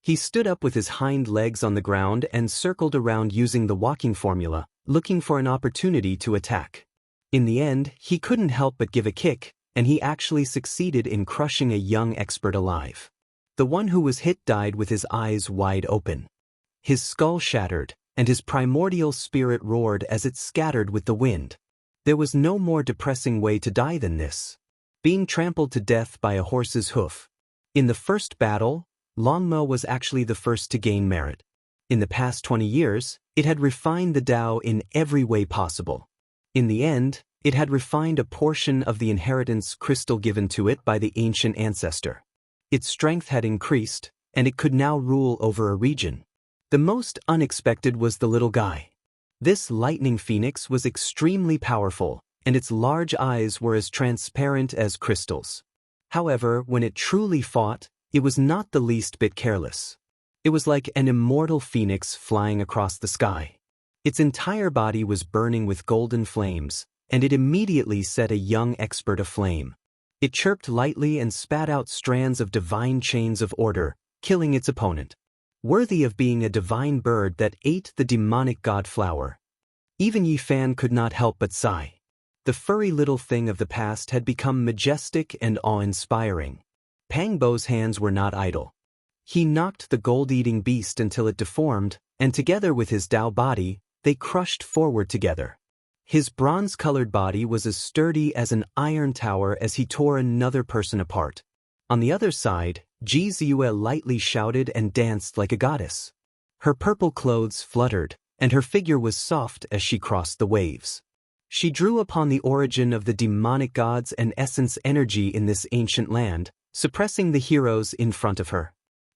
He stood up with his hind legs on the ground and circled around using the walking formula, looking for an opportunity to attack. In the end, he couldn't help but give a kick, and he actually succeeded in crushing a young expert alive. The one who was hit died with his eyes wide open. His skull shattered, and his primordial spirit roared as it scattered with the wind. There was no more depressing way to die than this. Being trampled to death by a horse's hoof. In the first battle, Longmo was actually the first to gain merit. In the past 20 years, it had refined the Tao in every way possible. In the end, it had refined a portion of the inheritance crystal given to it by the ancient ancestor. Its strength had increased, and it could now rule over a region. The most unexpected was the little guy. This lightning phoenix was extremely powerful, and its large eyes were as transparent as crystals. However, when it truly fought, it was not the least bit careless. It was like an immortal phoenix flying across the sky. Its entire body was burning with golden flames, and it immediately set a young expert aflame. It chirped lightly and spat out strands of divine chains of order, killing its opponent. Worthy of being a divine bird that ate the demonic god flower. Even Yi Fan could not help but sigh. The furry little thing of the past had become majestic and awe-inspiring. Pang Bo's hands were not idle. He knocked the gold-eating beast until it deformed, and together with his Tao body, they crushed forward together. His bronze-colored body was as sturdy as an iron tower as he tore another person apart. On the other side, Ji Ziyue lightly shouted and danced like a goddess. Her purple clothes fluttered, and her figure was soft as she crossed the waves. She drew upon the origin of the demonic gods and essence energy in this ancient land, suppressing the heroes in front of her.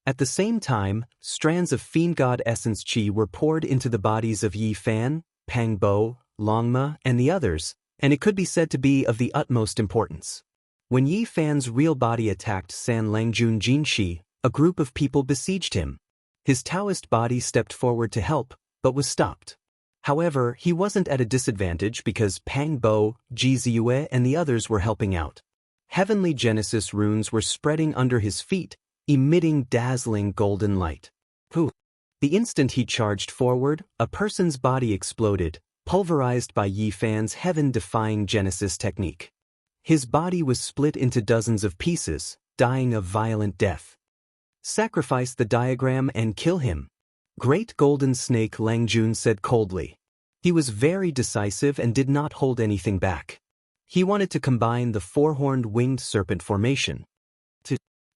At the same time, strands of fiend god essence chi were poured into the bodies of Yi Fan, Pang Bo, Longma, and the others, and it could be said to be of the utmost importance. When Yi Fan's real body attacked San Langjun Jinshi, a group of people besieged him. His Taoist body stepped forward to help, but was stopped. However, he wasn't at a disadvantage because Pang Bo, Ji Ziyue, and the others were helping out. Heavenly Genesis runes were spreading under his feet, emitting dazzling golden light. The instant he charged forward, a person's body exploded, pulverized by Yi Fan's heaven-defying Genesis technique. His body was split into dozens of pieces, dying a violent death. Sacrifice the diagram and kill him. Great Golden Snake Langjun said coldly. He was very decisive and did not hold anything back. He wanted to combine the four-horned winged serpent formation.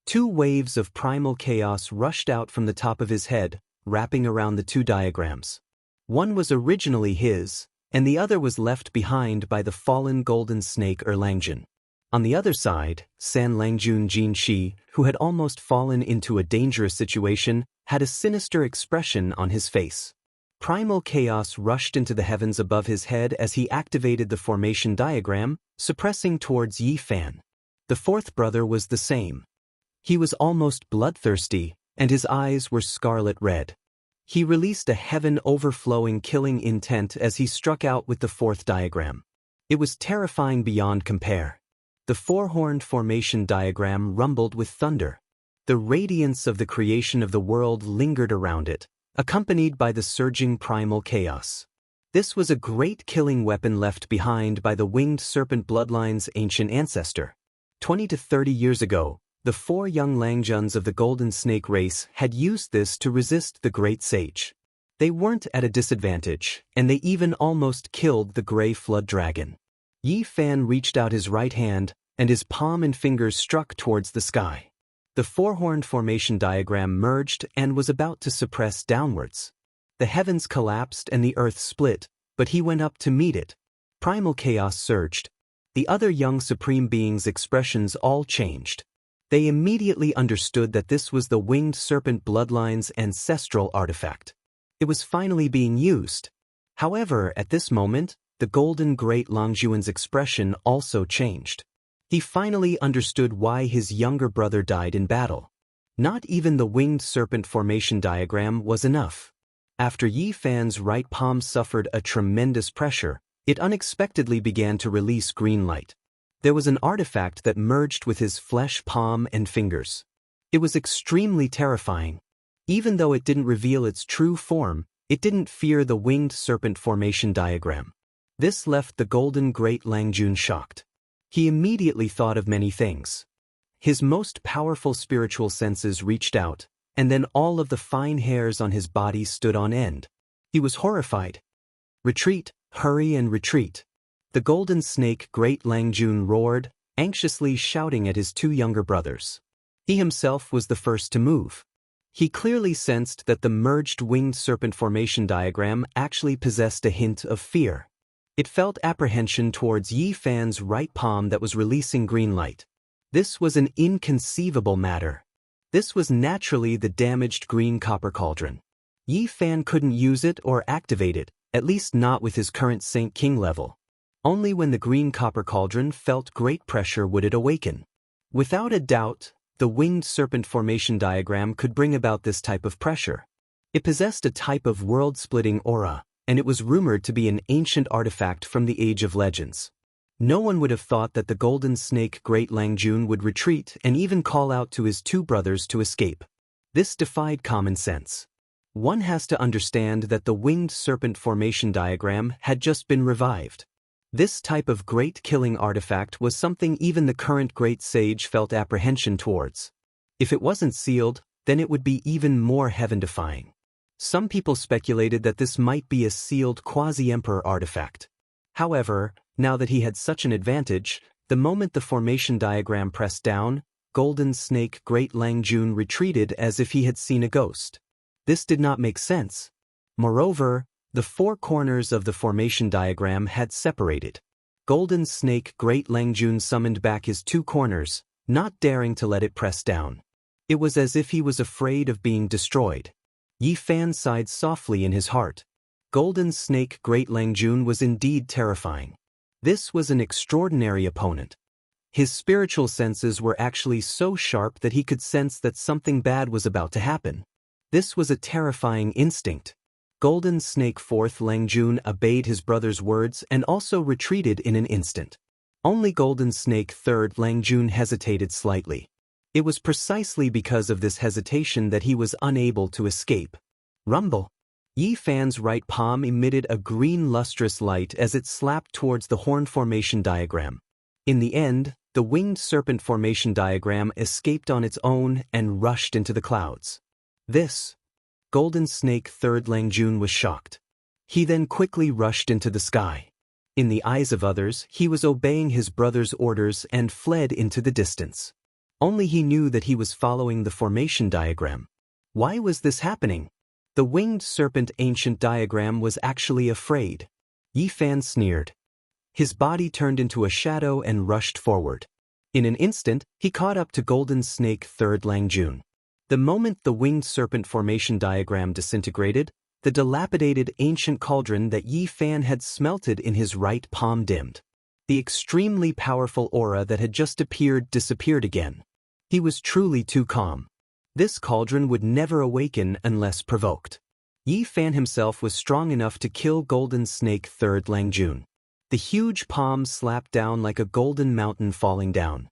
Two waves of primal chaos rushed out from the top of his head, wrapping around the two diagrams. One was originally his, and the other was left behind by the fallen golden snake Langjun. On the other side, San Langjun Jinshi, who had almost fallen into a dangerous situation, had a sinister expression on his face. Primal chaos rushed into the heavens above his head as he activated the formation diagram, suppressing towards Yi Fan. The fourth brother was the same. He was almost bloodthirsty, and his eyes were scarlet red. He released a heaven-overflowing killing intent as he struck out with the fourth diagram. It was terrifying beyond compare. The four-horned formation diagram rumbled with thunder. The radiance of the creation of the world lingered around it, accompanied by the surging primal chaos. This was a great killing weapon left behind by the winged serpent bloodline's ancient ancestor. 20 to 30 years ago, the four young Langjuns of the Golden Snake race had used this to resist the Great Sage. They weren't at a disadvantage, and they even almost killed the Gray Flood Dragon. Yi Fan reached out his right hand, and his palm and fingers struck towards the sky. The four-horned formation diagram merged and was about to suppress downwards. The heavens collapsed and the earth split, but he went up to meet it. Primal chaos surged. The other young supreme beings' expressions all changed. They immediately understood that this was the winged serpent bloodline's ancestral artifact. It was finally being used. However, at this moment, the golden great Longjuan's expression also changed. He finally understood why his younger brother died in battle. Not even the winged serpent formation diagram was enough. After Yi Fan's right palm suffered a tremendous pressure, it unexpectedly began to release green light. There was an artifact that merged with his flesh palm and fingers. It was extremely terrifying. Even though it didn't reveal its true form, it didn't fear the winged serpent formation diagram. This left the golden great Langjun shocked. He immediately thought of many things. His most powerful spiritual senses reached out, and then all of the fine hairs on his body stood on end. He was horrified. Retreat, hurry and retreat. The golden snake great Langjun roared, anxiously shouting at his two younger brothers. He himself was the first to move. He clearly sensed that the merged winged serpent formation diagram actually possessed a hint of fear. It felt apprehension towards Yi Fan's right palm that was releasing green light. This was an inconceivable matter. This was naturally the damaged green copper cauldron. Yi Fan couldn't use it or activate it, at least not with his current Saint King level. Only when the green copper cauldron felt great pressure would it awaken. Without a doubt, the winged serpent formation diagram could bring about this type of pressure. It possessed a type of world-splitting aura, and it was rumored to be an ancient artifact from the Age of Legends. No one would have thought that the golden snake great Langjun would retreat and even call out to his two brothers to escape. This defied common sense. One has to understand that the winged serpent formation diagram had just been revived. This type of great killing artifact was something even the current great sage felt apprehension towards. If it wasn't sealed, then it would be even more heaven-defying. Some people speculated that this might be a sealed quasi-emperor artifact. However, now that he had such an advantage, the moment the formation diagram pressed down, golden snake great Langjun retreated as if he had seen a ghost. This did not make sense. Moreover, the four corners of the formation diagram had separated. Golden snake great Langjun summoned back his two corners, not daring to let it press down. It was as if he was afraid of being destroyed. Yi Fan sighed softly in his heart. Golden snake great Langjun was indeed terrifying. This was an extraordinary opponent. His spiritual senses were actually so sharp that he could sense that something bad was about to happen. This was a terrifying instinct. Golden snake fourth Langjun obeyed his brother's words and also retreated in an instant. Only golden snake third Langjun hesitated slightly. It was precisely because of this hesitation that he was unable to escape. Rumble. Yi Fan's right palm emitted a green lustrous light as it slapped towards the horn formation diagram. In the end, the winged serpent formation diagram escaped on its own and rushed into the clouds. This. Golden snake third Langjun was shocked. He then quickly rushed into the sky. In the eyes of others, he was obeying his brother's orders and fled into the distance. Only he knew that he was following the formation diagram. Why was this happening? The winged serpent ancient diagram was actually afraid. Yi Fan sneered. His body turned into a shadow and rushed forward. In an instant, he caught up to golden snake third Langjun. The moment the winged serpent formation diagram disintegrated, the dilapidated ancient cauldron that Yi Fan had smelted in his right palm dimmed. The extremely powerful aura that had just appeared disappeared again. He was truly too calm. This cauldron would never awaken unless provoked. Yi Fan himself was strong enough to kill golden snake third Langjun. The huge palm slapped down like a golden mountain falling down.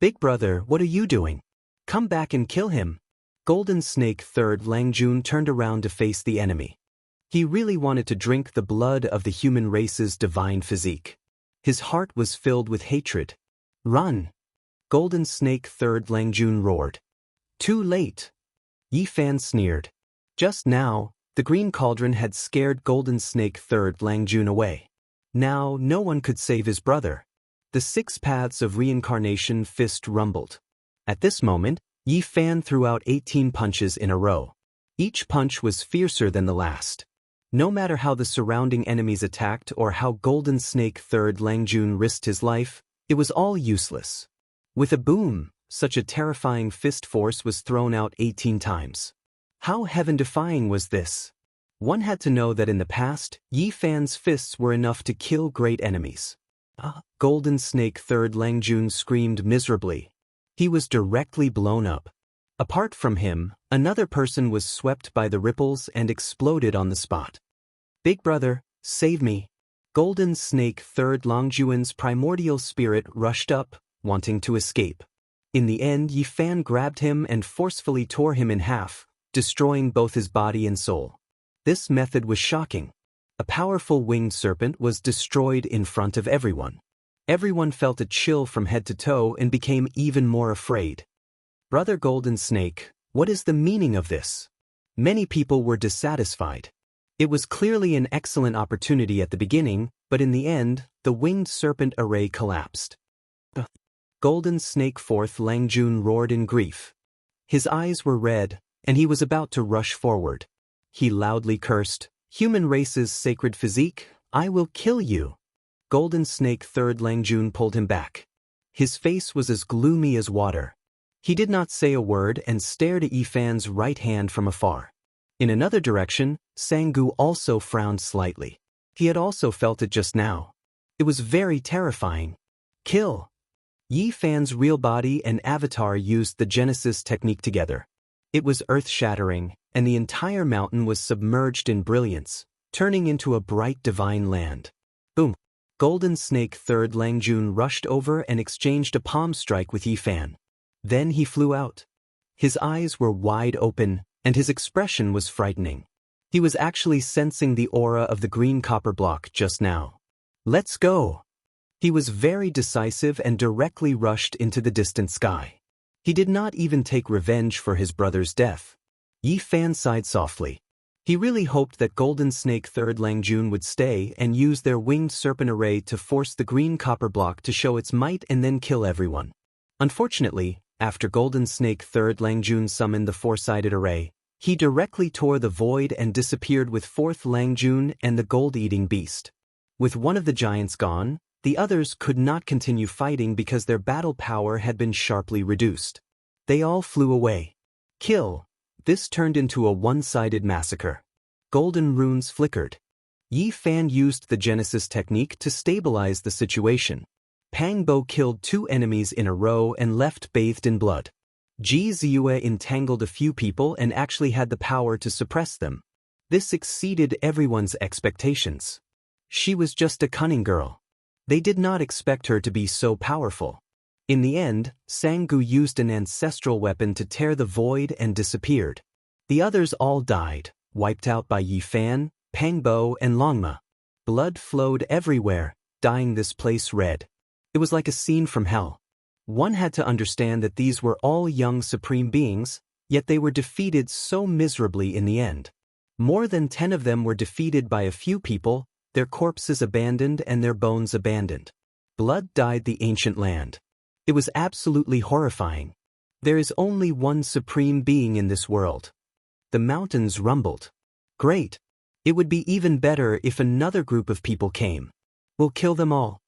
Big brother, what are you doing? Come back and kill him. Golden snake third Langjun turned around to face the enemy. He really wanted to drink the blood of the human race's divine physique. His heart was filled with hatred. Run! Golden snake third Langjun roared. Too late. Yi Fan sneered. Just now, the green cauldron had scared golden snake third Langjun away. Now, no one could save his brother. The 6 paths of reincarnation fist rumbled. At this moment, Yi Fan threw out 18 punches in a row. Each punch was fiercer than the last. No matter how the surrounding enemies attacked or how Golden Snake Third Langjun risked his life, it was all useless. With a boom, such a terrifying fist force was thrown out 18 times. How heaven-defying was this? One had to know that in the past, Yi Fan's fists were enough to kill great enemies. Golden Snake Third Langjun screamed miserably. He was directly blown up. Apart from him, another person was swept by the ripples and exploded on the spot. Big brother, save me. Golden Snake Third Langjun's primordial spirit rushed up, wanting to escape. In the end, Yi Fan grabbed him and forcefully tore him in half, destroying both his body and soul. This method was shocking. A powerful winged serpent was destroyed in front of everyone. Everyone felt a chill from head to toe and became even more afraid. Brother Golden Snake, what is the meaning of this? Many people were dissatisfied. It was clearly an excellent opportunity at the beginning, but in the end, the winged serpent array collapsed. Golden Snake Fourth Langjun roared in grief. His eyes were red, and he was about to rush forward. He loudly cursed, "Human race's sacred physique, I will kill you." Golden Snake Third Langjun pulled him back. His face was as gloomy as water. He did not say a word and stared at Yi Fan's right hand from afar. In another direction, Sanggu also frowned slightly. He had also felt it just now. It was very terrifying. Kill! Yi Fan's real body and avatar used the Genesis technique together. It was earth-shattering, and the entire mountain was submerged in brilliance, turning into a bright divine land. Boom! Golden Snake Third Langjun rushed over and exchanged a palm strike with Yi Fan. Then he flew out. His eyes were wide open, and his expression was frightening. He was actually sensing the aura of the green copper block just now. Let's go! He was very decisive and directly rushed into the distant sky. He did not even take revenge for his brother's death. Yi Fan sighed softly. He really hoped that Golden Snake Third Langjun would stay and use their winged serpent array to force the green copper block to show its might and then kill everyone. Unfortunately, after Golden Snake Third Langjun summoned the four-sided array, he directly tore the void and disappeared with Fourth Langjun and the gold-eating beast. With one of the giants gone, the others could not continue fighting because their battle power had been sharply reduced. They all flew away. Kill! This turned into a one-sided massacre. Golden runes flickered. Yi Fan used the Genesis technique to stabilize the situation. Pang Bo killed 2 enemies in a row and left bathed in blood. Ji Ziyue entangled a few people and actually had the power to suppress them. This exceeded everyone's expectations. She was just a cunning girl. They did not expect her to be so powerful. In the end, Sanggu used an ancestral weapon to tear the void and disappeared. The others all died, wiped out by Yi Fan, Pang Bo, and Longma. Blood flowed everywhere, dyeing this place red. It was like a scene from hell. One had to understand that these were all young supreme beings, yet they were defeated so miserably in the end. More than 10 of them were defeated by a few people, their corpses abandoned and their bones abandoned. Blood dyed the ancient land. It was absolutely horrifying. There is only one supreme being in this world. The mountains rumbled. Great. It would be even better if another group of people came. We'll kill them all.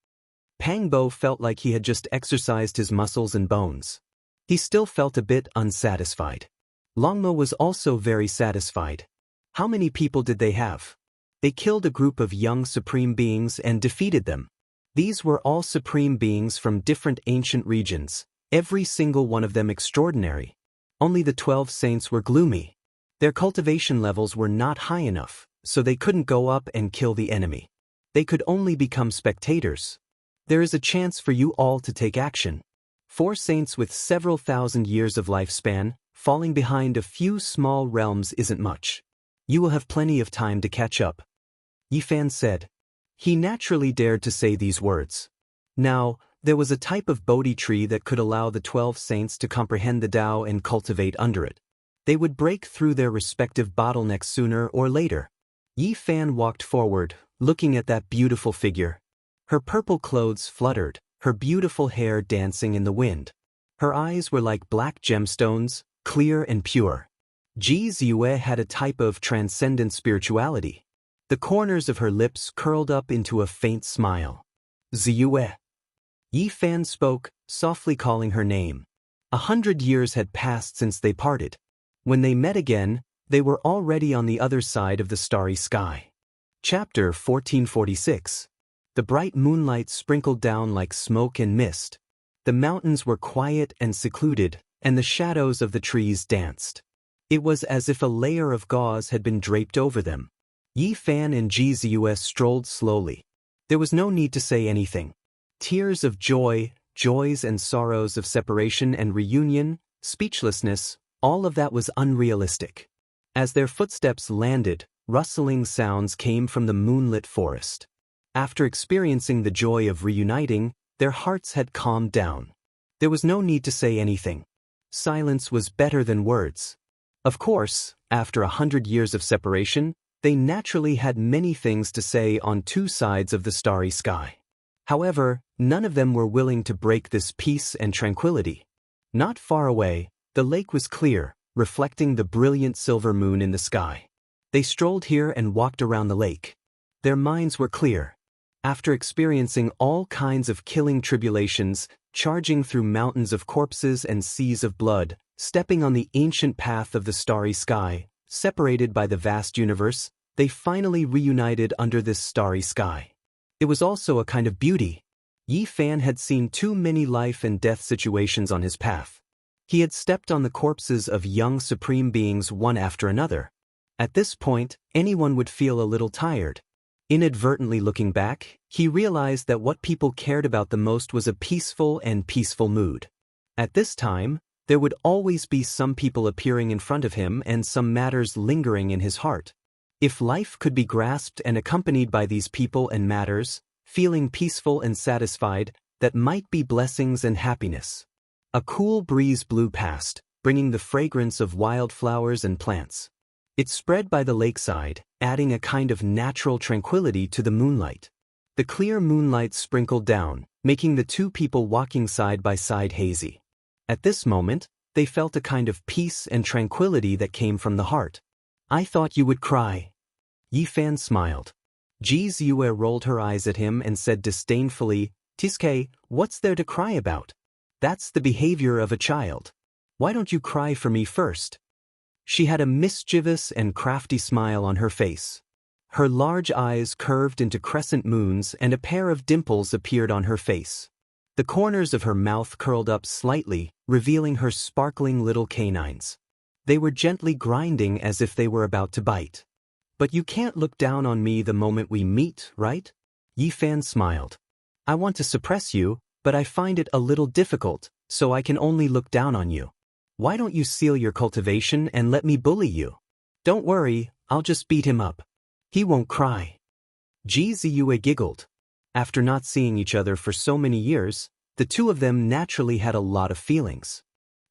Pang Bo felt like he had just exercised his muscles and bones. He still felt a bit unsatisfied. Longma was also very satisfied. How many people did they have? They killed a group of young supreme beings and defeated them. These were all supreme beings from different ancient regions, every single one of them extraordinary. Only the 12 saints were gloomy. Their cultivation levels were not high enough, so they couldn't go up and kill the enemy. They could only become spectators. There is a chance for you all to take action. 4 saints with several thousand years of lifespan, falling behind a few small realms isn't much. You will have plenty of time to catch up. Yi Fan said. He naturally dared to say these words. Now, there was a type of Bodhi tree that could allow the 12 saints to comprehend the Tao and cultivate under it. They would break through their respective bottlenecks sooner or later. Yi Fan walked forward, looking at that beautiful figure. Her purple clothes fluttered, her beautiful hair dancing in the wind. Her eyes were like black gemstones, clear and pure. Ji Ziyue had a type of transcendent spirituality. The corners of her lips curled up into a faint smile. Ziyue. Yi Fan spoke, softly calling her name. 100 years had passed since they parted. When they met again, they were already on the other side of the starry sky. Chapter 1446. The bright moonlight sprinkled down like smoke and mist. The mountains were quiet and secluded, and the shadows of the trees danced. It was as if a layer of gauze had been draped over them. Yi Fan and Ji Ziyue strolled slowly. There was no need to say anything. Tears of joy, joys and sorrows of separation and reunion, speechlessness, all of that was unrealistic. As their footsteps landed, rustling sounds came from the moonlit forest. After experiencing the joy of reuniting, their hearts had calmed down. There was no need to say anything. Silence was better than words. Of course, after 100 years of separation, they naturally had many things to say on two sides of the starry sky. However, none of them were willing to break this peace and tranquility. Not far away, the lake was clear, reflecting the brilliant silver moon in the sky. They strolled here and walked around the lake. Their minds were clear. After experiencing all kinds of killing tribulations, charging through mountains of corpses and seas of blood, stepping on the ancient path of the starry sky, separated by the vast universe, they finally reunited under this starry sky. It was also a kind of beauty. Yi Fan had seen too many life and death situations on his path. He had stepped on the corpses of young supreme beings one after another. At this point, anyone would feel a little tired. Inadvertently looking back, he realized that what people cared about the most was a peaceful mood. At this time, there would always be some people appearing in front of him and some matters lingering in his heart. If life could be grasped and accompanied by these people and matters, feeling peaceful and satisfied, that might be blessings and happiness. A cool breeze blew past, bringing the fragrance of wildflowers and plants. It spread by the lakeside, adding a kind of natural tranquility to the moonlight. The clear moonlight sprinkled down, making the two people walking side by side hazy. At this moment, they felt a kind of peace and tranquility that came from the heart. "I thought you would cry." Yi Fan smiled. Ji Ziyue rolled her eyes at him and said disdainfully, "Tiske, what's there to cry about? That's the behavior of a child. Why don't you cry for me first?" She had a mischievous and crafty smile on her face. Her large eyes curved into crescent moons and a pair of dimples appeared on her face. The corners of her mouth curled up slightly, revealing her sparkling little canines. They were gently grinding as if they were about to bite. "But you can't look down on me the moment we meet, right?" Yi Fan smiled. "I want to suppress you, but I find it a little difficult, so I can only look down on you. Why don't you seal your cultivation and let me bully you? Don't worry, I'll just beat him up. He won't cry." Ji Ziyue giggled. After not seeing each other for so many years, the two of them naturally had a lot of feelings.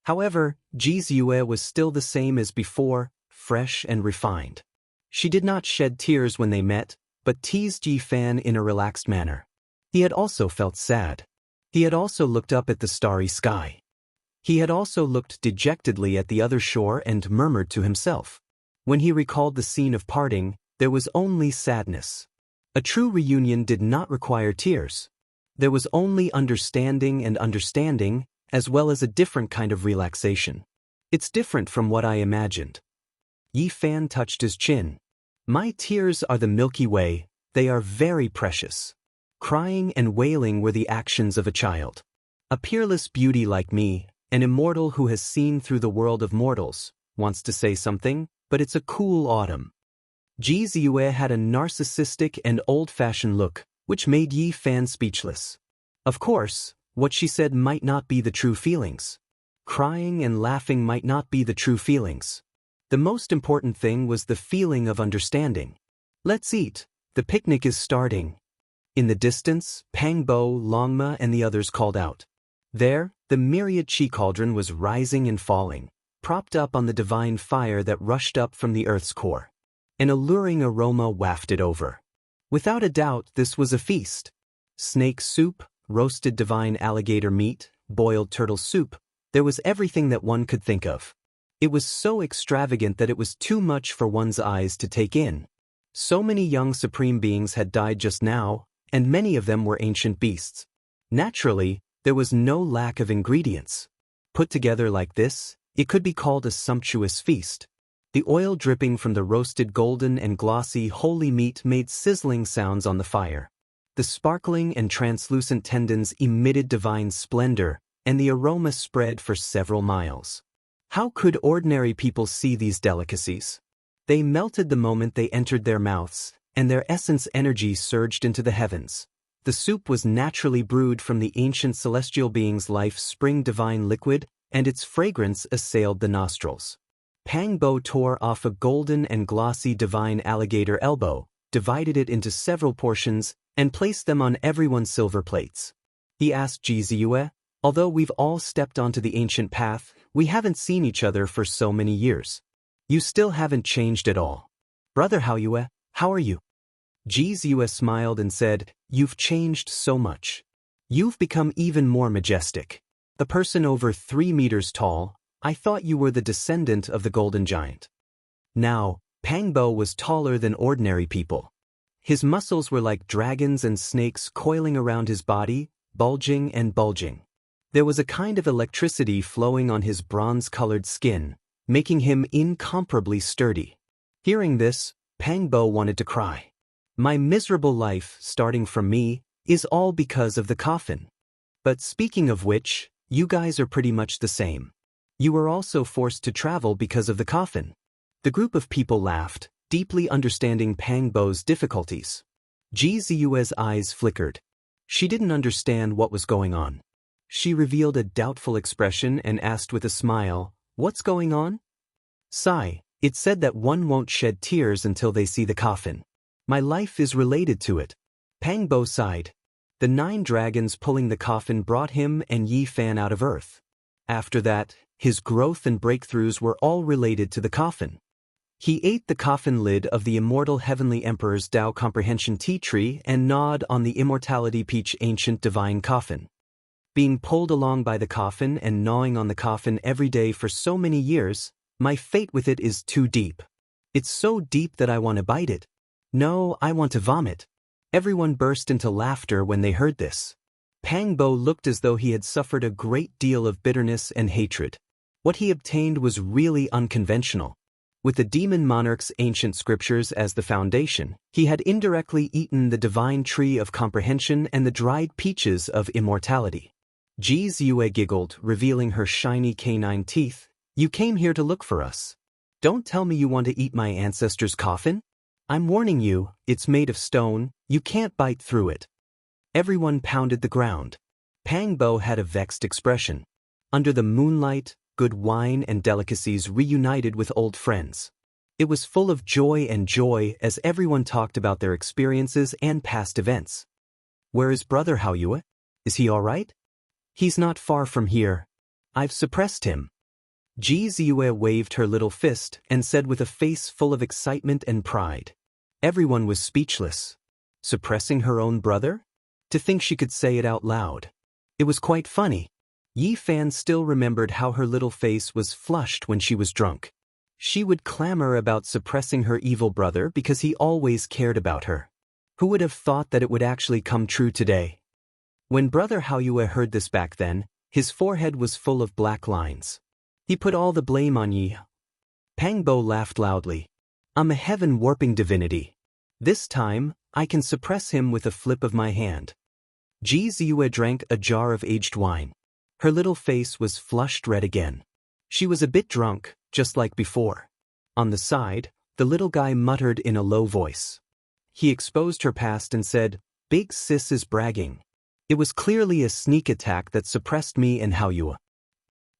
However, Ji Ziyue was still the same as before, fresh and refined. She did not shed tears when they met, but teased Yi Fan in a relaxed manner. He had also felt sad. He had also looked up at the starry sky. He had also looked dejectedly at the other shore and murmured to himself. When he recalled the scene of parting, there was only sadness. A true reunion did not require tears. There was only understanding and understanding, as well as a different kind of relaxation. "It's different from what I imagined." Yi Fan touched his chin. "My tears are the Milky Way, they are very precious. Crying and wailing were the actions of a child. A peerless beauty like me, an immortal who has seen through the world of mortals, wants to say something, but it's a cool autumn." Ji Ziyue had a narcissistic and old-fashioned look, which made Yi Fan speechless. Of course, what she said might not be the true feelings. Crying and laughing might not be the true feelings. The most important thing was the feeling of understanding. "Let's eat, the picnic is starting." In the distance, Pangbo, Longma, and the others called out. There, the myriad chi cauldron was rising and falling, propped up on the divine fire that rushed up from the earth's core. An alluring aroma wafted over. Without a doubt, this was a feast. Snake soup, roasted divine alligator meat, boiled turtle soup, There was everything that one could think of. It was so extravagant that it was too much for one's eyes to take in. So many young supreme beings had died just now, and many of them were ancient beasts. Naturally, there was no lack of ingredients. Put together like this, it could be called a sumptuous feast. The oil dripping from the roasted golden and glossy holy meat made sizzling sounds on the fire. The sparkling and translucent tendons emitted divine splendor, and the aroma spread for several miles. How could ordinary people see these delicacies? They melted the moment they entered their mouths, and their essence energy surged into the heavens. The soup was naturally brewed from the ancient celestial being's life's spring divine liquid, and its fragrance assailed the nostrils. Pang Bo tore off a golden and glossy divine alligator elbow, divided it into several portions, and placed them on everyone's silver plates. He asked Ji Ziyue, "Although we've all stepped onto the ancient path, we haven't seen each other for so many years. You still haven't changed at all. Brother Haoyue, how are you?" Ji Ziyue smiled and said, "You've changed so much. You've become even more majestic. A person over 3 meters tall, I thought you were the descendant of the golden giant." Now, Pang Bo was taller than ordinary people. His muscles were like dragons and snakes coiling around his body, bulging and bulging. There was a kind of electricity flowing on his bronze-colored skin, making him incomparably sturdy. Hearing this, Pang Bo wanted to cry. "My miserable life, starting from me, is all because of the coffin. But speaking of which, you guys are pretty much the same. You were also forced to travel because of the coffin." The group of people laughed, deeply understanding Pang Bo's difficulties. Ji Ziyue's eyes flickered. She didn't understand what was going on. She revealed a doubtful expression and asked with a smile, "What's going on?" "Sigh, it said that one won't shed tears until they see the coffin. My life is related to it." Pang Bo sighed. The 9 dragons pulling the coffin brought him and Yi Fan out of Earth. After that, his growth and breakthroughs were all related to the coffin. He ate the coffin lid of the immortal heavenly emperor's Tao comprehension tea tree and gnawed on the immortality peach ancient divine coffin. Being pulled along by the coffin and gnawing on the coffin every day for so many years, my fate with it is too deep. It's so deep that I want to bite it. No, I want to vomit. Everyone burst into laughter when they heard this. Pang Bo looked as though he had suffered a great deal of bitterness and hatred. What he obtained was really unconventional. With the demon monarch's ancient scriptures as the foundation, he had indirectly eaten the divine tree of comprehension and the dried peaches of immortality. Ji Ziyue giggled, revealing her shiny canine teeth. "You came here to look for us. Don't tell me you want to eat my ancestor's coffin? I'm warning you, it's made of stone, you can't bite through it." Everyone pounded the ground. Pang Bo had a vexed expression. Under the moonlight, good wine and delicacies reunited with old friends. It was full of joy as everyone talked about their experiences and past events. "Where is Brother Haoyue? Is he all right?" "He's not far from here. I've suppressed him." Ji Ziyue waved her little fist and said with a face full of excitement and pride. Everyone was speechless. Suppressing her own brother? To think she could say it out loud. It was quite funny. Yi Fan still remembered how her little face was flushed when she was drunk. She would clamor about suppressing her evil brother because he always cared about her. Who would have thought that it would actually come true today? When Brother Haoyue heard this back then, his forehead was full of black lines. He put all the blame on Yi. Pang Bo laughed loudly. "I'm a heaven-warping divinity. This time, I can suppress him with a flip of my hand." Ji Ziyue drank a jar of aged wine. Her little face was flushed red again. She was a bit drunk, just like before. On the side, the little guy muttered in a low voice. He exposed her past and said, "Big sis is bragging. It was clearly a sneak attack that suppressed me and Haoyue."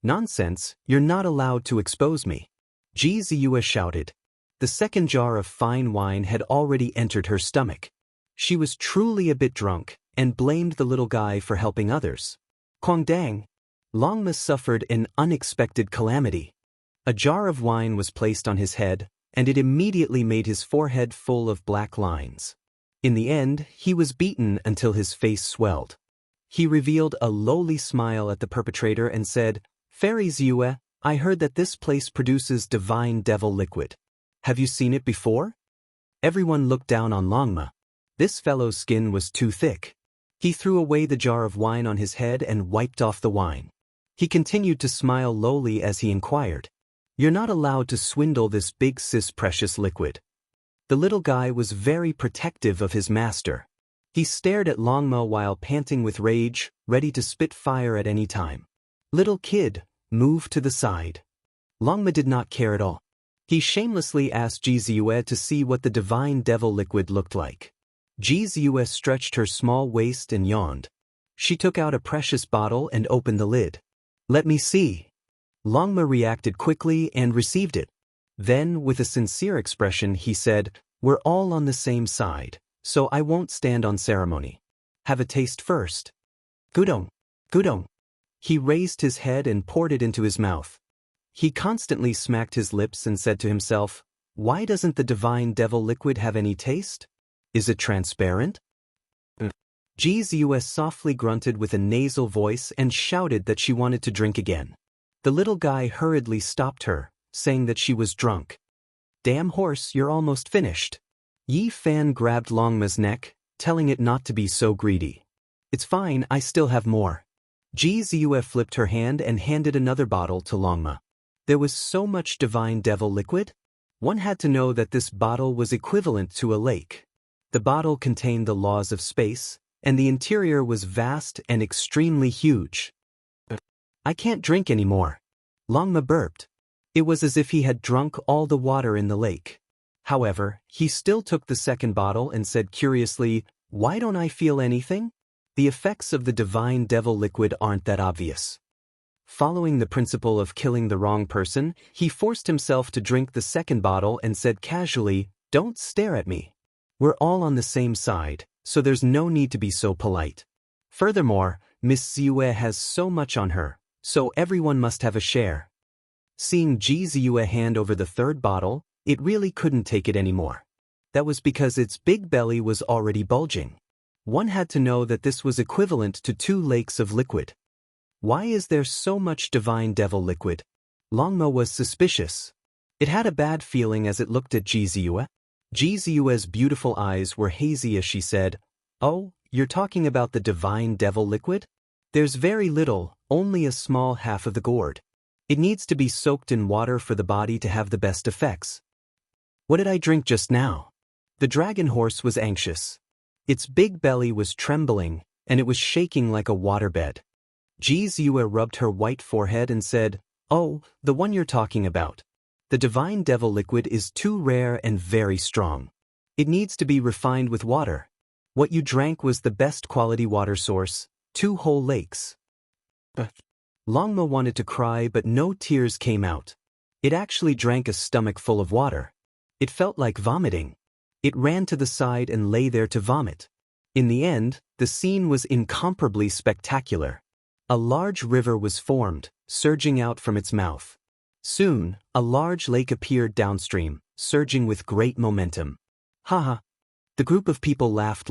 "Nonsense, you're not allowed to expose me," Ji Ziyue shouted. The second jar of fine wine had already entered her stomach. She was truly a bit drunk, and blamed the little guy for helping others. Kwangdang, Longma suffered an unexpected calamity. A jar of wine was placed on his head, and it immediately made his forehead full of black lines. In the end, he was beaten until his face swelled. He revealed a lowly smile at the perpetrator and said, Fairy Ziyue, I heard that this place produces divine devil liquid. Have you seen it before? Everyone looked down on Longma. This fellow's skin was too thick. He threw away the jar of wine on his head and wiped off the wine. He continued to smile lowly as he inquired, "You're not allowed to swindle this big sis precious liquid." The little guy was very protective of his master. He stared at Longma while panting with rage, ready to spit fire at any time. "Little kid, move to the side." Longma did not care at all. He shamelessly asked Ziyue to see what the divine devil liquid looked like. Ziyue stretched her small waist and yawned. She took out a precious bottle and opened the lid. "Let me see." Longma reacted quickly and received it. Then, with a sincere expression, he said, "We're all on the same side, so I won't stand on ceremony. Have a taste first." "Gudong, gudong." He raised his head and poured it into his mouth. He constantly smacked his lips and said to himself, "Why doesn't the divine devil liquid have any taste? Is it transparent?" Ziyue softly grunted with a nasal voice and shouted that she wanted to drink again. The little guy hurriedly stopped her, saying that she was drunk. "Damn horse, you're almost finished." Yi Fan grabbed Longma's neck, telling it not to be so greedy. "It's fine, I still have more." Ziyue flipped her hand and handed another bottle to Longma. There was so much divine devil liquid. One had to know that this bottle was equivalent to a lake. The bottle contained the laws of space, and the interior was vast and extremely huge. "I can't drink anymore." Longma burped. It was as if he had drunk all the water in the lake. However, he still took the second bottle and said curiously, "Why don't I feel anything? The effects of the divine devil liquid aren't that obvious." Following the principle of killing the wrong person, he forced himself to drink the second bottle and said casually, "Don't stare at me. We're all on the same side, so there's no need to be so polite. Furthermore, Miss Ziyue has so much on her, so everyone must have a share." Seeing Ziyue hand over the third bottle, it really couldn't take it anymore. That was because its big belly was already bulging. One had to know that this was equivalent to 2 lakes of liquid. Why is there so much divine devil liquid? Longma was suspicious. It had a bad feeling as it looked at Ziyue. Ziyue's beautiful eyes were hazy as she said, "Oh, you're talking about the divine devil liquid? There's very little, only a small half of the gourd. It needs to be soaked in water for the body to have the best effects." "What did I drink just now?" The dragon horse was anxious. Its big belly was trembling, and it was shaking like a waterbed. Ziyue rubbed her white forehead and said, "Oh, the one you're talking about. The divine devil liquid is too rare and very strong. It needs to be refined with water. What you drank was the best quality water source, 2 whole lakes." Longma wanted to cry, but no tears came out. It actually drank a stomach full of water. It felt like vomiting. It ran to the side and lay there to vomit. In the end, the scene was incomparably spectacular. A large river was formed, surging out from its mouth. Soon, a large lake appeared downstream, surging with great momentum. "Haha." The group of people laughed